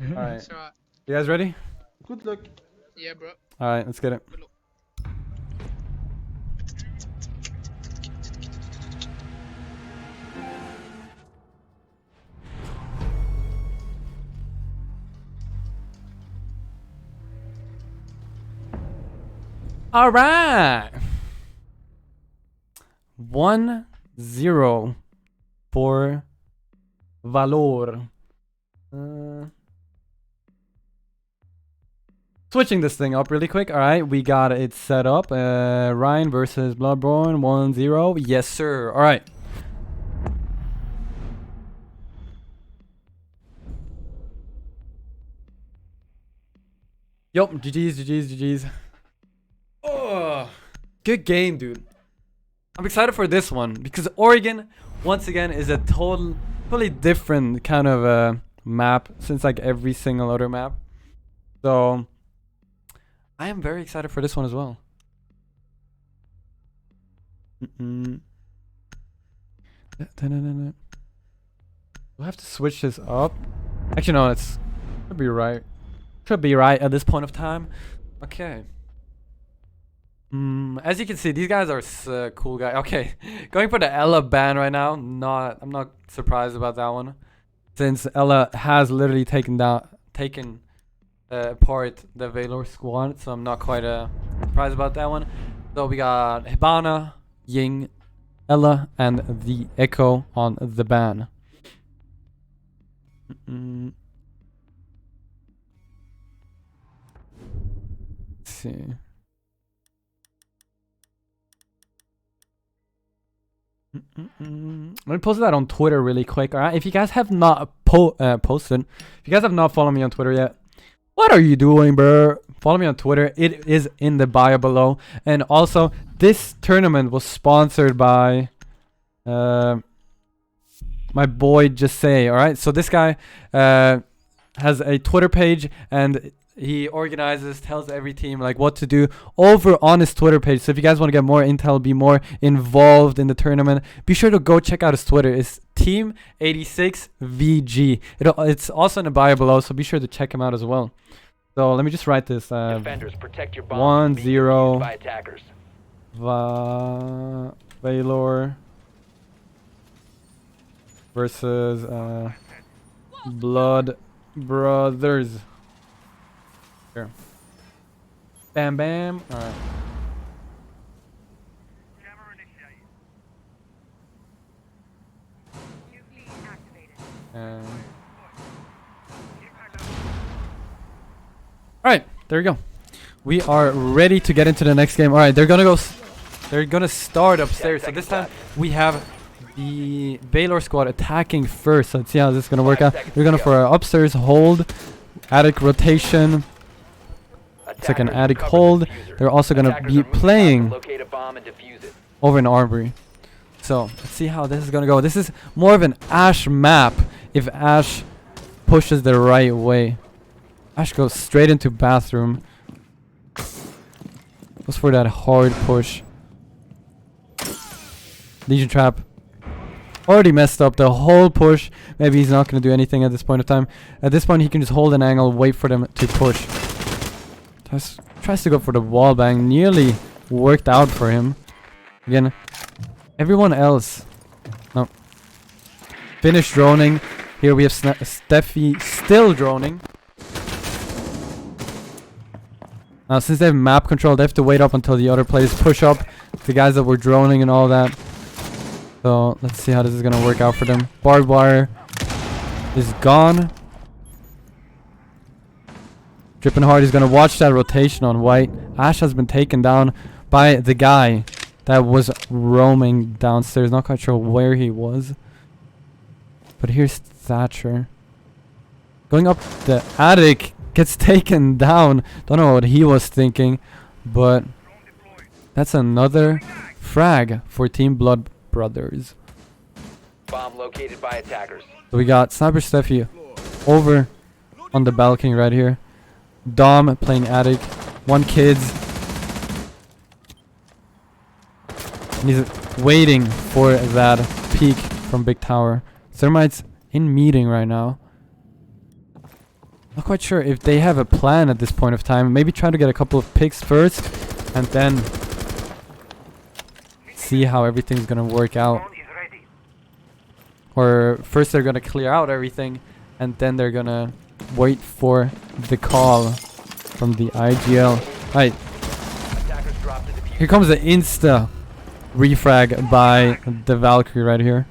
Alright. It's alright. You guys ready? Good luck. Yeah, bro. Alright, let's get it. Good luck. Alright. 1-0 for Valor. Switching this thing up really quick. Alright, we got it set up. Rayn versus Bloodborne 1-0. Yes, sir. Alright. Yup, GG's. Oh, good game, dude. I'm excited for this one because Oregon, once again, is a totally different kind of map since like every single other map. So I am very excited for this one as well. Do I have to switch this up? Actually, no, it's should be right. Should be right at this point of time. Okay. As you can see, these guys are cool guys. Okay, going for the Ella ban right now. I'm not surprised about that one, since Ella has literally taken apart the Valor squad. So I'm not quite surprised about that one. So we got Hibana, Ying, Ella, and the Echo on the ban. Let's see. Let me post that on Twitter really quick. Alright, if you guys have not posted, if you guys have not followed me on Twitter yet, what are you doing, bro? Follow me on Twitter. It is in the bio below. And also, this tournament was sponsored by my boy Just Say. Alright, so this guy has a Twitter page, and he organizes, tells every team like what to do over on his Twitter page. So if you guys want to get more intel, be more involved in the tournament, be sure to go check out his Twitter. It's Team86VG. It's also in the bio below, so be sure to check him out as well. So let me just write this. Defenders, protect your bombs from being used by attackers. Valor versus Blood Brothers. Here. Bam bam. Alright. Alright, there we go. We are ready to get into the next game. Alright, they're gonna start upstairs. So this time we have the Valor squad attacking first. So let's see how this is gonna work out. They're gonna for an upstairs hold, attic rotation. Second attic hold. They're also gonna be playing over an armory. So let's see how this is gonna go. This is more of an Ash map if Ash pushes the right way. Ash goes straight into bathroom. Goes for that hard push. Legion trap. Already messed up the whole push. Maybe he's not going to do anything at this point of time. At this point, he can just hold an angle, wait for them to push. Tries to go for the wall bang. Nearly worked out for him. Again, everyone else. No. Finished droning. Here we have Steffi still droning. Now, since they have map control, they have to wait up until the other players push up. The guys that were droning and all that. So, let's see how this is going to work out for them. Barbed wire is gone. Drippin' Hard is going to watch that rotation on white. Ash has been taken down by the guy that was roaming downstairs. Not quite sure where he was. But here's Thatcher. Going up the attic. Gets taken down. Don't know what he was thinking. But that's another frag for Team Blood Brothers. Bomb located by attackers. So we got Sniper Steffi over on the balcony right here. Dom playing attic. One kids. And he's waiting for that peek from Big Tower. Thermite's in meeting right now. Not quite sure if they have a plan at this point of time. Maybe try to get a couple of picks first and then see how everything's gonna work out. Or first they're gonna clear out everything and then they're gonna wait for the call from the IGL. Right. Here comes the insta refrag by the Valkyrie right here.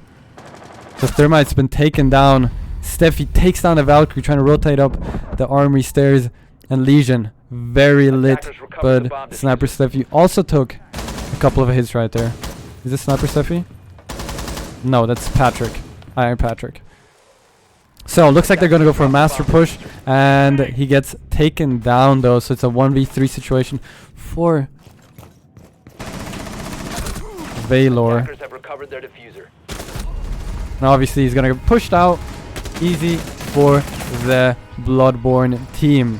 The Thermite's been taken down. Steffi takes down the Valkyrie, trying to rotate up the armory stairs. And Legion, very lit. But Sniper Steffi also took a couple of hits right there. Is this Sniper Steffi? No, that's Patrick. Iron Patrick. So, looks like they're going to go for a master push. And he gets taken down though. So it's a 1v3 situation for Valor. And obviously he's going to get pushed out. Easy for the Bloodborne team.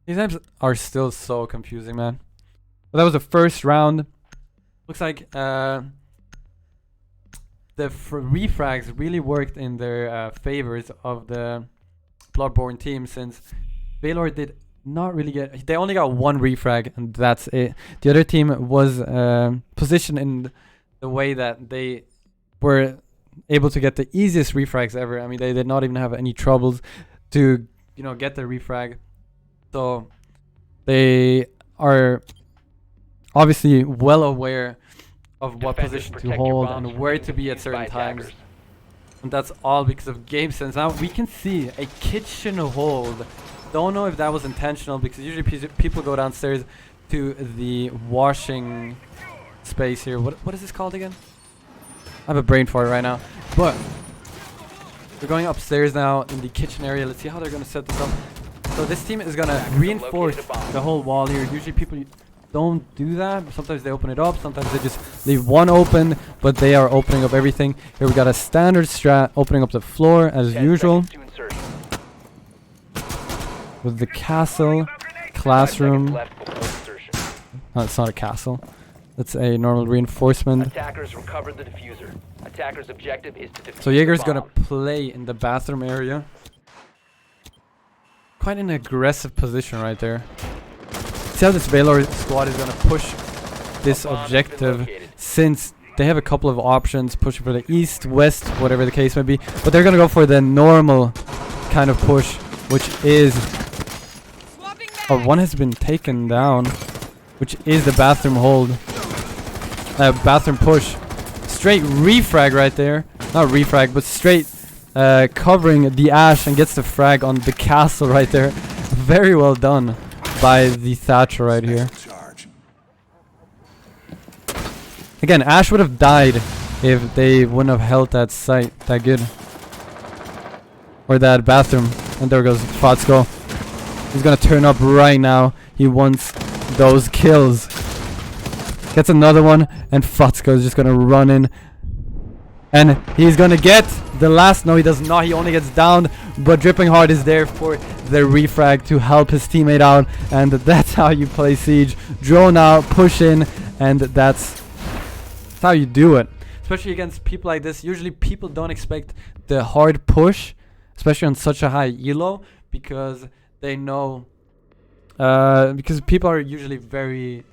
These games are still so confusing, man. But that was the first round. Looks like the refrags really worked in their favors of the Bloodborne team, since Valor did not really get... They only got one refrag and that's it. The other team was positioned in the way that they were able to get the easiest refrags ever. I mean, they did not even have any troubles to, you know, get the refrag. So they are obviously well aware of what position to hold and where to be at certain times. And that's all because of game sense. Now we can see a kitchen hold. Don't know if that was intentional, because usually people go downstairs to the washing space here. What is this called again? I have a brain fart right now. But we're going upstairs now in the kitchen area. Let's see how they're going to set this up. So this team is going to reinforce the whole wall here. Usually people don't do that. Sometimes they open it up. Sometimes they just leave one open. But they are opening up everything. Here we got a standard strat opening up the floor as usual. With the castle, classroom. No, it's not a castle. That's a normal reinforcement. Attackers recovered the diffuser. Attackers' objective is to defuse. So Jaeger's gonna play in the bathroom area. Quite an aggressive position right there. See how this Valor squad is gonna push this objective, since they have a couple of options, pushing for the east, west, whatever the case may be. But they're gonna go for the normal kind of push, which is... Oh, one has been taken down, which is the bathroom hold. Bathroom push. Straight refrag right there. Not refrag, but straight covering the Ash, and gets the frag on the castle right there. Very well done by the Thatcher right here. Again, Ash would have died if they wouldn't have held that site that good. Or that bathroom. And there goes Fatsko. He's gonna turn up right now. He wants those kills. Gets another one, and Fatsko is just gonna run in And he's gonna get the last. No, he does not. He only gets downed. But Dripping Heart is there for the refrag to help his teammate out. And that's how you play Siege. Drone out, push in, and that's how you do it. Especially against people like this. Usually people don't expect the hard push, especially on such a high elo, because they know, because people are usually very,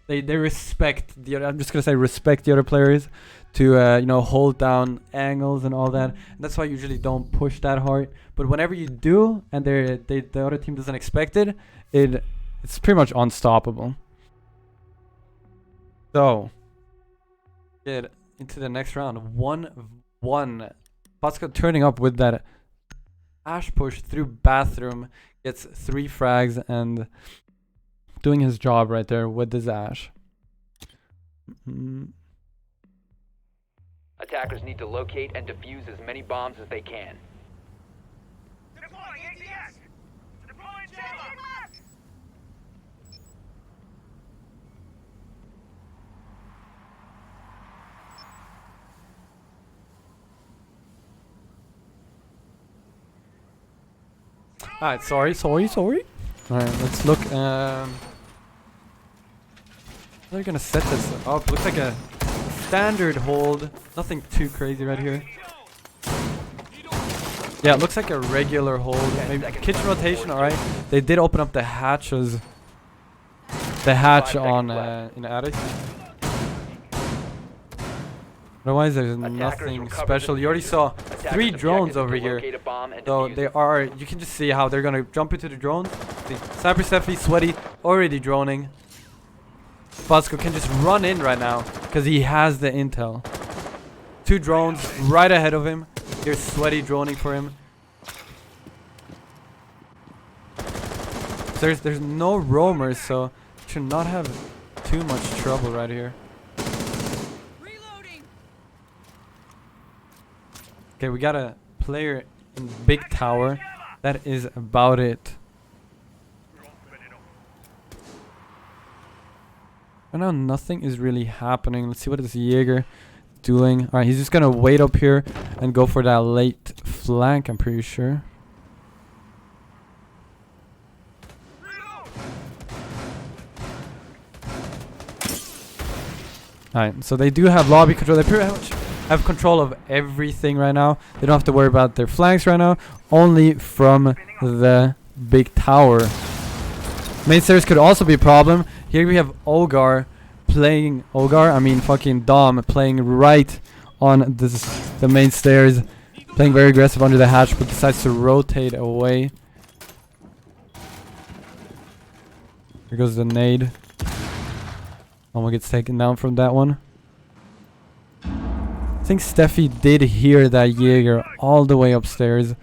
they respect the other, I'm just gonna say respect the other players to you know, hold down angles and all that. And that's why I usually don't push that hard. But whenever you do, and the other team doesn't expect it, it's pretty much unstoppable. So get into the next round. 1-1. Pascal turning up with that Ash push through bathroom, gets 3 frags and doing his job right there with his Ash. Attackers need to locate and defuse as many bombs as they can. Alright, sorry. Alright, let's look. How are you gonna set this up? Looks like a standard hold. Nothing too crazy right here. Yeah, it looks like a regular hold. Maybe kitchen rotation, alright. They did open up the hatches. The hatch on in attic. Otherwise, there's nothing special. You already saw 3 drones over here. So they are, you can just see how they're gonna jump into the drones. See, Sniper Steffi, Sweaty, already droning. Fosco can just run in right now because he has the intel. 2 drones right ahead of him. Here's Sweaty droning for him. So there's no roamers, so should not have too much trouble right here. Okay, we got a player in big tower. That is about it. Right now, nothing is really happening. Let's see what this Jaeger doing. Alright, he's just gonna wait up here and go for that late flank, I'm pretty sure. Alright, so they do have lobby control. They pretty much have control of everything right now. They don't have to worry about their flanks right now. Only from the big tower. Main stairs could also be a problem. Here we have Ogar playing... I mean fucking Dom playing right on the main stairs. Playing very aggressive under the hatch, but decides to rotate away. Here goes the nade. Almost gets taken down from that one. I think Steffi did hear that Jaeger all the way upstairs.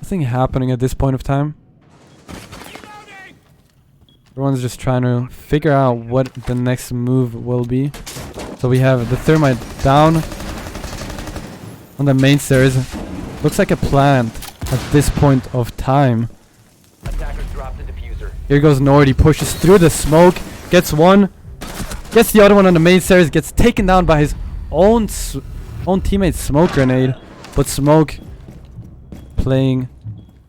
Nothing happening at this point of time. Everyone's just trying to figure out what the next move will be. So we have the thermite down on the main stairs. Looks like a plant at this point of time. Here goes Nord, he pushes through the smoke, gets one, gets the other one on the main stairs, gets taken down by his own teammate Smoke Grenade. But Smoke playing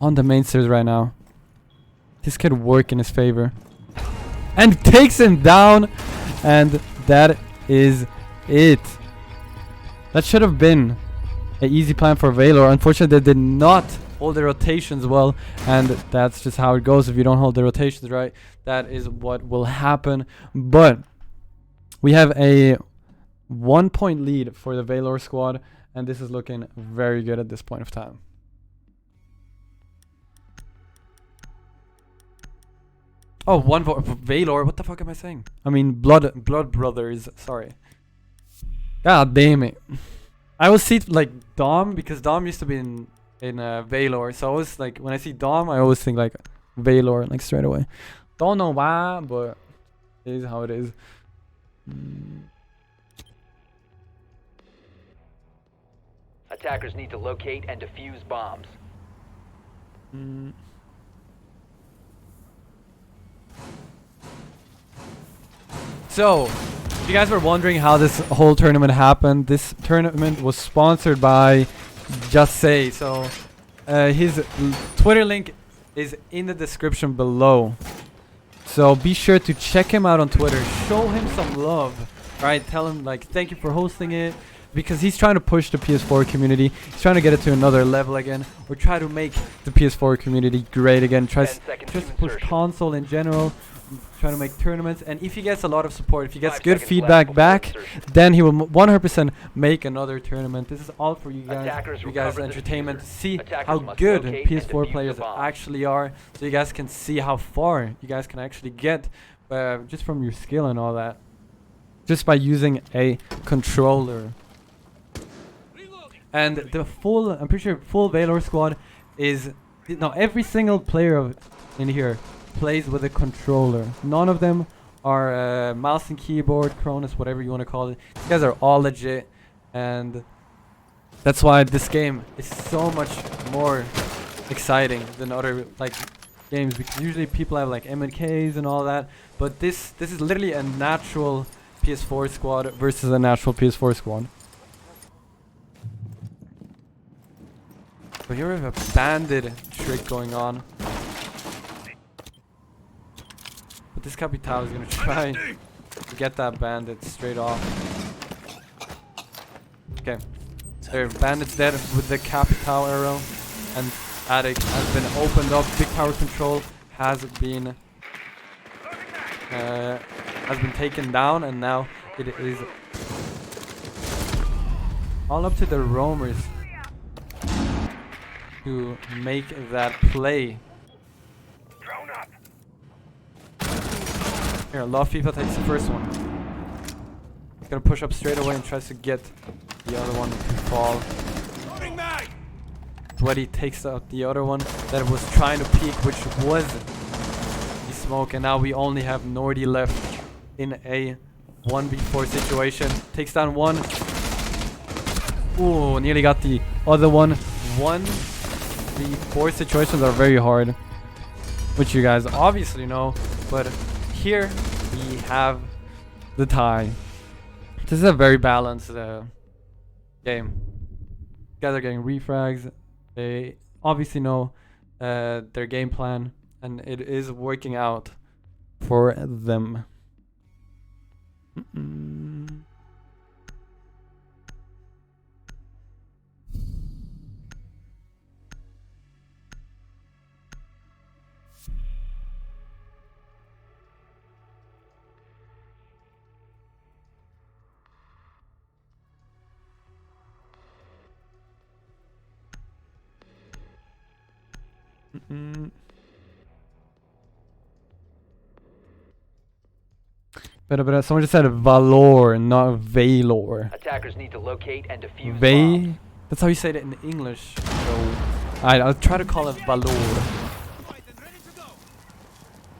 on the main stairs right now. This could work in his favor. And takes him down, and that is it. That should have been an easy plan for Valor. Unfortunately, they did not hold the rotations well, and that's just how it goes. If you don't hold the rotations right, that is what will happen. But we have a 1-point lead for the Valor squad, and this is looking very good at this point of time. Oh, one vote for Valor. What the fuck am I saying? I mean Blood Brothers. Sorry. God damn it. I always see like Dom, because Dom used to be in Valor, so I always like, when I see Dom I always think like Valor, like straight away. Don't know why, but it is how it is. Attackers need to locate and defuse bombs. So, if you guys were wondering how this whole tournament happened, this tournament was sponsored by Just Say. So, his Twitter link is in the description below. So be sure to check him out on Twitter. Show him some love, right? Tell him like thank you for hosting it, because he's trying to push the PS4 community. He's trying to get it to another level again, or try to make the PS4 community great again. Just push console in general. Trying to make tournaments, and if he gets a lot of support, if he gets good feedback back, then he will 100% make another tournament. This is all for you guys' entertainment, to see how good PS4 players actually are, so you guys can see how far you guys can actually get just from your skill and all that, just by using a controller. And the full, I'm pretty sure full Valor squad is, now every single player in here plays with a controller. None of them are mouse and keyboard, Cronus, whatever you want to call it. These guys are all legit, and that's why this game is so much more exciting than other like games, because usually people have like M&Ks and all that, but this is literally a natural PS4 squad versus a natural PS4 squad. So here we have a bandit trick going on. But this Capital is gonna try to get that bandit straight off. Okay. There, bandit's dead with the Capital arrow, and attic has been opened up. Big tower control has been taken down, and now it is all up to the roamers to make that play. Here, Love FIFA takes the first one. He's gonna push up straight away and tries to get the other one to fall. Sweaty takes out the other one that was trying to peek, which was the smoke, and now we only have Nordy left in a 1v4 situation. Takes down one. Ooh, nearly got the other one. 1v4 situations are very hard, which you guys obviously know, but here we have the tie. This is a very balanced game. Guys are getting refrags. They obviously know their game plan, and it is working out for them. But someone just said Valor, not Valor. Attackers need to locate and defuse bombs. That's how you say it in English. So I'll try to call it Valor.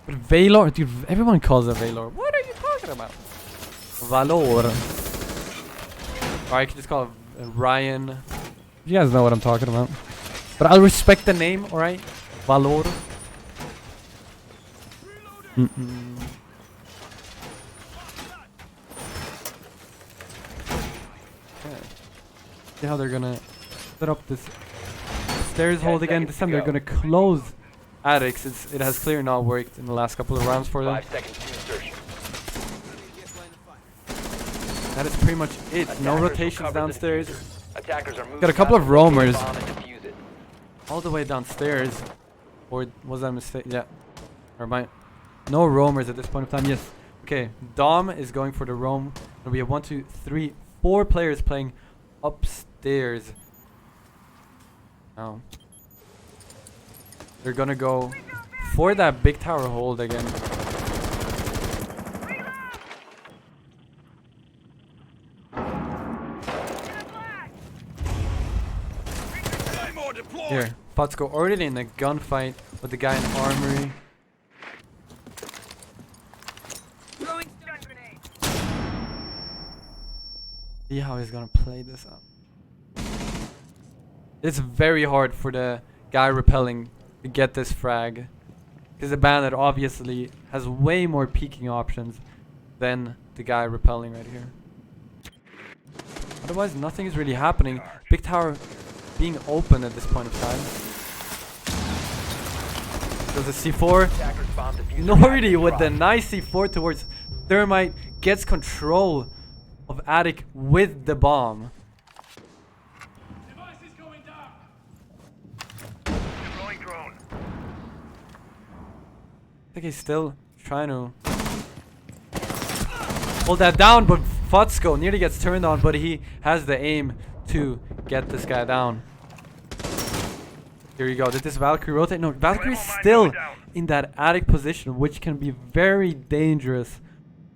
But Valor, dude, everyone calls it Valor. What are you talking about? Valor. Or I can just call it Ryan. You guys know what I'm talking about. But I'll respect the name, alright? Valor. See how they're gonna set up this stairs hold again. This time they're gonna close attics. It has clearly not worked in the last couple of rounds for them. 5 seconds to insertion. That is pretty much it. No rotations downstairs. Attackers are moving. Got a couple of roamers bomb and defuse it. all the way downstairs. Or was that a mistake? Yeah. Or no roamers at this point of time. Yes. Okay. Dom is going for the roam. And we have 1, 2, 3, 4 players playing upstairs. Now they're gonna go for that big tower hold again. Here, Fatsko already in a gunfight with the guy in armory. See how he's gonna play this up. It's very hard for the guy repelling to get this frag, because the bandit obviously has way more peeking options than the guy repelling right here. Otherwise, nothing is really happening. Big tower being open at this point of time. There's a C4. Nordy with the nice C4 towards Thermite. Gets control of Attic with the bomb. I think he's still trying to hold that down, but Futsko nearly gets turned on, but he has the aim to get this guy down. Here you go. Did this Valkyrie rotate? No, Valkyrie is still in that Attic position, which can be very dangerous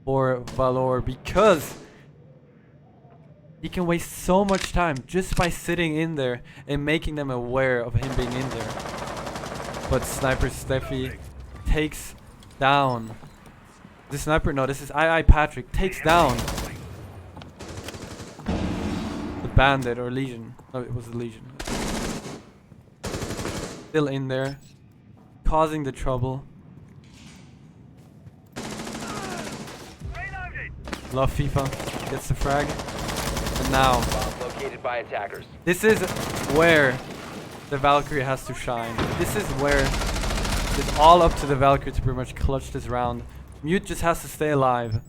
for Valor because he can waste so much time just by sitting in there and making them aware of him being in there. But Sniper Steffi takes down the sniper. No, this is II Patrick takes down the Bandit or Legion. No, it was the Legion. Still in there, causing the trouble. Love FIFA gets the frag, and now Located by attackers. this is where the Valkyrie has to shine. This is where it's all up to the Valkyrie to pretty much clutch this round. Mute just has to stay alive.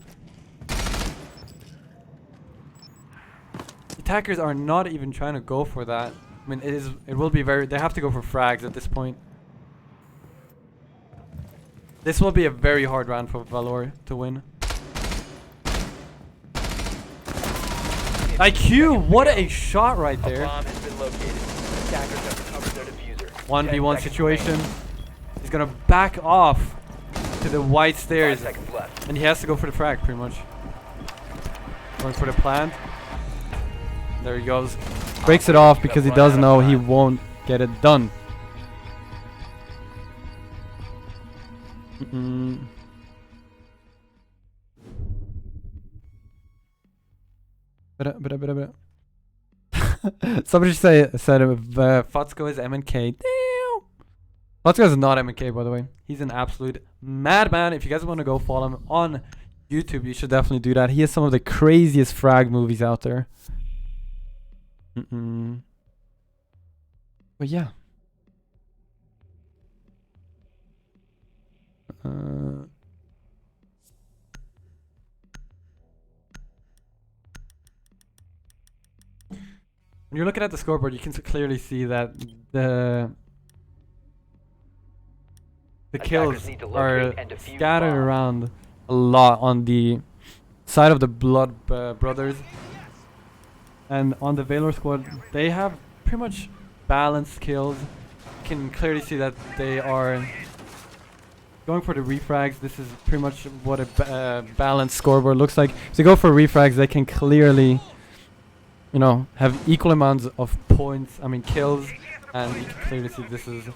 Attackers are not even trying to go for that. I mean, it will be very, they have to go for frags at this point. This will be a very hard round for Valor to win. IQ, what a shot right there. 1v1 situation. He's gonna back off to the white stairs, and he has to go for the frag pretty much. Going for the plant. There he goes. Breaks it off because he does know he won't get it done. Somebody said Futsko is MNK. Damn. Futsko is not MNK, by the way. He's an absolute madman. If you guys want to go follow him on YouTube, you should definitely do that. He has some of the craziest frag movies out there. But yeah. When you're looking at the scoreboard, you can clearly see that the kills are scattered around a lot on the side of the Blood Brothers. And on the Valor squad, they have pretty much balanced kills. You can clearly see that they are going for the refrags. This is pretty much what a balanced scoreboard looks like. If they go for refrags, they can clearly, you know, have equal amounts of points, I mean kills, and you can clearly see this is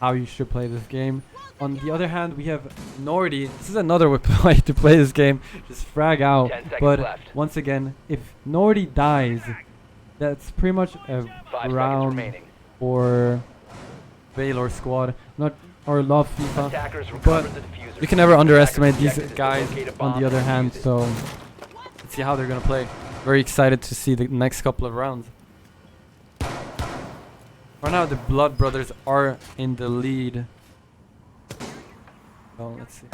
how you should play this game. On the other hand, we have Nordy. This is another way to play this game, just frag out. But once again, if Nordy dies, that's pretty much a round for Valor squad. Not or love FIFA, but you can never underestimate these guys on the other hand, so let's see how they're gonna play. Very excited to see the next couple of rounds. Right now the Blood Brothers are in the lead. So let's see.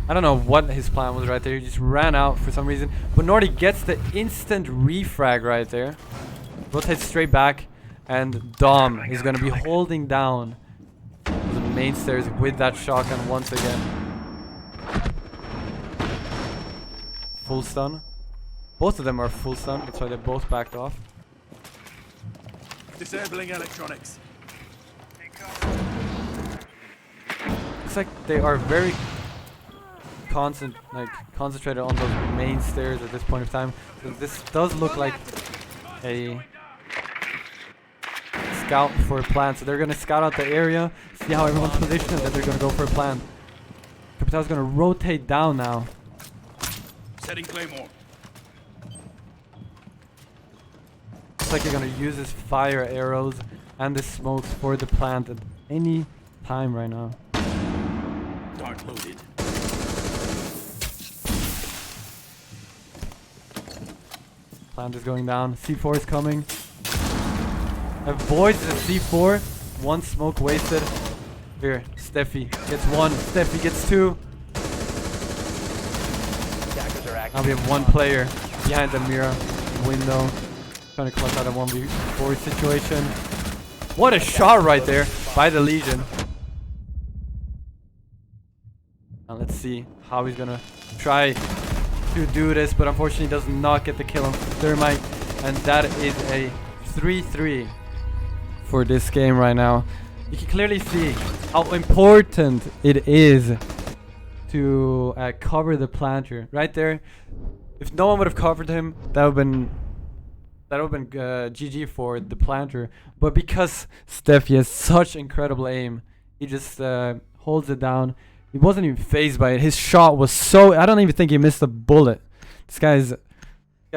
I don't know what his plan was right there. He just ran out for some reason. But Nordy gets the instant refrag right there. Rotates straight back. And Dom is going to be holding down the main stairs with that shotgun once again. Full stun. Both of them are full stun. That's why they both backed off. Disabling electronics. Looks like they are very concentrated on those main stairs at this point of time. So this does look like a scout for a plan. So they're gonna scout out the area, see how everyone's positioned, and then they're gonna go for a plan. Capital's gonna rotate down now. Setting Claymore. Looks like you're gonna use his fire arrows and the smokes for the plant at any time right now. Dart loaded. Plant is going down. C4 is coming. Avoids the C4. One smoke wasted. Here, Steffi gets one. Steffi gets two. Now we have one player behind the mirror window. Trying to clutch out a 1v4 situation. What a shot right there by the Legion. Now let's see how he's gonna try to do this, but unfortunately does not get the kill on Thermite, and that is a 3-3 for this game right now. You can clearly see how important it is to cover the planter right there. If no one would have covered him, that would have been GG for the planter. But because Steffi has such incredible aim, he just holds it down. He wasn't even phased by it. His shot was so... I don't even think he missed a bullet. This guy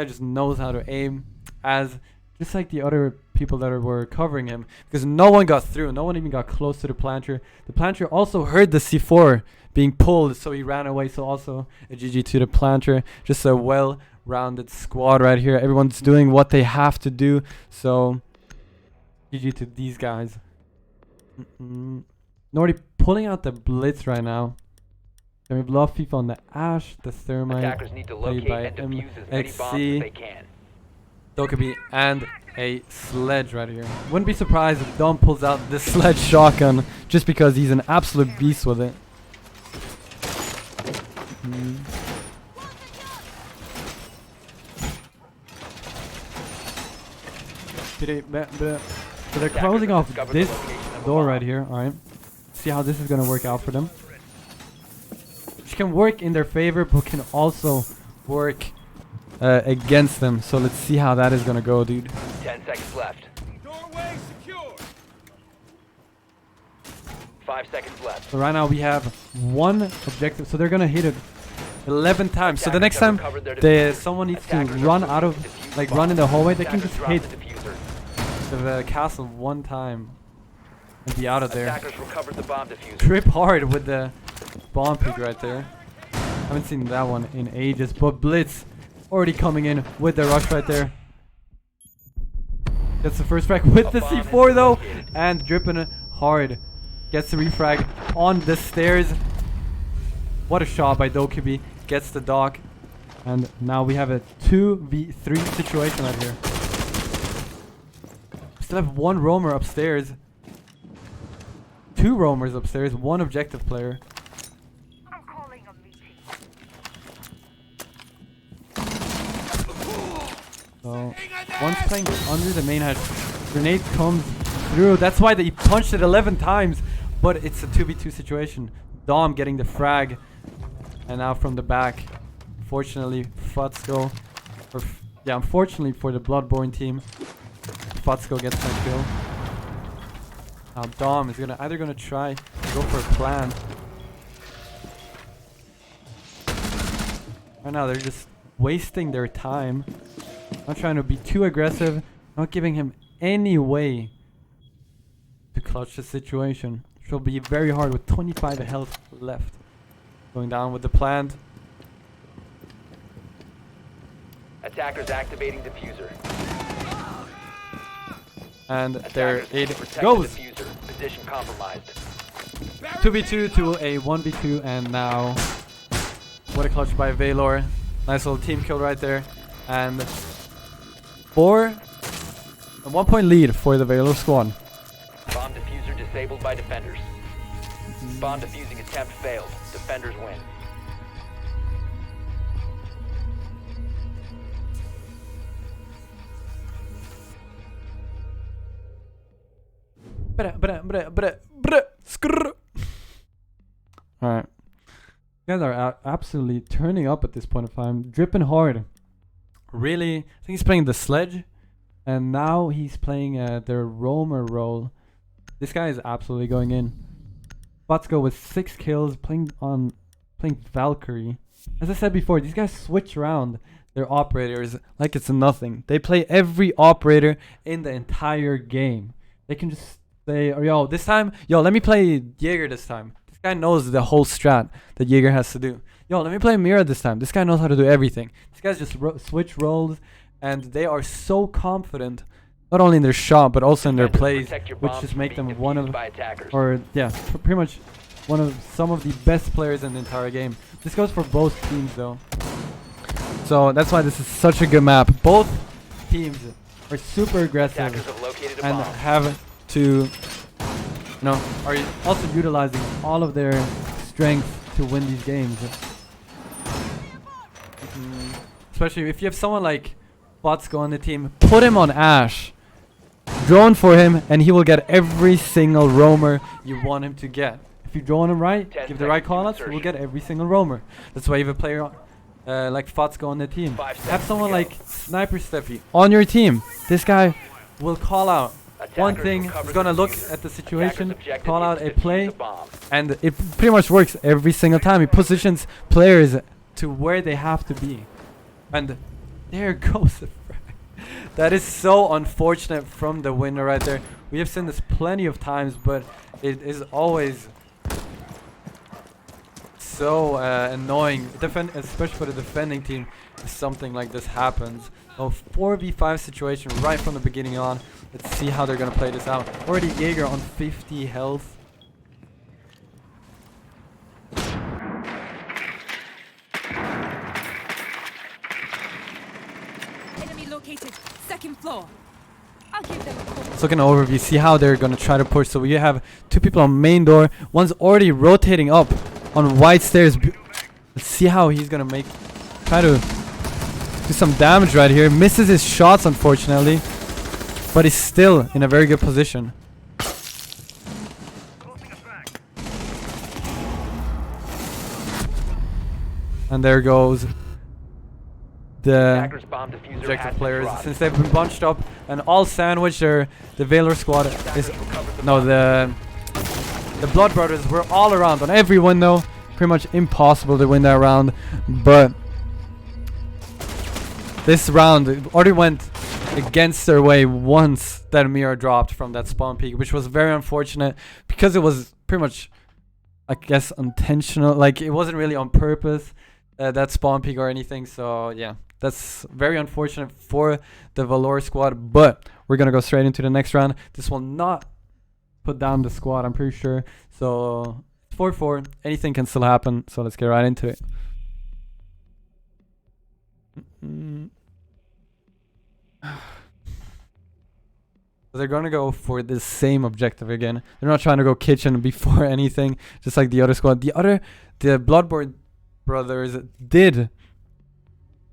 just knows how to aim, as just like the other people that were covering him. Because no one got through. No one even got close to the planter. The planter also heard the C4 being pulled, so he ran away. So also a GG to the planter. Just a well-rounded squad right here. Everyone's doing what they have to do. So GG to these guys. Nordy pulling out the blitz right now. And we have Love FIFA on the Ash, the Thermite, Attackers need to played locate by and defuse as many bombs as MXC, they can. Dokkaebi, and a sledge right here. Wouldn't be surprised if Dom pulls out this sledge shotgun just because he's an absolute beast with it. So they're closing off this door right here. Alright. See how this is going to work out for them. Which can work in their favor, but can also work against them. So let's see how that is going to go, dude. 10 seconds left. Doorway secure. 5 seconds left. So right now we have one objective. So they're going to hit it 11 times. So the next time someone needs to run out of, like run in the hallway, they can just hit the castle one time and be out of there. Attackers recovered the bomb diffuser. Trip hard with the bomb pick right there. Haven't seen that one in ages, but Blitz already coming in with the rush right there. Gets the first frag with the C4 though, and dripping hard. Gets the refrag on the stairs. What a shot by Dokkaebi. Gets the dock, and now we have a 2v3 situation right here. Still have one roamer upstairs. Two roamers upstairs, one objective player. So one's playing under the main hatch. Grenade comes through. That's why they punched it 11 times. But it's a 2v2 situation. Dom getting the frag. And now from the back. Fortunately, Futsko. Unfortunately for the Bloodborne team, Futsko gets that kill. Now Dom is either gonna try to go for a plan. Right now they're just wasting their time. Not trying to be too aggressive. Not giving him any way to clutch the situation. Which will be very hard with 25 health left. Going down with the plant. Attackers activating diffuser. And there it goes. Position compromised. 2v2 to a 1v2, and now what a clutch by Valor. Nice little team kill right there. And a 1 point lead for the Valor squad. Bomb diffuser disabled by defenders. Bomb defusing attempt failed. Defenders win. Alright. You guys are absolutely turning up at this point of time. Dripping hard. Really? I think he's playing the sledge. And now he's playing their roamer role. This guy is absolutely going in. Botsko with 6 kills, playing Valkyrie. As I said before, these guys switch around their operators like it's nothing. They play every operator in the entire game. They can just say, oh, yo, this time, yo, let me play Jaeger this time. This guy knows the whole strat that Jaeger has to do. Yo, let me play Mira this time. This guy knows how to do everything. These guys just switch roles, and they are so confident, not only in their shot, but also in their plays, which just make them one of, or yeah, pretty much one of some of the best players in the entire game. This goes for both teams though. So that's why this is such a good map. Both teams are super aggressive and have to, you know, are also utilizing all of their strength to win these games. Especially if you have someone like Botsko on the team, put him on Ash. Drone for him and he will get every single roamer you want him to get. If you drone him right, give the right callouts, he will get every single roamer. That's why you have a player like Botsko on the team. Have someone like Sniper Steffi on your team. This guy will call out one thing, he's gonna look at the situation, call out a play, and it pretty much works every single time. He positions players to where they have to be. And there goes the frag. That is so unfortunate from the winner right there. We have seen this plenty of times, but it is always so annoying, especially for the defending team, if something like this happens. A 4v5 situation right from the beginning on. Let's see how they're gonna play this out. Already Jaeger on 50 health. Enemy located. Second floor. I'll give them a call. Let's look at an overview, see how they're gonna try to push. So we have 2 people on main door. One's already rotating up on white stairs. Let's see how he's gonna try to do some damage right here. Misses his shots, unfortunately, but he's still in a very good position. And there goes the objective players. Since they've been bunched up and all sandwiched, the Valor squad is the Blood Brothers were all around on every window. Pretty much impossible to win that round, but this round already went against their way once that Mira dropped from that spawn peak, which was very unfortunate because it was pretty much, I guess, intentional. Like, it wasn't really on purpose, that spawn peak or anything. So yeah, that's very unfortunate for the Valor squad, but we're gonna go straight into the next round. This will not put down the squad, I'm pretty sure. So 4-4, anything can still happen, so let's get right into it. They're gonna go for the same objective again. They're not trying to go kitchen before anything, just like the other squad. The Bloodborne brothers did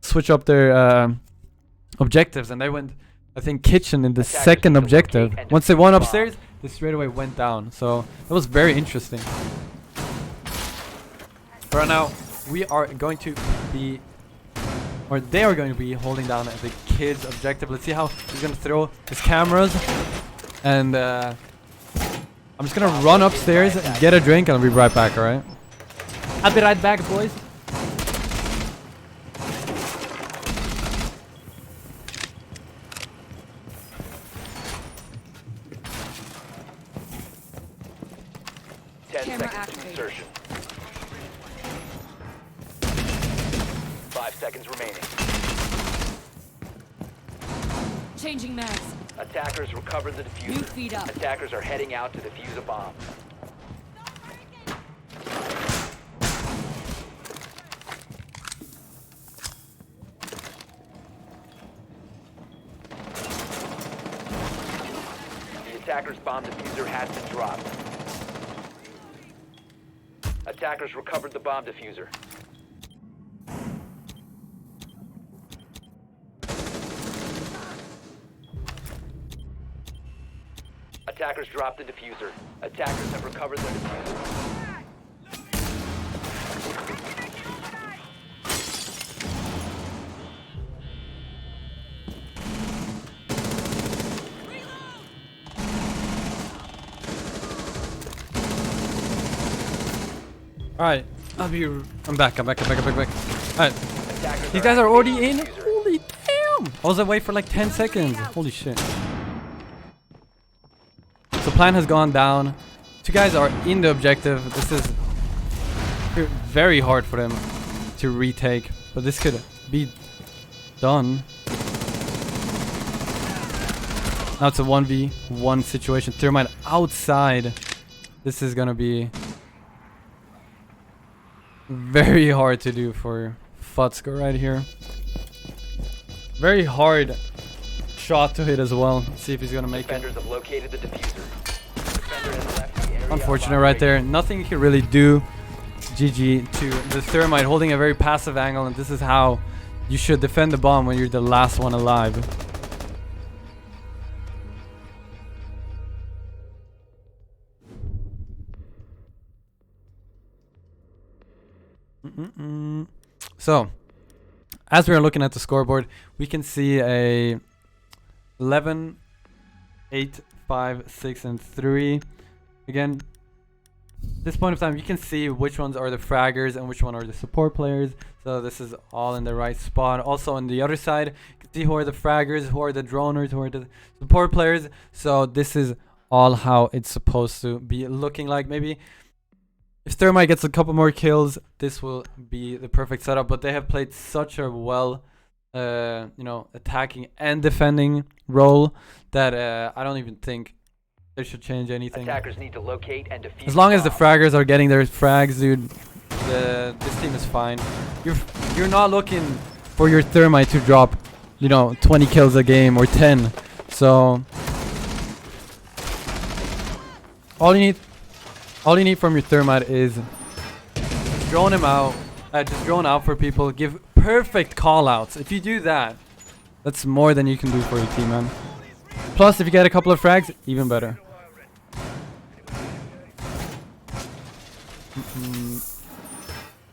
switch up their objectives, and they went, I think, kitchen in the second objective. Once they went upstairs, they straight away went down. So that was very interesting. But right now, we are going to be, or they are going to be holding down the kid's objective. Let's see how he's going to throw his cameras. And I'm just going to run upstairs and get a drink, and I'll be right back, alright? I'll be right back, boys. Camera activated. Insertion. 5 seconds remaining. Changing mags. Attackers recovered the diffuser. New feed up. Attackers are heading out to defuse a bomb. The attacker's bomb diffuser has been dropped. Attackers recovered the bomb diffuser. Attackers dropped the diffuser. Attackers have recovered their diffuser. Alright, I'm back. Alright, these guys are already in. Holy damn! I was away for like 10 seconds. Holy shit. So plan has gone down. Two guys are in the objective. This is very hard for them to retake, but this could be done. Now it's a 1v1 situation. Thermite outside. This is gonna be very hard to do for Futsko right here. Very hard shot to hit as well. Let's see if he's gonna make it. Defenders have located the diffuser. Defender has left the area. Unfortunate right there. Nothing you can really do. GG to the Thermite holding a very passive angle, and this is how you should defend the bomb when you're the last one alive. So, as we are looking at the scoreboard, we can see a 11, 8, 5, 6, and 3. Again, at this point of time, you can see which ones are the fraggers and which one are the support players. So this is all in the right spot. Also on the other side, you can see who are the fraggers, who are the droners, who are the support players. So this is all how it's supposed to be looking like. Maybe if Thermite gets a couple more kills, this will be the perfect setup. But they have played such a well, attacking and defending role that I don't even think they should change anything. Attackers need to locate and defuse. As long as the fraggers are getting their frags, dude, this team is fine. You're not looking for your Thermite to drop, 20 kills a game or 10. So all you need from your Thermite is just drone him out, just drone out for people. Give perfect call outs. If you do that, that's more than you can do for your team, man. Plus, if you get a couple of frags, even better.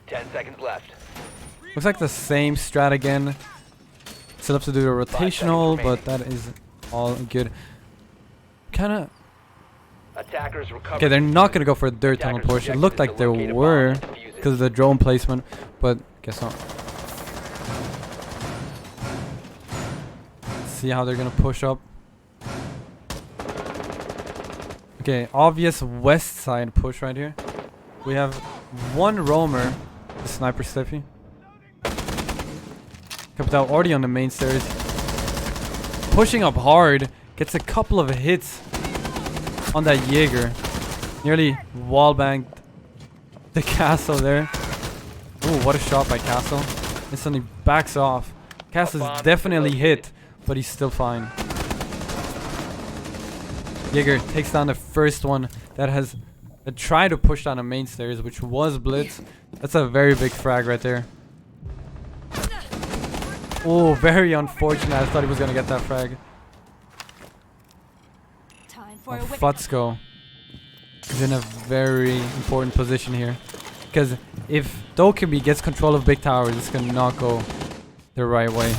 10 seconds left. Looks like the same strat again. Still have to do the rotational, but that is all good. Kinda. Attackers recover. Okay, they're not gonna go for a dirt tunnel push. It looked like they were because of the drone placement, but guess not. See how they're gonna push up. Okay, obvious west side push right here. We have one roamer, the sniper Steffi. Capital already on the main stairs. Pushing up hard, gets a couple of hits on that Jaeger. Nearly wallbanged the Castle there. Ooh, what a shot by Castle. Instantly backs off. Castle's definitely hit, but he's still fine. Jaeger takes down the first one that has tried to push down the main stairs, which was Blitz. That's a very big frag right there. Oh, very unfortunate. I thought he was going to get that frag. Futsko is in a very important position here. Because if Dokkaebi gets control of Big Tower, this can not go the right way.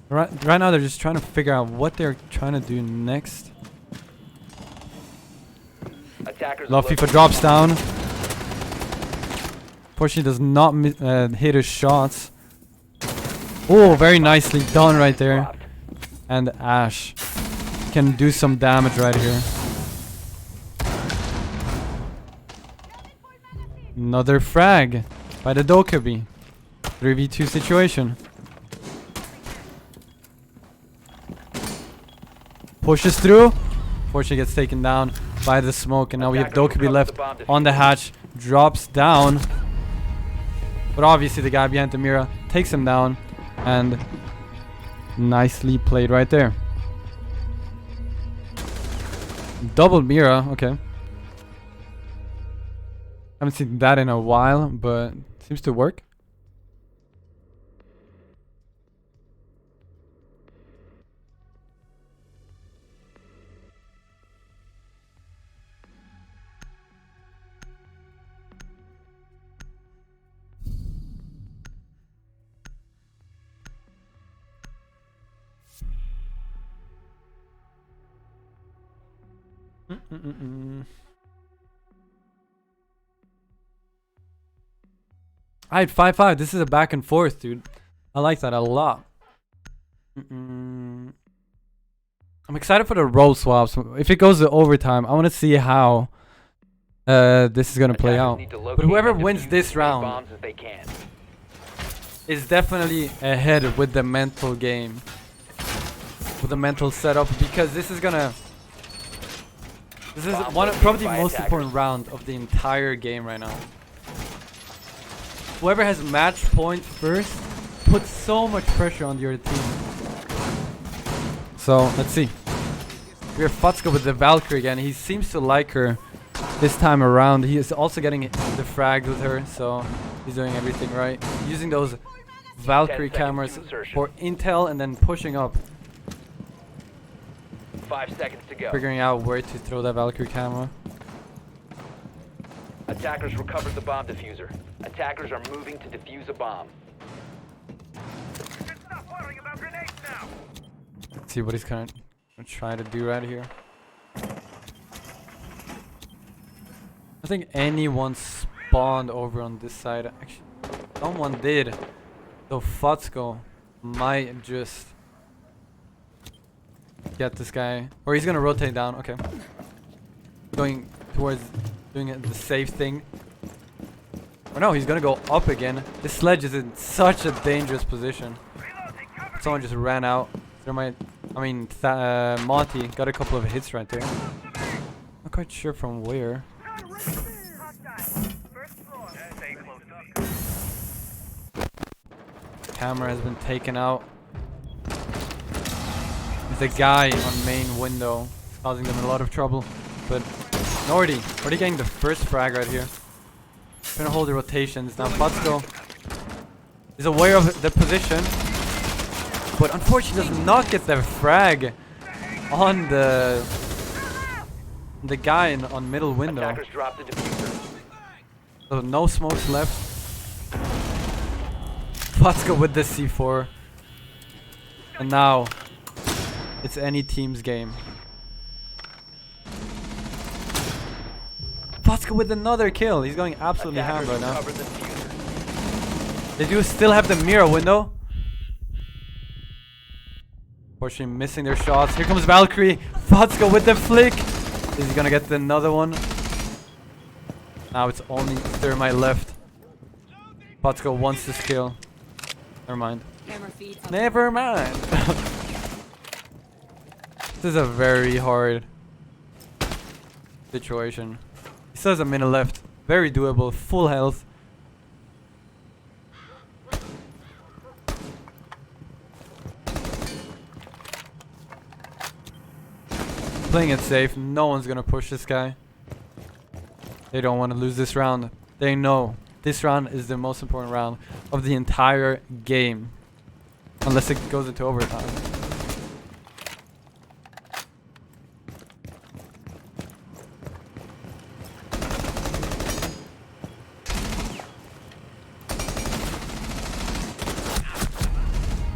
Right now they're just trying to figure out what they're trying to do next. Love FIFA drops down. Unfortunately does not hit his shots. Oh, very nicely done right there. And Ash can do some damage right here. Another frag by the Dokkaebi. 3v2 situation. Pushes through. Fortunately gets taken down by the smoke, and now we have Dokkaebi left on the hatch. Drops down. But obviously the guy behind the Mira takes him down, and nicely played right there. Double Mira, okay. Haven't seen that in a while, but seems to work. Alright, 5-5. This is a back and forth, dude. I like that a lot. I'm excited for the role swaps. If it goes to overtime, I want to see how this is going to play out. But whoever wins this round is definitely ahead with the mental game. With the mental setup. Because this is going to... This is probably the most important round of the entire game right now. Whoever has match point first puts so much pressure on your team. So, let's see. We have Fatska with the Valkyrie again. He seems to like her this time around. He is also getting the frags with her, so he's doing everything right. Using those Valkyrie cameras for intel and then pushing up. 5 seconds to go. Figuring out where to throw that Valkyrie camera. Attackers recovered the bomb diffuser. Attackers are moving to defuse a bomb. Let's see what he's gonna try to do right here. I think anyone spawned over on this side. Actually, someone did. So Fatsko might just get this guy. Or he's gonna rotate down. Okay. Going towards doing the safe thing. Or no, he's gonna go up again. This sledge is in such a dangerous position. Someone just ran out. Monty got a couple of hits right there. Not quite sure from where. Camera has been taken out. There's a guy on main window causing them a lot of trouble. But Nordy getting the first frag right here. Gonna hold the rotations. Now Fatsko is aware of the position. But unfortunately does not get the frag on the guy on middle window. Attackers dropped the diffuser. So no smokes left. Fatsko with the C4. And now it's any team's game. Fatsko with another kill. He's going absolutely ham right now. They do still have the mirror window. Unfortunately missing their shots. Here comes Valkyrie. Fatsko with the flick. Is he gonna get another one? Now it's only Thermite left. Fatsko wants this kill. Never mind. Never mind. This is a very hard situation. He still has a minute left. Very doable. Full health. Playing it safe. No one's gonna push this guy. They don't want to lose this round. They know this round is the most important round of the entire game. Unless it goes into overtime.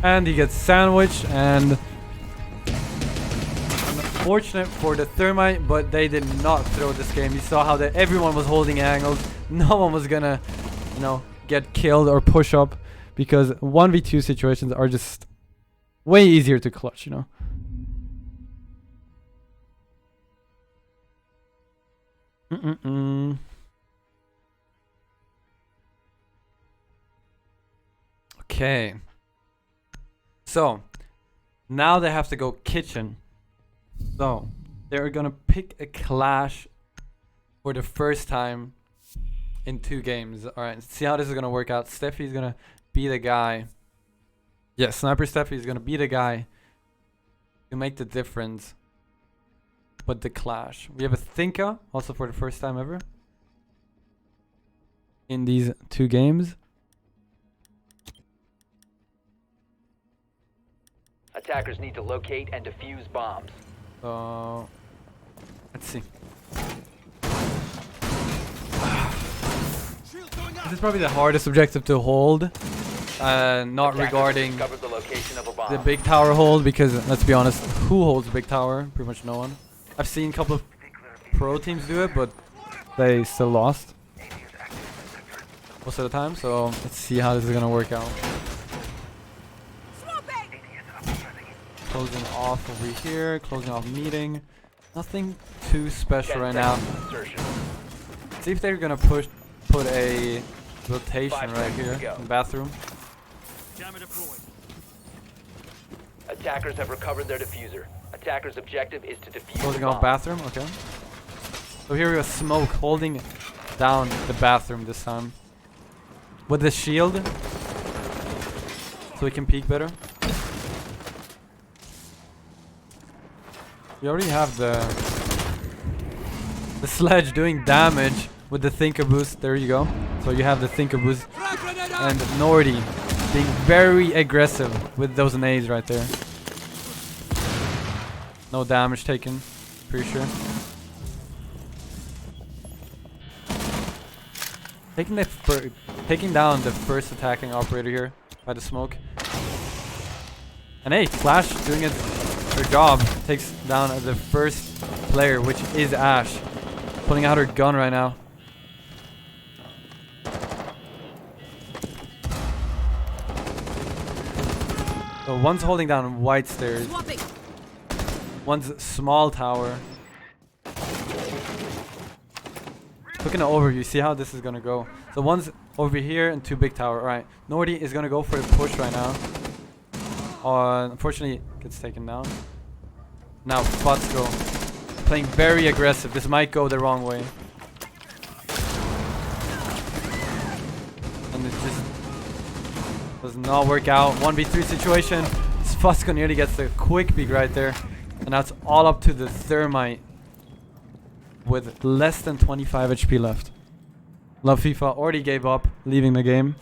And he gets sandwiched, and unfortunate for the Thermite, but they did not throw this game. You saw how everyone was holding angles. No one was gonna, get killed or push up, because 1v2 situations are just way easier to clutch, Okay. So, now they have to go kitchen. So, they're gonna pick a clash for the first time in 2 games. Alright, see how this is gonna work out. Steffi's gonna be the guy. Yeah, Sniper Steffi is gonna be the guy to make the difference. But the clash. We have a Thinka, also for the first time ever. In these 2 games. Attackers need to locate and defuse bombs. So, let's see. This is probably the hardest objective to hold. Not regarding the big tower hold, because let's be honest, who holds big tower? Pretty much no one. I've seen a couple of pro teams do it, but they still lost most of the time. So let's see how this is gonna work out. Closing off over here, closing off meeting. Nothing too special right now. See if they're gonna put a rotation right here in the bathroom. Attackers have recovered their diffuser. Attacker's objective is to defuse Closing the off bomb. bathroom, okay. So here we go, smoke holding down the bathroom this time. With the shield. So we can peek better. We already have the sledge doing damage with the thinker boost. There you go. So you have the thinker boost. And Nordy being very aggressive with those nades right there. No damage taken, pretty sure. Taking down the first attacking operator here by the smoke. And hey, Flash doing her job, takes down the first player, which is Ash, pulling out her gun right now. So one's holding down white stairs. One's small tower. Looking at overview, see how this is gonna go. So one's over here and two big tower. Alright, Nordy is gonna go for a push right now. Unfortunately, gets taken down. Now Futzko playing very aggressive. This might go the wrong way. And it just does not work out. 1v3 situation. Futzko nearly gets the quick peek right there. And that's all up to the Thermite with less than 25 HP left. Love FIFA already gave up, leaving the game.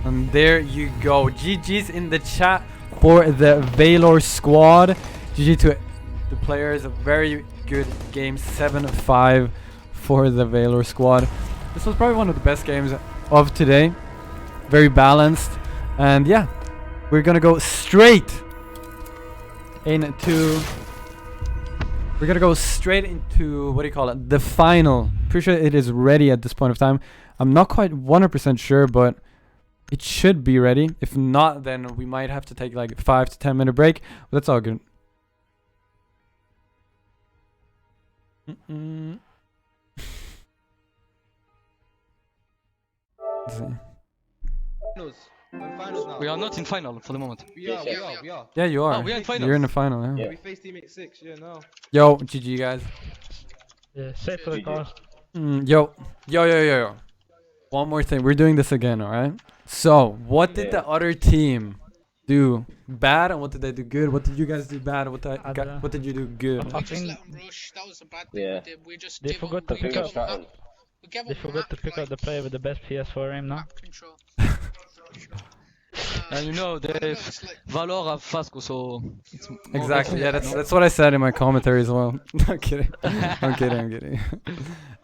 And there you go. GG's in the chat for the Valor squad. GG to the players. A very good game. 7-5 for the Valor squad. This was probably one of the best games of today. Very balanced. And yeah, we're gonna go straight into... We're gonna go straight into, what do you call it? The final. Pretty sure it is ready at this point of time. I'm not quite 100% sure, but it should be ready. If not, then we might have to take like a 5 to 10 minute break. But that's all good. Let's see. Finals now. We are not in final for the moment. We are. Yeah, you are. Oh, we are in finals. You're in the final, yeah. We face teammate 6, yeah, no. Yo, GG guys. Yeah, safe for the cause. Yo. One more thing. We're doing this again, alright? So, what did the other team do bad and what did they do good? What did you guys do bad? What did you do good? We just let them rush. That was a bad thing we did. We just They forgot to pick up. They forgot to pick up the player with the best PS4 aim now. And you know, they Valor have Fasco, so it's Exactly. Yeah, that's what I said in my commentary as well. I'm kidding. I'm kidding.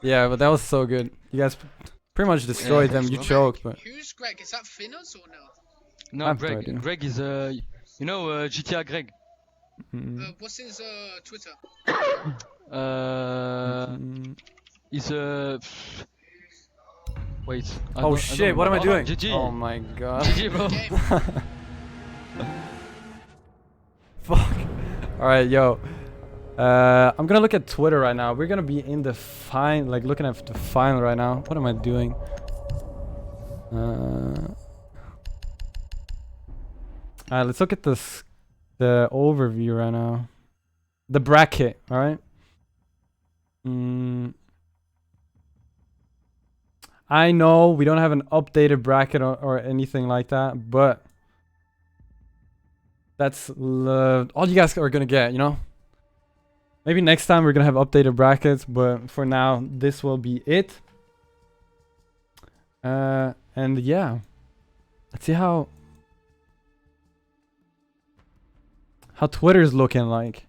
Yeah, but that was so good. You guys pretty much destroyed them. You choked, but. Who's Greg? Is that Finners or no? No, Greg. Greg is you know GTA Greg. What's his Twitter? He's wait. Oh shit! What am I doing? GG. Oh my god. GG, bro. Fuck. All right, yo. I'm gonna look at Twitter right now. We're gonna be in the final, like looking at the final right now. What am I doing? Alright, let's look at the overview right now. The bracket, alright? I know we don't have an updated bracket or anything like that, but that's all you guys are gonna get, you know? Maybe next time we're gonna have updated brackets, but for now, this will be it. And yeah, let's see how Twitter's looking like.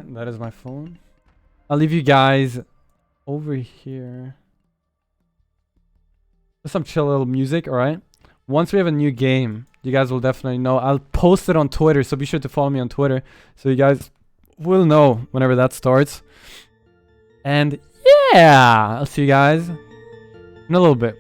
Alright, that is my phone. I'll leave you guys over here. Just some chill little music, alright? Once we have a new game, you guys will definitely know. I'll post it on Twitter, so be sure to follow me on Twitter, so you guys will know whenever that starts. And yeah, I'll see you guys in a little bit.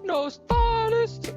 No stylist.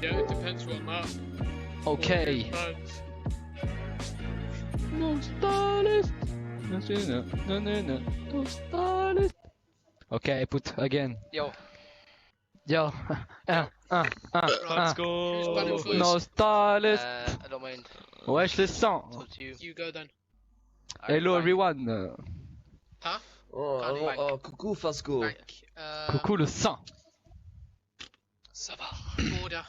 Yeah, it depends what map. Okay. No stylist. No stylist. Okay, put again. Yo. Yo. Let's go. No stylist. I don't mind. Wesh le sang. It's up to you. You go then. Hello everyone. Huh? Coucou Fasco. Coucou le sang. Ça va. Border.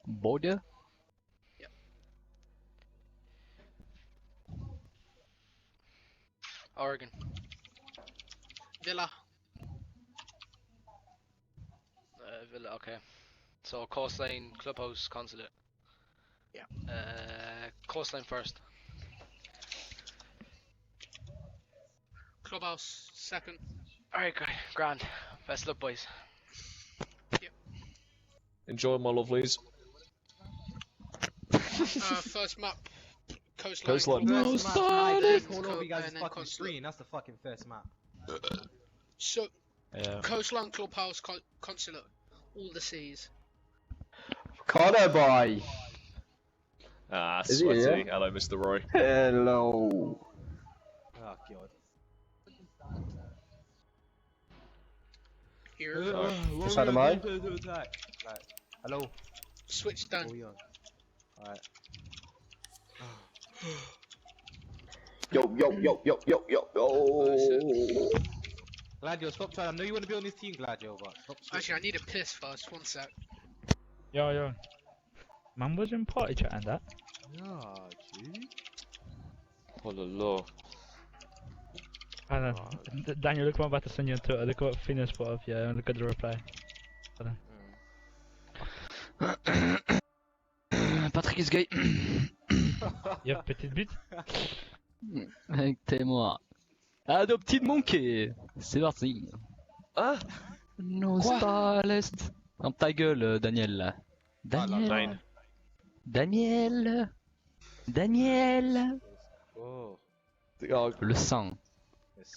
Border? Yep. Oregon. Villa. Villa, okay. So Coastline, Clubhouse, Consulate. Yeah. Coastline first. Clubhouse second. Alright, grand. Best luck, boys. Enjoy, my lovelies. First map. Coastline. Coastline. No stylist. All over you guys' and then fucking Consulate. screen. That's the fucking first map. So, Yeah. Coastline, Clubhouse, Consulate. All the C's. Connor boy! Ah, Is he sweaty. here? Hello, Mr. Roy. Hello! Oh god. Here. Which side am I? Right. Hello. Switch done. What are we on? Alright. Yo. Gladio, stop trying. I know you want to be on this team, Gladio, but stop. Actually, I need a piss first. One sec. Yo. Man was in party chat and that. Yeah, gee. Oh la la. Daniel, look what I'm about to send you on Twitter. Look what Phineas put up. Yeah, look at the reply. Patrick is gay. Y'a petite bite. Écoutez-moi. Adopted monkey. C'est parti. Ah. Nostalest. Dans ta gueule, Daniel. Là. Daniel. Daniel. Oh. Le sang.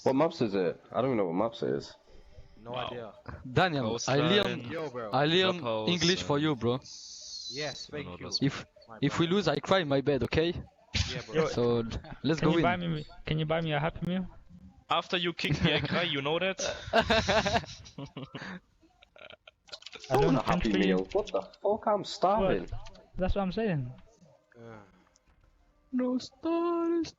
What maps is it? I don't even know what maps it is. No idea. Daniel, I learn English for you, bro. Yes, thank you. If we lose, I cry in my bed, okay? Yeah, bro. So let's go in. Can you buy me a Happy Meal? After you kick me, I cry. You know that? I don't a Happy Meal. What the fuck? I'm starving. What? That's what I'm saying. No stars.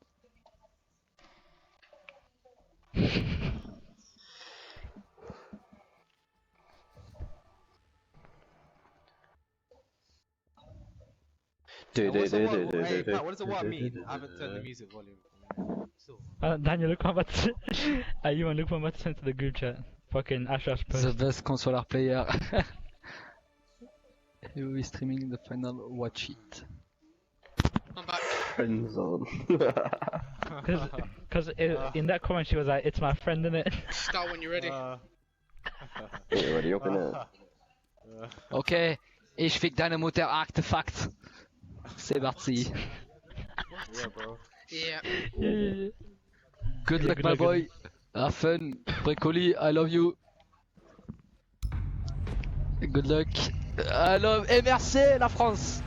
What does the word mean? I haven't turned the music volume. Daniel, look what I'm about to you look what I'm about to send to the group chat. Fucking Ashraf's post. The best consoler player. He will be streaming the final. Watch it. I'm back. Friend zone. Cause in that comment she was like, "It's my friend, innit?" Start when you're ready. You ready? Open it. Okay, ich fick deine Mutter Artefakt. C'est parti. Yeah, bro. Yeah. Good luck, my boy. Have fun. Breccoli, I love you. Good luck. I love. Et merci, la France.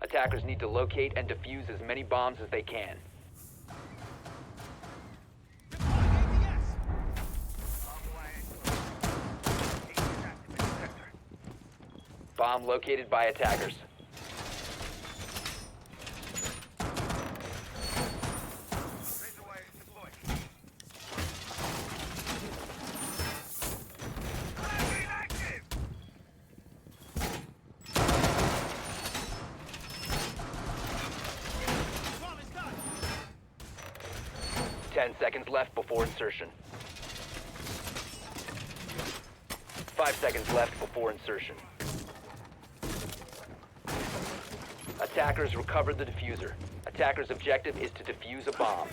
Attackers need to locate and defuse as many bombs as they can. Bomb located by attackers. Ten seconds left before insertion. 5 seconds left before insertion. Attackers recovered the diffuser. Attackers' objective is to defuse a bomb.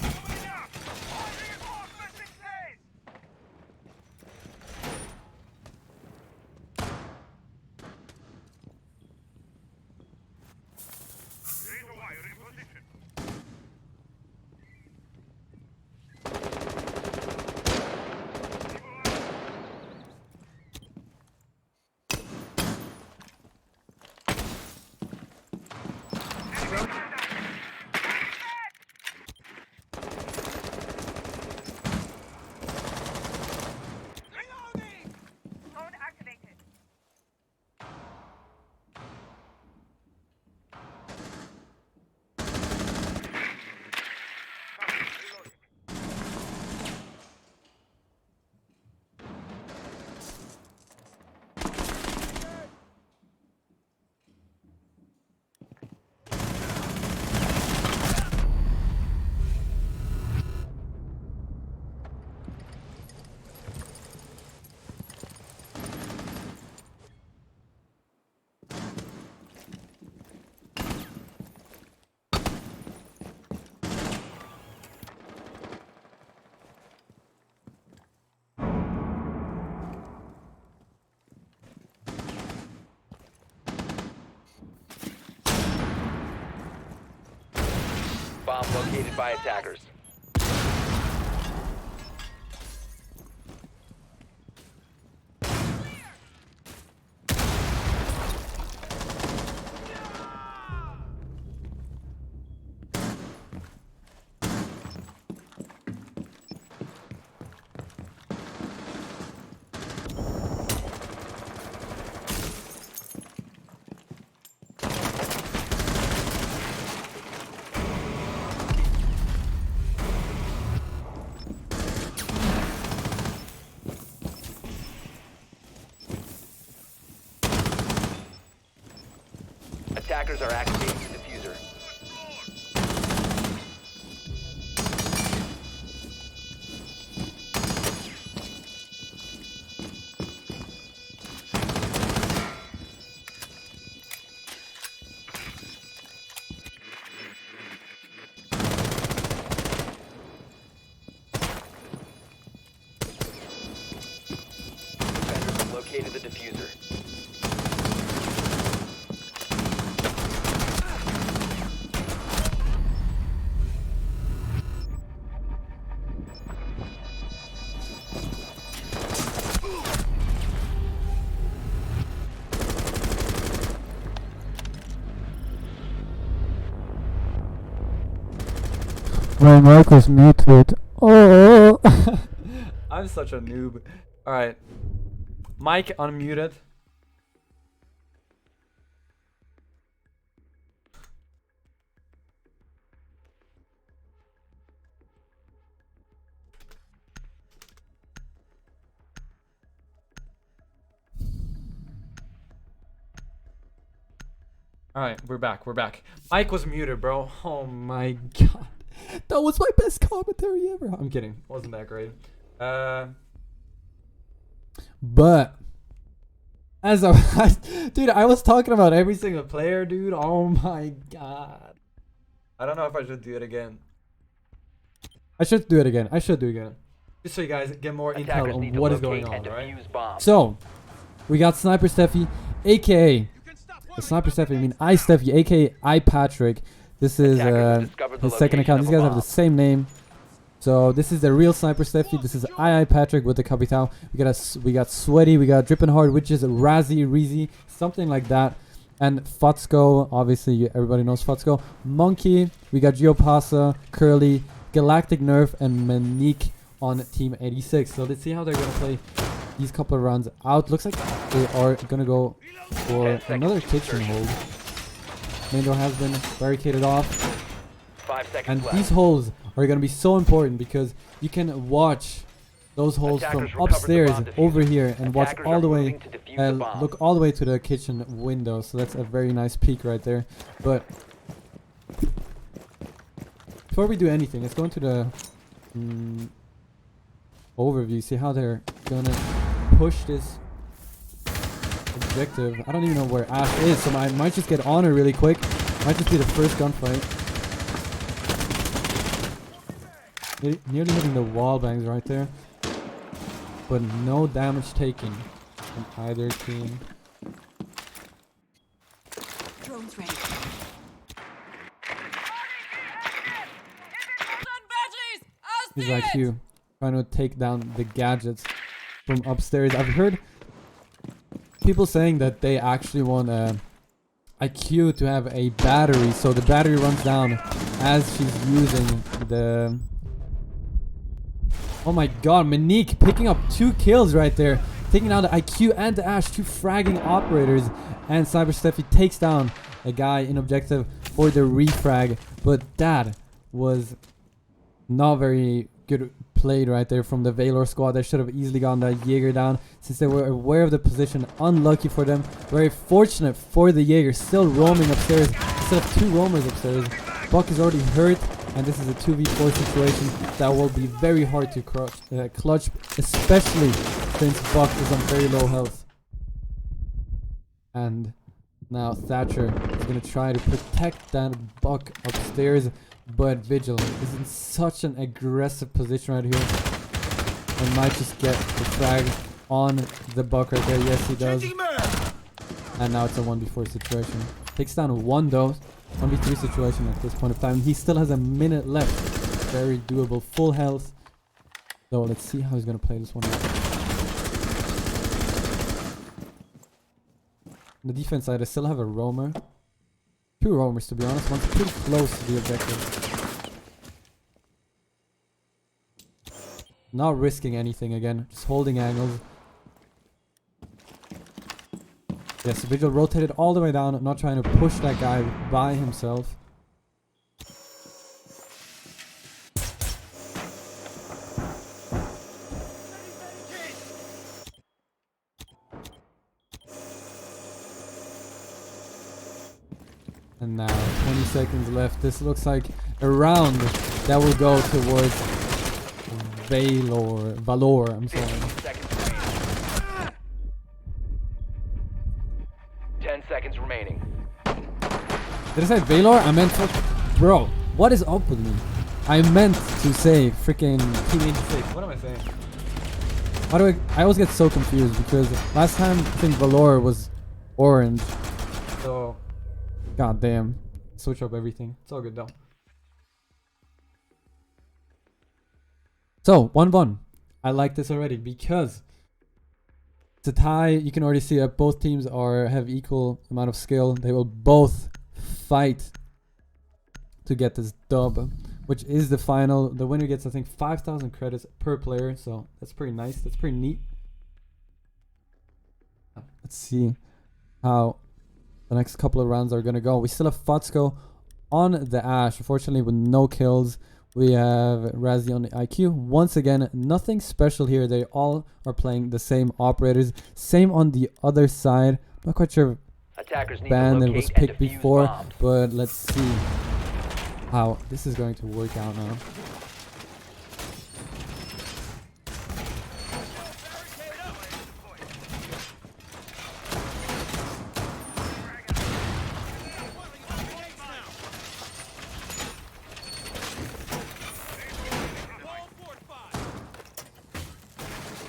Bomb located by attackers. Attackers are activating the diffuser. Defenders have located the diffuser. My mic was muted. Oh, I'm such a noob. All right, mic unmuted. All right, we're back. We're back. Mic was muted, bro. Oh my god. That was my best commentary ever. I'm kidding. Wasn't that great. But as dude, I was talking about every single player, dude. Oh my god. I don't know if I should do it again. I should do it again. Just so you guys get more intel on what is going on, right? So, we got Sniper Steffi, aka Sniper Steffi. I mean, Steffi, aka Patrick. This is his second account. These guys have the same name. So this is the real Sniper Steffi. This is Patrick with the Capital. We got Sweaty. We got Drippin' Hard, which is Razzie, Reezy, something like that. And Futzko, obviously everybody knows Futzko. Monkey. We got Geopasa, Curly, Galactic Nerf, and Manique on Team 86. So let's see how they're gonna play these couple of rounds out. Looks like they are gonna go for another kitchen hold. Main door has been barricaded off. 5 seconds And left. these holes are gonna be so important because you can watch those holes from upstairs over here and watch all the way, look all the way to the kitchen window. So that's a very nice peek right there. But before we do anything, let's go into the overview. See how they're gonna push this objective. I don't even know where Ash is, so I might just get on her really quick. Might just be the first gunfight. Nearly hitting the wall bangs right there, but no damage taken from either team. Drones ready. He's IQ trying to take down the gadgets from upstairs. I've heard people saying that they actually want IQ to have a battery, so the battery runs down as she's using the... Oh my god, Monique picking up 2 kills right there, taking down the IQ and the Ash, 2 fragging operators, and Cyber Steffi takes down a guy in objective for the refrag, but that was not very good played right there from the Valor squad. They should have easily gotten that Jaeger down since they were aware of the position. Unlucky for them. Very fortunate for the Jaeger, still roaming upstairs instead of 2 roamers upstairs. Buck is already hurt, and this is a 2v4 situation that will be very hard to clutch, especially since Buck is on very low health. And now Thatcher is going to try to protect that Buck upstairs, but Vigil is in such an aggressive position right here and might just get the frag on the Buck right there. Yes, he does. And now it's a 1v4 situation. Takes down 1 though. 1v3 situation at this point of time. He still has a minute left. Very doable. Full health. So let's see how he's going to play this one out. On the defense side, I still have a roamer. 2 roamers to be honest. One's pretty close to the objective. Not risking anything again. Just holding angles. Yes, Vigil rotated all the way down, not trying to push that guy by himself. And now 20 seconds left. This looks like a round that will go towards Valor, I'm sorry. 10 seconds remaining. Did I say Valor? I meant bro, what is up with me? I meant to say freaking Team 86. What am I saying? Why do I always get so confused because last time I think Valor was orange. So god damn. Switch up everything. It's all good though. So 1-1. I like this already because it's a tie. You can already see that both teams have equal amount of skill. They will both fight to get this dub, which is the final. The winner gets, I think, 5,000 credits per player. So that's pretty nice. That's pretty neat. Let's see how the next couple of rounds are going to go. We still have Fotzko on the Ash, unfortunately with no kills. We have Razzie on the IQ. Once again, nothing special here. They all are playing the same operators. Same on the other side. Not quite sure if Bandit was picked before, but let's see how this is going to work out now.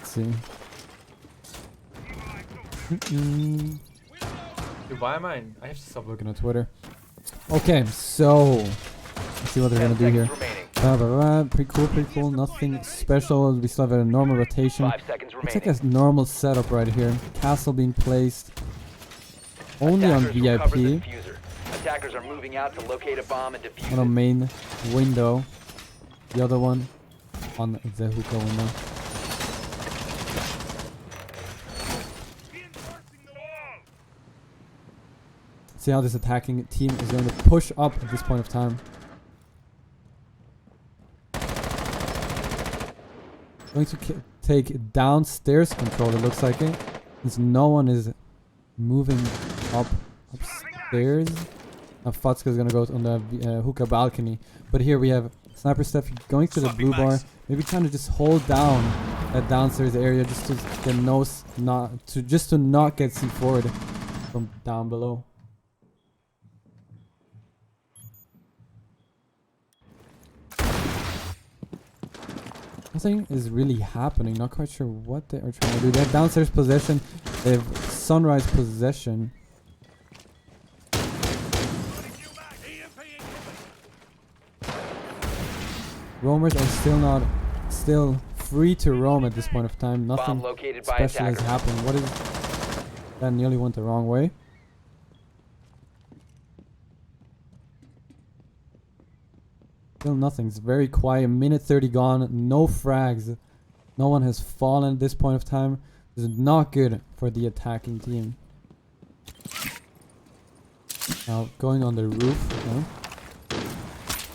See. Dude, why am I have to stop looking at Twitter. Okay, so let's see what they're gonna do here. Pretty cool. Nothing special. We still have a normal rotation. It's like a normal setup right here. Castle being placed only on VIP. Attackers are moving out to locate a bomb and defuse on a main window. The other one on the hookah window. See how this attacking team is going to push up at this point of time. Going to take downstairs control, it looks like it. Since no one is moving upstairs. Now Fatska is going to go on the hookah balcony. But here we have Sniper Steph going to the blue bar. Maybe trying to just hold down that downstairs area just to get to not get C4'd from down below. Nothing is really happening. Not quite sure what they are trying to do. They have downstairs possession. They have sunrise possession. Roamers are still free to roam at this point of time. Nothing special is happening. What is that? Nearly went the wrong way. Still nothing. It's very quiet. Minute 30 gone. No frags. No one has fallen at this point of time. This is not good for the attacking team. Now going on the roof.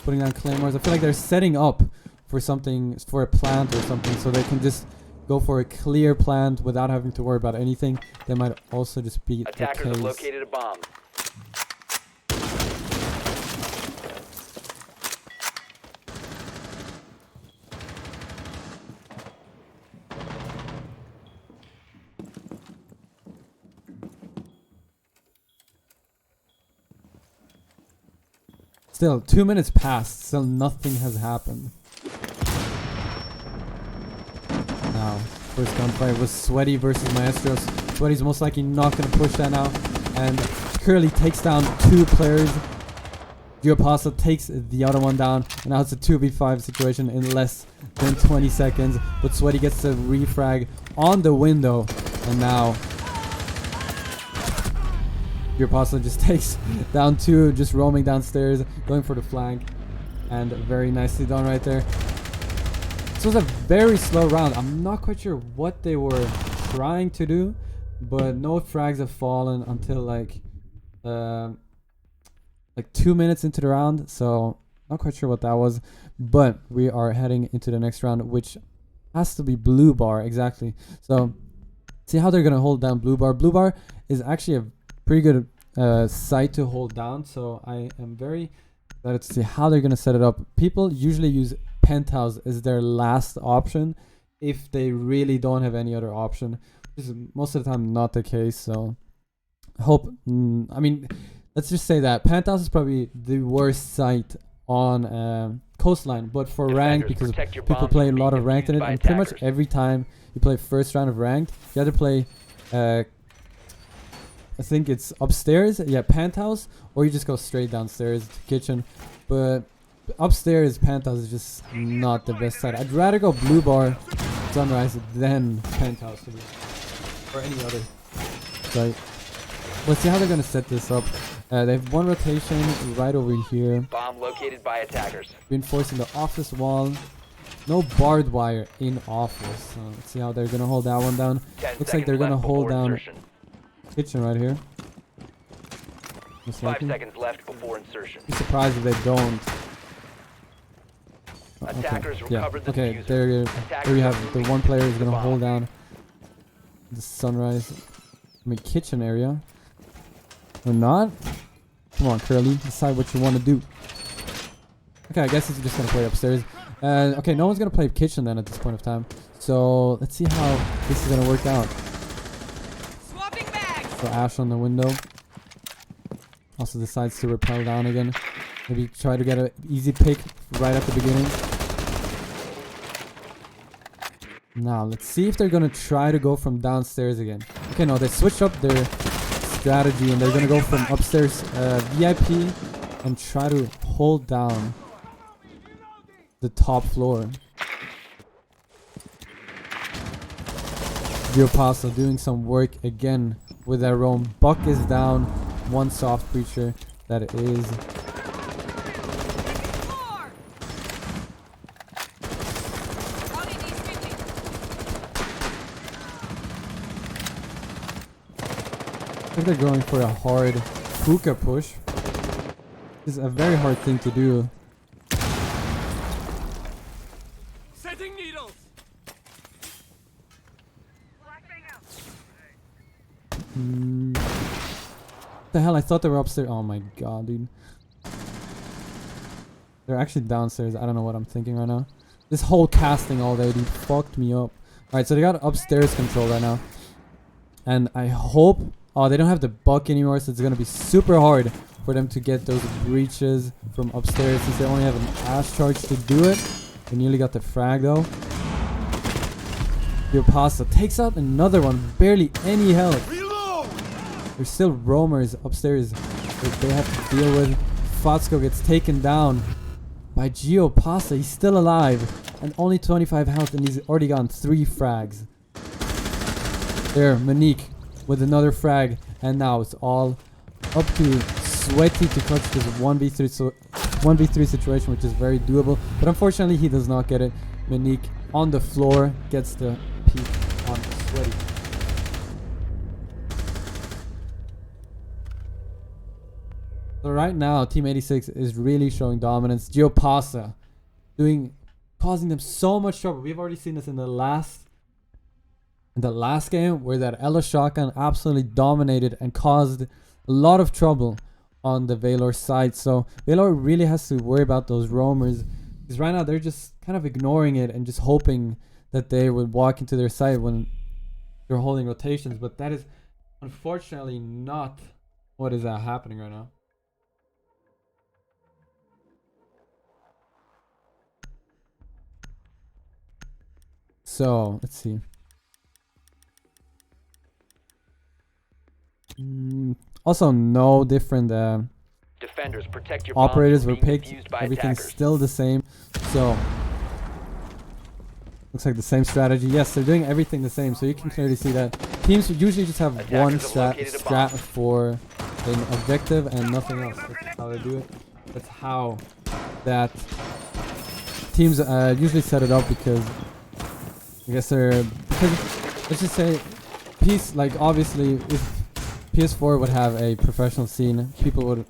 Putting down claymores. I feel like they're setting up for something, for a plant or something, so they can just go for a clear plant without having to worry about anything. That might also just be the case. Attackers have located a bomb. Still, 2 minutes passed. Still nothing has happened. Now, first gunfight was Sweaty versus Maestros. Sweaty's most likely not going to push that now. And Curly takes down 2 players. Geopostle takes the other one down. And now it's a 2v5 situation in less than 20 seconds. But Sweaty gets the refrag on the window. And now Geopostle just takes down 2, just roaming downstairs, going for the flank. And very nicely done right there. This was a very slow round. I'm not quite sure what they were trying to do, but no frags have fallen until like 2 minutes into the round. So not quite sure what that was, but we are heading into the next round, which has to be blue bar. Exactly. So see how they're gonna hold down blue bar. Blue bar is actually a pretty good site to hold down. So I am very excited to see how they're gonna set it up. People usually use penthouse as their last option if they really don't have any other option. This is most of the time not the case. So I hope. I mean, let's just say that penthouse is probably the worst site on coastline, but for ranked, because people play a lot of ranked in it, and pretty much every time you play first round of ranked, you either play I think it's upstairs, yeah, penthouse, or you just go straight downstairs to kitchen. But upstairs penthouse is just not the best side. I'd rather go blue bar sunrise than penthouse or any other site. Let's see how they're gonna set this up. They have one rotation right over here. Bomb located by attackers. Reinforcing the office wall. No barbed wire in office. So let's see how they're gonna hold that one down. Looks like they're gonna hold down kitchen right here. 5 seconds left before insertion. I'm surprised if they don't. Attackers recovered the okay, diffuser. there you have it. The one player is gonna hold down the sunrise. I mean kitchen area. Or not? Come on, Curly, decide what you want to do. Okay, I guess he's just gonna play upstairs. Okay, no one's gonna play kitchen then at this point of time. So let's see how this is gonna work out. So Ash on the window. Also decides to rappel down again. Maybe try to get an easy pick right at the beginning. Now let's see if they're gonna try to go from downstairs again. Okay, no, they switched up their strategy and they're gonna go from upstairs VIP and try to hold down the top floor. Geopostle doing some work again with their roam. Buck is down. One soft breacher. That is. I think they're going for a hard hookah push. It's a very hard thing to do. Setting needles. What the hell? I thought they were upstairs. Oh my god, dude. They're actually downstairs. I don't know what I'm thinking right now. This whole casting all day, dude, fucked me up. Alright, so they got upstairs control right now. And I hope... Oh, they don't have the buck anymore, so it's gonna be super hard for them to get those breaches from upstairs since they only have an ash charge to do it. They nearly got the frag though. Your pasta takes out another one, barely any health. There's still roamers upstairs that they have to deal with. Fatsko gets taken down by Gio Pasta. He's still alive and only 25 health, and he's already gotten 3 frags. There, Monique with another frag, and now it's all up to Sweaty to clutch this 1v3 situation, which is very doable. But unfortunately, he does not get it. Monique on the floor gets the peek on Sweaty. So right now, Team 86 is really showing dominance. Gio Pasta causing them so much trouble. We've already seen this in the last game where that Ella shotgun absolutely dominated and caused a lot of trouble on the Valor side. So Valor really has to worry about those roamers, because right now they're just kind of ignoring it and just hoping that they would walk into their side when they're holding rotations. But that is unfortunately not what is happening right now. So let's see. Also, no different Defenders, protect your operators were bombs from being picked. defused by Everything's attackers. still the same. So looks like the same strategy. Yes, they're doing everything the same. So you can clearly see that teams usually just have one strat for an objective and nothing else. That's how they do it. That's how that teams usually set it up, because I guess let's just say obviously if PS4 would have a professional scene, people would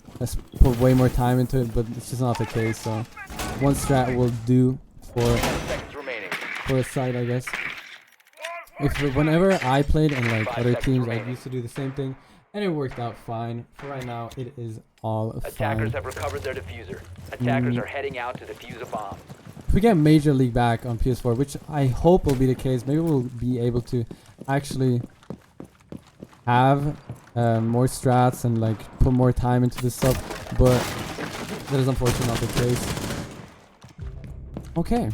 put way more time into it, but it's just not the case. So one strat will do for a side, I guess. Whenever I played in like other teams, I used to do the same thing, and it worked out fine. For right now, it is all Attackers fine. have recovered their diffuser. Attackers are heading out to defuse a bomb. If we get Major League back on PS4, which I hope will be the case, maybe we'll be able to actually have more strats and like put more time into this stuff, but that is unfortunately not the case. Okay,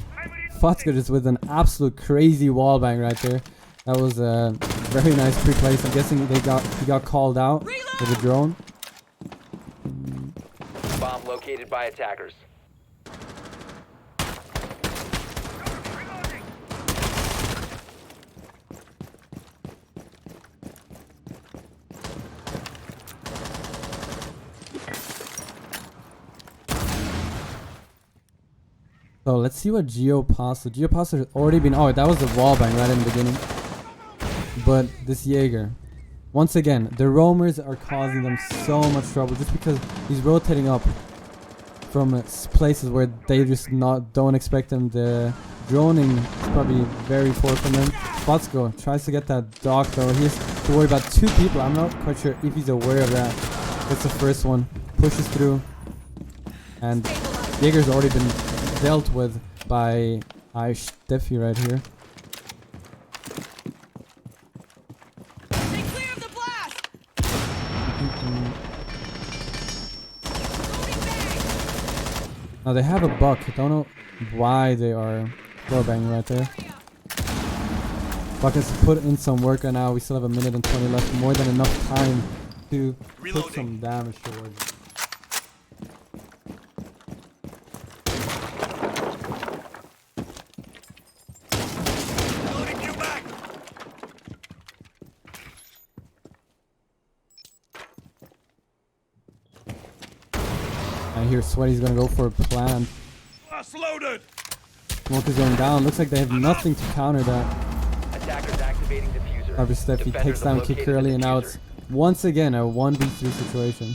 Fatsko just with an absolute crazy wallbang right there. That was a very nice pre-place. I'm guessing he got called out with a drone. Bomb located by attackers. So let's see what Gio Pasta has already been. Oh, that was the wallbang right in the beginning. But this Jaeger, once again, the roamers are causing them so much trouble just because he's rotating up from places where they just don't expect him. The droning is probably very poor from him. Fatsko tries to get that dock though. He has to worry about 2 people. I'm not quite sure if he's aware of that. That's the first one. Pushes through. And Jaeger's already been dealt with by Steffi right here. Stay clear of the blast! Now they have a buck. I don't know why they are banging right there. Buck has put in some work right now. We still have 1 minute and 20 left. More than enough time to put some damage towards. I hear Sweaty's gonna go for a plant. Loaded. Smoke is going down. Looks like they have nothing to counter that. Attackers activating diffuser. Steffi takes down Kick early, and now it's once again a 1v3 situation.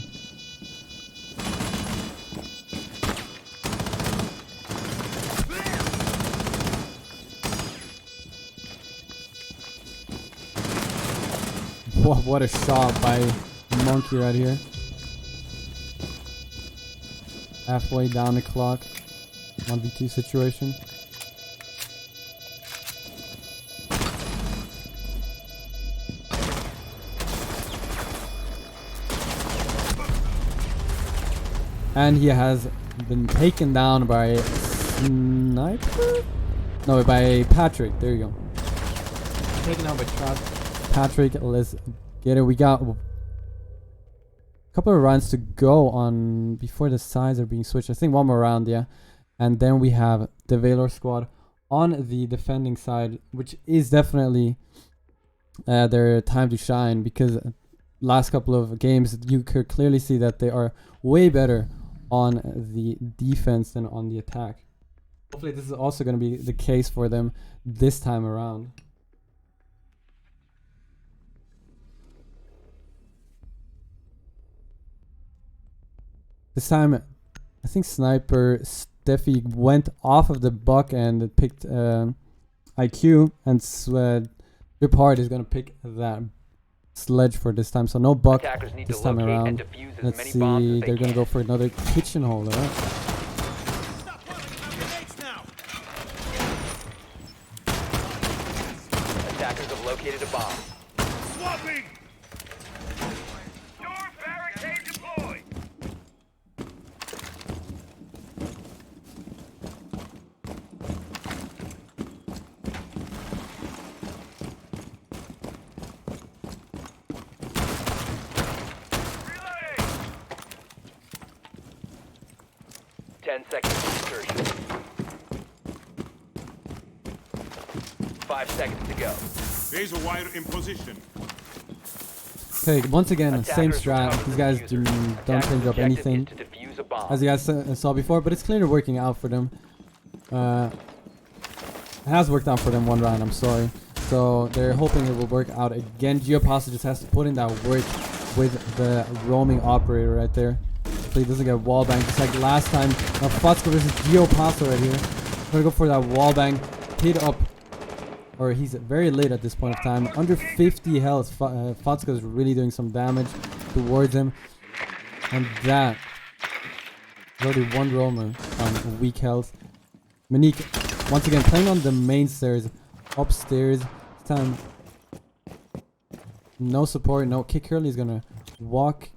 What a shot by Monkey right here. Halfway down the clock. 1v2 situation. And he has been taken down by Sniper? No, by Patrick. There you go. Taken down by Patrick. Let's get it. We got a couple of rounds to go on before the sides are being switched. I think one more round, yeah. And then we have the Valor squad on the defending side, which is definitely their time to shine, because last couple of games you could clearly see that they are way better on the defense than on the attack. Hopefully this is also going to be the case for them this time around. This time I think Sniper Steffi went off of the buck and picked IQ, and Ripard is going to pick that sledge for this time, so no buck this time around. Let's see, they're gonna go for another kitchen holder. Attackers have located a bomb. Swapping! Door barricade deployed! Reloading! 10 seconds to insertion. 5 seconds to go. Razor wire in position. Okay, once again, same strat. These guys don't change up anything, as you guys saw before, but it's clearly working out for them. It has worked out for them one round, I'm sorry. So they're hoping it will work out again. Geopasso just has to put in that work with the roaming operator right there. So he doesn't get wallbang, just like last time. Now Fatsko versus Geopasso right here. Gonna go for that wallbang, hit up. Or he's very late at this point of time. Under 50 health, Fatsko is really doing some damage towards him. And that is already one roamer on weak health. Monique, once again, playing on the main stairs. Upstairs. This time, no support, no kick. Curly is going to walk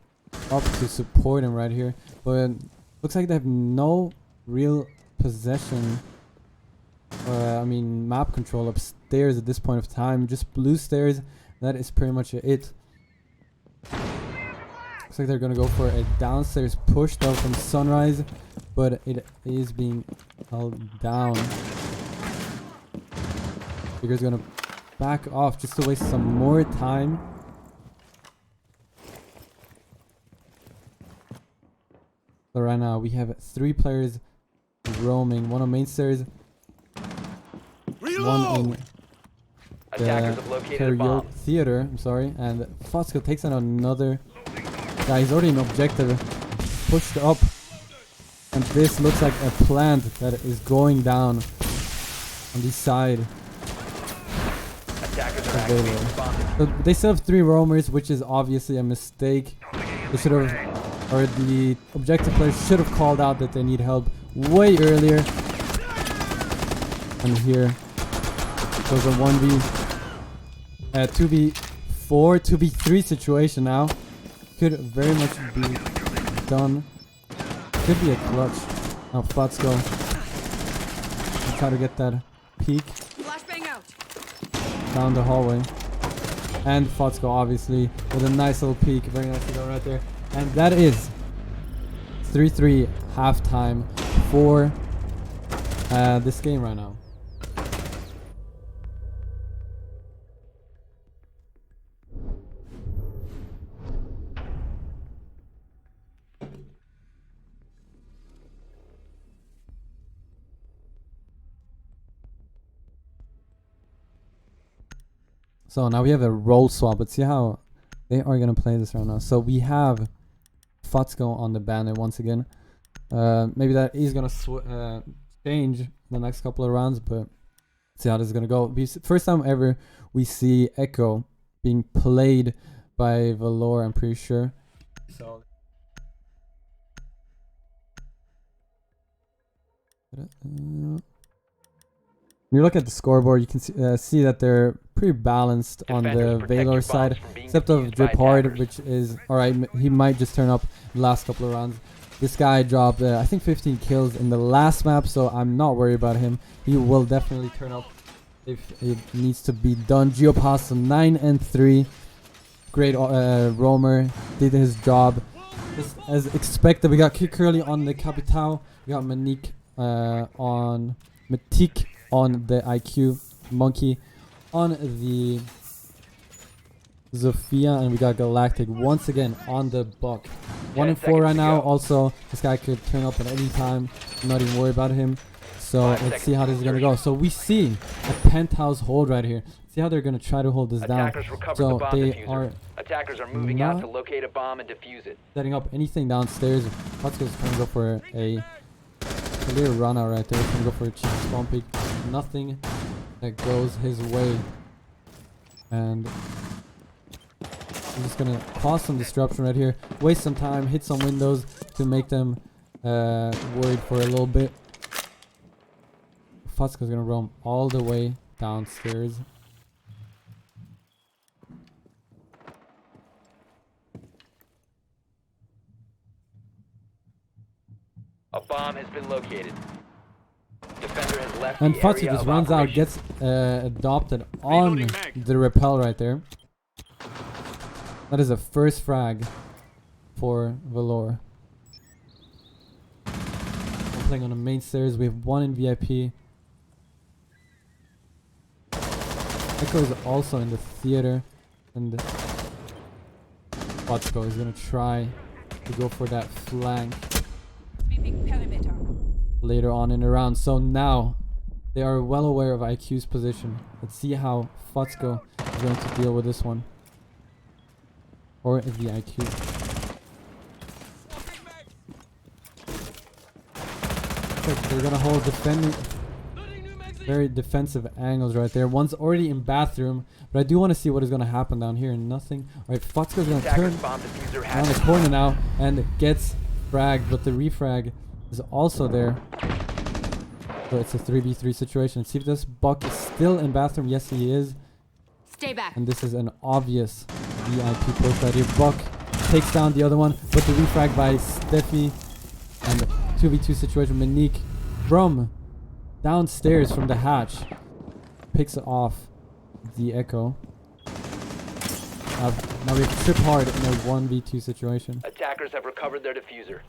up to support him right here. But looks like they have no real possession. I mean, map control upstairs at this point of time. Just blue stairs. That is pretty much it. Looks like they're gonna go for a downstairs push though from Sunrise, but it is being held down. Figure's gonna back off just to waste some more time. So right now we have 3 players roaming. One on main stairs. One in the karaoke theater, I'm sorry, and Fatsko takes on another guy. He's already in objective, pushed up, and this looks like a plant that is going down on the side. So they still have 3 roamers, which is obviously a mistake. They should have, or the objective players should have called out that they need help way earlier. And here goes a 2v4, 2v3 situation now. Could very much be done. Could be a clutch. Now Fatsko will try to get that peek down the hallway. And Fatsko obviously with a nice little peek. Very nice to go right there. And that is 3-3 halftime for this game right now. So now we have a role swap. Let's see how they are going to play this right now. So we have Fatsko on the banner once again. Maybe that is going to change the next couple of rounds, but let's see how this is going to go. First time ever we see Echo being played by Valor, I'm pretty sure. So when you look at the scoreboard, you can see that they're pretty balanced on the Valor side, except of Dripard, which is alright. He might just turn up the last couple of rounds. This guy dropped, I think, 15 kills in the last map, so I'm not worried about him. He will definitely turn up if it needs to be done. Geopasso 9 and 3, great roamer, did his job. Just as expected, we got Kid Curly on the Capital, we got Matique on the IQ, Monkey on the Zofia, and we got Galactic once again on the Buck. 1 and 4 right now. Also, this guy could turn up at any time. I'm not even worried about him. So let's see how this is gonna go. So we see a penthouse hold right here. See how they're gonna try to hold this down. So they are Attackers are moving out to locate a bomb and defuse it. Setting up anything downstairs. Fatsko's trying to go for a clear run out right there. He's gonna go for a cheap spawn peek. Nothing that goes his way. And I'm just gonna cause some disruption right here. Waste some time, hit some windows to make them worried for a little bit. Fatsko's gonna roam all the way downstairs. A bomb has been located. Defender has left And the Fatsko area just of runs out, operation. gets adopted on the rappel right there. That is a first frag for Valor. I'm playing on the main stairs. We have 1 in VIP. Echo is also in the theater, and Fatsko is gonna try to go for that flank later on in the round. So now they are well aware of IQ's position. Let's see how Fatsko is going to deal with this one. Or is the IQ. They're gonna hold defending, very defensive angles right there. One's already in bathroom, but I do want to see what is gonna happen down here. Nothing. Alright, Fatsko's gonna turn around the corner now and gets fragged, but the refrag is also there. So it's a 3v3 situation. Let's see if this Buck is still in bathroom. Yes, he is. Stay back. And this is an obvious VIP push right here. Buck takes down the other one, but the refrag by Steffi, and 2v2 situation. Matique from downstairs from the hatch picks off the Echo. Now we have Trip Hard in a 1v2 situation. Attackers have recovered their diffuser.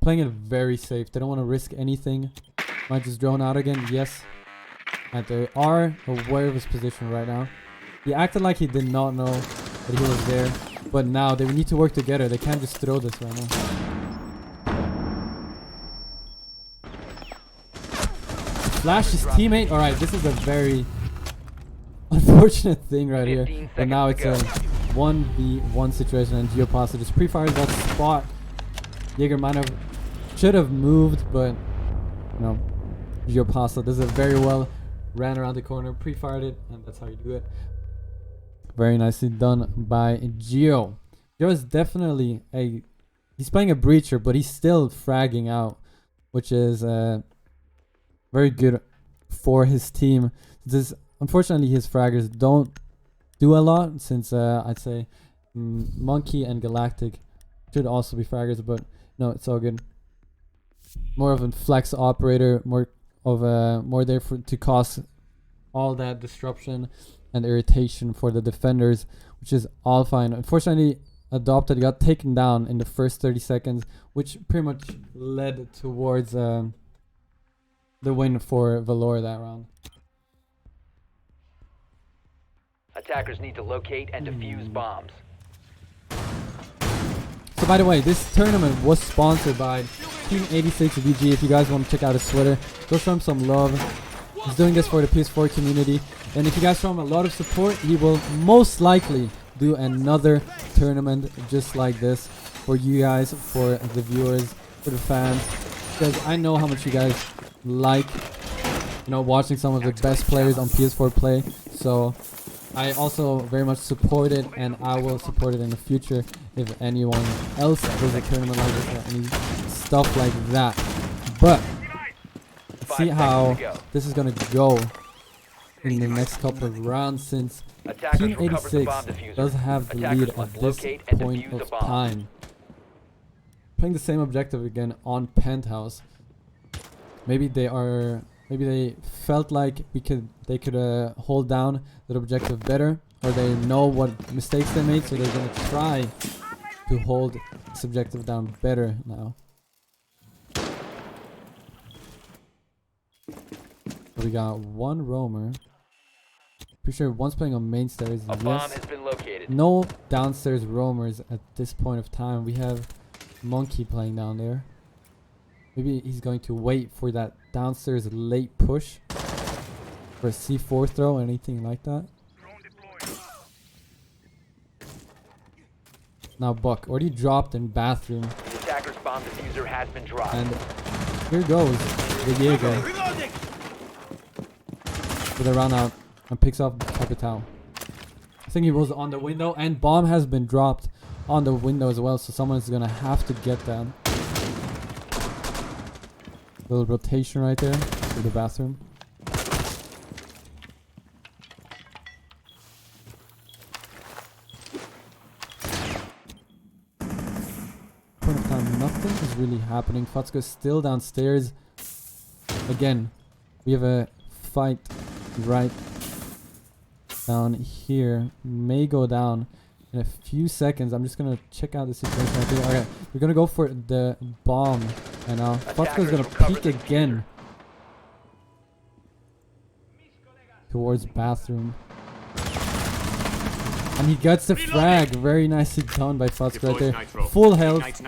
Playing it very safe. They don't want to risk anything. Might just drone out again. Yes. And they are aware of his position right now. He acted like he did not know that he was there. But now they need to work together. They can't just throw this right now. Flash his teammate. Alright, this is a very unfortunate thing right here. But now it's a 1v1 situation, and Geopasso just pre-fires that spot. Jaeger should have moved, but no. Geopasso does it very well. Ran around the corner, pre-fired it, and that's how you do it. Very nicely done by Geo. Geo is definitely he's playing a breacher, but he's still fragging out, which is very good for his team. Unfortunately, his fraggers don't do a lot, since I'd say Monkey and Galactic should also be fraggers, but no, it's all good. More of a flex operator, more there to cause all that disruption and irritation for the defenders, which is all fine. Unfortunately, Adopted got taken down in the first 30 seconds, which pretty much led towards the win for Valor that round. Attackers need to locate and defuse bombs. So by the way, this tournament was sponsored by Team 86 VG. If you guys want to check out his Twitter, go show him some love. He's doing this for the PS4 community, and if you guys show him a lot of support, he will most likely do another tournament just like this for you guys, for the viewers, for the fans, because I know how much you guys like, you know, watching some of the best players on PS4 play. So I also very much support it, and I will support it in the future if anyone else does a tournament like this or any stuff like that. But let's see how this is gonna go in the next couple of rounds, since Team 86 does have the lead at this point of time. Playing the same objective again on Penthouse. Maybe they felt like they could hold down that objective better, or they know what mistakes they made, so they're gonna try to hold this objective down better now. So we got one roamer. Pretty sure one's playing on main stairs. Yes. No downstairs roamers at this point of time. We have Monkey playing down there. Maybe he's going to wait for that downstairs late push for a C4 throw or anything like that. Now Buck already dropped in bathroom. The attacker's bomb diffuser has been dropped. And here goes the Jaeger with a run out and picks up Capital. I think he was on the window, and bomb has been dropped on the window as well, so someone is gonna have to get that. Little rotation right there to the bathroom. Point of time, nothing is really happening. Fatsko is still downstairs. Again, we have a fight right down here. May go down in a few seconds. I'm just gonna check out the situation right here. Okay, we're gonna go for the bomb. And now Fatsko is gonna peek again towards bathroom. And he gets the frag. Very nicely done by Fatsko right there. Full health. Like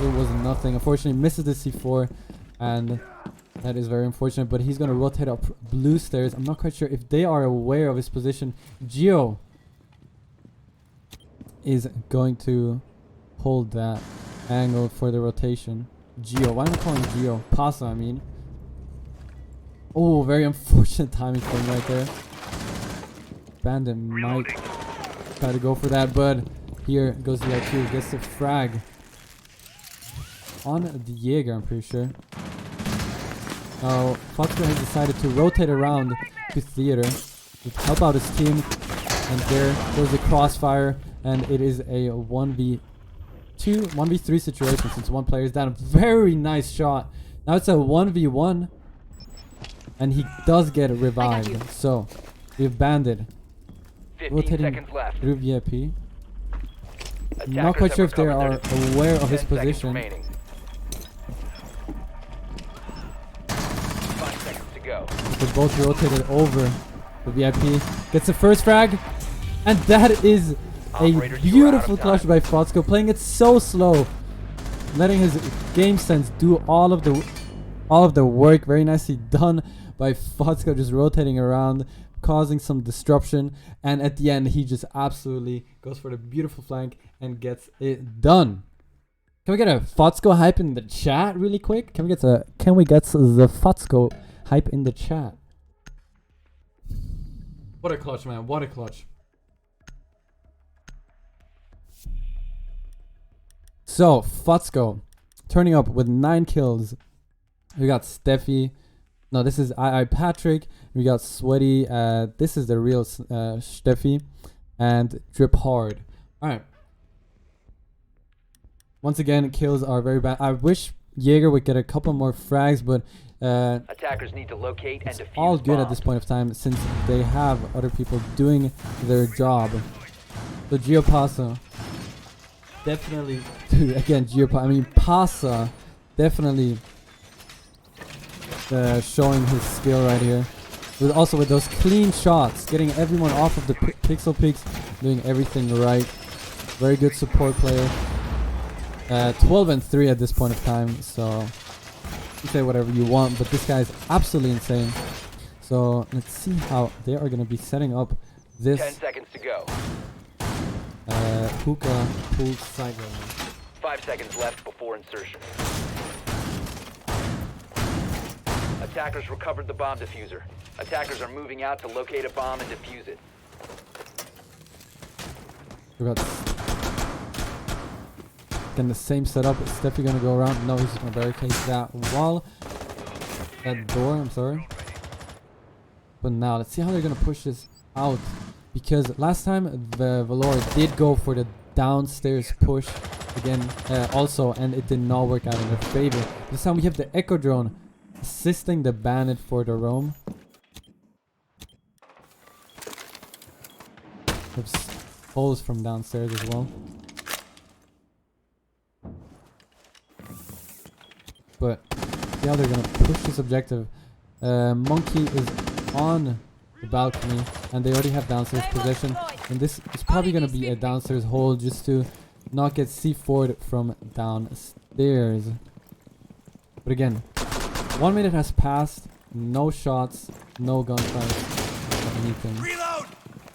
it was nothing. Unfortunately misses the C4. And that is very unfortunate. But he's gonna rotate up blue stairs. I'm not quite sure if they are aware of his position. Geo is going to hold that angle for the rotation. Geo, why am I calling Geo? Pasa, I mean. Oh, very unfortunate timing for him right there. Bandit might try to go for that, but here goes the IQ. Gets the frag on the Jaeger, I'm pretty sure. Now, Fatsko has decided to rotate around to theater to help out his team. And there goes the crossfire, and it is a 1v3 situation since one player is down. A very nice shot. Now it's a 1v1, and he does get revived. So we have Bandit rotating through VIP. I'm not quite sure if they are aware of his position. 5 seconds to go. They're both rotated over the VIP. Gets the first frag, and that is a beautiful clutch by Fatsko, playing it so slow, letting his game sense do all of the work. Very nicely done by Fatsko, just rotating around, causing some disruption, and at the end he just absolutely goes for the beautiful flank and gets it done. Can we get a Fatsko hype in the chat really quick? Can we get the Fatsko hype in the chat? What a clutch, man! What a clutch! So, Fatsko turning up with 9 kills. We got Steffi. No, this is II Patrick. We got Sweaty. This is the real Steffi. And Drip Hard. Alright. Once again, kills are very bad. I wish Jaeger would get a couple more frags, but attackers need to locate and defuse all good bombs. at this point of time since they have other people doing their job. So Geopasa definitely, dude, again, Pasa definitely showing his skill right here. Also with those clean shots, getting everyone off of the pixel peaks, doing everything right. Very good support player. 12-3 at this point of time, so you say whatever you want, but this guy is absolutely insane. So let's see how they are going to be setting up this 10 seconds to go. hookah pool site right now. 5 seconds left before insertion. Attackers recovered the bomb diffuser. Attackers are moving out to locate a bomb and defuse it. We got again the same setup. Is Steffi gonna go around? No, he's just gonna barricade that wall. That door, I'm sorry. But now, let's see how they're gonna push this out. Because last time, the Valor did go for the downstairs push again also, and it did not work out in their favor. This time we have the Echo Drone assisting the Bandit for the roam. There's holes from downstairs as well. But see how they're gonna push this objective. Monkey is on the balcony and they already have downstairs possession, and this is probably gonna be a downstairs hole just to not get C4'd from downstairs. But again, 1 minute has passed, no shots, no gunfire, or anything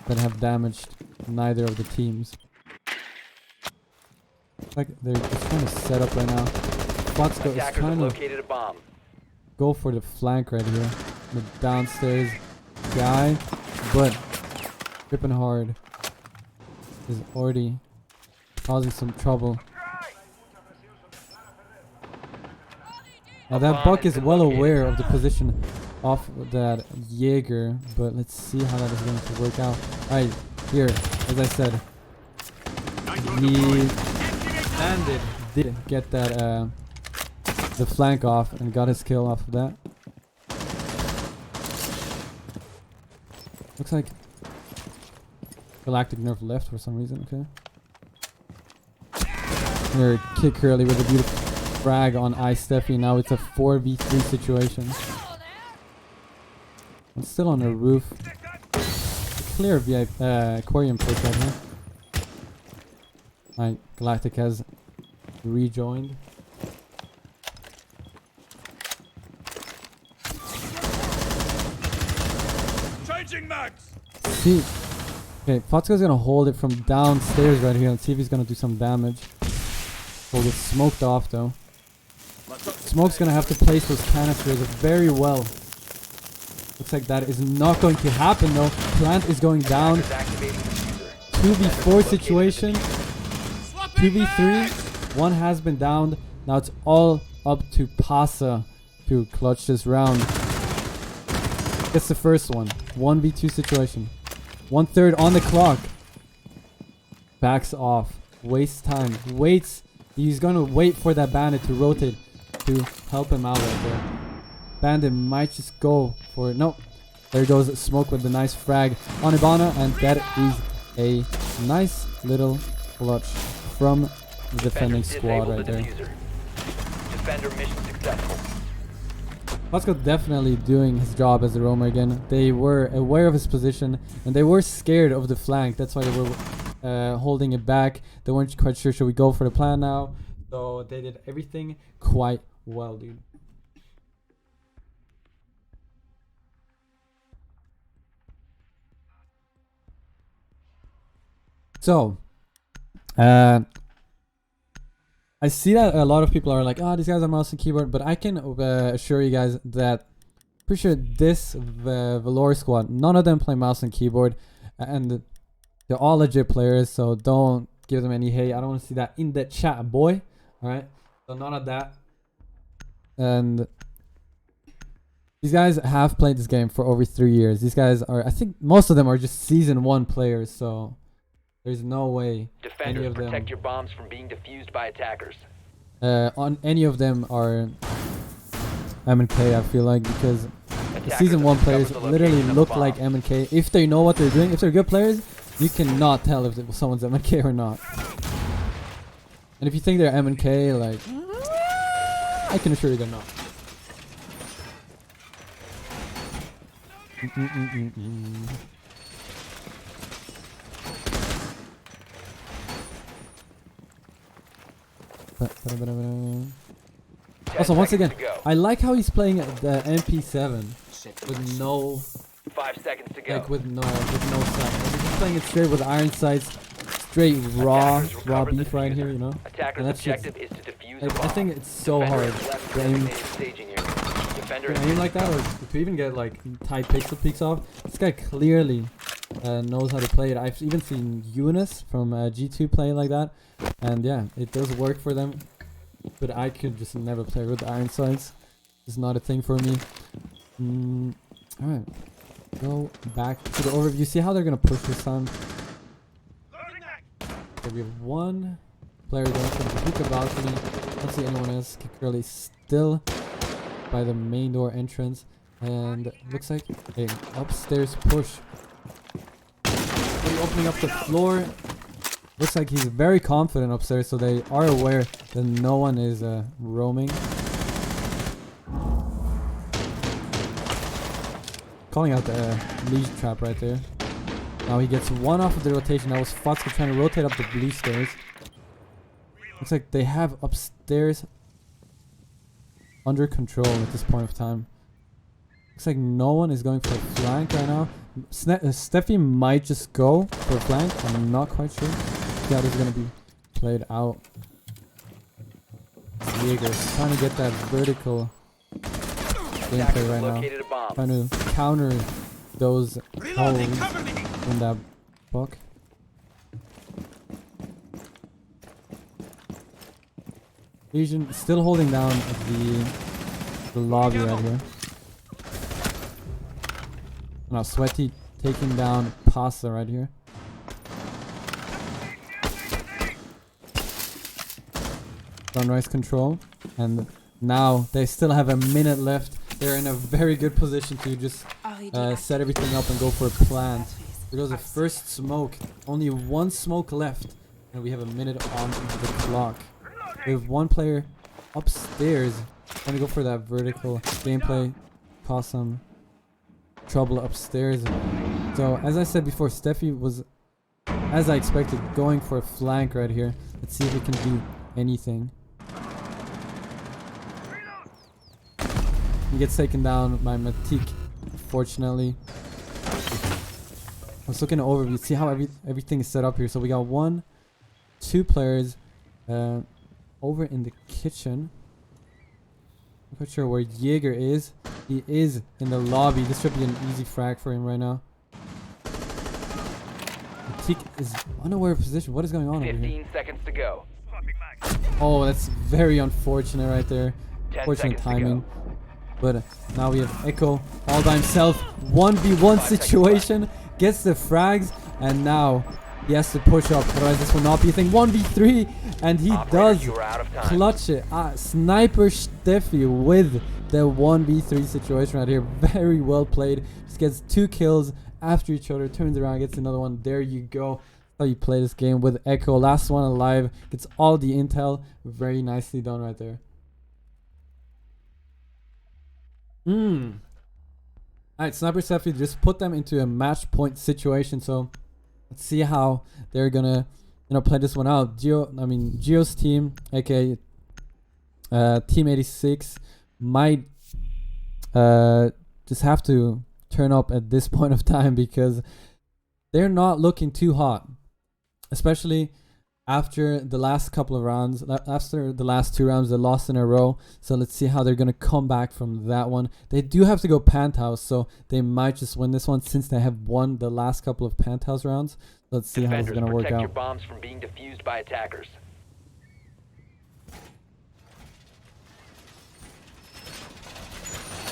that have damaged neither of the teams. Like they're just trying to set up right now. Foxco is trying to go for the flank right here. The downstairs guy, but gripping hard is already causing some trouble. Now that Buck is well aware of the position of that Jaeger, but let's see how that is going to work out. Alright, here, as I said, the Bandit did get that the flank off and got his kill off of that. Looks like Galactic Nerf left for some reason, okay. Here, Kid Curly with a beautiful frag on Ice Steffi. Now it's a 4v3 situation. I'm still on the roof. Clear VIP aquarium push right here. Alright, Galactic has rejoined. See, okay, Foxco's gonna hold it from downstairs right here and see if he's gonna do some damage. Hold it smoked off though. Smoke's gonna have to place those canisters very well. Looks like that is not going to happen though. Plant is going down. 2v4 situation. 2v3. One has been downed. Now it's all up to Pasa to clutch this round. That's the first one. 1v2 situation. 1/3 on the clock. Backs off. Wastes time. Waits. He's gonna wait for that Bandit to rotate to help him out right there. Bandit might just go for it. Nope. There goes Smoke with the nice frag on Ibana, and that is a nice little clutch from the defending squad right there. Defender mission successful. Foxco definitely doing his job as a roamer again. They were aware of his position and they were scared of the flank. That's why they were holding it back. They weren't quite sure, should we go for the plan now? So they did everything quite well, dude. So, I see that a lot of people are like, oh, these guys are mouse and keyboard, but I can assure you guys that pretty sure this Valor squad, none of them play mouse and keyboard, and they're all legit players, so don't give them any hate. I don't want to see that in the chat, boy. Alright, so none of that. And these guys have played this game for over 3 years. These guys are, I think most of them are just season 1 players, so there's no way Defenders, any of them protect your bombs from being defused by attackers. on any of them are M&K, I feel like, because the season 1 players literally look like M&K. If they know what they're doing, if they're good players, you cannot tell if someone's M&K or not. And if you think they're M&K, like, I can assure you they're not. Also, once again, I like how he's playing the MP7 with no, 5 seconds to go. like with no sight. Like, he's just playing it straight with iron sights, straight raw Recover the beef right diffuser. here, you know. Attacker's And that's just, objective is to defuse I the bomb. think it's so Defender hard has left to aim, designated staging area. Defender to has aim like that, or to even get like tight pixel peaks off. This guy clearly knows how to play it. I've even seen Eunice from G2 play like that, and yeah, it does work for them. But I could just never play with iron sights. It's not a thing for me. All right, go back to the overview. See how they're gonna push this time. So we have one player going from the hookah balcony. Don't see anyone else. Curly still by the main door entrance, and looks like an upstairs push. Really opening up the floor. Looks like he's very confident upstairs, so they are aware that no one is roaming. Calling out the leash trap right there. Now he gets one off of the rotation. That was Fatska trying to rotate up the blue stairs. Looks like they have upstairs under control at this point of time. Looks like no one is going for a flank right now. Steffi might just go for a flank. I'm not quite sure. That is going to be played out. Jaeger's trying to get that vertical gameplay right now. Trying to counter those holes in that book. Asian still holding down the lobby right here. Now Sweaty taking down Pasta right here. Sunrise control, and now they still have a minute left. They're in a very good position to just set everything up and go for a plant. There goes the first smoke. Only one smoke left, and we have a minute on the clock. We have one player upstairs trying to go for that vertical gameplay, cause some trouble upstairs. So as I said before, Steffi was, as I expected, going for a flank right here. Let's see if he can do anything. He gets taken down by Matik, unfortunately. Let's look in the overview, see how everything is set up here. So we got two players over in the kitchen. I'm not sure where Jaeger is. He is in the lobby. This should be an easy frag for him right now. Matik is unaware of position. What is going on over here? 15 seconds to go. Oh, that's very unfortunate right there. Unfortunate timing. But now we have Echo all by himself. 1v1 situation. Gets the frags. And now he has to push up. Otherwise this will not be a thing. 1v3. And he does clutch it. Sniper Steffi with the 1v3 situation right here. Very well played. Just gets 2 kills after each other. Turns around, gets another one. There you go. How you play this game with Echo. Last one alive. Gets all the intel. Very nicely done right there. Alright, Sniper Steffi just put them into a match point situation. So let's see how they're gonna play this one out. Geo's team, aka Team 86, might just have to turn up at this point of time because they're not looking too hot, especially after the last couple of rounds. After the last 2 rounds they lost in a row. So let's see how they're gonna come back from that one. They do have to go Penthouse, so they might just win this one since they have won the last couple of Penthouse rounds. Let's see how it's gonna work Protect out. your bombs from being defused by attackers.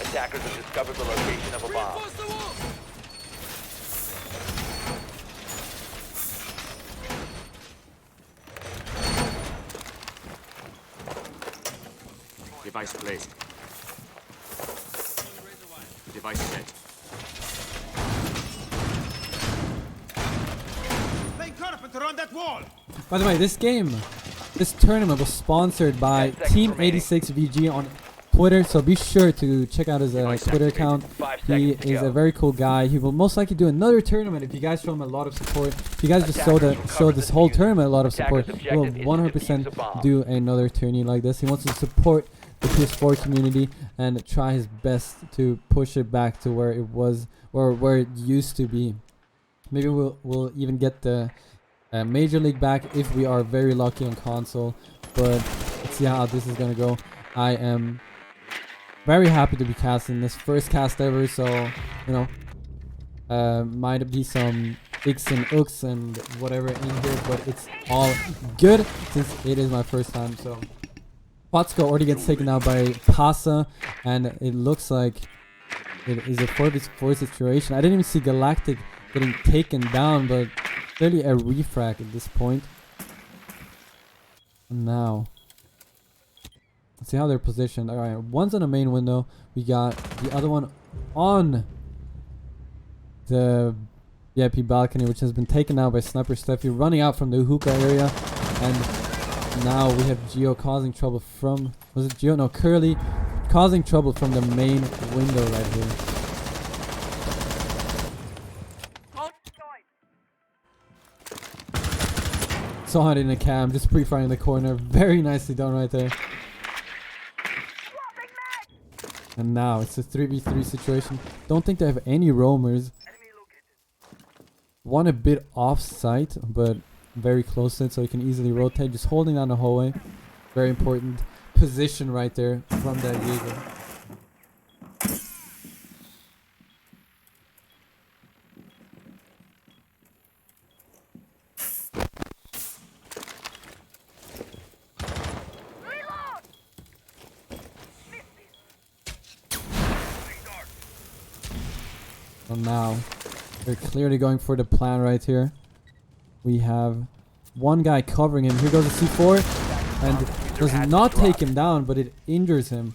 Attackers have discovered the location of a bomb. Device placed. Device set. Play carpenter on that wall. By the way, this tournament was sponsored by Team 86 VG on Twitter, so be sure to check out his Twitter account. He is a very cool guy. He will most likely do another tournament if you guys show him a lot of support. If you guys just show this whole tournament a lot of support, he will 100% do another tourney like this. He wants to support the PS4 community and try his best to push it back to where it was, or where it used to be. Maybe we'll even get the Major League back if we are very lucky on console. But let's see how this is gonna go. I am very happy to be casting this first cast ever, so you know, might be some icks and ooks and whatever in here, but it's all good since it is my first time. So Potsko already gets taken out by Pasa, and it looks like it is a 4v4 situation. I didn't even see Galactic getting taken down, but clearly a refrag at this point. And now let's see how they're positioned. Alright, one's on the main window. We got the other one on the VIP balcony, which has been taken out by Sniper Steffi, running out from the hookah area. And now we have Geo causing trouble from... Was it Geo? No, Curly causing trouble from the main window right here. Saw it in a cam, just pre-firing the corner. Very nicely done right there. And now it's a 3v3 situation. Don't think they have any roamers. One a bit off site, but very close to it, so you can easily rotate. Just holding down the hallway. Very important position right there from that Jaeger. So now they're clearly going for the plan right here. We have one guy covering him. Here goes the C4, and does not take him down, but it injures him.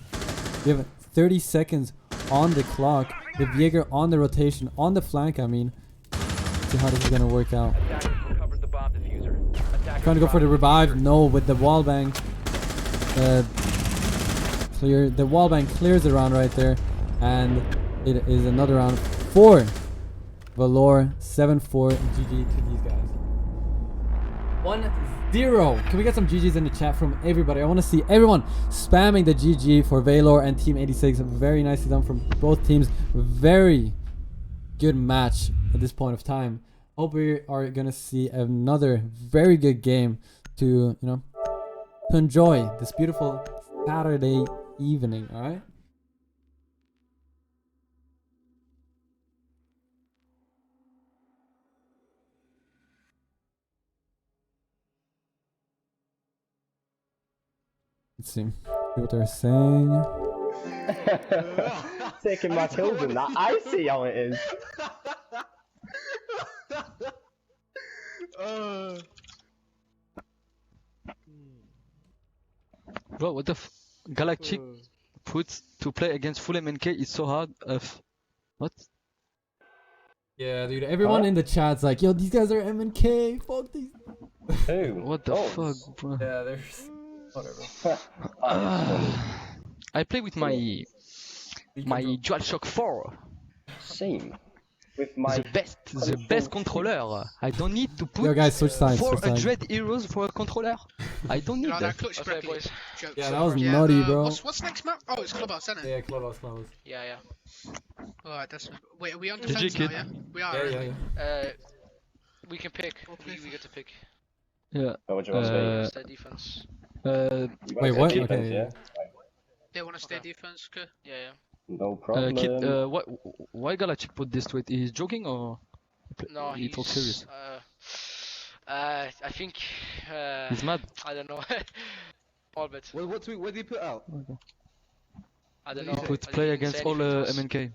We have 30 seconds on the clock. The Jaeger on the rotation, on the flank, I mean. See how this is gonna work out. Trying to go for the revive. No, with the wallbang. The wallbang clears the round right there, and it is another round for Valor. 7-4 GG to these guys. 1-0. Can we get some GGs in the chat from everybody? I want to see everyone spamming the GG for Valor and Team 86. Very nicely done from both teams. Very good match at this point of time. Hope we are gonna see another very good game to, you know, to enjoy this beautiful Saturday evening. All right. Let's see what they're saying. Taking my kills in that. I see how it is. Bro, what the Galactic puts to play against full MNK is so hard. What? Yeah, dude. Everyone in the chat's like, yo, these guys are MNK. Fuck these. Who? What the fuck, bro? Yeah, there's whatever. I play with my DualShock 4. Same. With my the best controller. I don't need to put Yo, guys, switch sides. 400 euros for a controller. I don't need that. Clutch Breccoli. Yeah, that was nutty, bro. What's next map? Oh, it's Clubhouse, isn't it? Yeah, Clubhouse. Yeah. Alright, that's... Wait, are we on GG, defense now, kid. yeah? We are, Yeah. We can pick. We get to pick. Yeah. What do you want to Stay defense. Wait, what? Defense, Okay. yeah? They want to stay defense, okay? Yeah. No problem. Kid, why Galactic put this tweet? He's joking or? No, he talks serious. I think. He's mad. I don't know. All bit. What tweet? What did he put out? I don't know. He put play against all MNK.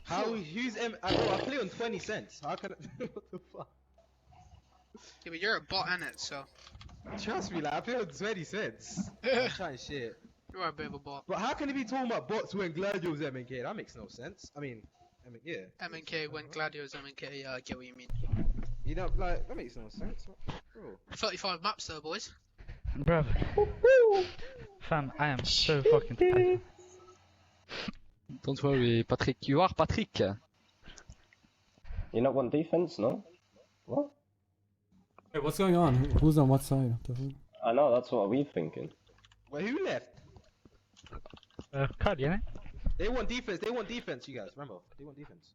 How? Who's I play on 20 cents. How can I? What the fuck? Yeah, but you're a bot, innit? So. Trust me, like I play on 20 cents. I'm trying shit. You are a bit of a bot. But how can he be talking about bots when Gladio's MNK? That makes no sense. I mean, yeah. MNK when Gladio's MNK, yeah, I get what you mean. You know, like, that makes no sense. Bro. 35 maps though, boys. Bruv. Fam, I am so fucking tired. Don't worry, Patrick. You are Patrick. You not want defense, no? What? Wait, what's going on? Who's on what side? I know, that's what we're thinking. Wait, who left? Card, yeah? They want defense, you guys, remember? They want defense.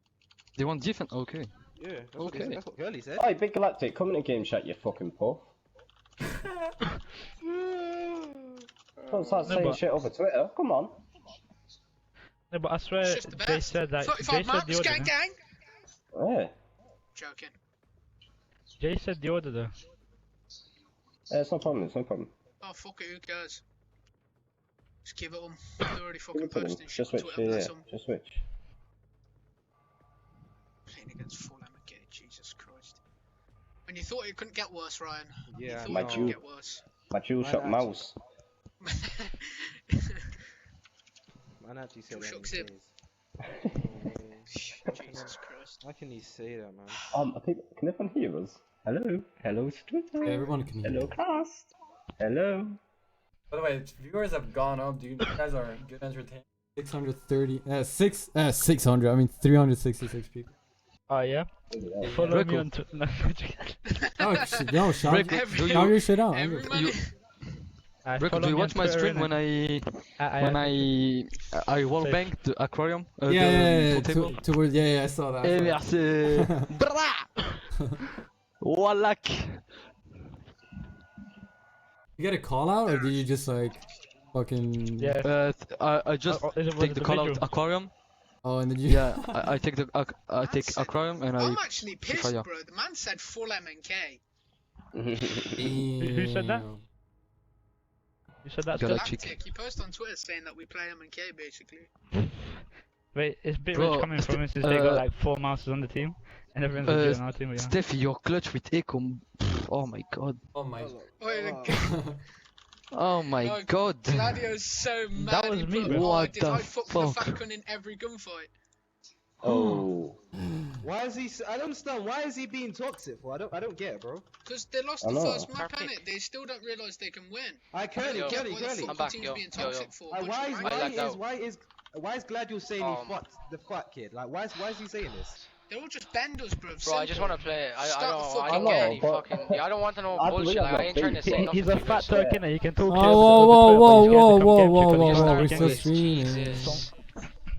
They want defense? Okay. Yeah, Okay. that's what Girly said. Hey, Big Galactic, come in the game chat, you fucking puff. Don't start saying shit over Twitter. Come on. No, but I swear, It's just the Jay best. said that. 35 Jay said the marks, order. gang, No? gang. Yeah. Joking. Jay said the order though. It's no problem. It's no problem. Oh, fuck it, who cares? Just give it them. They're already fucking Give it to them. posting shit Just on switch. Twitter, bless Yeah. them. Just switch. Playing against full MK, Jesus Christ. When you thought it couldn't get worse, Ryan. Yeah, You thought My it couldn't Jew- get worse. My DualShock mouse. Man actually said that. DualShock's him. Jesus Christ. How can you say that, man? Can everyone hear us? Hello. Hello, Twitter. Yeah, everyone can hear. Hello, cast. Hello. By the way, viewers have gone up. You guys are good entertainment. 600. I mean 366 people. Oh yeah. Follow me on Twitter. Oh shit, yo, shout Breccoli, your shit out. Breccoli, do you watch my stream when I wallbang the aquarium? Yeah, table? towards, yeah, I saw that. Eh merci. Wallak. You get a call out, or did you just like fucking? Yeah. I just take the call out aquarium. Oh, and then you? Yeah, I take the aquarium and I'm actually pissed, fire. bro. The man said full MK. Who said that? You said that? Galactic. You post on Twitter saying that we play MK basically. Wait, it's a bit Bro, rich coming from us since they got like 4 mouses on the team, and everyone's legit on our team. Yeah. Steffi, you're clutch with echo. Oh my god. Oh my. Oh my god. Gladio's so mad. That was he me, put, bro. What did the I fuck the fuck? Falcon in every gunfight? Oh. Why is he? I don't understand. Why is he being toxic for? I don't get it, bro. Because they lost I the know. first map, innit? They still don't realise they can win. Curly. What the fuck the team's being toxic for? Why is Gladio saying he fucked the fat kid? Like, why is he saying this? They're all just benders, bro. Bro, I just want to play it. I Start don't the get fucking any but- fucking. Yeah, I don't want to know I bullshit. believe Like, I ain't trying to say nothing. He's a fat stupid. Turk, innit? He can talk. Oh, whoa! We're still streaming.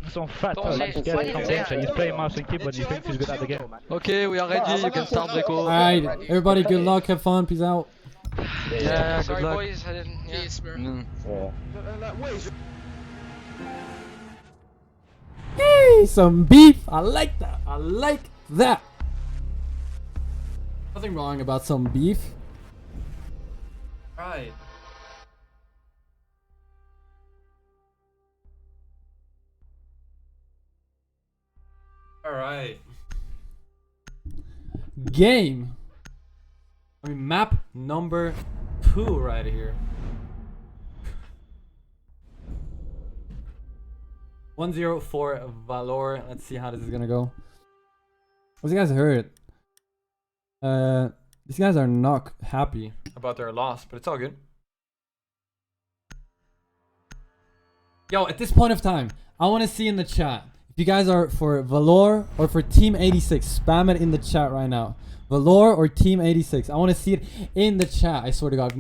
Some fat Don't Turk say- like scared why to do come you say game. that? He's playing mouse and keyboard. He thinks he's good at the game. Okay, we are ready. You can start Breco. Alright, everybody, good luck, have fun, peace out. Yeah, good Sorry, luck. boys. I didn't. Yeah. Yes, bro. Hey, some beef. I like that. I like that. Nothing wrong about some beef. Right. Alright. Game. I mean, map number 2 right here. 104 Valor. Let's see how this is gonna go. As you guys heard, these guys are not happy about their loss, but it's all good. Yo, at this point of time, I want to see in the chat if you guys are for Valor or for Team 86. Spam it in the chat right now. Valor or Team 86. I want to see it in the chat. I swear to God,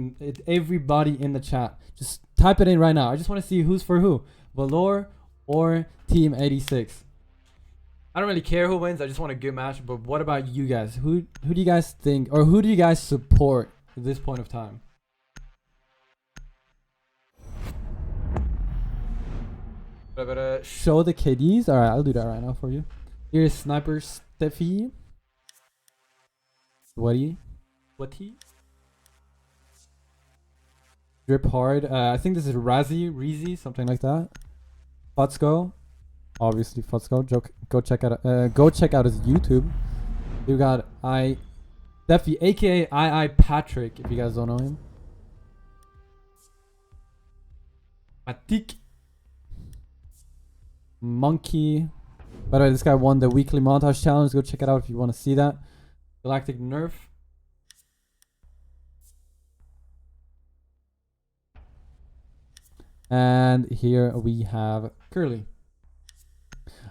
everybody in the chat. Just type it in right now. I just want to see who's for who. Valor or Team 86. I don't really care who wins. I just want a good match. But what about you guys? Who do you guys think, or who do you guys support at this point of time? Show the KDs. All right, I'll do that right now for you. Here's Sniper Steffi. Sweaty. Drip Hard. I think this is Reezy, something like that. Futzko. Obviously Futzko. Go check out his YouTube. You got Steffi, aka I Patrick, if you guys don't know him. Matik. Monkey. By the way, this guy won the weekly montage challenge. Go check it out if you want to see that. Galactic Nerf. And here we have Curly.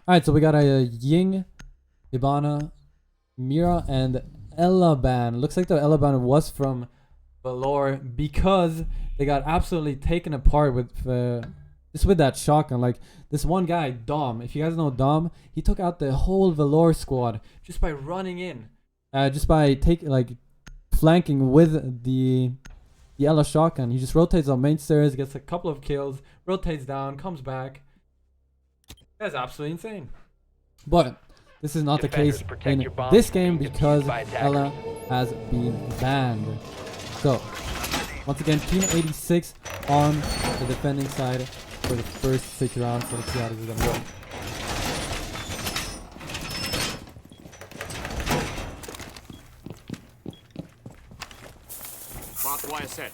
Alright, so we got a Ying, Ibana, Mira, and Elaban. Looks like the Elaban was from Valor because they got absolutely taken apart with just with that shotgun. Like this one guy, Dom. If you guys know Dom, he took out the whole Valor squad just by running in, just by flanking with the yellow shotgun. He just rotates on main stairs, gets a couple of kills, rotates down, comes back. That's absolutely insane. But this is not the case in this game because Ella has been banned. So once again, Team 86 on the defending side for the first 6 rounds. So let's see how this is gonna go. Barbed wire set.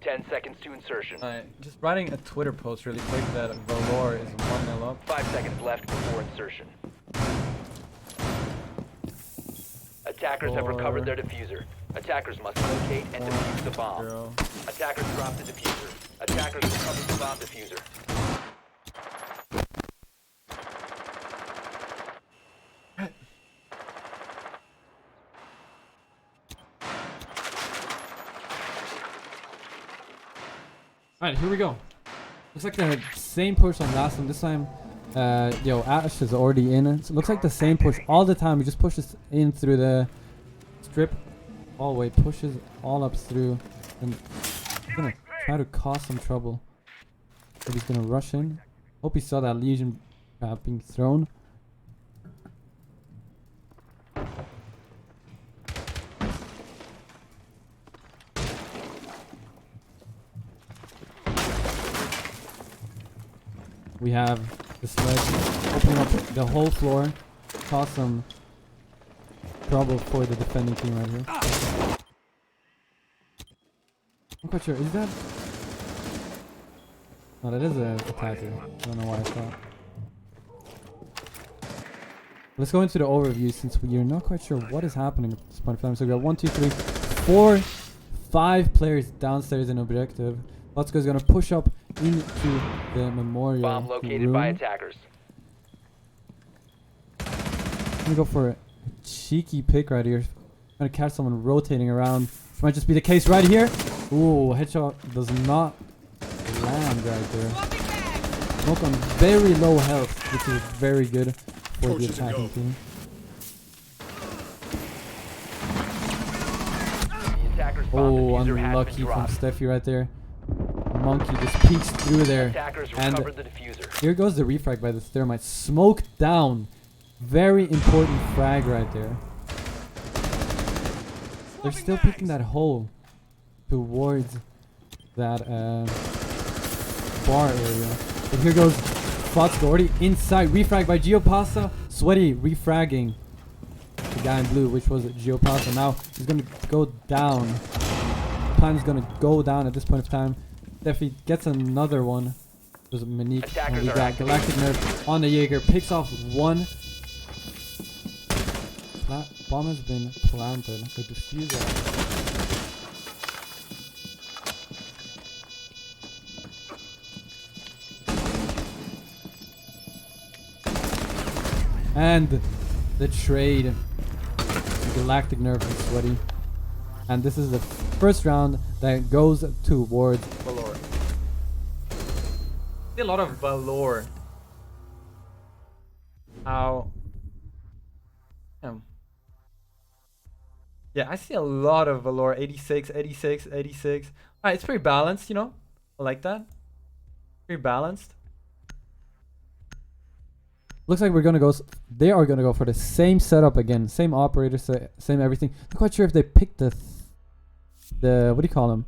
10 seconds to insertion. Just writing a Twitter post really quick that Valor is 1-0 up. 5 seconds left before insertion. Attackers have recovered their diffuser. Attackers must locate and defuse the bomb. Attackers drop the diffuser. Attackers recovered the bomb diffuser. Alright, here we go. Looks like the same push on last one. This time, Ash is already in it. So it looks like the same push all the time. He just pushes in through the strip hallway, pushes all up through, and he's gonna try to cause some trouble. But he's gonna rush in. Hope he saw that Legion being thrown. We have the sledge opening up the whole floor, cause some trouble for the defending team right here. I'm quite sure, is that? No, that is an attacker. I don't know why I thought. Let's go into the overview since we are not quite sure what is happening at this point in time. So we got 1, 2, 3, 4, 5 players downstairs in objective. Lotsko is gonna push up into the memorial Bomb located room. by attackers. I'm gonna go for a cheeky pick right here. I'm gonna catch someone rotating around. This might just be the case right here. Ooh, headshot does not land right there. Smoke on very low health, which is very good for the attacking team. Oh, unlucky from Steffi right there. Monkey just peeks through there, and here goes the refrag by the thermite. Smoke down. Very important frag right there. They're still picking that hole towards that bar area. But here goes Foxco already inside. Refrag by Geopasta. Sweaty refragging the guy in blue, which was Geopasta. Now he's gonna go down. Plan is gonna go down at this point of time. Steffi gets another one. There's a Monique. And we got Galactic Nerf on the Jaeger. Picks off one. Bomb has been planted. The diffuser. And the trade. Galactic Nerf and Sweaty. And this is the first round that goes towards Valor. See a lot of Valor. How? Yeah, I see a lot of Valor. 86, 86, 86. Alright, it's pretty balanced, you know? I like that. Pretty balanced. Looks like we're gonna go. They are gonna go for the same setup again, same operator, same everything. Not quite sure if they picked the what do you call them?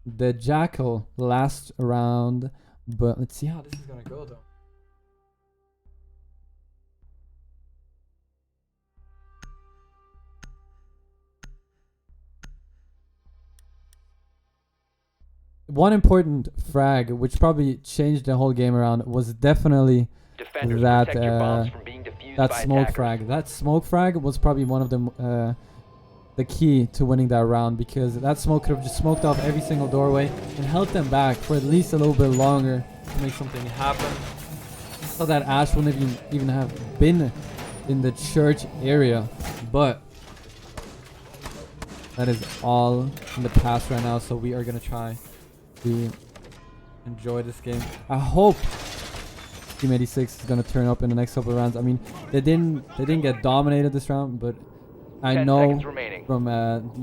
The Jackal last round, but let's see how this is gonna go though. One important frag, which probably changed the whole game around, was definitely that smoke frag. That smoke frag was probably one of the key to winning that round, because that smoke could have just smoked off every single doorway and held them back for at least a little bit longer to make something happen. thought that Ash wouldn't even have been in the church area, but that is all in the past right now. So we are gonna try to enjoy this game. I hope Team 86 is gonna turn up in the next couple of rounds. I mean, they didn't get dominated this round, but I 10 know seconds remaining. from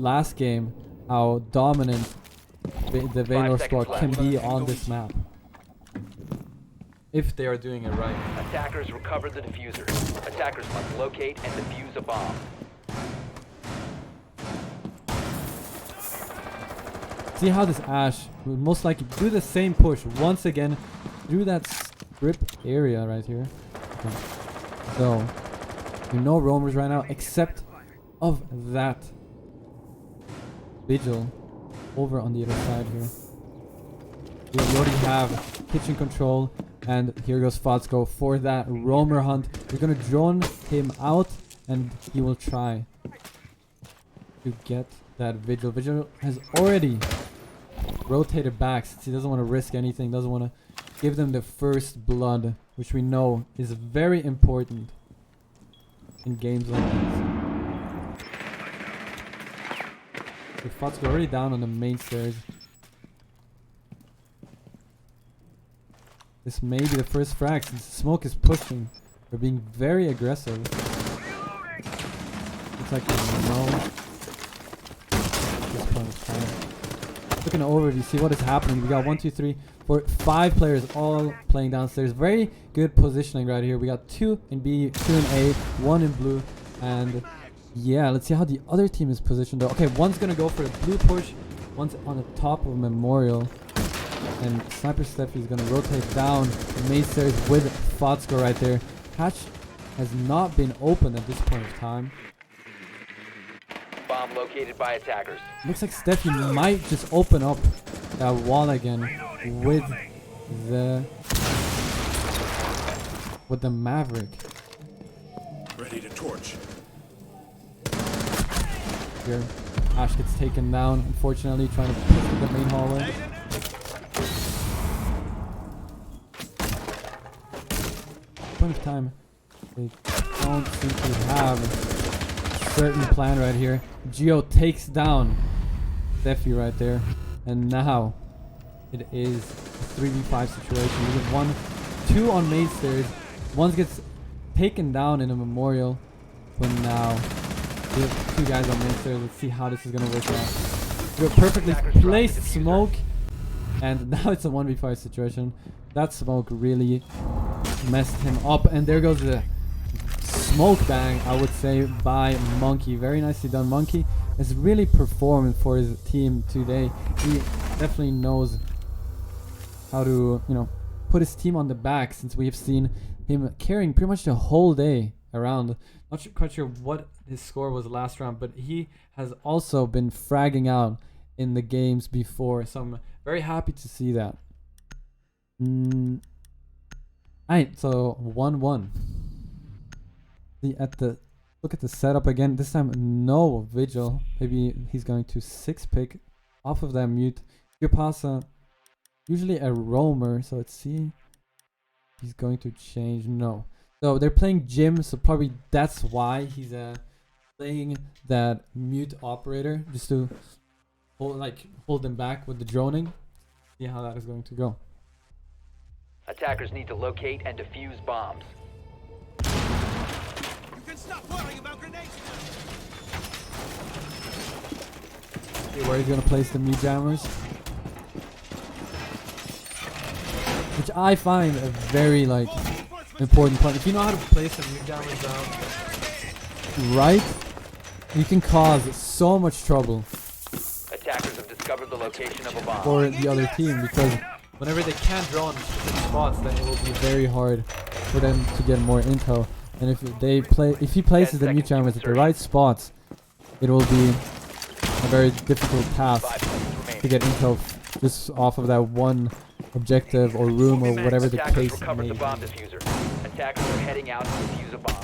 last game how dominant the Valor squad can be on this map. If they are doing it right. Attackers recovered the diffuser. Attackers must locate and defuse a bomb. See how this Ash will most likely do the same push once again through that strip area right here. Okay. So, no roamers right now except of that Vigil over on the other side here. We already have kitchen control, and here goes Fotsko for that roamer hunt. We're gonna drone him out, and he will try to get that Vigil. Vigil has already rotated back since he doesn't want to risk anything, doesn't want to give them the first blood, which we know is very important in games like these. Okay, Fotsko already down on the main stairs. This may be the first frag since Smoke is pushing. They're being very aggressive. Looks like no. This point of time. Look at the overview, see what is happening. We got 1, 2, 3, 4, 5 players all playing downstairs. Very good positioning right here. We got 2 in B, 2 in A, 1 in blue, and yeah, let's see how the other team is positioned though. Okay, one's gonna go for a blue push, one's on the top of Memorial. And Sniper Steffi is going to rotate down the main stairs with Fotsko right there. Hatch has not been open at this point of time. Bomb located by attackers. Looks like Steffi might just open up that wall again with the Maverick. Ready to torch. Here, Ash gets taken down, unfortunately, trying to push to the main hallway. Point of time, they don't seem to have a certain plan right here. Geo takes down Steffi right there, and now it is a 3v5 situation. We have 2 on main stairs. One gets taken down in a Memorial, but now we have 2 guys on main stairs. Let's see how this is gonna work out. We have perfectly placed smoke, and now it's a 1v5 situation. That smoke really messed him up, and there goes the smoke bang, I would say, by Monkey. Very nicely done. Monkey has really performed for his team today. He definitely knows how to, you know, put his team on the back, since we have seen him carrying pretty much the whole day around. Not quite sure what his score was last round, but he has also been fragging out in the games before, so I'm very happy to see that. Alright, so 1-1. Look at the setup again. This time no Vigil. Maybe he's going to 6-pick off of that mute. Yopasa, usually a roamer, so let's see. He's going to change. No. So they're playing Jim, so probably that's why he's playing that mute operator, just to hold them back with the droning. See how that is going to go. Attackers need to locate and defuse bombs. You can stop worrying about grenades. Okay, where he's gonna place the mute jammers, which I find a very important point. If you know how to place the mute jammers down right, you can cause so much trouble Attackers have discovered the location of a bomb. for the other team, because whenever they can't drone spots, then it will be very hard for them to get more intel. And if he places the mute jammers at the right spots, it will be a very difficult task to get intel just off of that one objective or room or whatever the case may be. Bomb diffuser. Attackers are heading out to defuse a bomb.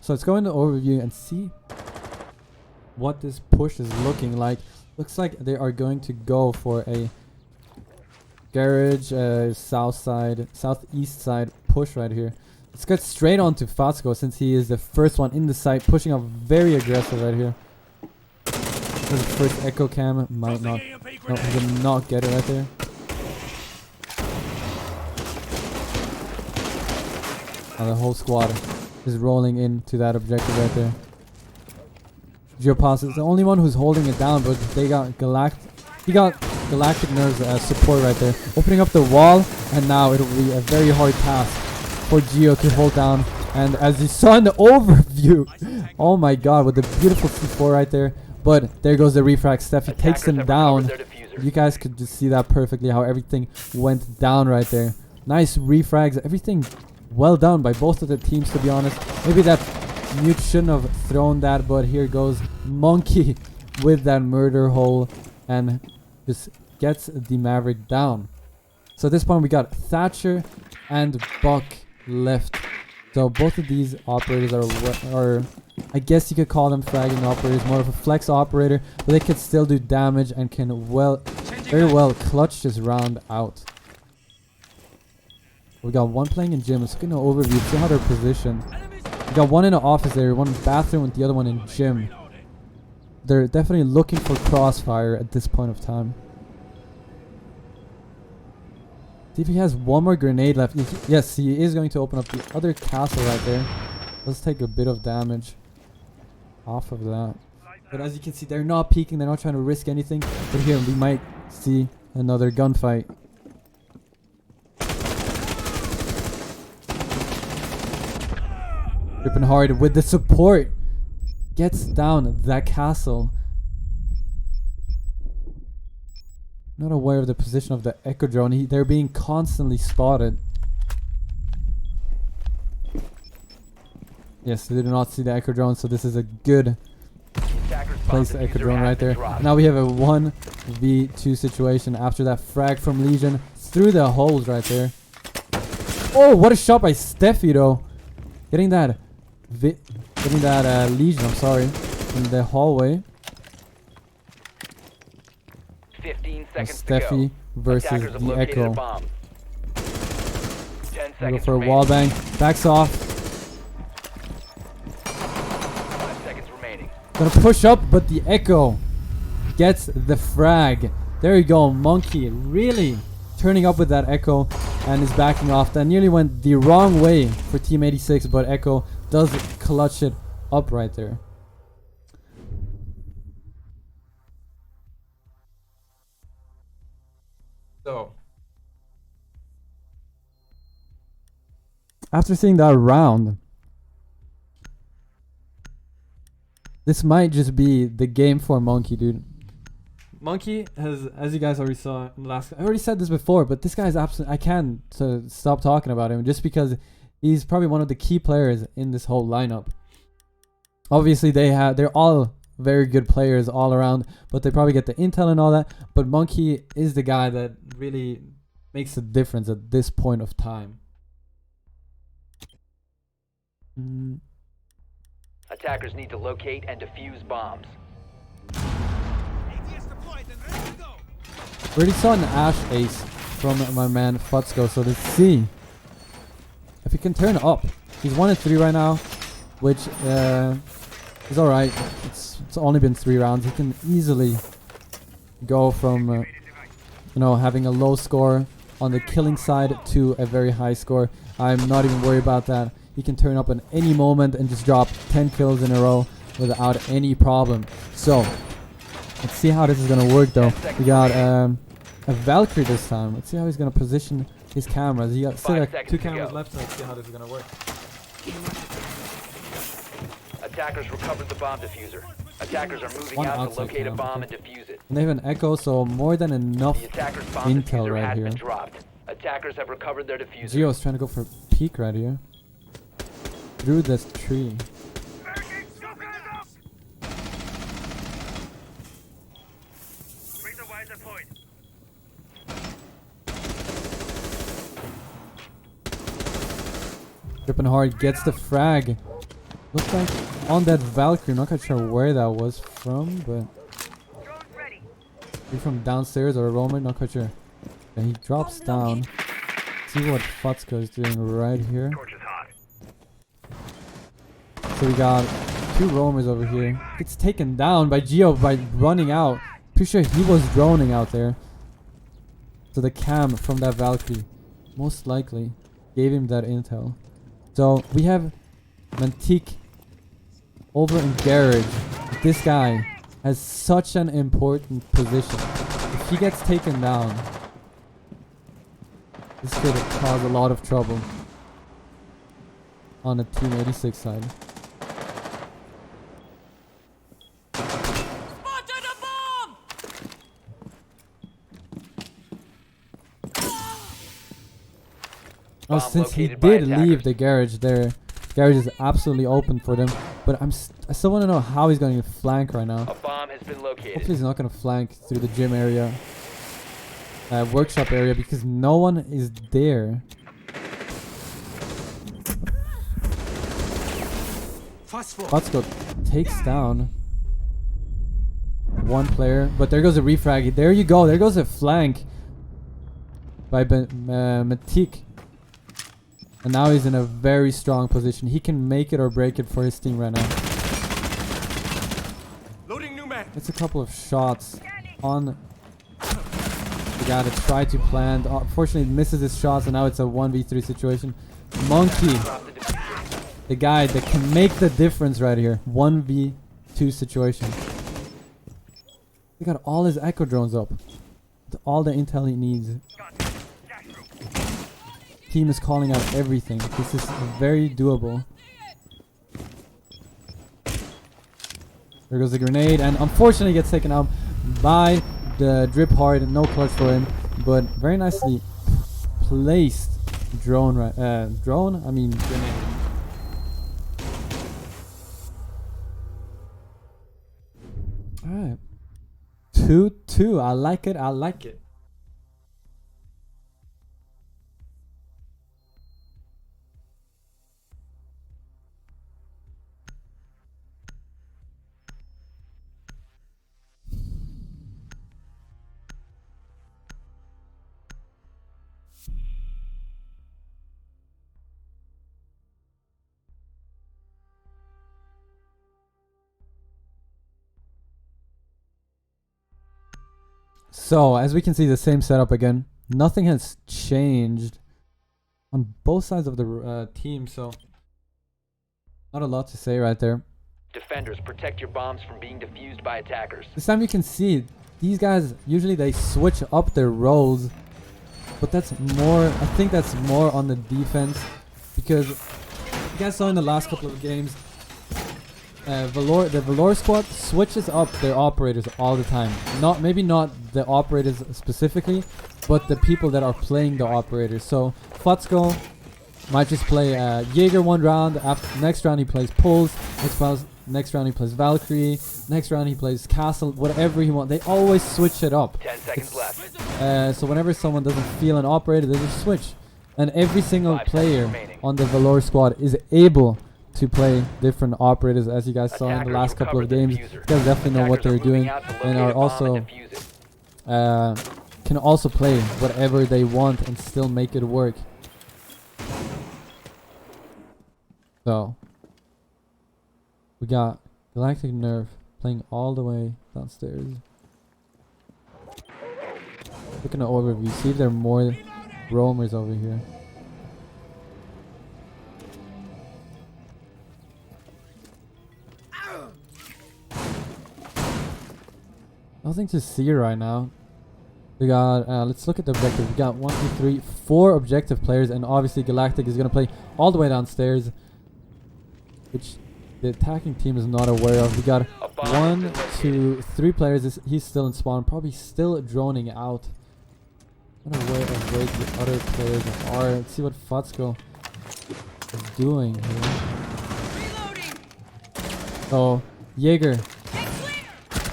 So let's go into overview and see what this push is looking like. Looks like they are going to go for a garage, southeast side push right here. Let's get straight on to Fatsko since he is the first one in the site, pushing up very aggressive right here. His first echo cam might not, no, he did not get it right there. The whole squad is rolling into that objective right there. Geopass is the only one who's holding it down, but they got Galactic Nerves support right there, opening up the wall, and now it'll be a very hard task for Geo to hold down. And as you saw in the overview, oh my god, with the beautiful C4 right there. But there goes the refrag. Steffi takes him down. You guys could just see that perfectly, how everything went down right there. Nice refrags, everything well done by both of the teams, to be honest. Maybe that Mute shouldn't have thrown that, but here goes Monkey with that murder hole and just gets the Maverick down. So at this point we got Thatcher and Buck left. So both of these operators are I guess you could call them fragging operators, more of a flex operator, but they could still do damage and can very well clutch this round out. We got one playing in gym. Let's look at an overview, see how they're positioned. We got one in the office area, one in the bathroom, and the other one in gym. They're definitely looking for crossfire at this point of time. See if he has one more grenade left. Yes, he is going to open up the other castle right there. Let's take a bit of damage off of that. But as you can see, they're not peeking. They're not trying to risk anything. But here we might see another gunfight. Ripping hard with the support. Gets down that castle. Not aware of the position of the Echo drone. They're being constantly spotted. Yes, they did not see the Echo drone, so this is a good place the Echo drone right there. Now we have a 1v2 situation after that frag from Legion through the holes right there. Oh, what a shot by Steffi though. Getting that Legion, I'm sorry, in the hallway. 15 seconds Steffi versus the Echo. 10 Go seconds for a remaining. wall bang. Backs off. 5 seconds remaining. Gonna push up, but the Echo gets the frag. There you go, Monkey really turning up with that Echo and is backing off. That nearly went the wrong way for Team 86, but Echo does clutch it up right there. So after seeing that round, this might just be the game for Monkey, dude. Monkey has, as you guys already saw in the last, I already said this before, but this guy's absolutely, I can't stop talking about him just because he's probably one of the key players in this whole lineup. Obviously they're all very good players all around, but they probably get the intel and all that, but Monkey is the guy that really makes a difference at this point of time. Attackers need to locate and defuse bombs. Already saw an Ash ace from my man Futsko, so let's see if he can turn up. He's 1-3 right now, which is alright. It's only been 3 rounds. He can easily go from you know, having a low score on the killing side to a very high score. I'm not even worried about that. He can turn up at any moment and just drop 10 kills in a row without any problem. So let's see how this is gonna work though. We got a Valkyrie this time. Let's see how he's gonna position his cameras. He got still got 2 cameras left, so let's see how this is gonna work. Attackers recovered the bomb diffuser. Attackers are moving out to locate a bomb and defuse it. And they have an Echo, so more than enough The attacker's bomb intel diffuser right has here. been dropped. Attackers have recovered their diffuser. Geo's trying to go for peek right here. Through this tree. Tripping hard, gets the frag. Looks like on that Valkyrie, not quite sure where that was from, but maybe from downstairs or a roamer, not quite sure. And he drops down. See what Futsko is doing right here. So we got 2 roamers over here. Gets taken down by Geo by running out. Pretty sure he was droning out there. So the cam from that Valkyrie most likely gave him that intel. So we have Mantique over in garage. This guy has such an important position. If he gets taken down, this could cause a lot of trouble on the Team 86 side. Oh, since he did leave the garage there, garage is absolutely open for them. But I still want to know how he's going to flank right now. A bomb has been located. Hopefully he's not going to flank through the gym area, workshop area, because no one is there. Futsko takes down 1 player, but there goes a refrag. There you go. There goes a flank by Matik. And now he's in a very strong position. He can make it or break it for his team right now. It's a couple of shots on the guy that tried to plant. Unfortunately, misses his shots, and now it's a 1v3 situation. Monkey, the guy that can make the difference right here. 1v2 situation. He got all his echo drones up. All the intel he needs. Team is calling out everything. This is very doable. There goes the grenade, and unfortunately gets taken out by the drip hard. No clutch for him, but very nicely placed drone. Drone? I mean grenade. All right, 2-2. I like it. I like it. So, as we can see, the same setup again. Nothing has changed on both sides of the team, so not a lot to say right there. Defenders, protect your bombs from being defused by attackers. This time you can see, these guys, usually they switch up their roles, but that's more, I think that's more on the defense, because you guys saw in the last couple of games, the Valor squad switches up their operators all the time. Maybe not the operators specifically, but the people that are playing the operators. So Futsko might just play Jaeger 1 round. After next round he plays Pulse. Next round he plays Valkyrie. Next round he plays Castle. Whatever he wants. They always switch it up. 10 seconds left. So whenever someone doesn't feel an operator, they just switch. And every single player on the Valor squad is able to play different operators, as you guys saw in the last couple of games. You guys definitely know what they're doing, and are also can also play whatever they want and still make it work. So we got Galactic Nerve playing all the way downstairs. Look at the overview. See if there are more roamers over here. Nothing to see right now. We got, let's look at the objective. We got 1, 2, 3, 4 objective players, and obviously Galactic is going to play all the way downstairs, which the attacking team is not aware of. We got 1, 2, 3 players. He's still in spawn, probably still droning out. I'm aware of where the other players are. Let's see what Futsko is doing here. So Jaeger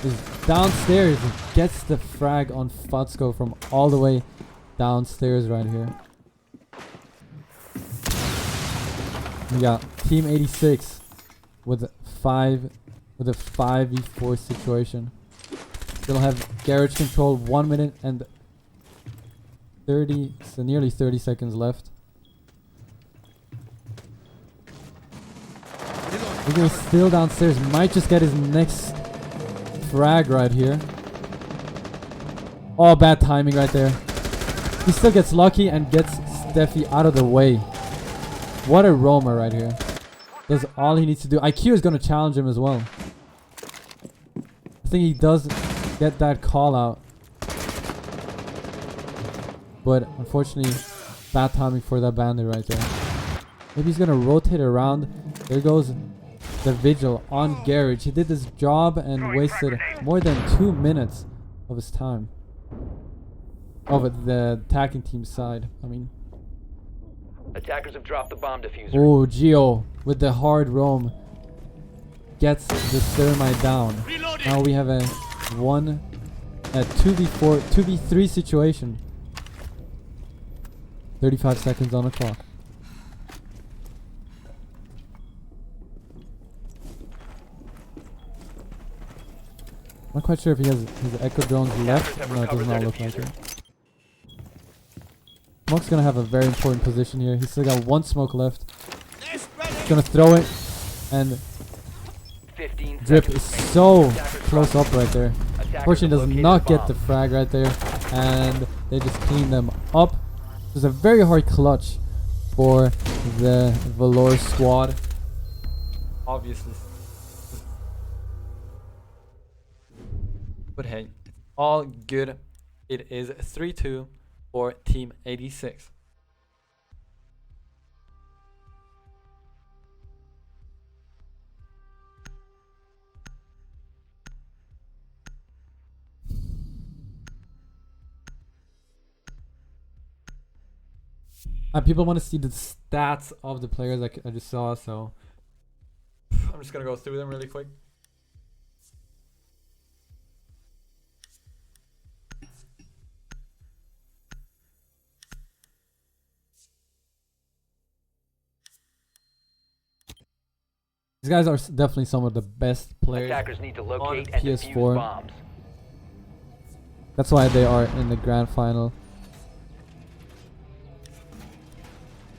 is downstairs and gets the frag on Futsko from all the way downstairs right here. We got Team 86 with a 5v4 situation. They'll have garage control 1 minute and 30, so nearly 30 seconds left. He's still downstairs. Might just get his next frag right here. Oh, bad timing right there. He still gets lucky and gets Steffi out of the way. What a roamer right here. Does all he needs to do. IQ is going to challenge him as well. I think he does get that call out. But unfortunately, bad timing for that bandit right there. Maybe he's going to rotate around. There goes the vigil on Garage. He did this job and wasted more than 2 minutes of his time. Of the attacking team side, I mean. Attackers have dropped the bomb diffuser. Oh, Geo with the hard roam gets the thermite down. Now we have a 2v4, 2v3 situation. 35 seconds on the clock. Not quite sure if he has his echo drones left. No, it does not look like it. Smoke's gonna have a very important position here. He's still got one smoke left. He's gonna throw it, and Drip is so close up right there. Fortunately, does not get the frag right there, and they just clean them up. It was a very hard clutch for the Valor squad. Obviously. But hey, it's all good. It is 3-2 for Team 86. People want to see the stats of the players I just saw, so I'm just gonna go through them really quick. These guys are definitely some of the best players Attackers need to locate on and defuse PS4. bombs. That's why they are in the grand final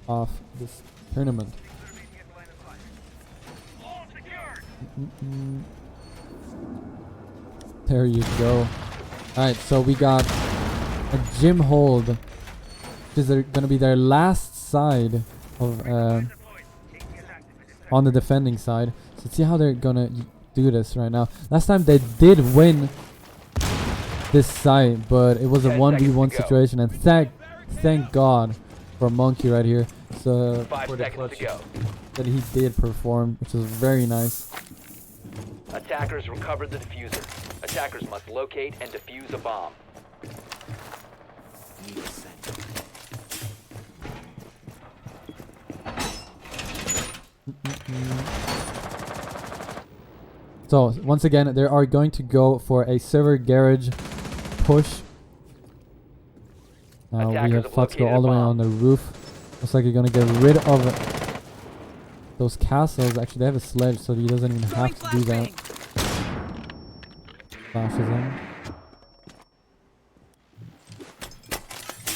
of this tournament. There you go. Alright, so we got a gym hold, which is gonna be their last side of on the defending side. So let's see how they're gonna do this right now. Last time they did win this side, but it was a 1v1 situation, and thank God for Monkey right here. So 5 for the seconds clutch to go. that he did perform, which was very nice. Attackers recovered the diffuser. Attackers must locate and defuse a bomb. So once again, they are going to go for a server garage push. Now we have Fatsko all the way on the roof. Looks like you're gonna get rid of those castles. Actually, they have a sledge, so he doesn't even have to do that. Flashes in.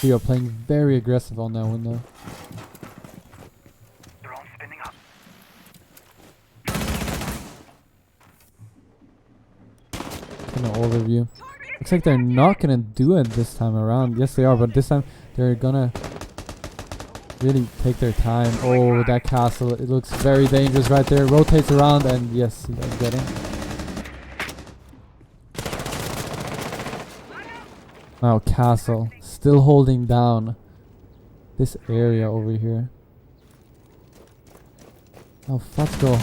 We are playing very aggressive on that one though. An overview. Looks like they're not gonna do it this time around. Yes, they are, but this time they're gonna really take their time. Oh, that castle! It looks very dangerous right there. Rotates around, and yes, he does get it. Now castle still holding down this area over here. Oh, let's go.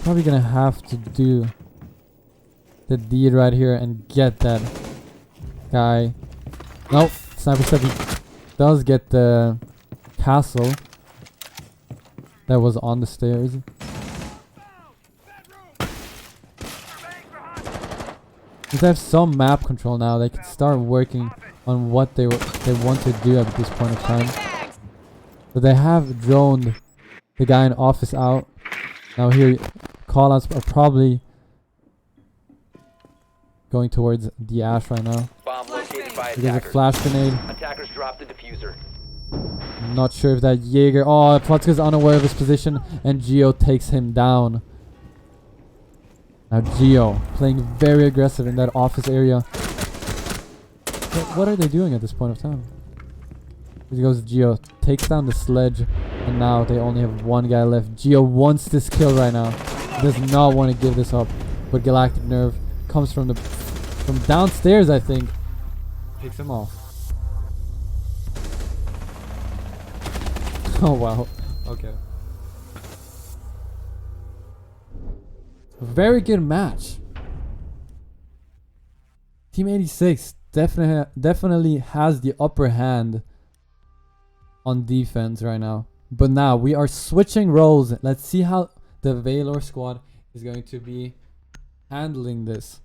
Probably gonna have to do the deed right here and get that guy. Nope, Sniper said he does get the castle that was on the stairs. Since they have some map control now, they can start working on what they want to do at this point in time. So they have droned the guy in office out. Now here, callouts are probably going towards the Ash right now. bomb located by There's a attackers. flash grenade. Attackers dropped the diffuser. I'm not sure if that Jaeger. Oh, Fotzka's unaware of his position, and Geo takes him down. Now Geo playing very aggressive in that office area. What are they doing at this point of time? Here goes Geo, takes down the sledge, and now they only have one guy left. Geo wants this kill right now. Does not want to give this up. But Galactic Nerve comes from downstairs, I think. Picks him off. Oh wow. Okay. A very good match. Team 86 definitely has the upper hand on defense right now. But now we are switching roles. Let's see how the Valor squad is going to be handling this.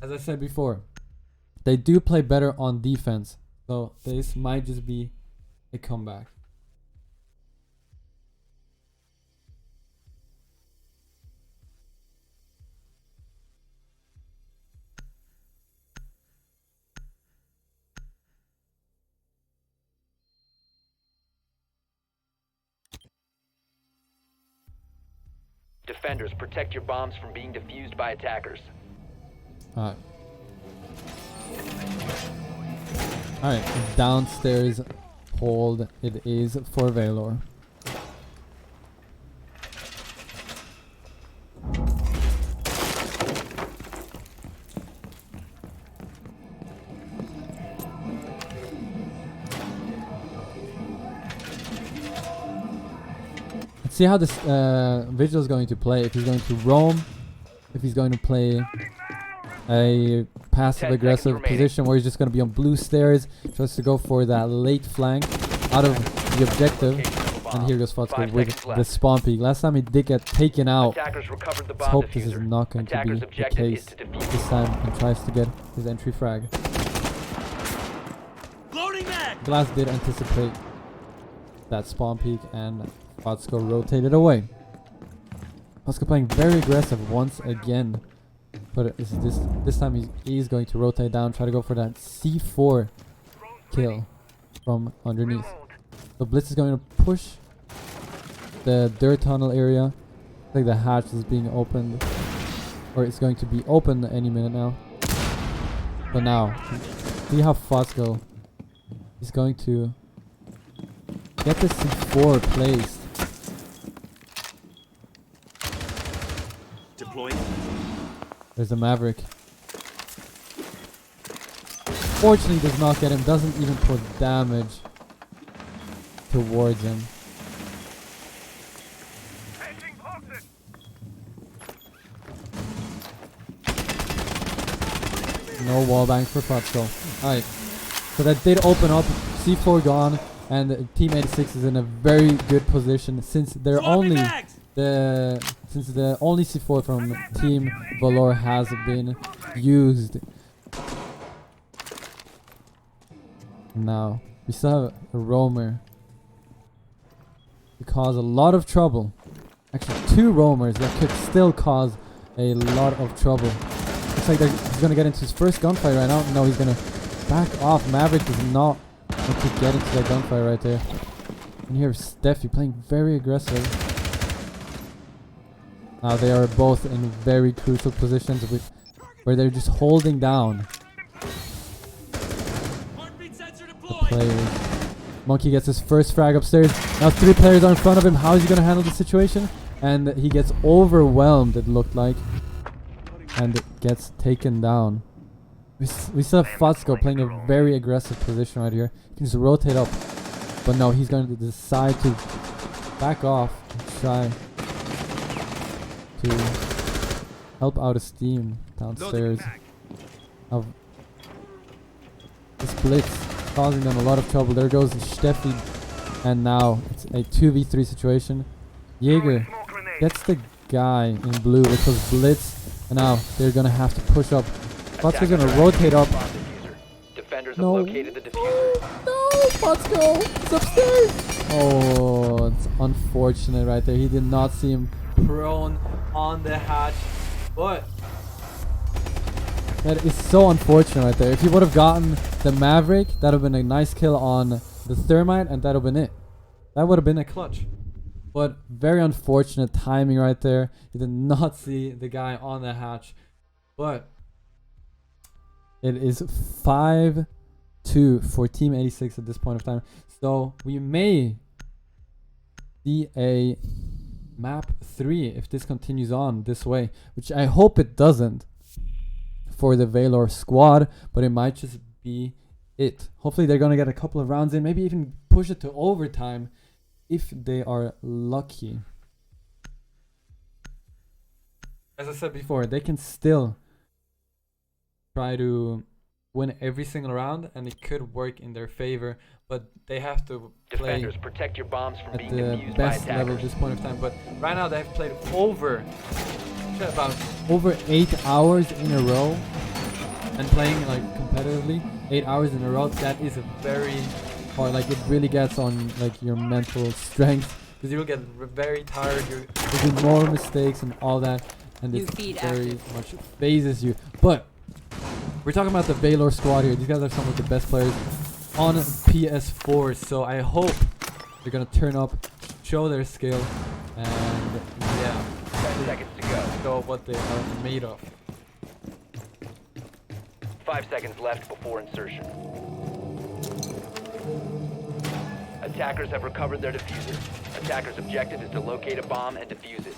As I said before, they do play better on defense. So this might just be a comeback. Defenders, protect your bombs from being defused by attackers. Alright. Alright, downstairs hold it is for Valor. Let's see how this Vigil is going to play. If he's going to roam, if he's going to play a passive aggressive position where he's just going to be on blue stairs, tries to go for that late flank out of the objective. And here goes Fotzko with the spawn peak. Last time he did get taken out. Let's hope this is not going to be the case this time, and tries to get his entry frag. Glass did anticipate that spawn peak, and Fotzko rotated away. Fotzko playing very aggressive once again. But this time he's going to rotate down, try to go for that C4 kill from underneath. So Blitz is going to push the dirt tunnel area. I think the hatch is being opened, or it's going to be open any minute now. But now, see how Fotzko is going to get the C4 placed. Deployed. There's a Maverick. Fortunately does not get him, doesn't even put damage towards him. No wallbang for Fotzko. Alright, so that did open up, C4 gone, and Team 86 is in a very good position since they're only the only C4 from Team Valor has been used. Now we still have a roamer to cause a lot of trouble. Actually, two roamers that could still cause a lot of trouble. Looks like he's gonna get into his first gunfight right now. No, he's gonna back off. Maverick does not want to get into that gunfight right there. And here's Steffi playing very aggressive. Now they are both in very crucial positions where they're just holding down the players. Monkey gets his first frag upstairs. Now 3 players are in front of him. How is he going to handle the situation? And he gets overwhelmed, it looked like, and gets taken down. We still have Fotzko playing a very aggressive position right here. He can just rotate up. But no, he's going to decide to back off and try to help out his team downstairs. Of this Blitz causing them a lot of trouble. There goes Steffi, and now it's a 2v3 situation. Jaeger gets the guy in blue, which was Blitz, and now they're gonna have to push up. Fotzko's gonna rotate up. No, no, Fotzko, it's upstairs. Oh, it's unfortunate right there. He did not see him prone on the hatch, but That is so unfortunate right there. If he would have gotten the Maverick, that would have been a nice kill on the Thermite, and that would have been it. That would have been a clutch. But very unfortunate timing right there. He did not see the guy on the hatch. But it is 5-2 for Team 86 at this point of time. So we may see a map 3 if this continues on this way, which I hope it doesn't for the Valor squad, but it might just be it. Hopefully they're gonna get a couple of rounds in, maybe even push it to overtime if they are lucky. As I said before, they can still try to win every single round, and it could work in their favor, but they have to play Defenders, protect your bombs from at being the defused by best level at attackers. this point of time. But right now they've played about over 8 hours in a row, and playing like competitively 8 hours in a row. That is a very hard, like it really gets on like your mental strength, because you'll get very tired, you'll do more mistakes and all that, and New this feed very active. much phases you. But we're talking about the Valor squad here. These guys are some of the best players on PS4, so I hope they're gonna turn up, show their skill, and yeah, 10 seconds to go. show what they are made of. 5 seconds left before insertion. Attackers have recovered their diffuser. Attackers' objective is to locate a bomb and defuse it.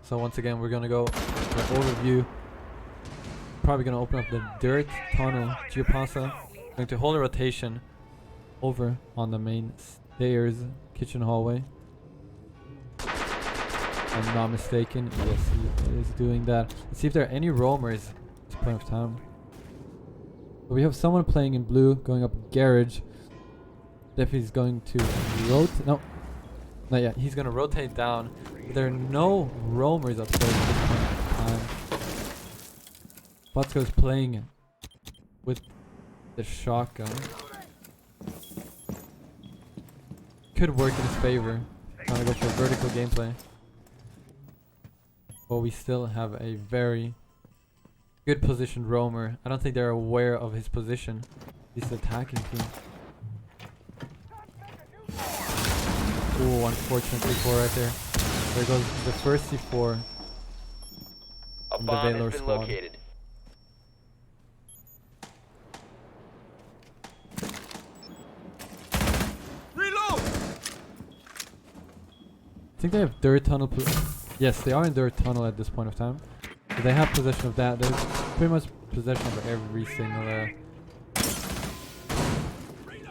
So once again, we're gonna go for an overview. Probably gonna open up the dirt tunnel, Geopasa. Going to hold a rotation over on the main stairs, kitchen hallway. If I'm not mistaken, yes, he is doing that. Let's see if there are any roamers at this point of time. But we have someone playing in blue, going up garage. Definitely going to rotate. No, not yet. He's gonna rotate down. There are no roamers upstairs at this point in time. Botsko's playing with the shotgun. Could work in his favor. Trying to go for vertical gameplay. But we still have a very good positioned roamer. I don't think they're aware of his position. He's attacking team. Oh, unfortunate C4 right there. There goes the first C4 A from the bomb Valor has been squad. located. Reload! I think they have dirt tunnel. Yes, they are in dirt tunnel at this point of time. So they have possession of that. They have pretty much possession of every single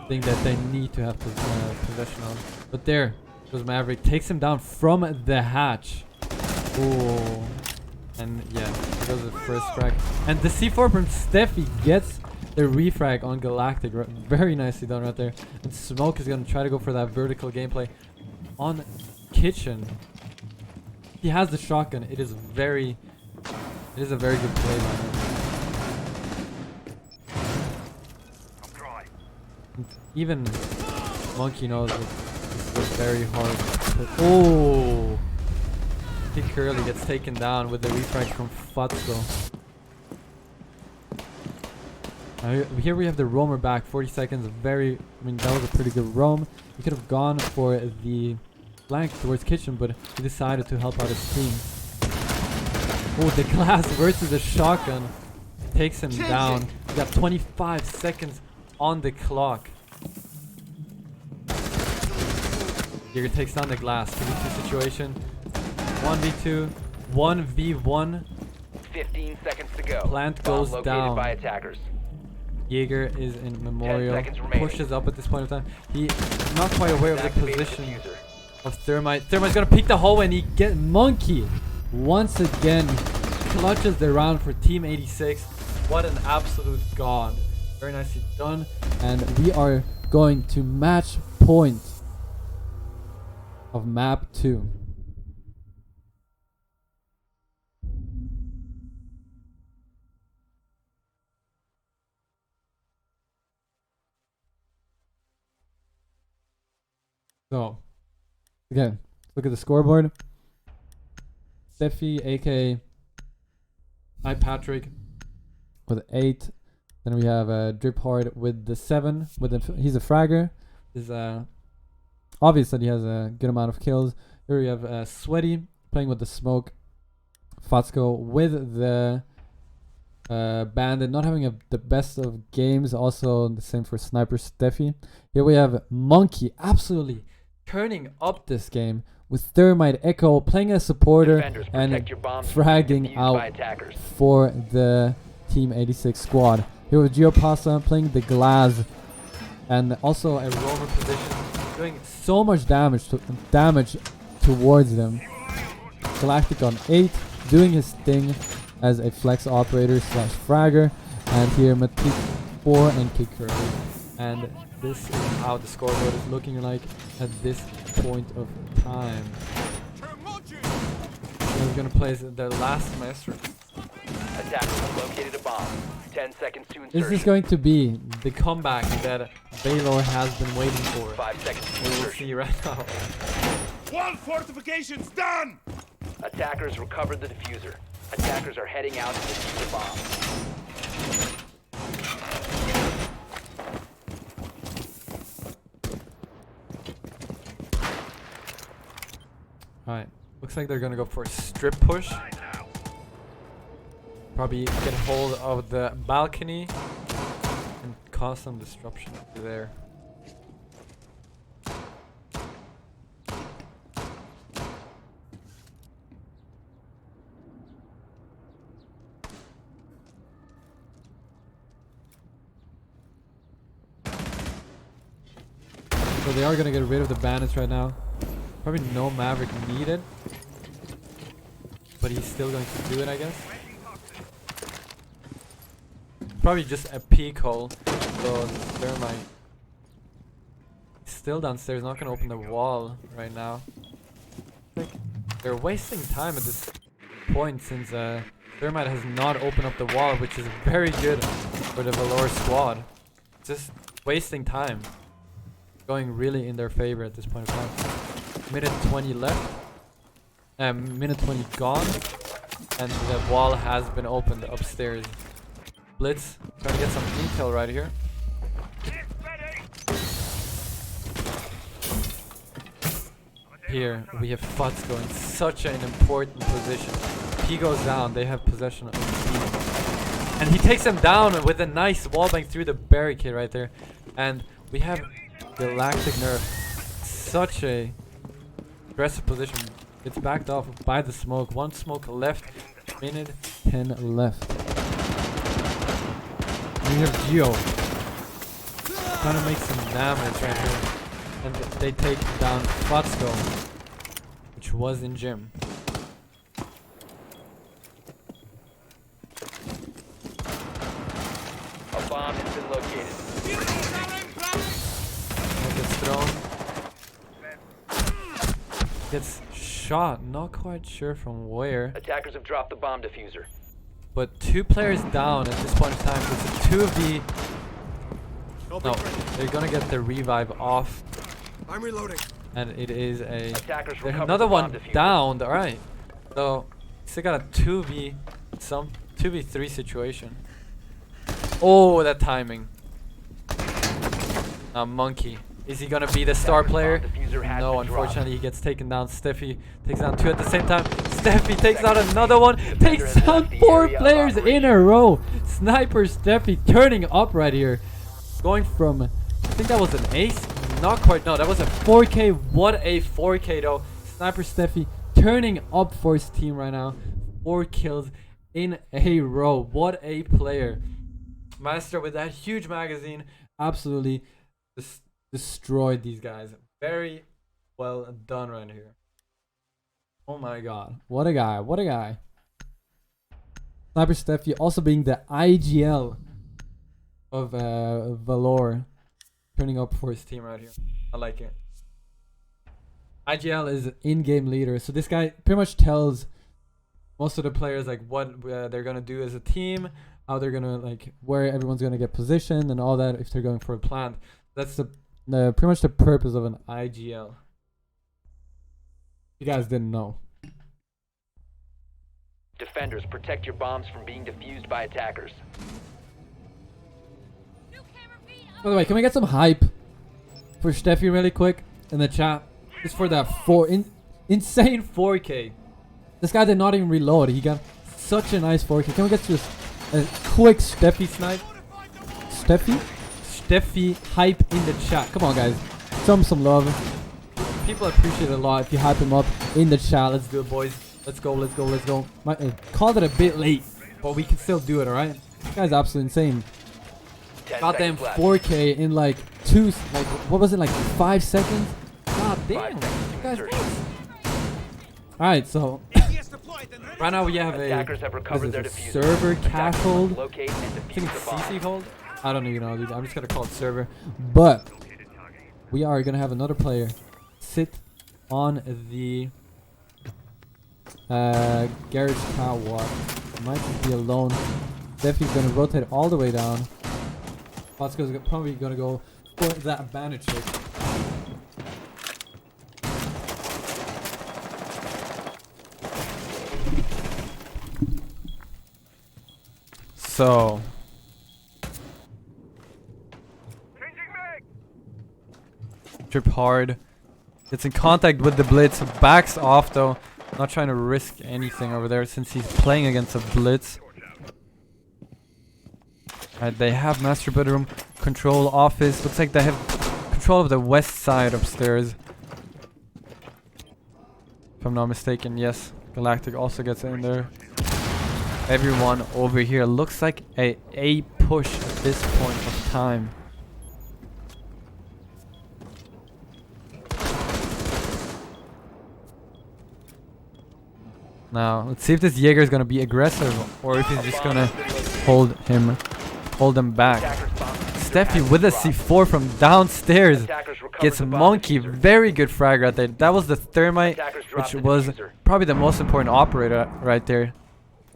thing that they need to have possession of. But there goes Maverick, takes him down from the hatch. Oh, and yeah, there goes the first frag. And the C4 from Steffi gets the refrag on Galactic. Very nicely done right there. And Smoke is gonna try to go for that vertical gameplay on Kitchen. He has the shotgun. It is a very good play by him. And even Monkey knows that this is very hard. But oh! I think Curly gets taken down with the refrag from Fatsko. Here we have the roamer back. 40 seconds. I mean, that was a pretty good roam. He could have gone for the flank towards Kitchen, but he decided to help out his team. Oh, the glass versus the shotgun takes him down. We got 25 seconds on the clock. Jaeger takes down the glass. 2v2 situation. 1v2. 1v1. 15 seconds to go. Plant Bomb goes located down. by attackers. Jaeger is in 10 memorial. seconds remaining. Pushes up at this point of time. He is not quite aware of the Activated position diffuser. of Thermite. Thermite's gonna peek the hallway and he get Monkey once again clutches the round for Team 86. What an absolute god. Very nicely done. And we are going to match point of map 2. So Again, look at the scoreboard. Steffi, aka Patrick, with 8. Then we have Drip Hard with the 7. He's a fragger. Is obvious that he has a good amount of kills. Here we have Sweaty playing with the smoke. Fatsko with the Bandit, not having the best of games. Also the same for Sniper Steffi. Here we have Monkey absolutely turning up this game with Thermite Echo playing a supporter and fragging out for the Team 86 squad. Here with Geopasa playing the Glass and also a rover position, doing so much damage towards them. Galactic on 8, doing his thing as a flex operator / fragger, and here Matik 4 and Kicker. And this is how the scoreboard is looking like at this point of time. We're gonna place the last master. Attackers located a bomb. 10 seconds to insertion. Is this going to be the comeback that Valor has been waiting for? 5 seconds to We will insertion. see right now. Wall fortifications done! Attackers recovered the diffuser. Attackers are heading out to defuse the bomb. Alright, looks like they're gonna go for a strip push. Probably get hold of the balcony and cause some disruption there. So they are gonna get rid of the bandits right now. Probably no Maverick needed, but he's still going to do it, I guess. Probably just a peek hole, so Thermite still downstairs, not gonna open the wall right now. Like, they're wasting time at this point since Thermite has not opened up the wall, which is very good for the Valor squad. Just wasting time. Going really in their favor at this point of time. Minute 20 left. Minute 20 gone. And the wall has been opened upstairs. Blitz, trying to get some intel right here. Here we have Fatsko in such an important position. He goes down, they have possession of the team. And he takes him down with a nice wallbang through the barricade right there. And we have Galactic Nerf. Such a aggressive position. It's backed off by the smoke. One smoke left. Minute 10 left. We have Geo trying to make some damage right here. And they take down Fatsko, which was in gym. A bomb has been located. Gets thrown. Gets shot. Not quite sure from where. Attackers have dropped the bomb diffuser. But 2 players down at this point in time. It's a 2 of the. No, they're gonna get the revive off. I'm reloading. And it is a. Attackers There's recovered another the one bomb diffuser. downed. All right. So still got a 2v3 situation. Oh, that timing. Monkey. Is he gonna be the star player? No, unfortunately he gets taken down. Steffi takes down 2 at the same time. Steffi takes out another one. Takes down 4 players in a row. Sniper Steffi turning up right here. Going from, I think that was an ace. Not quite. No, that was a 4K. What a 4K though. Sniper Steffi turning up for his team right now. 4 kills in a row. What a player. Master with that huge magazine. Absolutely destroyed these guys. Very well done right here. Oh my god. What a guy. What a guy. Sniper Steffi also being the IGL of Valor. Turning up for his team right here. I like it. IGL is in-game leader. So this guy pretty much tells most of the players like what they're gonna do as a team, how they're gonna like where everyone's gonna get positioned and all that if they're going for a plant. That's the pretty much the purpose of an IGL. You guys didn't know. Defenders, protect your bombs from being defused by attackers. By the way, can we get some hype for Steffi really quick in the chat? Just for that insane 4K. This guy did not even reload. He got such a nice 4K. Can we get just a quick Steffi snipe? Steffi hype in the chat. Come on, guys. Some love. People appreciate it a lot if you hype him up in the chat. Let's do it, boys. Let's go. Called it a bit late, but we can still do it, alright? This guy's absolutely insane. Goddamn 4K in like what was it, like 5 seconds? God damn. Alright, so right now we have a server cache hold. I think it's CC hold. I don't even know, dude. I'm just gonna call it server. But we are gonna have another player sit on the garage car walk. Might just be alone. Steffi's gonna rotate all the way down. Bosco's probably gonna go for that banner trick. So trip hard. Gets in contact with the blitz. Backs off though. Not trying to risk anything over there since he's playing against a blitz. Alright, they have master bedroom control office. Looks like they have control of the west side upstairs. If I'm not mistaken, yes. Galactic also gets in there. Everyone over here looks like a push at this point of time. Now, let's see if this Jaeger is gonna be aggressive or if he's just gonna hold them back. Steffi with a C4 from downstairs gets monkey. Very good frag right there. That was the thermite, which was probably the most important operator right there.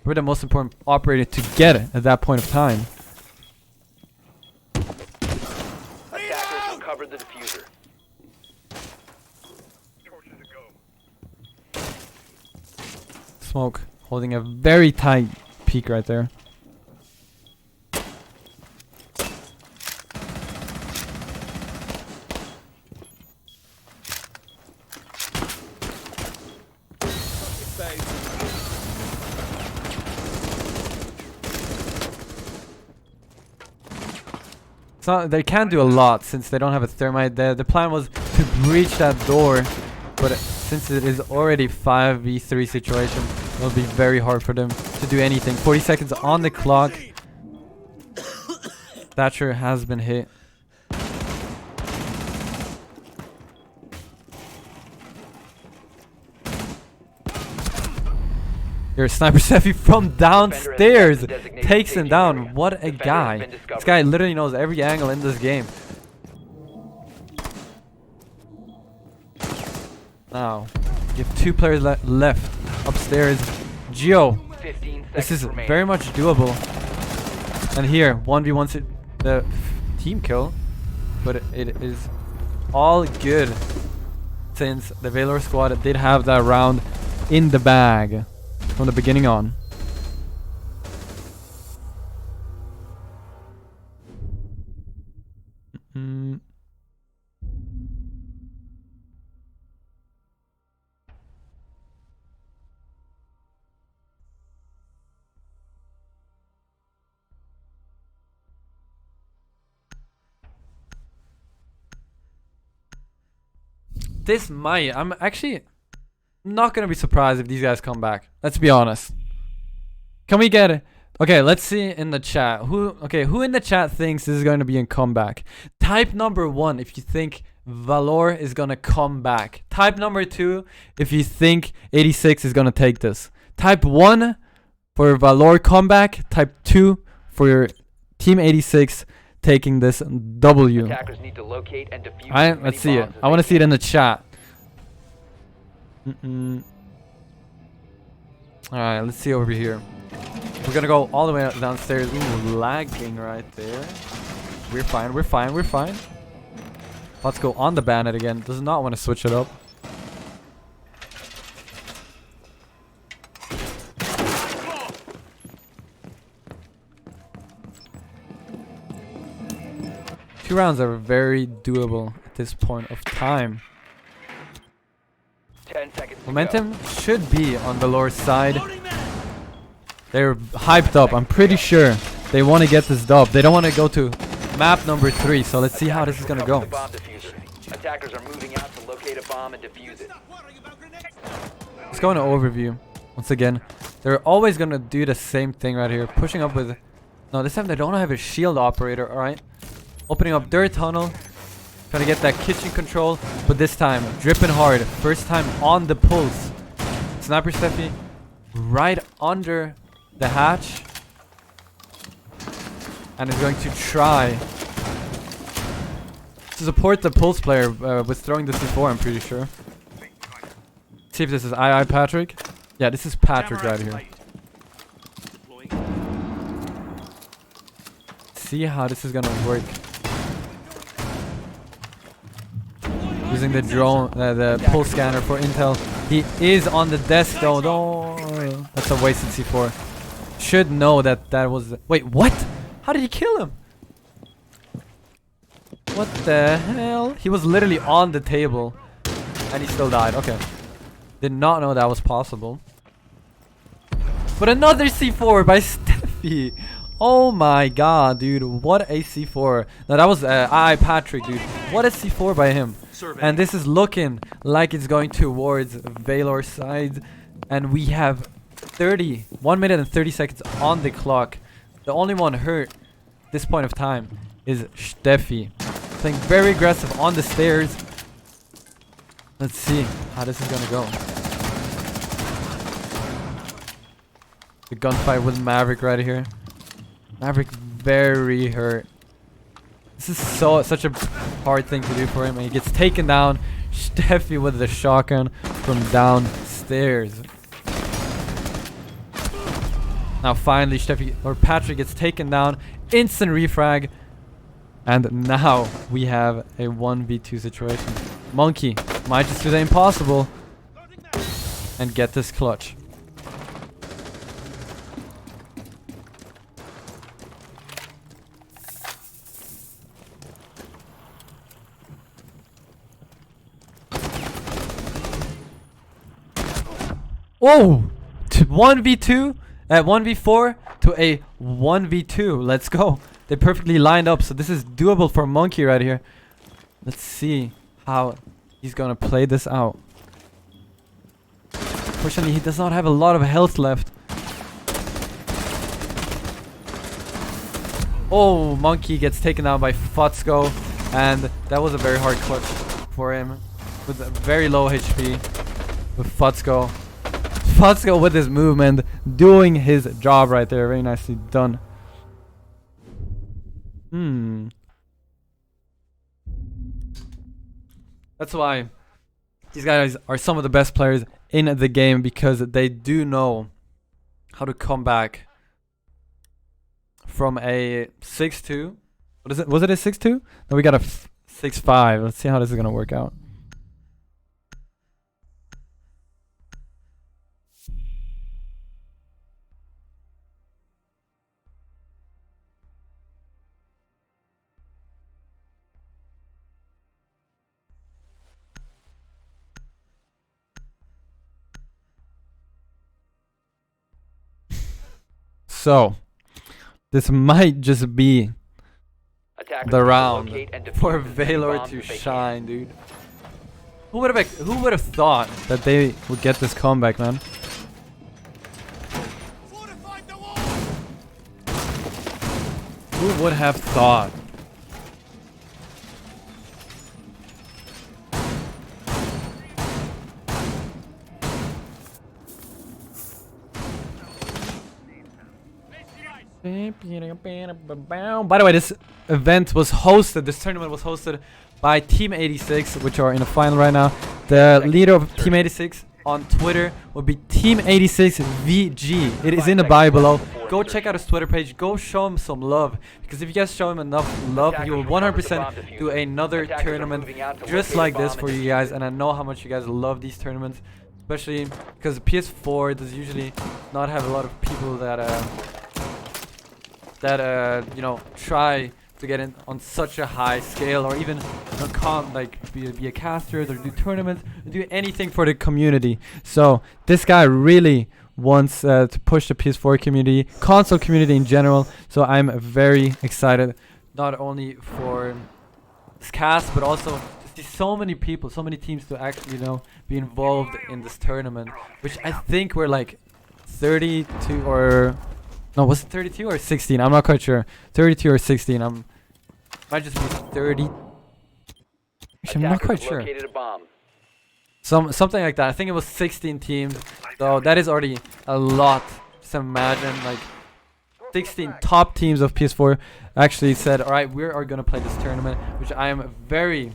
Probably the most important operator to get it at that point of time. Attackers recovered the diffuser. Smoke holding a very tight peak right there. They can't do a lot since they don't have a thermite there. The plan was to breach that door, but since it is already 5v3 situation, it'll be very hard for them to do anything. 40 seconds on the clock. Thatcher has been hit. Your sniper Steffi from downstairs takes him down. What a guy. This guy literally knows every angle in this game. Now, you have 2 players left upstairs. Geo, this is very much doable. And here, 1v1 the team kill. But it is all good since the Valor squad did have that round in the bag from the beginning on. This might, I'm actually not gonna be surprised if these guys come back. Let's be honest. Can we get it? Okay, let's see in the chat. Who in the chat thinks this is going to be a comeback? Type number 1 if you think Valor is gonna come back. Type number 2 if you think 86 is gonna take this. Type 1 for Valor comeback. Type 2 for your Team 86 taking this W. Attackers need to locate and defuse. Alright, let's see it. I want to see it in the chat. Alright, let's see over here. We're gonna go all the way downstairs. Ooh, lagging right there. We're fine, we're fine, we're fine. Let's go on the bandit again. Does not want to switch it up. 2 rounds are very doable at this point of time. 10 seconds. Momentum should be on Valor's side. They're hyped up. I'm pretty sure they want to get this dub. They don't want to go to map number 3. So let's see how this is gonna go. Attackers are moving out to locate a bomb and defuse it. Let's go into overview. Once again, they're always gonna do the same thing right here. Pushing up with... No, this time they don't have a shield operator, alright? Opening up their tunnel. Trying to get that kitchen control. But this time, dripping hard. First time on the pulse. Sniper Steffi right under the hatch. And is going to try to support the pulse player with throwing the C4, I'm pretty sure. See if this is II Patrick. Yeah, this is Patrick right here. See how this is gonna work. Using the drone, the pulse scanner for intel. He is on the desk though. Oh, that's a wasted C4. Should know that that was... Wait, what? How did he kill him? What the hell? He was literally on the table and he still died. Okay. Did not know that was possible. But another C4 by Steffi. Oh my god, dude. What a C4. No, that was II Patrick, dude. What a C4 by him. And this is looking like it's going towards Valor's side. And we have 1 minute and 30 seconds on the clock. The only one hurt this point of time is Steffi. Playing very aggressive on the stairs. Let's see how this is gonna go. The gunfight with Maverick right here. Maverick very hurt. This is such a hard thing to do for him, and he gets taken down. Steffi with the shotgun from downstairs. Now finally Steffi or Patrick gets taken down. Instant refrag. And now we have a 1v2 situation. Monkey might just do the impossible and get this clutch. Oh! 1v2 at 1v4 to a 1v2. Let's go. They perfectly lined up, so this is doable for Monkey right here. Let's see how he's gonna play this out. Fortunately, he does not have a lot of health left. Oh, Monkey gets taken out by Futzko, and that was a very hard clutch for him with a very low HP with Futzko. Futzko with his movement, doing his job right there. Very nicely done. That's why these guys are some of the best players in the game, because they do know how to come back from a 6-2. What is it? Was it a 6-2? No, we got a 6-5. Let's see how this is gonna work out. So, this might just be the round for Valor to shine, dude. Who would have thought that they would get this comeback, man? Who would have thought? By the way, this event was hosted, this tournament was hosted by Team 86, which are in the final right now. The leader of Team 86 on Twitter will be Team 86 VG. It is in the bio below. Go check out his Twitter page. Go show him some love, because if you guys show him enough love, he will 100% do another tournament just like this for you guys. And I know how much you guys love these tournaments, especially because the PS4 does usually not have a lot of people that you know, try to get in on such a high scale, or even be a caster, or do tournaments, or do anything for the community. So this guy really wants to push the PS4 community, console community in general. So I'm very excited, not only for this cast, but also to see so many people, so many teams to actually, you know, be involved in this tournament, which I think we're like 32 or no, was it 32 or 16? I'm not quite sure. 32 or 16. Might just be 30. Actually, I'm not quite sure. Something like that. I think it was 16 teams. So that is already a lot. Just imagine like 16 top teams of PS4 actually said, all right, we are going to play this tournament, which I am very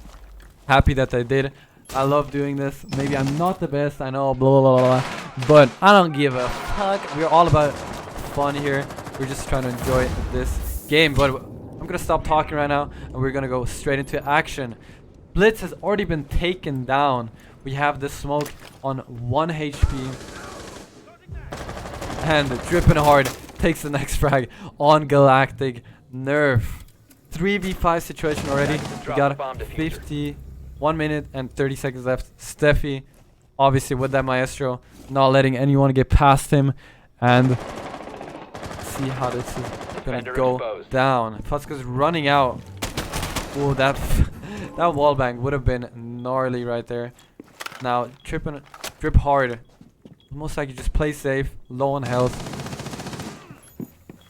happy that they did. I love doing this. Maybe I'm not the best, I know, blah, blah, blah, blah, but I don't give a fuck. We're all about fun here. We're just trying to enjoy this game. But I'm going to stop talking right now, and we're going to go straight into action. Blitz has already been taken down. We have the smoke on 1 HP. And dripping hard takes the next frag on Galactic Nerf. 3v5 situation already. We got 51 minute and 30 seconds left. Steffi, obviously with that Maestro, not letting anyone get past him. And see how this is gonna go down. Fuska's running out. Oh, that wallbang would have been gnarly right there. Now drip hard. Most likely just play safe, low on health,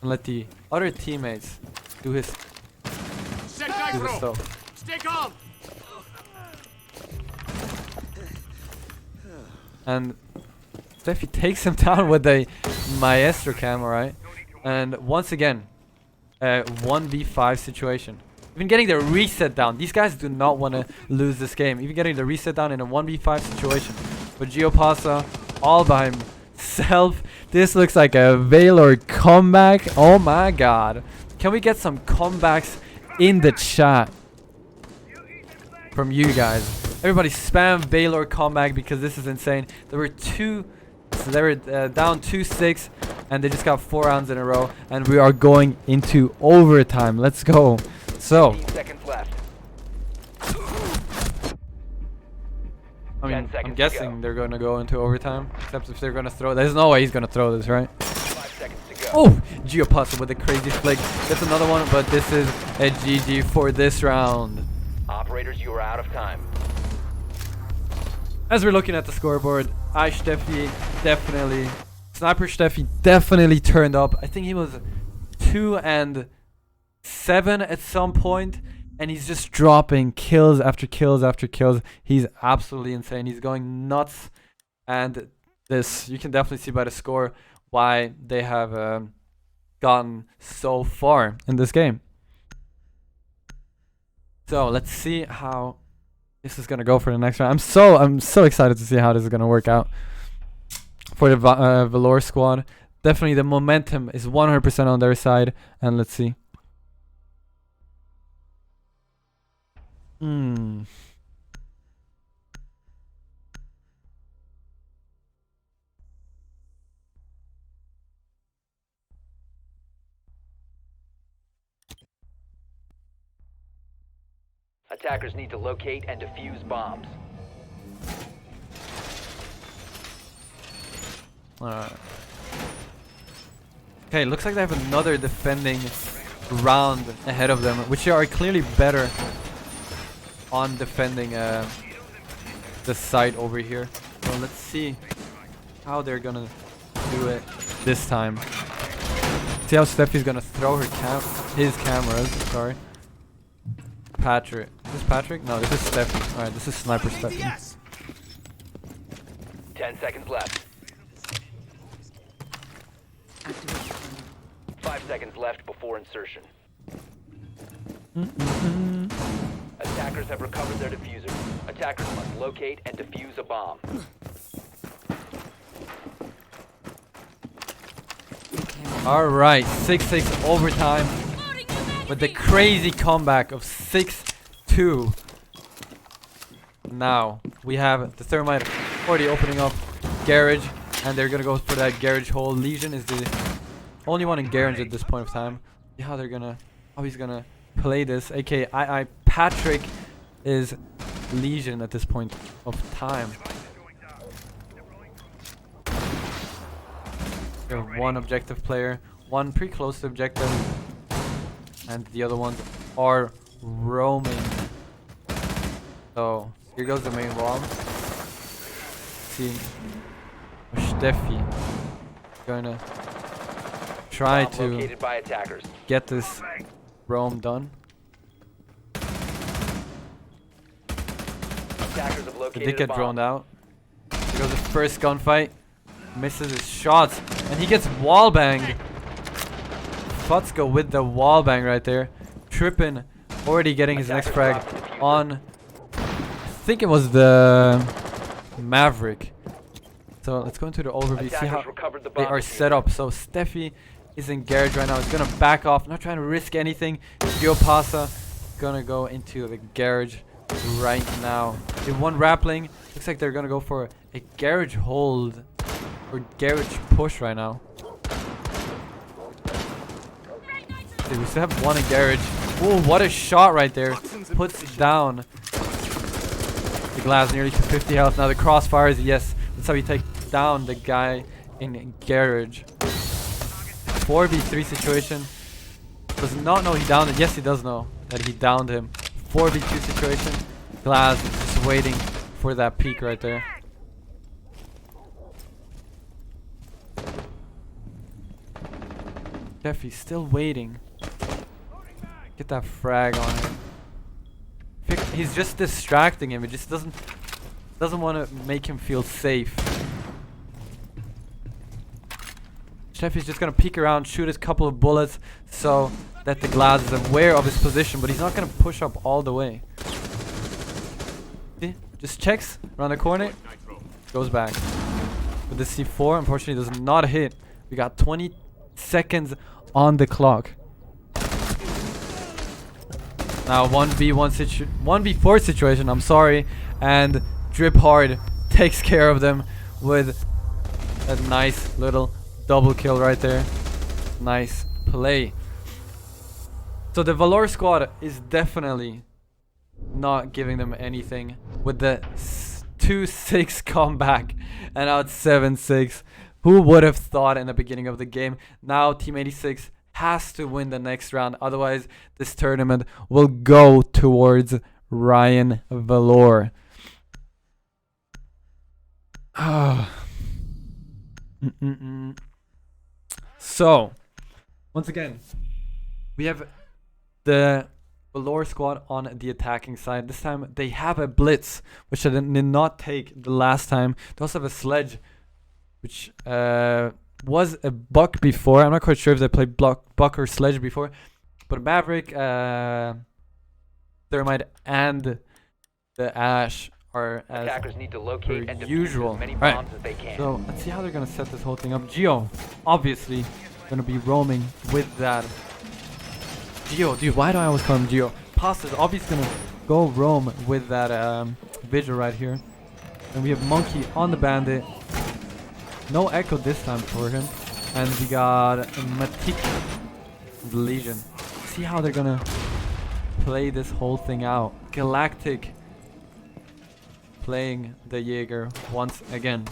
and let the other teammates do his stuff. Stay calm. And Steffi takes him down with a Maestro cam, alright. And once again, 1v5 situation. Even getting the reset down. These guys do not want to lose this game. Even getting the reset down in a 1v5 situation. But Geopasa all by himself. This looks like a Valor comeback. Oh my god. Can we get some comebacks in the chat from you guys? Everybody spam Valor comeback because this is insane. They were down 2-6 and they just got 4 rounds in a row, and we are going into overtime. Let's go. So I mean, I'm guessing they're gonna go into overtime, except if they're gonna throw. There's no way he's gonna throw this, right? Oh, Geopuzzle with a crazy flick. That's another one, but this is a GG for this round. Operators, you are out of time. As we're looking at the scoreboard, Steffi definitely, Sniper Steffi definitely turned up. I think he was 2 and 7 at some point, and he's just dropping kills after kills after kills. He's absolutely insane. He's going nuts, and this, you can definitely see by the score why they have gotten so far in this game. So let's see how this is gonna go for the next round. I'm so excited to see how this is gonna work out for the Valor squad. Definitely the momentum is 100% on their side, and let's see. Attackers need to locate and defuse bombs. Okay, looks like they have another defending round ahead of them, which are clearly better on defending the site over here. So let's see how they're gonna do it this time. See how Steffi's gonna throw his cameras. Sorry, Patrick. Is this Patrick? No, this is Steffi. All right, this is Sniper Steffi. Yes. 10 seconds left. 5 seconds left before insertion. Attackers have recovered their diffuser. Attackers must locate and defuse a bomb. All right, 6-6 overtime with the crazy comeback of 6-2. Now we have the Thermite already opening up garage, and they're gonna go for that garage hole. Legion is the only one in garage at this point of time. See how he's gonna play this. aka Patrick is Legion at this point of time. We have one objective player, one pretty close to objective, and the other ones are roaming. So here goes the main wall. See, Steffi gonna try Bomb to located by attackers. get this roam done. Attackers have They located did a get bomb. droned out. Here goes the first gunfight. Misses his shots, and he gets wall banged. Futsko with the wall bang right there. Trippin already getting his next frag on. I think it was the Maverick. So let's go into the overview, see how they are set up. So Steffi is in garage right now. He's gonna back off, not trying to risk anything. Giopasa gonna go into the garage right now. They one rappling. Looks like they're gonna go for a garage hold or garage push right now. Okay, we still have one in garage. Oh, what a shot right there. Puts down the glass, nearly to 50 health. Now the crossfires, yes. That's how you take down the guy in garage. 4v3 situation. Does not know he downed it. Yes, he does know that he downed him. 4v2 situation. Glass is just waiting for that peak right there. Jeffy's still waiting. Get that frag on him. He's just distracting him. It just doesn't want to make him feel safe. Jeffy's just gonna peek around, shoot a couple of bullets so that the Glass is aware of his position, but he's not gonna push up all the way. See? Just checks around the corner, goes back. But the C4 unfortunately does not hit. We got 20 seconds on the clock. Now 1v4 situation, I'm sorry, and Drip Hard takes care of them with a nice little double kill right there. Nice play. So the Valor squad is definitely not giving them anything with the 2-6 comeback, and now it's 7-6. Who would have thought in the beginning of the game? Now Team 86 has to win the next round, otherwise this tournament will go towards Rayn.Valor. So once again, we have the Valor squad on the attacking side. This time they have a blitz, which they did not take the last time. They also have a sledge, which was a buck before. I'm not quite sure if they played buck or sledge before, but Maverick, Thermite, and the Ash are as Attackers need to locate and defuse usual. as many Right. bombs as they can. So let's see how they're gonna set this whole thing up. Geo, obviously, gonna be roaming with that. Geo, dude, why do I always call him Geo? Pasta's obviously gonna go roam with that vigil right here. And we have Monkey on the bandit. No echo this time for him. And we got Matik, the Legion. See how they're gonna play this whole thing out. Galactic playing the Jaeger once again.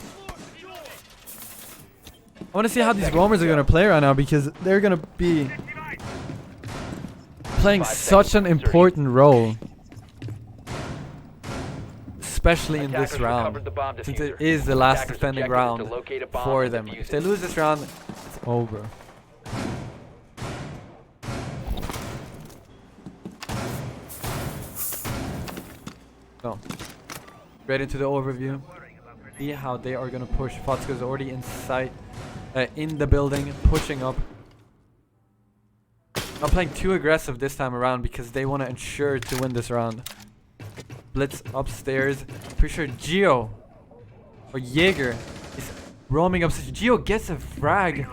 I want to see how these roamers are gonna play right now, because they're gonna be playing such an important role, especially in this round, since it is the last defending round for them. If they lose this round, it's over. So, right into the overview. See how they are gonna push. Fatsko is already in sight, in the building, pushing up. Not playing too aggressive this time around because they want to ensure to win this round. Blitz upstairs. Pretty sure Geo or Jaeger is roaming upstairs. Geo gets a frag.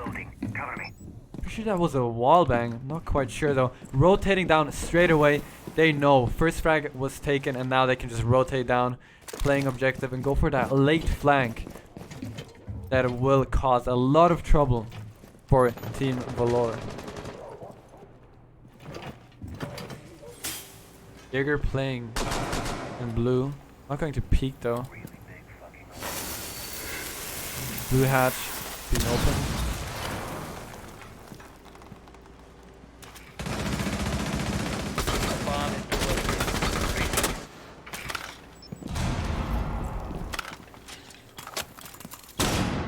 Pretty sure that was a wall bang. Not quite sure though. Rotating down straight away. They know first frag was taken, and now they can just rotate down, playing objective, and go for that late flank that will cause a lot of trouble for Team Valor. Jaeger playing in blue. Not going to peek though. Blue hatch being open.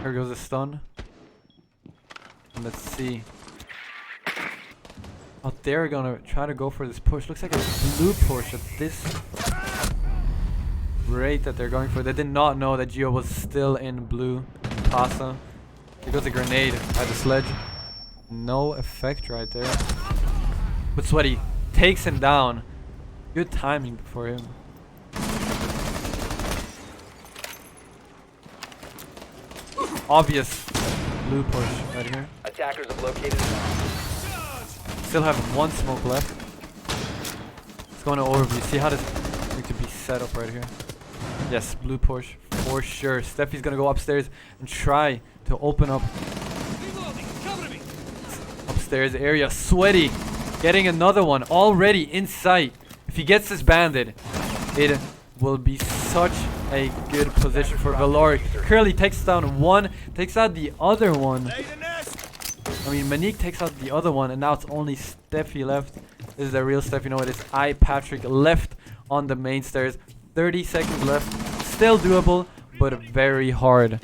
Here goes the stun. And let's see. Oh, they're gonna try to go for this push. Looks like a blue push at this rate that they're going for. They did not know that Gio was still in blue Casa. Here goes a grenade at the sledge. No effect right there. But Sweaty takes him down. Good timing for him. Obvious blue push right here. Attackers have located a bomb. Still have one smoke left. Let's go into overview. See how this is going to be set up right here. Yes, blue push for sure. Steffi's gonna go upstairs and try to open up upstairs area. Sweaty getting another one already in sight. If he gets this banded, it will be such a good position for Valor. Curly takes down one, takes out the other one. I mean, Manique takes out the other one, and now it's only Steffi left. This is the real Steffi. You know, it is Patrick left on the main stairs. 30 seconds left. Still doable, but very hard.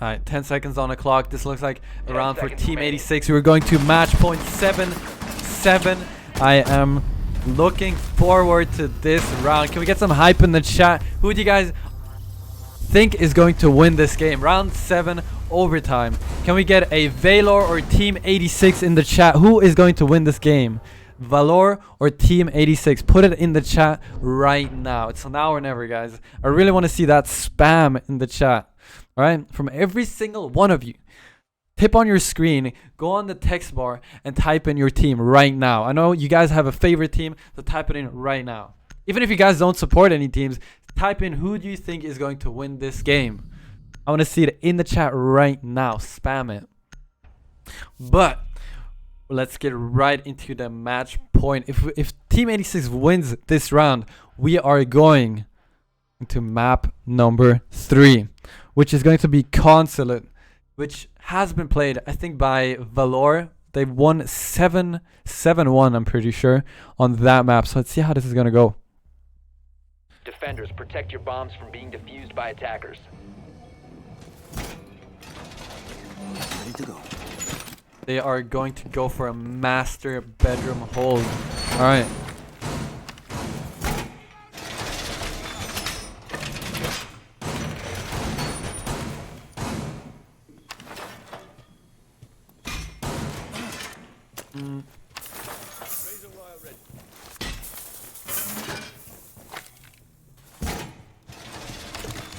Alright, 10 seconds on the clock. This looks like a round for Team 86. We're going to match point 7-7. I am looking forward to this round. Can we get some hype in the chat? Who do you guys think is going to win this game? Round 7 overtime. Can we get a Valor or Team 86 in the chat? Who is going to win this game? Valor or Team 86? Put it in the chat right now. It's now or never, guys. I really want to see that spam in the chat. Alright, from every single one of you, tip on your screen, go on the text bar and type in your team right now. I know you guys have a favorite team, so type it in right now. Even if you guys don't support any teams, type in who do you think is going to win this game. I want to see it in the chat right now. Spam it. But let's get right into the match point. If Team 86 wins this round, we are going into map number 3. Which is going to be Consulate, which has been played, I think, by Valor. They've won 7-1, I'm pretty sure, on that map. So let's see how this is going to go. Defenders, protect your bombs from being defused by attackers. Ready to go. They are going to go for a master bedroom hold. All right.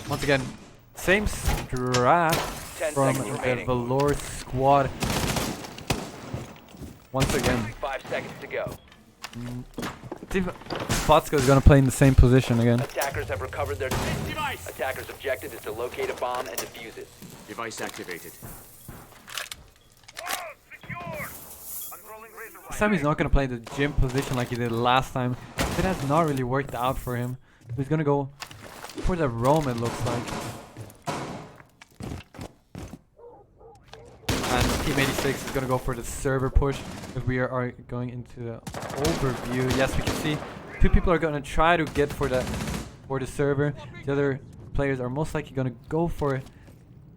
Once again, same strat from the Valor squad. Once again. 5 seconds to go. Fotsko is going to play in the same position again. Attackers have recovered their device. Attackers' objective is to locate a bomb and defuse it. Device activated. This time he's not going to play the gym position like he did last time. It has not really worked out for him. He's going to go for the roam, it looks like. And Team 86 is going to go for the server push. If we are going into the overview, yes, we can see 2 people are going to try to get for the server. The other players are most likely going to go for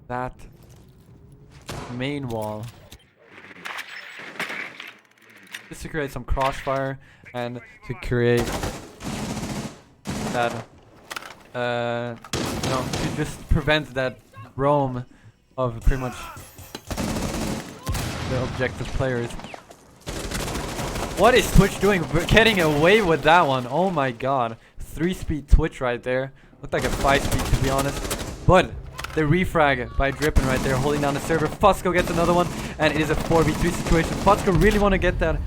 that main wall. Just to create some crossfire and to create that, to just prevent that roam of pretty much the objective players. What is Twitch doing? Getting away with that one. Oh my god. 3-speed Twitch right there. Looked like a 5-speed to be honest. But the refrag by Drippin right there holding down the server. Fotsko gets another one and it is a 4v3 situation. Fotsko really want to get that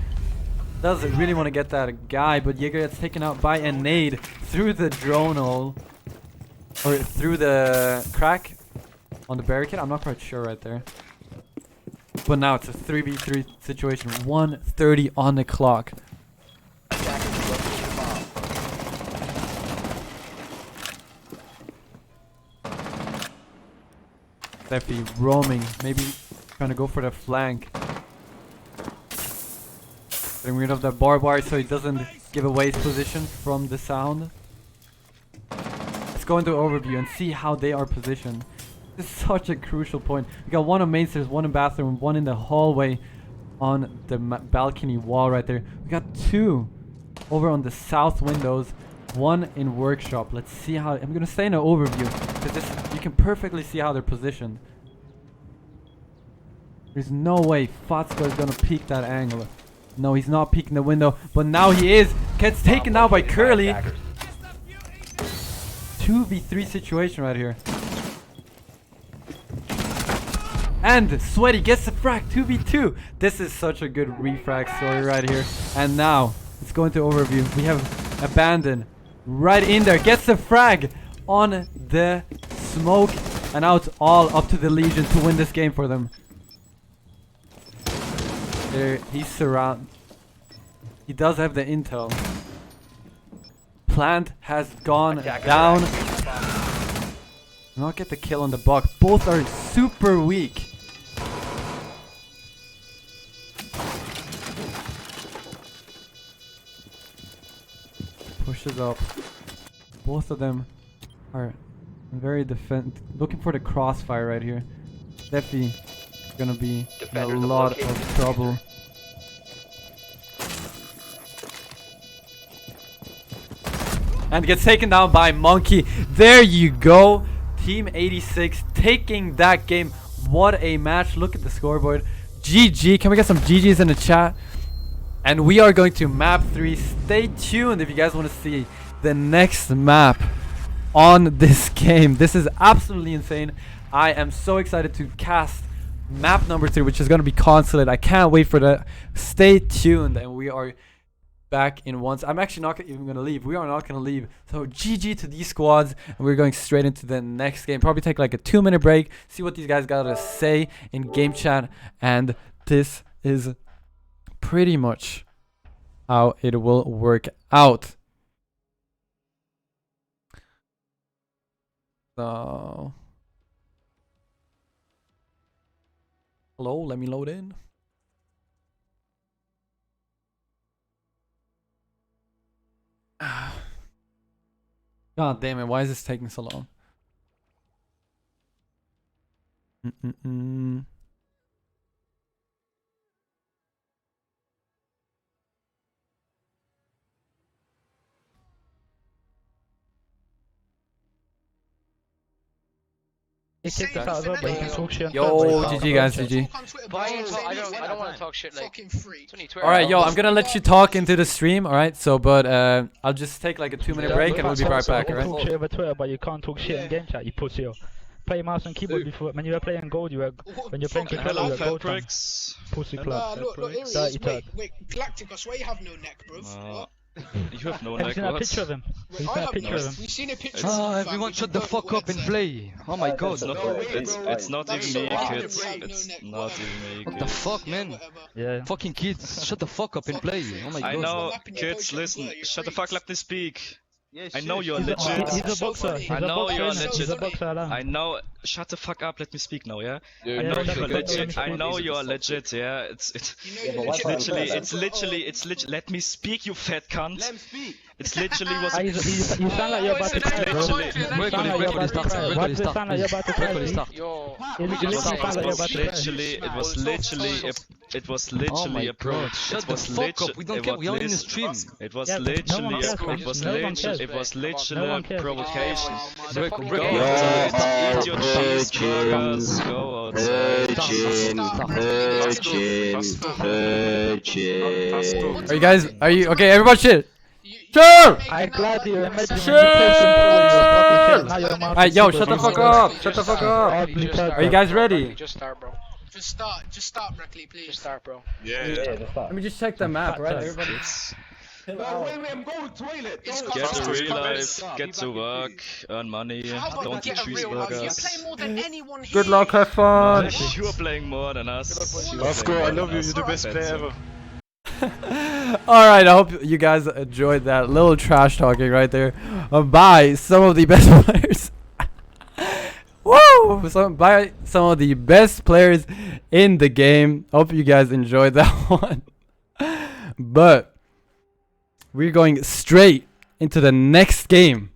does really want to get that guy, but Jaeger gets taken out by a nade through the drone hole. Or through the crack on the barricade. I'm not quite sure right there. But now it's a 3v3 situation. 1:30 on the clock. Definitely roaming. Maybe trying to go for the flank. Getting rid of that barbed wire so he doesn't give away his position from the sound. Let's go into overview and see how they are positioned. This is such a crucial point. We got one on main stairs, one in bathroom, one in the hallway on the balcony wall right there. We got two over on the south windows, one in workshop. Let's see how. I'm gonna stay in an overview because you can perfectly see how they're positioned. There's no way Fatsko is gonna peek that angle. No, he's not peeking the window, but now he is. Gets taken out by Curly. 2v3 situation right here. And Sweaty gets the frag. 2v2. This is such a good refrag story right here. And now let's go into overview. We have Abandon right in there. Gets the frag on the smoke. And now it's all up to the Legion to win this game for them. There, he's surrounded. He does have the intel. Plant has gone down. Not get the kill on the box. Both are super weak. Pushes up. Both of them are very looking for the crossfire right here. Definitely gonna be in a lot of trouble. And gets taken down by Monkey. There you go. Team 86 taking that game. What a match. Look at the scoreboard. GG. Can we get some GGs in the chat? And we are going to map 3. Stay tuned if you guys want to see the next map on this game. This is absolutely insane. I am so excited to cast map number 3, which is going to be Consulate. I can't wait for that. Stay tuned, and we are back in once. I'm actually not even going to leave. We are not going to leave. So GG to these squads, and we're going straight into the next game. Probably take like a 2-minute break, see what these guys got to say in game chat, and this is pretty much how it will work out. So hello, let me load in. God damn it, why is this taking so long? He kicked us out of the but you can talk shit. Yo, GG guys, GG. I don't want to talk shit like. Alright, yo, I'm gonna let you talk into the stream, alright? So, but I'll just take like a 2-minute break and we'll be right back, alright? You can talk shit over Twitter, but you can't talk shit in game chat, you pussy. Play mouse and keyboard before. When you were playing gold, you were. When you're playing controller, you were gold. Pussy club. Wait, Galactic, I swear you have no neck, bro. You have no Have you neck. seen a picture of him? We've seen a picture. Everyone shut the fuck up and play. Oh my god. It's not even me, kids. It's not even me. What the fuck, man? Yeah. Fucking kids, shut the fuck up and play. Oh my god. I know, kids, listen. Shut the fuck, let me speak. Yes, I know you're He's legit. a boxer. I know you're legit. He's a boxer. I know. Shut the fuck up. Let me speak now, yeah. I know yeah, you're legit. yeah. I know you're legit. Yeah. It's literally. Let me speak, you fat cunt. Let him speak. It's literally was. You sound like you're about to cry, bro. Breccoli start. Why does it sound like you're about to cry? Breccoli start. Yo. It was literally a pro. Shut the fuck up. We don't care. We are in the stream. It was literally a provocation. Eat your cheeseburgers. Go outside. Are you guys? Are you okay? Everybody, shit. Sure. I'm glad you imagine. Sure. Alright, yo, shut the fuck up. Shut the fuck up. Are you guys ready? Just start, bro. Just start, Breccoli, please. Just start, bro. Yeah. Let me just check the map, right? Everybody. No, wait, I'm going to toilet. Get to real life, get to work, earn money, How about don't you eat get a real life? You cheeseburgers. play more than anyone here. Good luck, have fun. You are playing more than us. Let's go, I love you, you're the best player ever. Alright, I hope you guys enjoyed that little trash talking right there by some of the best players. Woo! By some of the best players in the game. Hope you guys enjoyed that one. But we're going straight into the next game.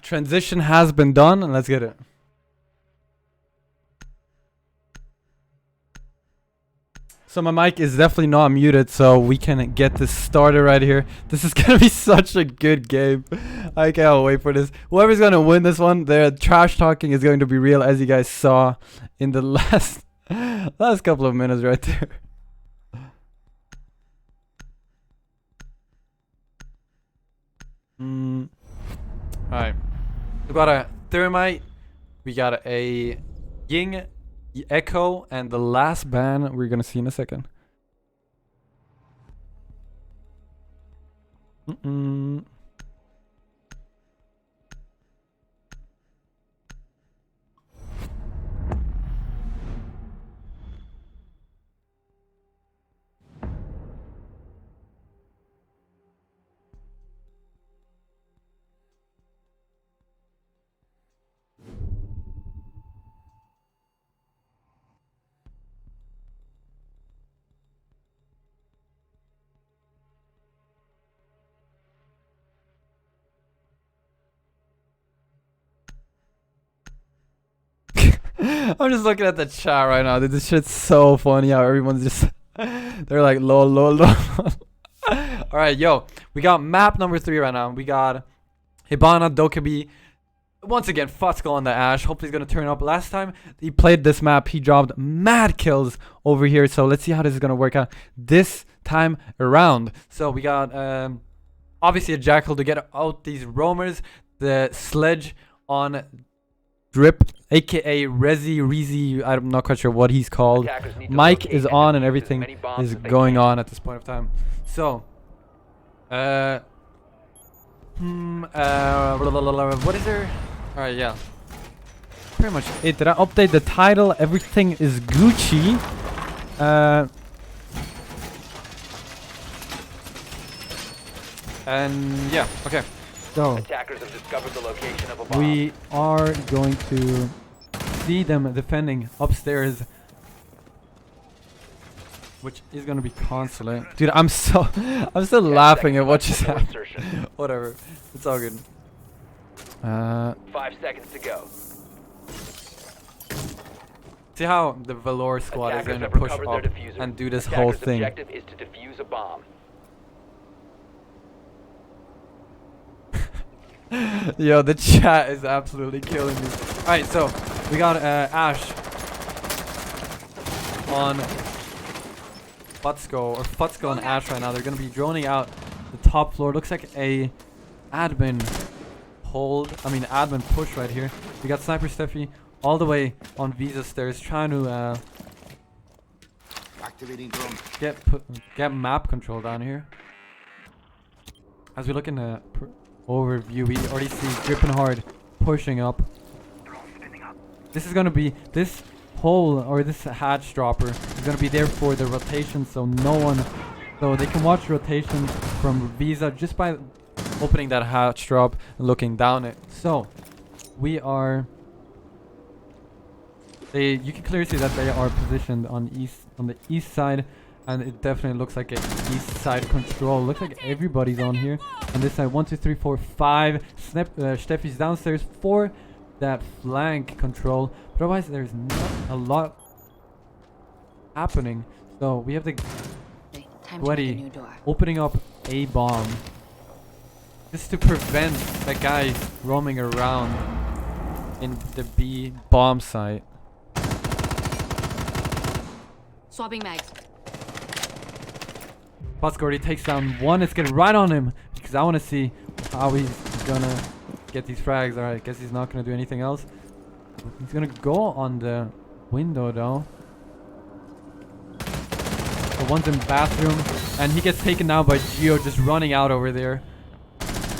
Transition has been done, and let's get it. So my mic is definitely not muted, so we can get this started right here. This is gonna be such a good game. I can't wait for this. Whoever's gonna win this one, their trash talking is going to be real, as you guys saw in the last couple of minutes right there. Alright. We got a Thermite, we got a Ying, Echo, and the last ban we're gonna see in a second. I'm just looking at the chat right now. This shit's so funny how everyone's just they're like lol lol lol. Alright, yo, we got map number 3 right now. We got Hibana, Dokkaebi. Once again, Futzko on the Ash. Hopefully he's gonna turn up. Last time he played this map, he dropped mad kills over here. So let's see how this is gonna work out this time around. So we got obviously a Jackal to get out these roamers. The sledge on Drip, aka Reezy, I'm not quite sure what he's called. Mic is on and everything is going on at this point of time. So, what is there? Alright, yeah. Pretty much it. Did I update the title? Everything is Gucci. And yeah, okay. So, attackers have discovered the location of a bomb. we are going to see them defending upstairs, which is going to be consulate. Dude, I'm still laughing at what just happened. Whatever, it's all good. 5 seconds to go. See how the Valor squad is going to push up and do this whole thing. Objective is to defuse a bomb. Yo, the chat is absolutely killing me. Alright, so we got Ash on Futzko and Ash right now. They're gonna be droning out the top floor. Looks like a admin push right here. We got Sniper Steffi all the way on Visa stairs trying to Activating drone. get map control down here. As we look in the overview, we already see Drippin' Hard pushing up. This is gonna be this hole, or this hatch dropper is gonna be there for the rotation, so they can watch rotation from Visa just by opening that hatch drop and looking down it. So we are you can clearly see that they are positioned on the east side, and it definitely looks like a east side control. Looks like everybody's on here. On this side, 1, 2, 3, 4, 5. Steffi's downstairs for that flank control. But otherwise, there's not a lot happening. So we have the Sweaty opening up a bomb just to prevent that guy roaming around in the B bomb site. Swapping mags. Bosco already takes down one. It's getting right on him because I want to see how he's gonna get these frags. Alright, I guess he's not gonna do anything else. He's gonna go on the window though. The one's in bathroom, and he gets taken down by Gio just running out over there.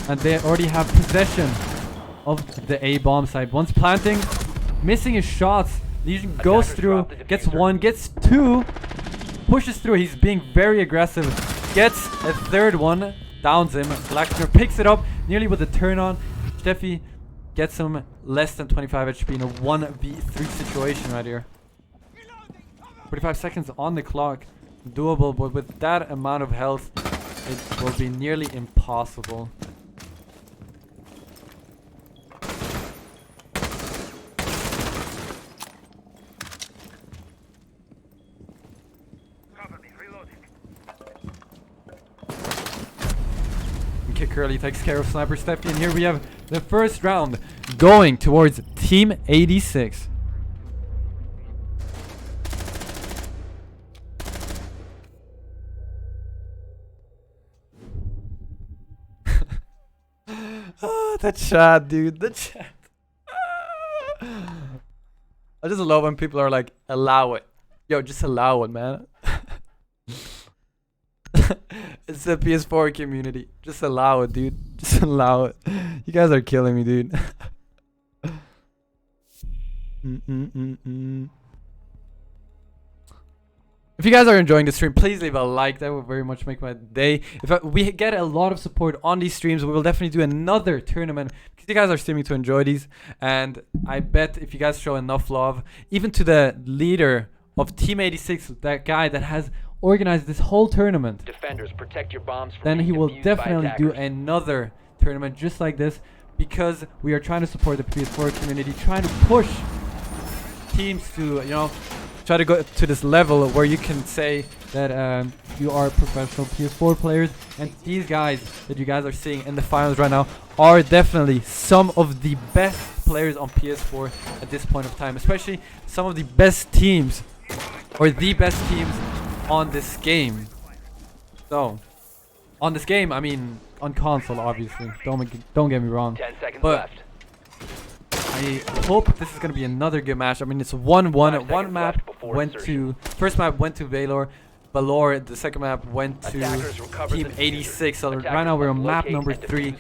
And they already have possession of the A bomb site. One's planting, missing his shots. Legion goes through, gets one, gets two, pushes through. He's being very aggressive. Gets a third one, downs him. Blacksmith picks it up, nearly with a turn on. Steffi gets him less than 25 HP in a 1v3 situation right here. 45 seconds on the clock. Doable, but with that amount of health, it will be nearly impossible. Kick Curly takes care of Sniper Steffi, and here we have the first round going towards Team 86. Oh, the chat, dude, the chat. I just love when people are like, allow it. Yo, just allow it, man. It's the PS4 community. Just allow it, dude. Just allow it. You guys are killing me, dude. If you guys are enjoying the stream, please leave a like. That would very much make my day. If we get a lot of support on these streams, we will definitely do another tournament, because you guys are streaming to enjoy these. And I bet if you guys show enough love, even to the leader of Team 86, that guy that has organized this whole tournament, Defenders, protect your bombs from then he will being defused by definitely do attackers. another tournament just like this, because we are trying to support the PS4 community, trying to push teams to, you know, try to go to this level where you can say that you are professional PS4 players. And these guys that you guys are seeing in the finals right now are definitely some of the best players on PS4 at this point of time, especially some of the best teams, or the best teams on this game. So on this game, I mean on console, obviously, don't get me wrong, 10 seconds but left. I hope this is gonna be another good match. I mean, it's 1-1. One map went to, first map went to Valor, the second map went to Team 86. So right now we're on map number 3,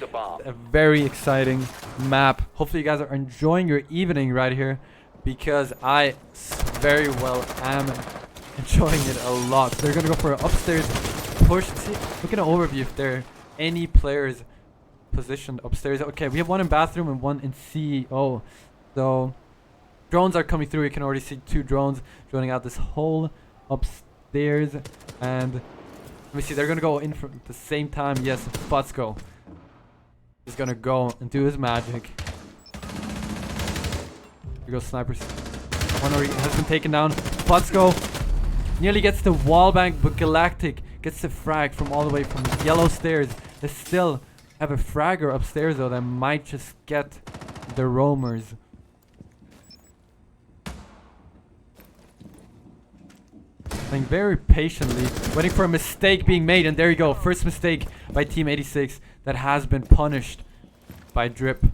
a very exciting map. Hopefully you guys are enjoying your evening right here, because I very well am enjoying it a lot. They're gonna go for an upstairs push. See, look at an overview if there are any players positioned upstairs. Okay, we have one in bathroom and one in CEO. So drones are coming through. You can already see 2 drones joining out this whole upstairs. And let me see, they're gonna go in for at the same time. Yes, Bosco is gonna go and do his magic. Here goes Snipers. One already has been taken down. Bosco nearly gets the wall bank, but Galactic gets the frag from all the way from the yellow stairs. They still have a fragger upstairs though that might just get the roamers. Playing very patiently, waiting for a mistake being made, and there you go. First mistake by Team 86 that has been punished by Drip.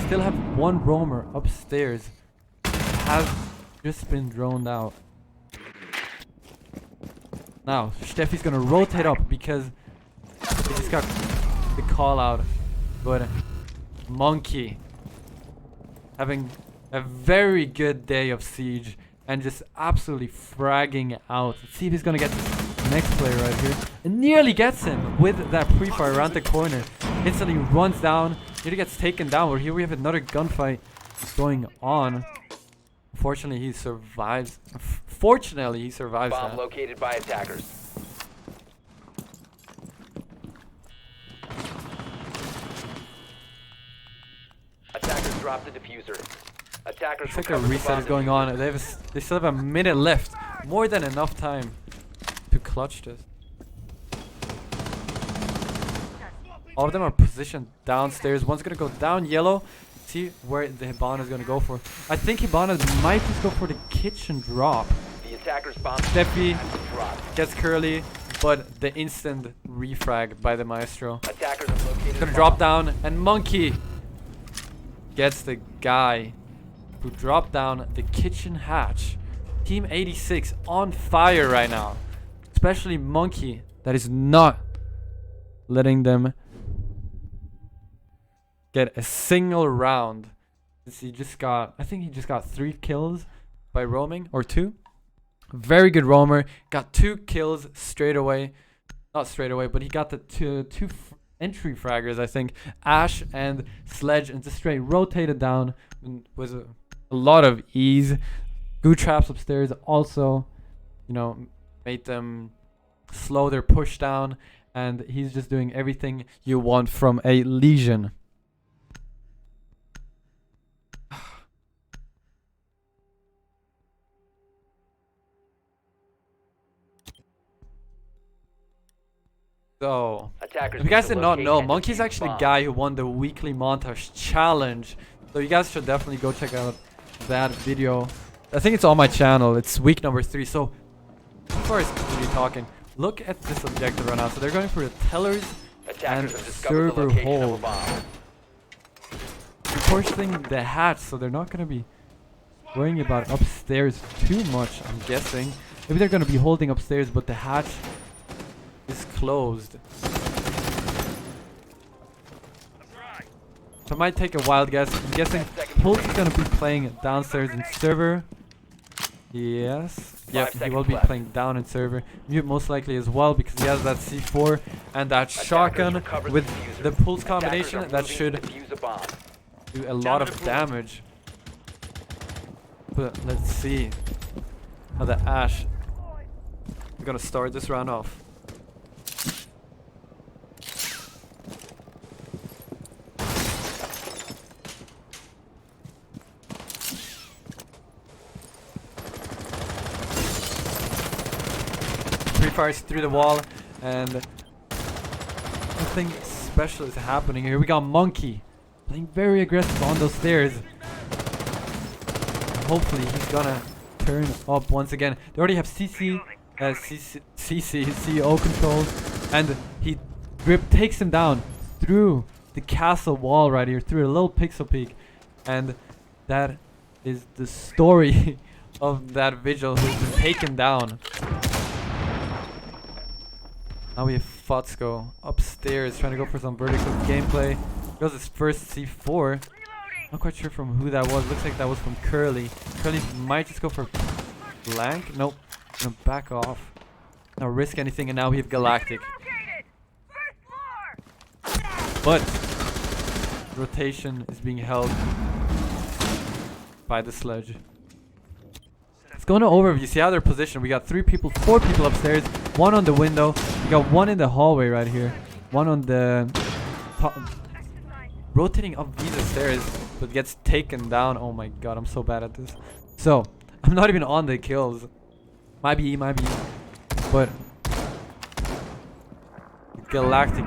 Still have one roamer upstairs. Has just been droned out. Now, Steffi's gonna rotate up because he just got the call out. But Monkey having a very good day of Siege and just absolutely fragging out. Let's see if he's gonna get this next player right here. And nearly gets him with that pre-fire around the corner. Instantly runs down, nearly gets taken down. But here we have another gunfight going on. Fortunately, he survives. Fortunately, he survives Bomb that. located by attackers. Attackers drop the diffuser. Attackers Looks like a recover the reset bomb is going on. They still have a minute left. More than enough time to clutch this. All of them are positioned downstairs. One's gonna go down yellow. See where the Hibana is gonna go for. I think Hibana might just go for the kitchen drop. Attackers bomb Steffi dropped. gets Curly, but the instant refrag by the Maestro. Attackers have located Gonna a drop bomb. down, and Monkey gets the guy who dropped down the kitchen hatch. Team 86 on fire right now. Especially Monkey, that is not letting them get a single round. Since he just got, I think he just got 3 kills by roaming, or 2. Very good roamer. Got 2 kills straight away. Not straight away, but he got the two entry fraggers, I think. Ash and Sledge, and just straight rotated down with a lot of ease. Goo traps upstairs also, you know, made them slow their push down, and he's just doing everything you want from a Legion. So, Attackers if you guys need to did not locate know, and Monkey's defuse actually the bomb. guy who won the weekly montage challenge. So you guys should definitely go check out that video. I think it's on my channel. It's week number 3. So before I continue talking, look at this objective right now. So they're going for the tellers and Attackers have discovered the server location of a hold. bomb. They're pushing the hatch, so they're not going to be worrying about upstairs too much, I'm guessing. Maybe they're going to be holding upstairs, but the hatch is closed. So I might take a wild guess. I'm guessing Pulse is going to be playing downstairs in server. Yes. Yep, he will be playing down in server. Mute most likely as well, because he has that C4 and that shotgun with the Pulse combination that should do a lot of damage. But let's see how the Ash is going to start this round off. Fires through the wall, and nothing special is happening here. We got Monkey playing very aggressive on those stairs. Hopefully he's gonna turn up once again. They already have CC CO control, and he takes him down through the castle wall right here, through a little pixel peek, and that is the story of that Vigil who's been taken down. Now we have Fotzko upstairs trying to go for some vertical gameplay. Goes his first C4. Not quite sure from who that was. Looks like that was from Curly. Curly might just go for blank. Nope. Gonna back off. Not risk anything, and now we have Galactic. But rotation is being held by the Sledge. Let's go into overview. See how they're positioned. We got 4 people upstairs. 1 on the window. We got 1 in the hallway right here. 1 on the top. Rotating up these stairs, but gets taken down. Oh my god, I'm so bad at this. So, I'm not even on the kills. Might be. But Galactic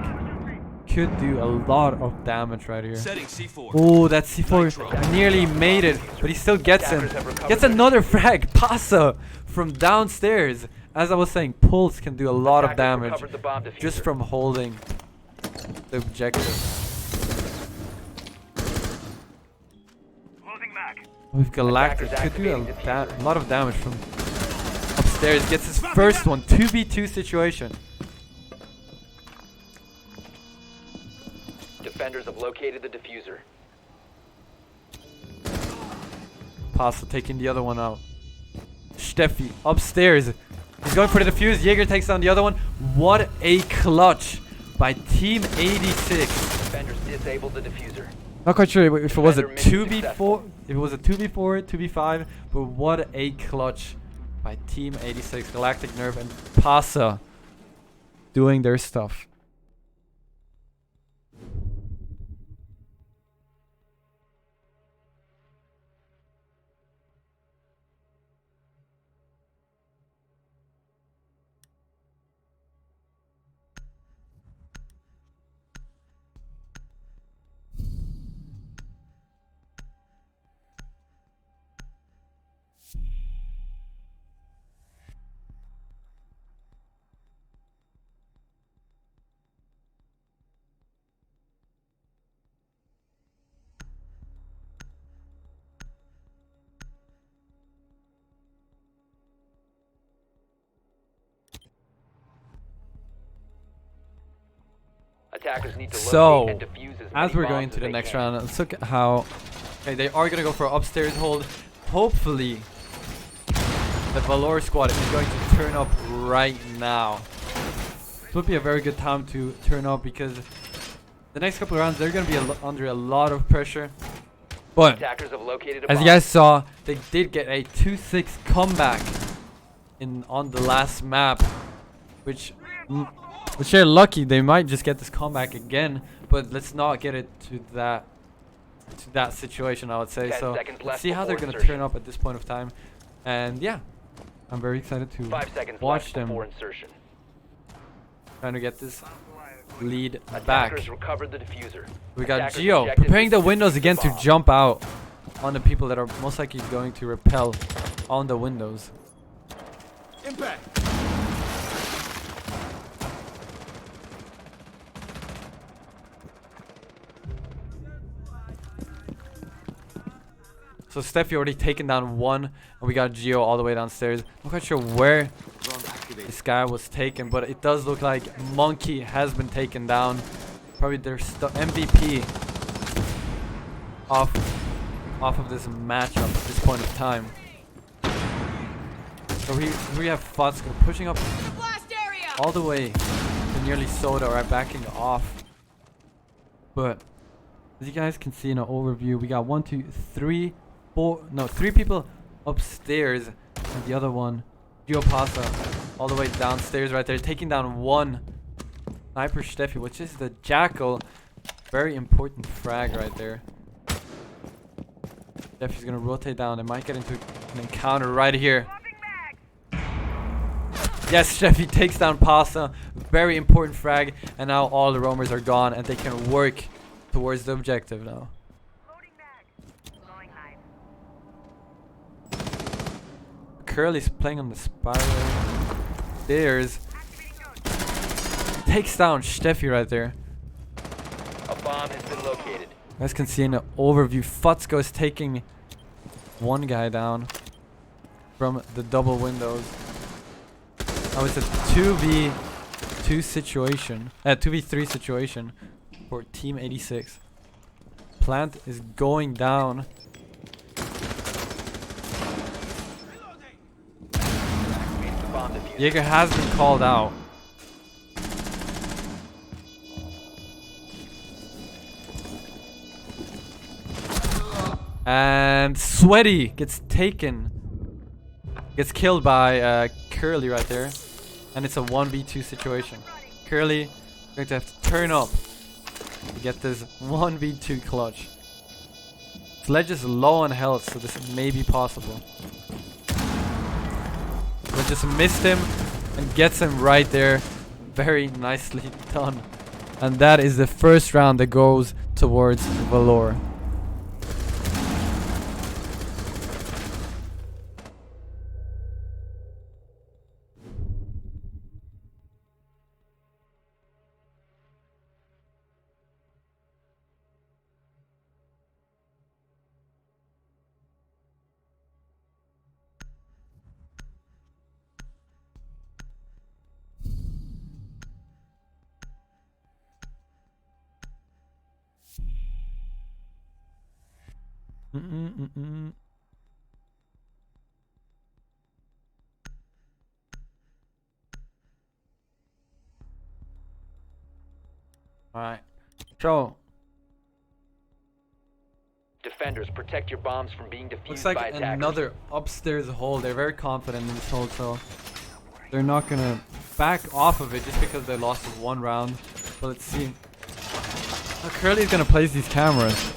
could do a lot of damage right here. Oh, that C4 nearly made it, but he still gets him. Gets another frag. Pasa from downstairs. As I was saying, Pulse can do a lot of damage just from holding the objective. With Galactic, could do a lot of damage from upstairs. Gets his first one. 2v2 situation. Defenders have located the diffuser. Pasta taking the other one out. Steffi upstairs. He's going for the defuse. Jaeger takes down the other one. What a clutch by Team 86. Defenders disabled the diffuser. Not quite sure if it was a 2v4, if it was a 2v4, 2v5, but what a clutch by Team 86. Galactic Nerve and Pasa doing their stuff. Attackers need to So, locate and defuse as as many we're going bombs to as the they next can. round, let's look at how. Okay, they are gonna go for upstairs hold. Hopefully, the Valor squad is going to turn up right now. This would be a very good time to turn up because the next couple of rounds they're gonna be under a lot of pressure. But Attackers have located a as you bomb. guys saw, they did get a 2-6 comeback on the last map, which they're lucky. They might just get this comeback again, but let's not get it to that situation, I would say. 10 So seconds let's left see how they're before gonna insertion. turn up at this point of time, and yeah, I'm very excited to 5 seconds watch left them before insertion. trying to get this lead back. Attackers recovered the diffuser. We got Attackers Gio objective preparing is the to windows defuse again the to bomb. jump out on the people that are most likely going to repel on the windows. Impact. So Steffi already taken down one, and we got Gio all the way downstairs. I'm not quite sure where this guy was taken, but it does look like Monkey has been taken down. Probably their MVP off of this matchup at this point of time. So we have Fotsko pushing up all the way to nearly Soda, or backing off. But as you guys can see in an overview, we got 1, 2, 3, 4, no, 3 people upstairs, and the other one, Gio Pasa, all the way downstairs right there, taking down one Sniper Steffi, which is the Jackal. Very important frag right there. Steffi's gonna rotate down. They might get into an encounter right here. Yes, Steffi takes down Pasa. Very important frag, and now all the roamers are gone, and they can work towards the objective now. Curly's playing on the spiral stairs. Takes down Steffi right there. A bomb has been located. You guys can see in the overview, Futsko is taking one guy down from the double windows. Oh, it's a 2v2 situation, 2v3 situation for Team 86. Plant is going down. Jaeger has been called out. And Sweaty gets killed by Curly right there. And it's a 1v2 situation. Curly going to have to turn up to get this 1v2 clutch. Sledge is low on health, so this may be possible. But just missed him and gets him right there. Very nicely done. And that is the first round that goes towards Valor. Alright. So Defenders, protect your bombs from being defused looks like by attackers. another upstairs hold. They're very confident in this hold, so they're not gonna back off of it just because they lost one round. But let's see. Oh, Curly's gonna place these cameras.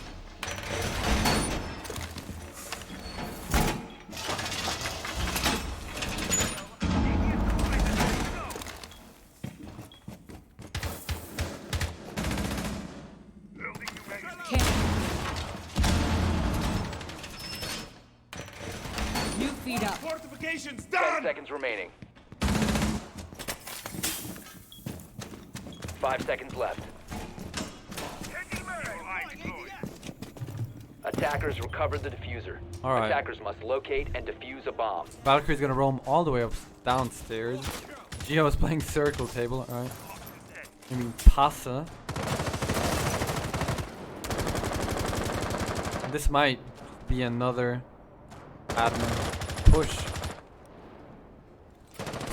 New feed up. Fortifications 10 done! seconds remaining. 5 seconds left. Attackers recovered the diffuser. Alright. Attackers must locate and defuse a bomb. Valkyrie's gonna roam all the way up downstairs. Gio is playing circle table, alright. I mean Pasa. This might be another admin push.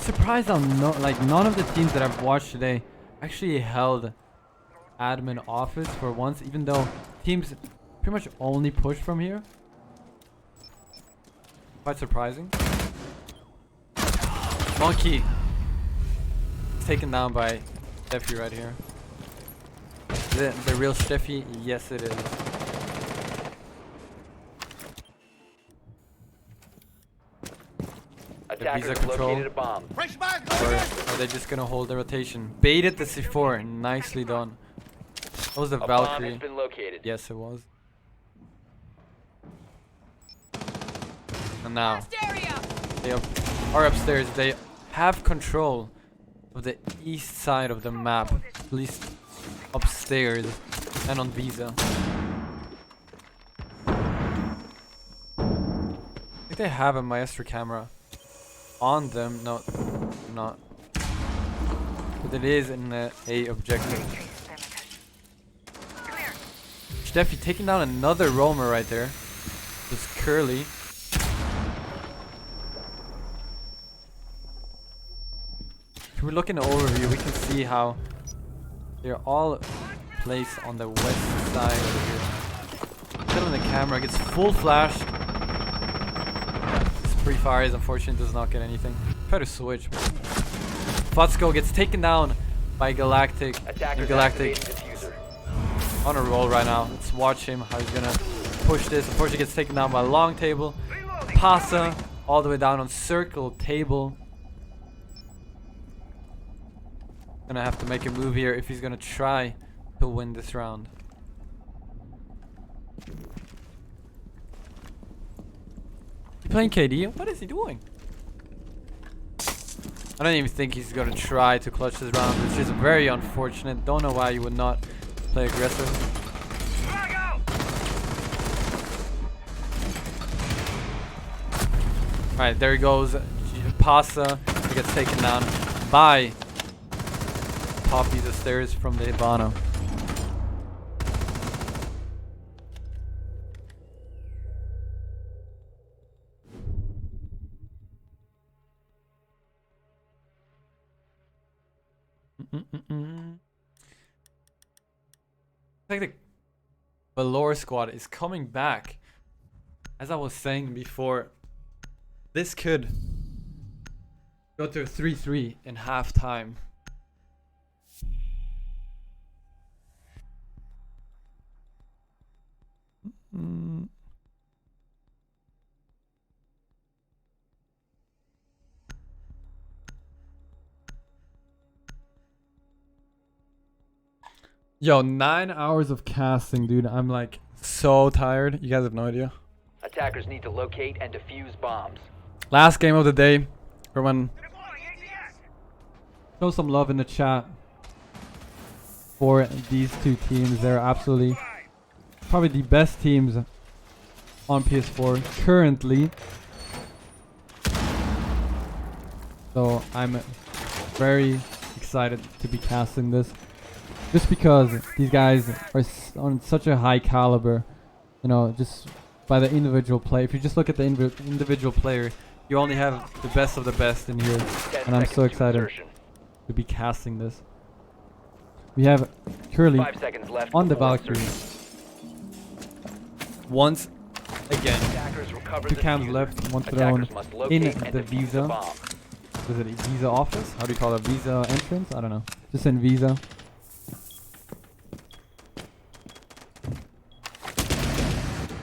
Surprised I'm none of the teams that I've watched today actually held admin office for once, even though teams pretty much only push from here. Quite surprising. Monkey taken down by Steffi right here. The real Steffi? Yes it is. Attackers located a bomb. Or are they just gonna hold the rotation? Baited the C4. Nicely done. That was the Valkyrie. Bomb has been located. Yes, it was. And now they are upstairs. They have control of the east side of the map, at least upstairs and on Visa. I think they have a Maestro camera on them. No, not. But it is in the A objective. Steffi taking down another roamer right there. It's Curly. If we look in the overview, we can see how they're all placed on the west side over here. Still in the camera, gets full flash. Pre-fires, unfortunately, does not get anything. Try to switch. Futsko gets taken down by Galactic. And Galactic on a roll right now. Let's watch him, how he's gonna push this. Unfortunately, gets taken down by Long Table. Pasa all the way down on Circle Table. Gonna have to make a move here if he's gonna try to win this round. He playing KD? What is he doing? I don't even think he's gonna try to clutch this round, which is very unfortunate. Don't know why you would not play aggressive. Alright, there he goes. Pasa. He gets taken down by Poppy the stairs from the Hibana. Like the Valor squad is coming back. As I was saying before, this could go to 3-3 in halftime. Yo, 9 hours of casting, dude. I'm like so tired. You guys have no idea. Attackers need to locate and defuse bombs. Last game of the day. Everyone, show some love in the chat for these two teams. They're absolutely probably the best teams on PS4 currently. So I'm very excited to be casting this. Just because these guys are on such a high caliber, you know, just by the individual play. If you just look at the individual player, you only have the best of the best in here. And I'm so excited to be casting this. We have Curly on the Valkyrie. Once again, 2 cams left, 1 thrown in the Visa. Was it a Visa office? How do you call it? Visa entrance? I don't know. Just in Visa.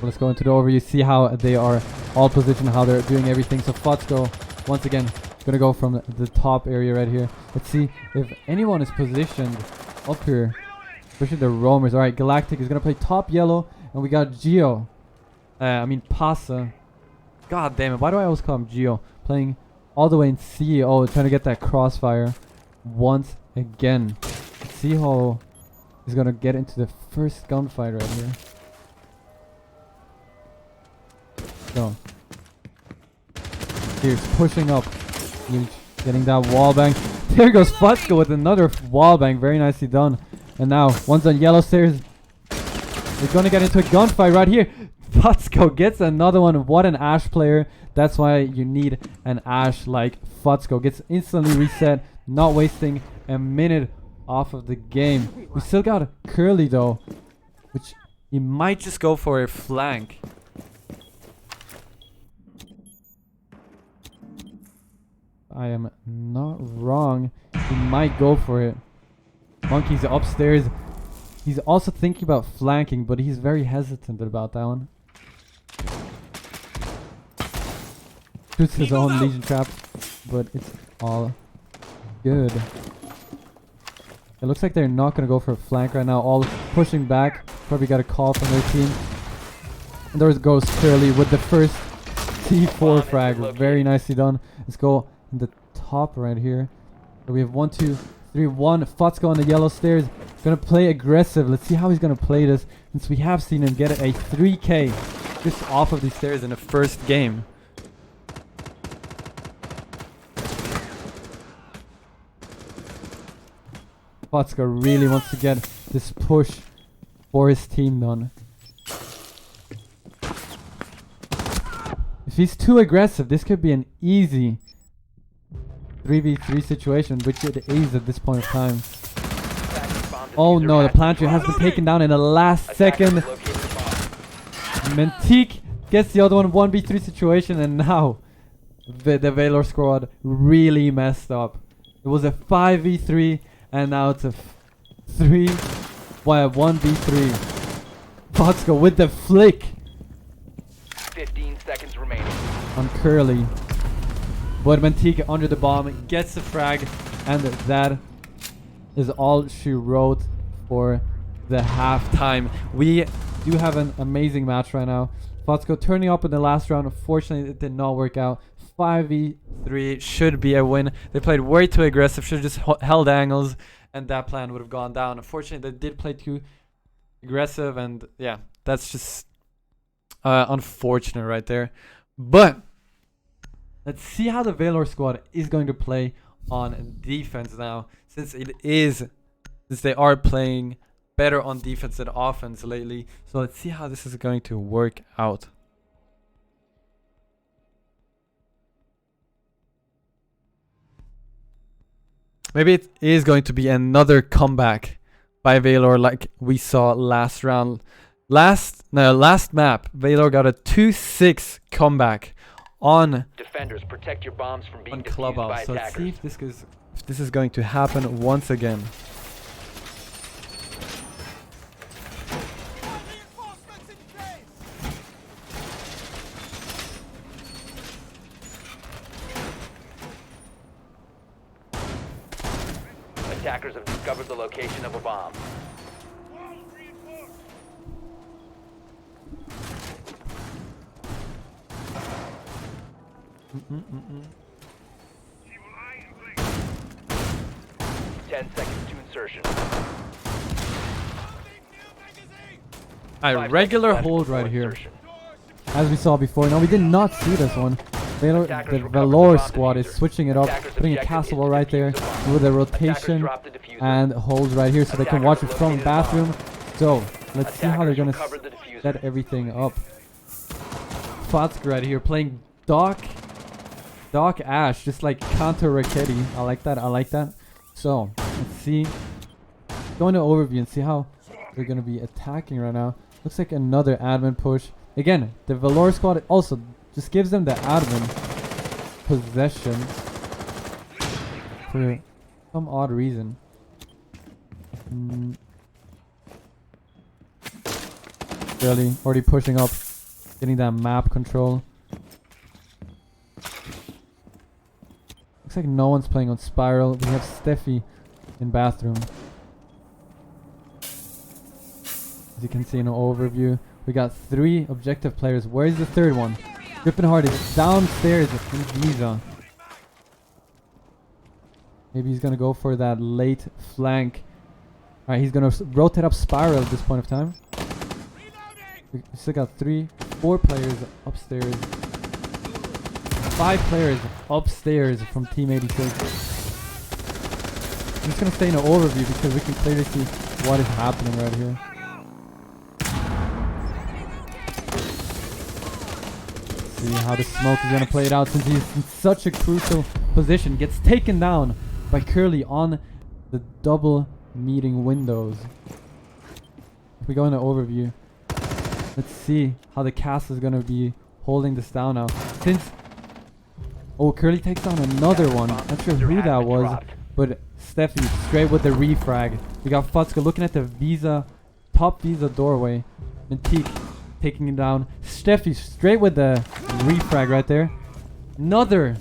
Let's go into the overview, see how they are all positioned, how they're doing everything. So Futsko, once again, gonna go from the top area right here. Let's see if anyone is positioned up here, especially the roamers. Alright, Galactic is gonna play top yellow, and we got Geo. Pasa. God damn it, why do I always call him Geo? Playing all the way in C. Oh, trying to get that crossfire once again. Seaho is gonna get into the first gunfight right here. So here's pushing up, getting that wall bang. There goes Futsko with another wall bang. Very nicely done. And now, one's on yellow stairs. We're gonna get into a gunfight right here. Futsko gets another one. What an Ash player. That's why you need an Ash like Futsko. Gets instantly reset, not wasting a minute off of the game. We still got Curly though, which he might just go for a flank. I am not wrong. He might go for it. Monkey's upstairs. He's also thinking about flanking, but he's very hesitant about that one. Shoots his own Legion trap, but it's all good. It looks like they're not going to go for a flank right now. All pushing back. Probably got a call from their team. And there goes Curly with the first T4 frag. Very nicely done. Let's go in the top right here. So we have 1, 2, 3, 1. Futsko on the yellow stairs. Gonna play aggressive. Let's see how he's gonna play this, since we have seen him get a 3K just off of these stairs in the first game. Futsko really wants to get this push for his team done. If he's too aggressive, this could be an easy 3v3 situation, which it is at this point of time. Oh no, the planter has been taken down in the last second. Mentique gets the other one, 1v3 situation, and now the Valor squad really messed up. It was a 5v3 and now it's a 1v3. Futsko with the flick. 15 seconds remaining. On Curly. But Mentique under the bomb gets the frag, and that is all she wrote for the halftime. We do have an amazing match right now. Futsko turning up in the last round. Unfortunately, it did not work out. 5v3 should be a win. They played way too aggressive, should have just held angles, and that plan would have gone down. Unfortunately, they did play too aggressive, and yeah, that's just unfortunate right there. But let's see how the Valor squad is going to play on defense now, since they are playing better on defense than offense lately. So let's see how this is going to work out. Maybe it is going to be another comeback by Valor like we saw last round. Last map, Valor got a 2-6 comeback on Defenders, protect your bombs from being defused Clubhouse. by So let's see attackers. if this is going to happen once again. Attackers have discovered the location of a bomb. Ten seconds to insertion. A regular hold right here, as we saw before. Now we did not see this one. The Valor squad is switching it up, putting a castle wall right there with a rotation and holds right here so they can watch it from the bathroom. So let's see how they're gonna set everything up. Futsko right here playing Doc Ash, just like counter Rackety. I like that. So let's see. Go into overview and see how they're gonna be attacking right now. Looks like another admin push. Again, the Valor squad also just gives them the admin possession for some odd reason. Really, already pushing up, getting that map control. Looks like no one's playing on Spiral. We have Steffi in bathroom. As you can see in an overview, we got 3 objective players. Where is the third one? Grippin' Hard is downstairs in Giza. Maybe he's gonna go for that late flank. Alright, he's gonna rotate up Spiral at this point of time. We still got 4 players upstairs. 5 players upstairs from Team 86. just gonna stay in an overview because we can clearly see what is happening right here. See how the smoke is gonna play it out since he's in such a crucial position. Gets taken down by Curly on the double meeting windows. If we go into overview, let's see how the cast is gonna be holding this down now. Since Curly takes down another one. Not sure who that was, but Steffi straight with the refrag. We got Futska looking at the top Visa doorway. Antique taking him down. Steffi straight with the refrag right there. Another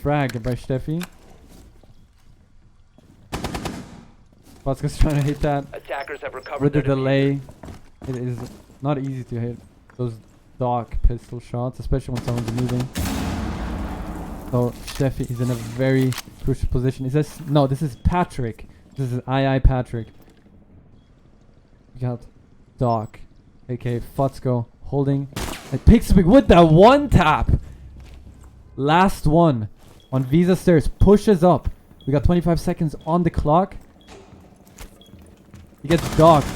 frag by Steffi. Futska's trying to hit that Attackers have recovered with the their delay. It is not easy to hit those dark pistol shots, especially when someone's moving. So Steffi is in a very crucial position. Is this? No, this is Patrick. This is II Patrick. We got Doc, aka Futsko, holding. It picks up with that one tap. Last one on Visa stairs. Pushes up. We got 25 seconds on the clock. He gets docked.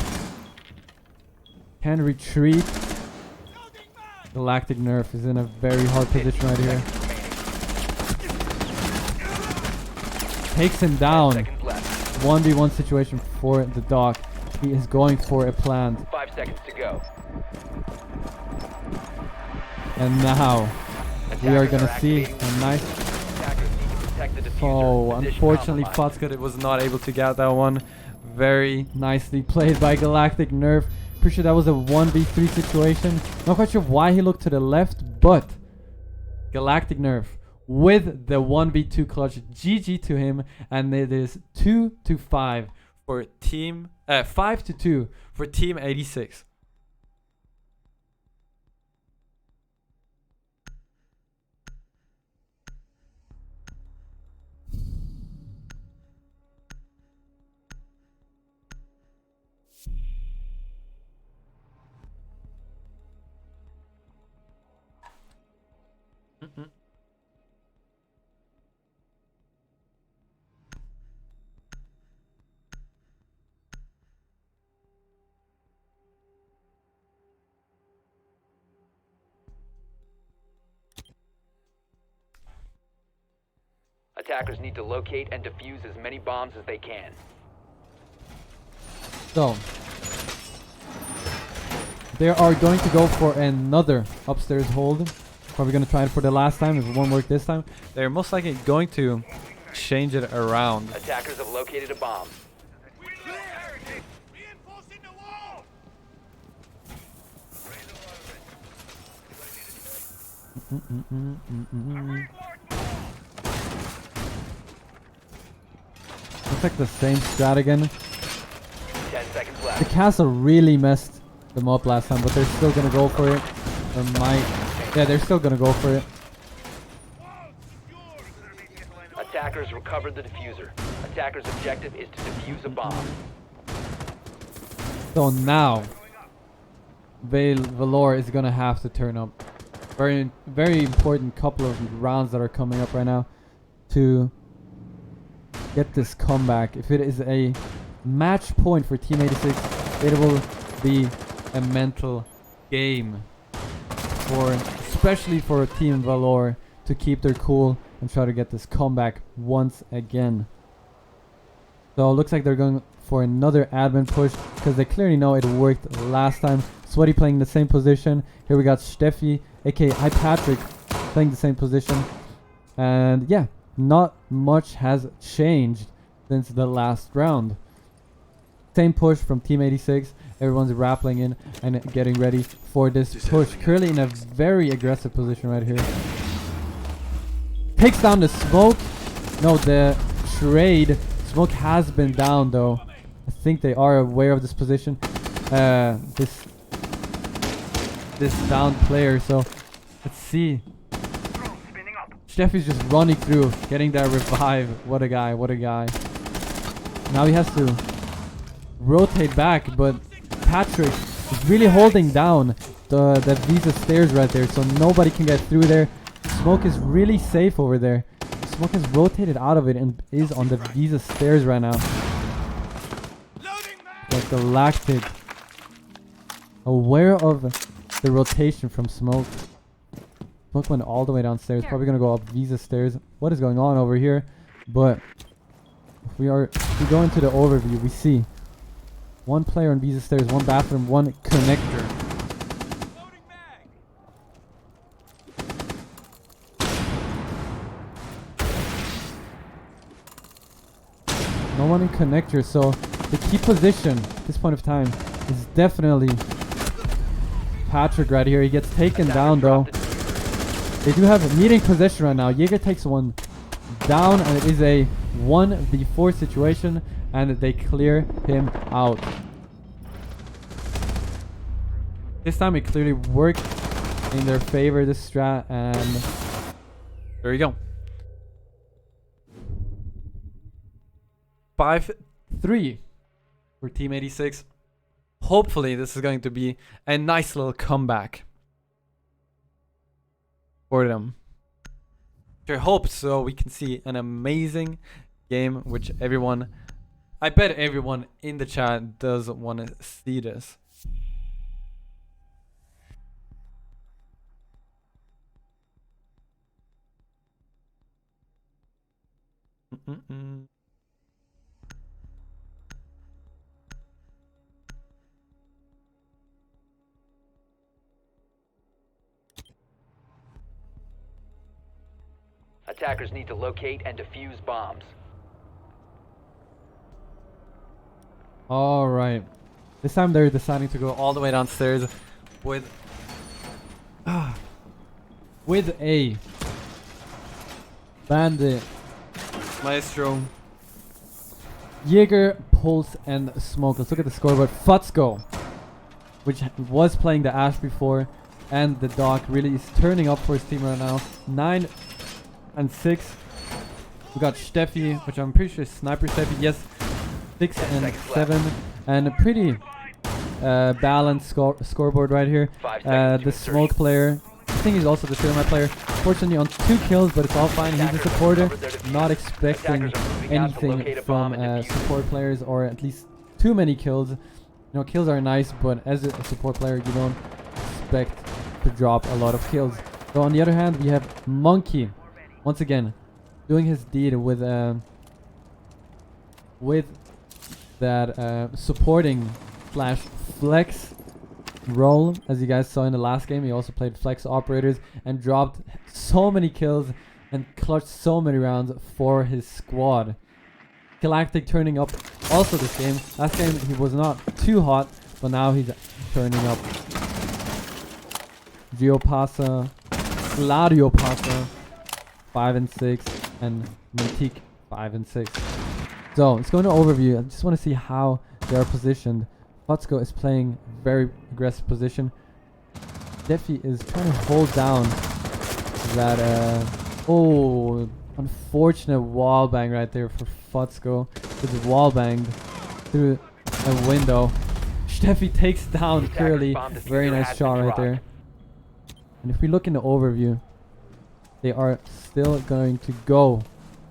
Can retreat. Galactic Nerf is in a very hard position right here. Takes him down. 1v1 situation for the Doc. He is going for a plant. 5 seconds to go. And now we are gonna see a nice. Oh, unfortunately, Futska was not able to get that one. Very nicely played by Galactic Nerf. Pretty sure that was a 1v3 situation. Not quite sure why he looked to the left, but Galactic Nerf with the 1v2 clutch. GG to him, and it is 2-5 for team 5-2 for team 86. Attackers need to locate and defuse as many bombs as they can. So they are going to go for another upstairs hold. Probably going to try it for the last time. If it won't work this time, they're most likely going to change it around. Attackers have located a bomb. Looks like the same strat again. 10 seconds left. The castle really messed them up last time, but they're still gonna go for it. Or might. Yeah, they're still gonna go for it. Attackers recovered the diffuser. Attackers' objective is to defuse a bomb. So now, Rayn.Valor is gonna have to turn up. Very, very important couple of rounds that are coming up right now to get this comeback. If it is a match point for Team 86, it will be a mental game especially for Team Valor to keep their cool and try to get this comeback once again. So it looks like they're going for another admin push because they clearly know it worked last time. Sweaty playing the same position. Here we got Steffi, aka Patrick, playing the same position. And yeah, not much has changed since the last round. Same push from Team 86. Everyone's rappelling in and getting ready for this push. Curly in a very aggressive position right here. Takes down the smoke. No, the trade. Smoke has been down though. I think they are aware of this position. This down player. So let's see. Steffi's just running through, getting that revive. What a guy, what a guy. Now he has to rotate back, but Patrick is really holding down the Visa stairs right there, so nobody can get through there. Smoke is really safe over there. Smoke has rotated out of it and is on the Visa stairs right now. But Galactic, aware of the rotation from Smoke. Smoke went all the way downstairs, probably gonna go up Visa stairs. What is going on over here? But if we go into the overview, we see one player on Visa stairs, one bathroom, one connector. No one in connector, so the key position at this point of time is definitely Patrick right here. He gets taken down though. They do have meeting possession right now. Jaeger takes one down and it is a 1v4 situation and they clear him out. This time it clearly worked in their favor, this strat, and there you go. 5-3 for Team 86. Hopefully this is going to be a nice little comeback for them. I hope so. We can see an amazing game, which I bet everyone in the chat does want to see this. Attackers need to locate and defuse bombs. Alright. This time they're deciding to go all the way downstairs with a Bandit, Maestro, Jaeger, Pulse, and Smoke. Let's look at the scoreboard. Futzko, which was playing the Ash before, and the Doc really is turning up for his team right now. 9 and 6. We got Steffi, which I'm pretty sure is Sniper Steffi. Yes, 6 and 7, and a pretty balanced scoreboard right here. The Smoke player, I think he's also the Thermite player. Fortunately on 2 kills, but it's all fine. He's a supporter. Not expecting anything from support players, or at least too many kills. You know, kills are nice, but as a support player, you don't expect to drop a lot of kills. So on the other hand, we have Monkey, once again, doing his deed with that supporting slash flex role. As you guys saw in the last game, he also played flex operators and dropped so many kills and clutched so many rounds for his squad. Galactic turning up also this game. Last game he was not too hot, but now he's turning up. Geopasa, Gladio Pasa, 5 and 6, and Mantique 5 and 6. So let's go into overview. I just want to see how they are positioned. Futzko is playing very aggressive position. Defi is trying to hold down that unfortunate wall bang right there for Futzko. It's wall banged through a window. Steffi takes down Curly. Very nice shot right there. And if we look in the overview, they are still going to go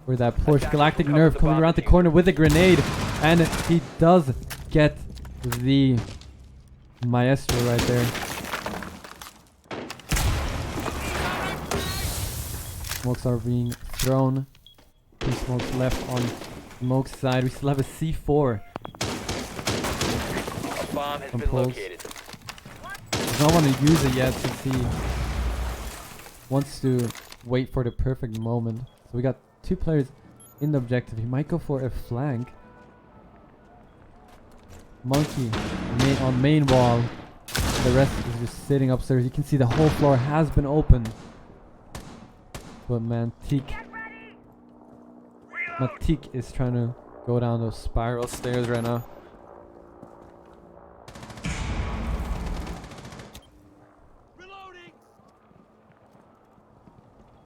for that push. Galactic Nerve coming around the corner with a grenade, and he does get the Maestro right there. Smokes are being thrown. 2 smokes left on Smoke's side. We still have a C4. A bomb has been located. Does not want to use it yet since he wants to wait for the perfect moment. So we got 2 players in the objective. He might go for a flank. Monkey on main wall. The rest is just sitting upstairs. You can see the whole floor has been opened. But Mantique is trying to go down those spiral stairs right now.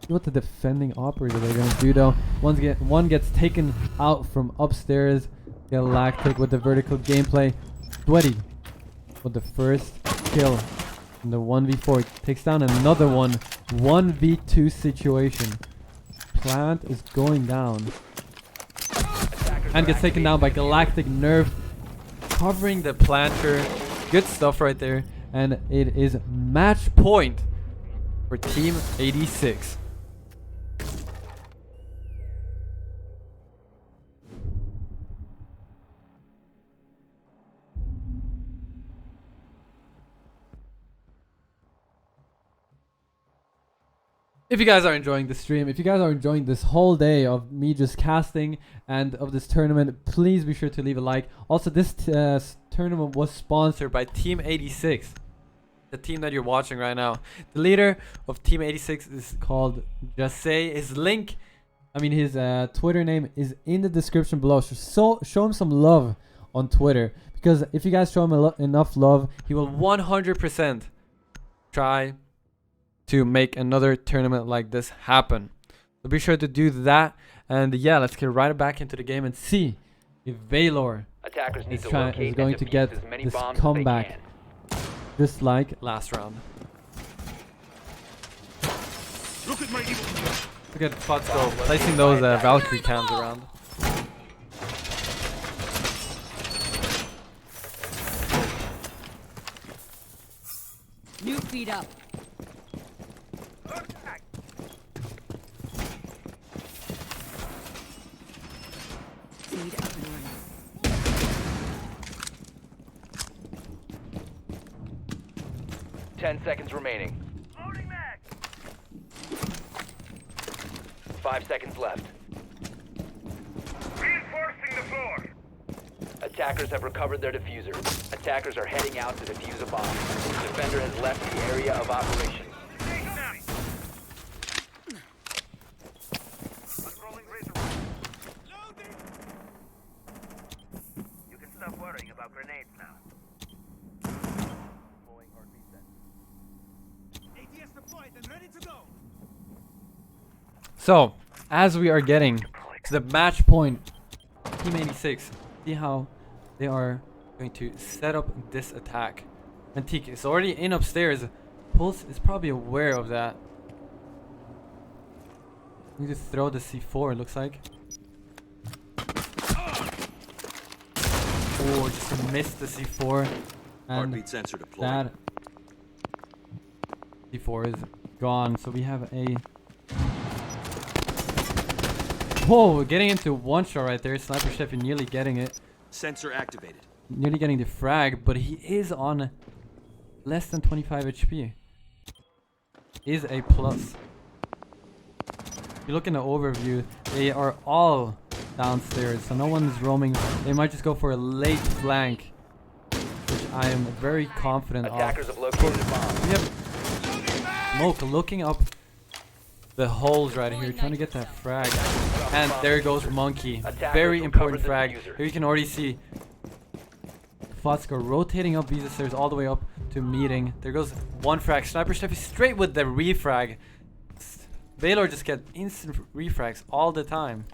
See what the defending operator they're gonna do though. One gets taken out from upstairs. Galactic with the vertical gameplay. Sweaty with the first kill in the 1v4. Takes down another one. 1v2 situation. plant is going down. And gets taken down by Galactic Nerve, covering the planter. Good stuff right there. And it is match point for Team 86. If you guys are enjoying the stream, if you guys are enjoying this whole day of me just casting and of this tournament, please be sure to leave a like. Also, this tournament was sponsored by Team 86, the team that you're watching right now. The leader of Team 86 is called Jase. His link, his Twitter name is in the description below. So show him some love on Twitter, because if you guys show him enough love, he will 100% try to make another tournament like this happen. So be sure to do that. And yeah, let's get right back into the game and see if Valor is going to get this comeback just like last round. Look at my Look at Fotsko placing those Valkyrie cams around. New feet up. Feed up and running. Ten seconds remaining. Loading mag. 5 seconds left. Reinforcing the floor. Attackers have recovered their diffuser. Attackers are heading out to defuse a bomb. The defender has left the area of operations. You can stop worrying about grenades now. ATS deployed and ready to go. So, as we are getting to the match point, Team 86, see how they are going to set up this attack. Antique is already in upstairs. Pulse is probably aware of that. We need to throw the C4, it looks like. Oh, just missed the C4. And Heartbeat sensor deployed. that C4 is gone. So we have a... Whoa, getting into one shot right there. Sniper Chef nearly getting it. Sensor activated. Nearly getting the frag, but he is on less than 25 HP. Is a plus. If you look in the overview, they are all downstairs, so no one's roaming. They might just go for a late flank, which I am very confident Attackers of. have located a bomb. We have Smoke looking up the holes right here, trying to get that frag. And there goes Monkey. Very important frag. Here you can already see Fotsko rotating up these stairs all the way up to meeting. There goes one frag. Sniper Chef is straight with the refrag. Valor just get instant refrags all the time.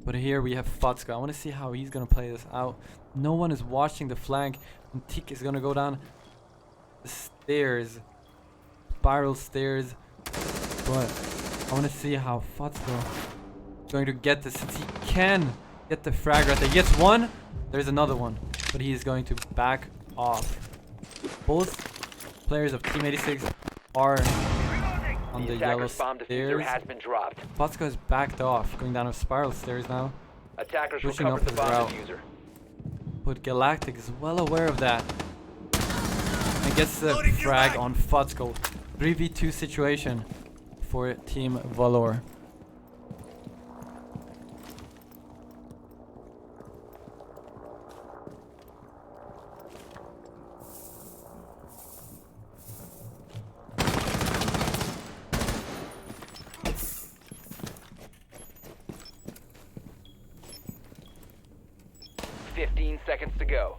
But here we have Fotsko. I want to see how he's going to play this out. No one is watching the flank. Antique is going to go down the stairs. Spiral stairs. But I want to see how Fotsko is going to get this. Since he can get the frag right there. He gets one. There's another one. But he is going to back off. Both players of Team 86 are on the yellow stairs. Fotsko has backed off, going down a spiral stairs now. Attackers pushing up his route. But Galactic is well aware of that. And gets the frag on Fotsko. 3v2 situation for Team Valor. Seconds to go.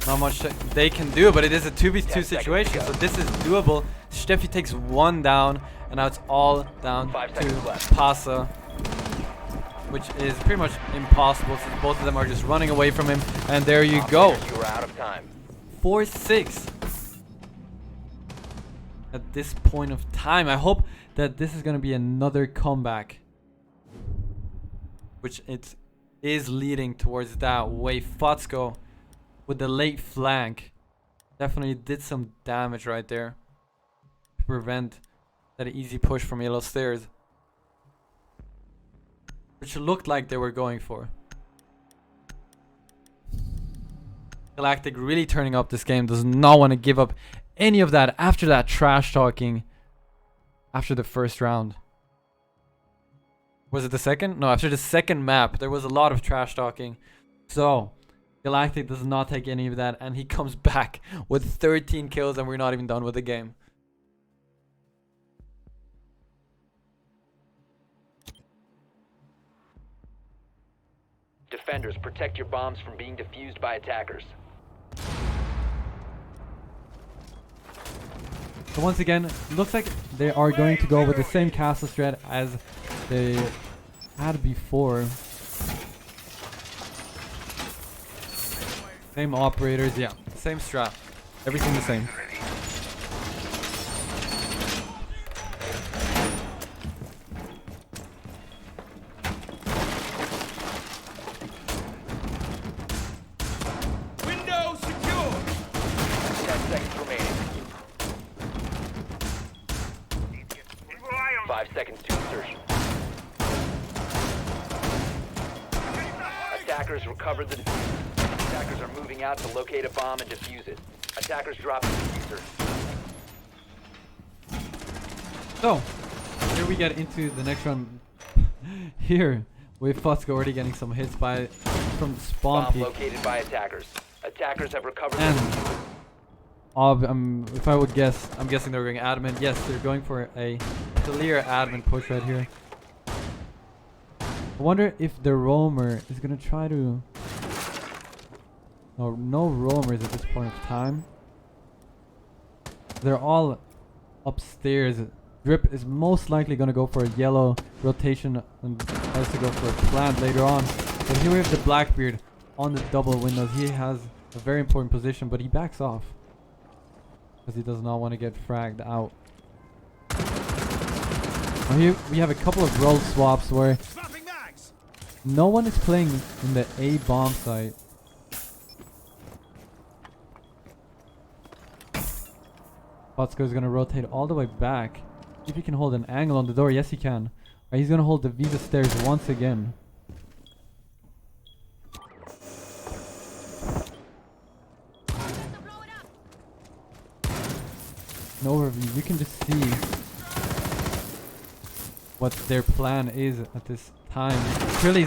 Not much they can do, but it is a 2v2 situation, so this is doable. Steffi takes one down, and now it's all down to Pasa, which is pretty much impossible since both of them are just running away from him. And there you go. You are out of time. 4-6. at this point of time. I hope that this is going to be another comeback, which it is leading towards that way. Fotsko with the late flank definitely did some damage right there to prevent that easy push from Yellow Stairs, which looked like they were going for. Galactic really turning up this game, does not want to give up any of that after that trash talking after the first round. Was it the second? No, after the second map, there was a lot of trash talking. So, Galactic does not take any of that, and he comes back with 13 kills, and we're not even done with the game. Defenders, protect your bombs from being defused by attackers. So once again, looks like they are going to go with the same castle strat as they had before. Same operators, yeah, same strat. Everything the same. Window secure. 10 seconds remaining. 5 seconds to insertion. Attackers recovered the diffuser. Attackers are moving out to locate a bomb and defuse it. Attackers drop the diffuser. So, here we get into the next round. Here, with Fotsko already getting some hits from the spawn Bomb peak. located by attackers. Attackers have recovered And the diffuser. if I would guess, I'm guessing they're going admin. Yes, they're going for a clear admin push right here. I wonder if the roamer is gonna try to. No roamers at this point of time. They're all upstairs. Drip is most likely gonna go for a yellow rotation and tries to go for a plant later on. But here we have the Blackbeard on the double windows. He has a very important position, but he backs off because he does not want to get fragged out. Now here we have a couple of role swaps where no one is playing in the A bomb site. Fotsko is going to rotate all the way back. See if he can hold an angle on the door. Yes, he can. Right, he's going to hold the Visa stairs once again. An overview. You can just see what their plan is at this time. Clearly,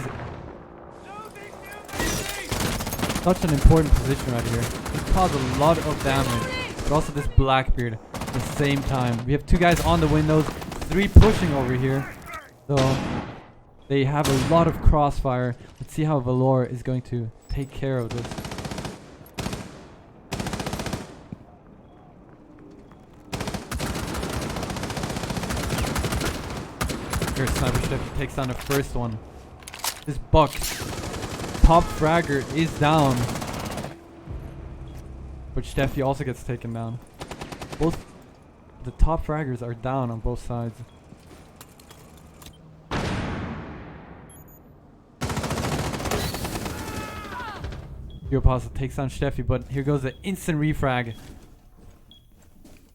such an important position right here. It caused a lot of damage. But also this Blackbeard at the same time. We have two guys on the windows, 3 pushing over here. So they have a lot of crossfire. Let's see how Valor is going to take care of this. Here, Sniper Chef takes down the first one. This Buck, top fragger, is down. But Steffi also gets taken down. Both the top fraggers are down on both sides. Apostle takes down Steffi, but here goes the instant refrag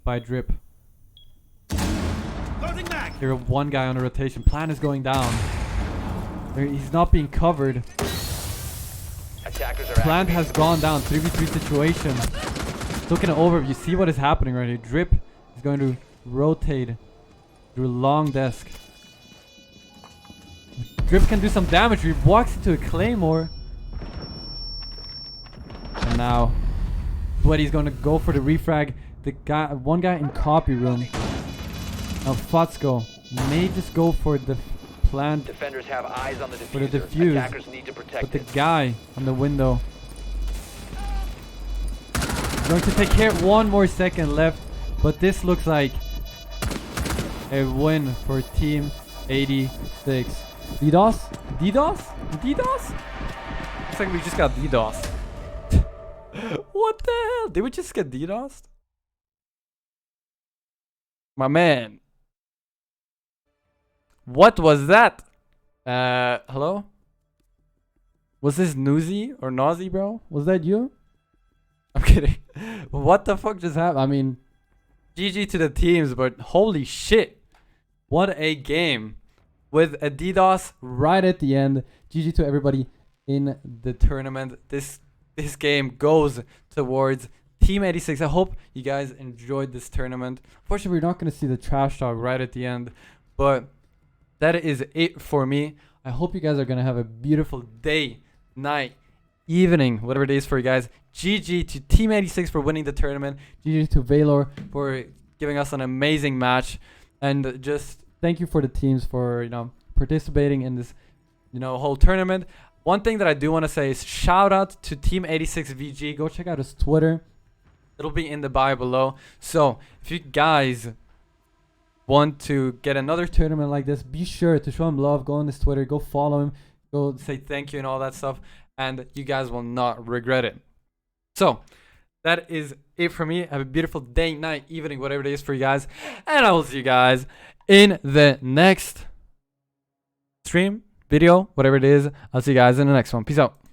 by Drip. Here, one guy on the rotation. Plan is going down. He's not being covered. Plant has gone down. 3v3 situation. Look at an overview. See what is happening right here. Drip is going to rotate through a long desk. Drip can do some damage. He walks into a claymore. And now Sweaty's going to go for the refrag. The guy, one guy in copy room. Now Fotsko may just go for the plant. Defenders have eyes on the diffuser. For the defuse. Attackers need to protect but the guy on the window is going to take care. 1 more second left. But this looks like a win for Team 86. DDoS? DDoS? DDoS? Looks like we just got DDoS. What the hell? Did we just get DDoSed? My man. What was that? Hello? Was this Newsy or Nazi, bro? Was that you? I'm kidding. What the fuck just happened? I mean, GG to the teams, but holy shit. What a game. With a DDoS right at the end. GG to everybody in the tournament. This game goes towards Team 86. I hope you guys enjoyed this tournament. Unfortunately, we're not going to see the trash talk right at the end, but that is it for me. I hope you guys are going to have a beautiful day, night, evening, whatever it is for you guys. GG to Team 86 for winning the tournament. GG to Valor for giving us an amazing match. And just thank you for the teams for, you know, participating in this, you know, whole tournament. One thing that I do want to say is shout out to Team 86 VG. Go check out his Twitter. It'll be in the bio below. So if you guys want to get another tournament like this, be sure to show him love. Go on his Twitter. Go follow him. Go say thank you and all that stuff. And you guys will not regret it. So that is it for me. Have a beautiful day, night, evening, whatever it is for you guys. And I will see you guys in the next stream, video, whatever it is. I'll see you guys in the next one. Peace out.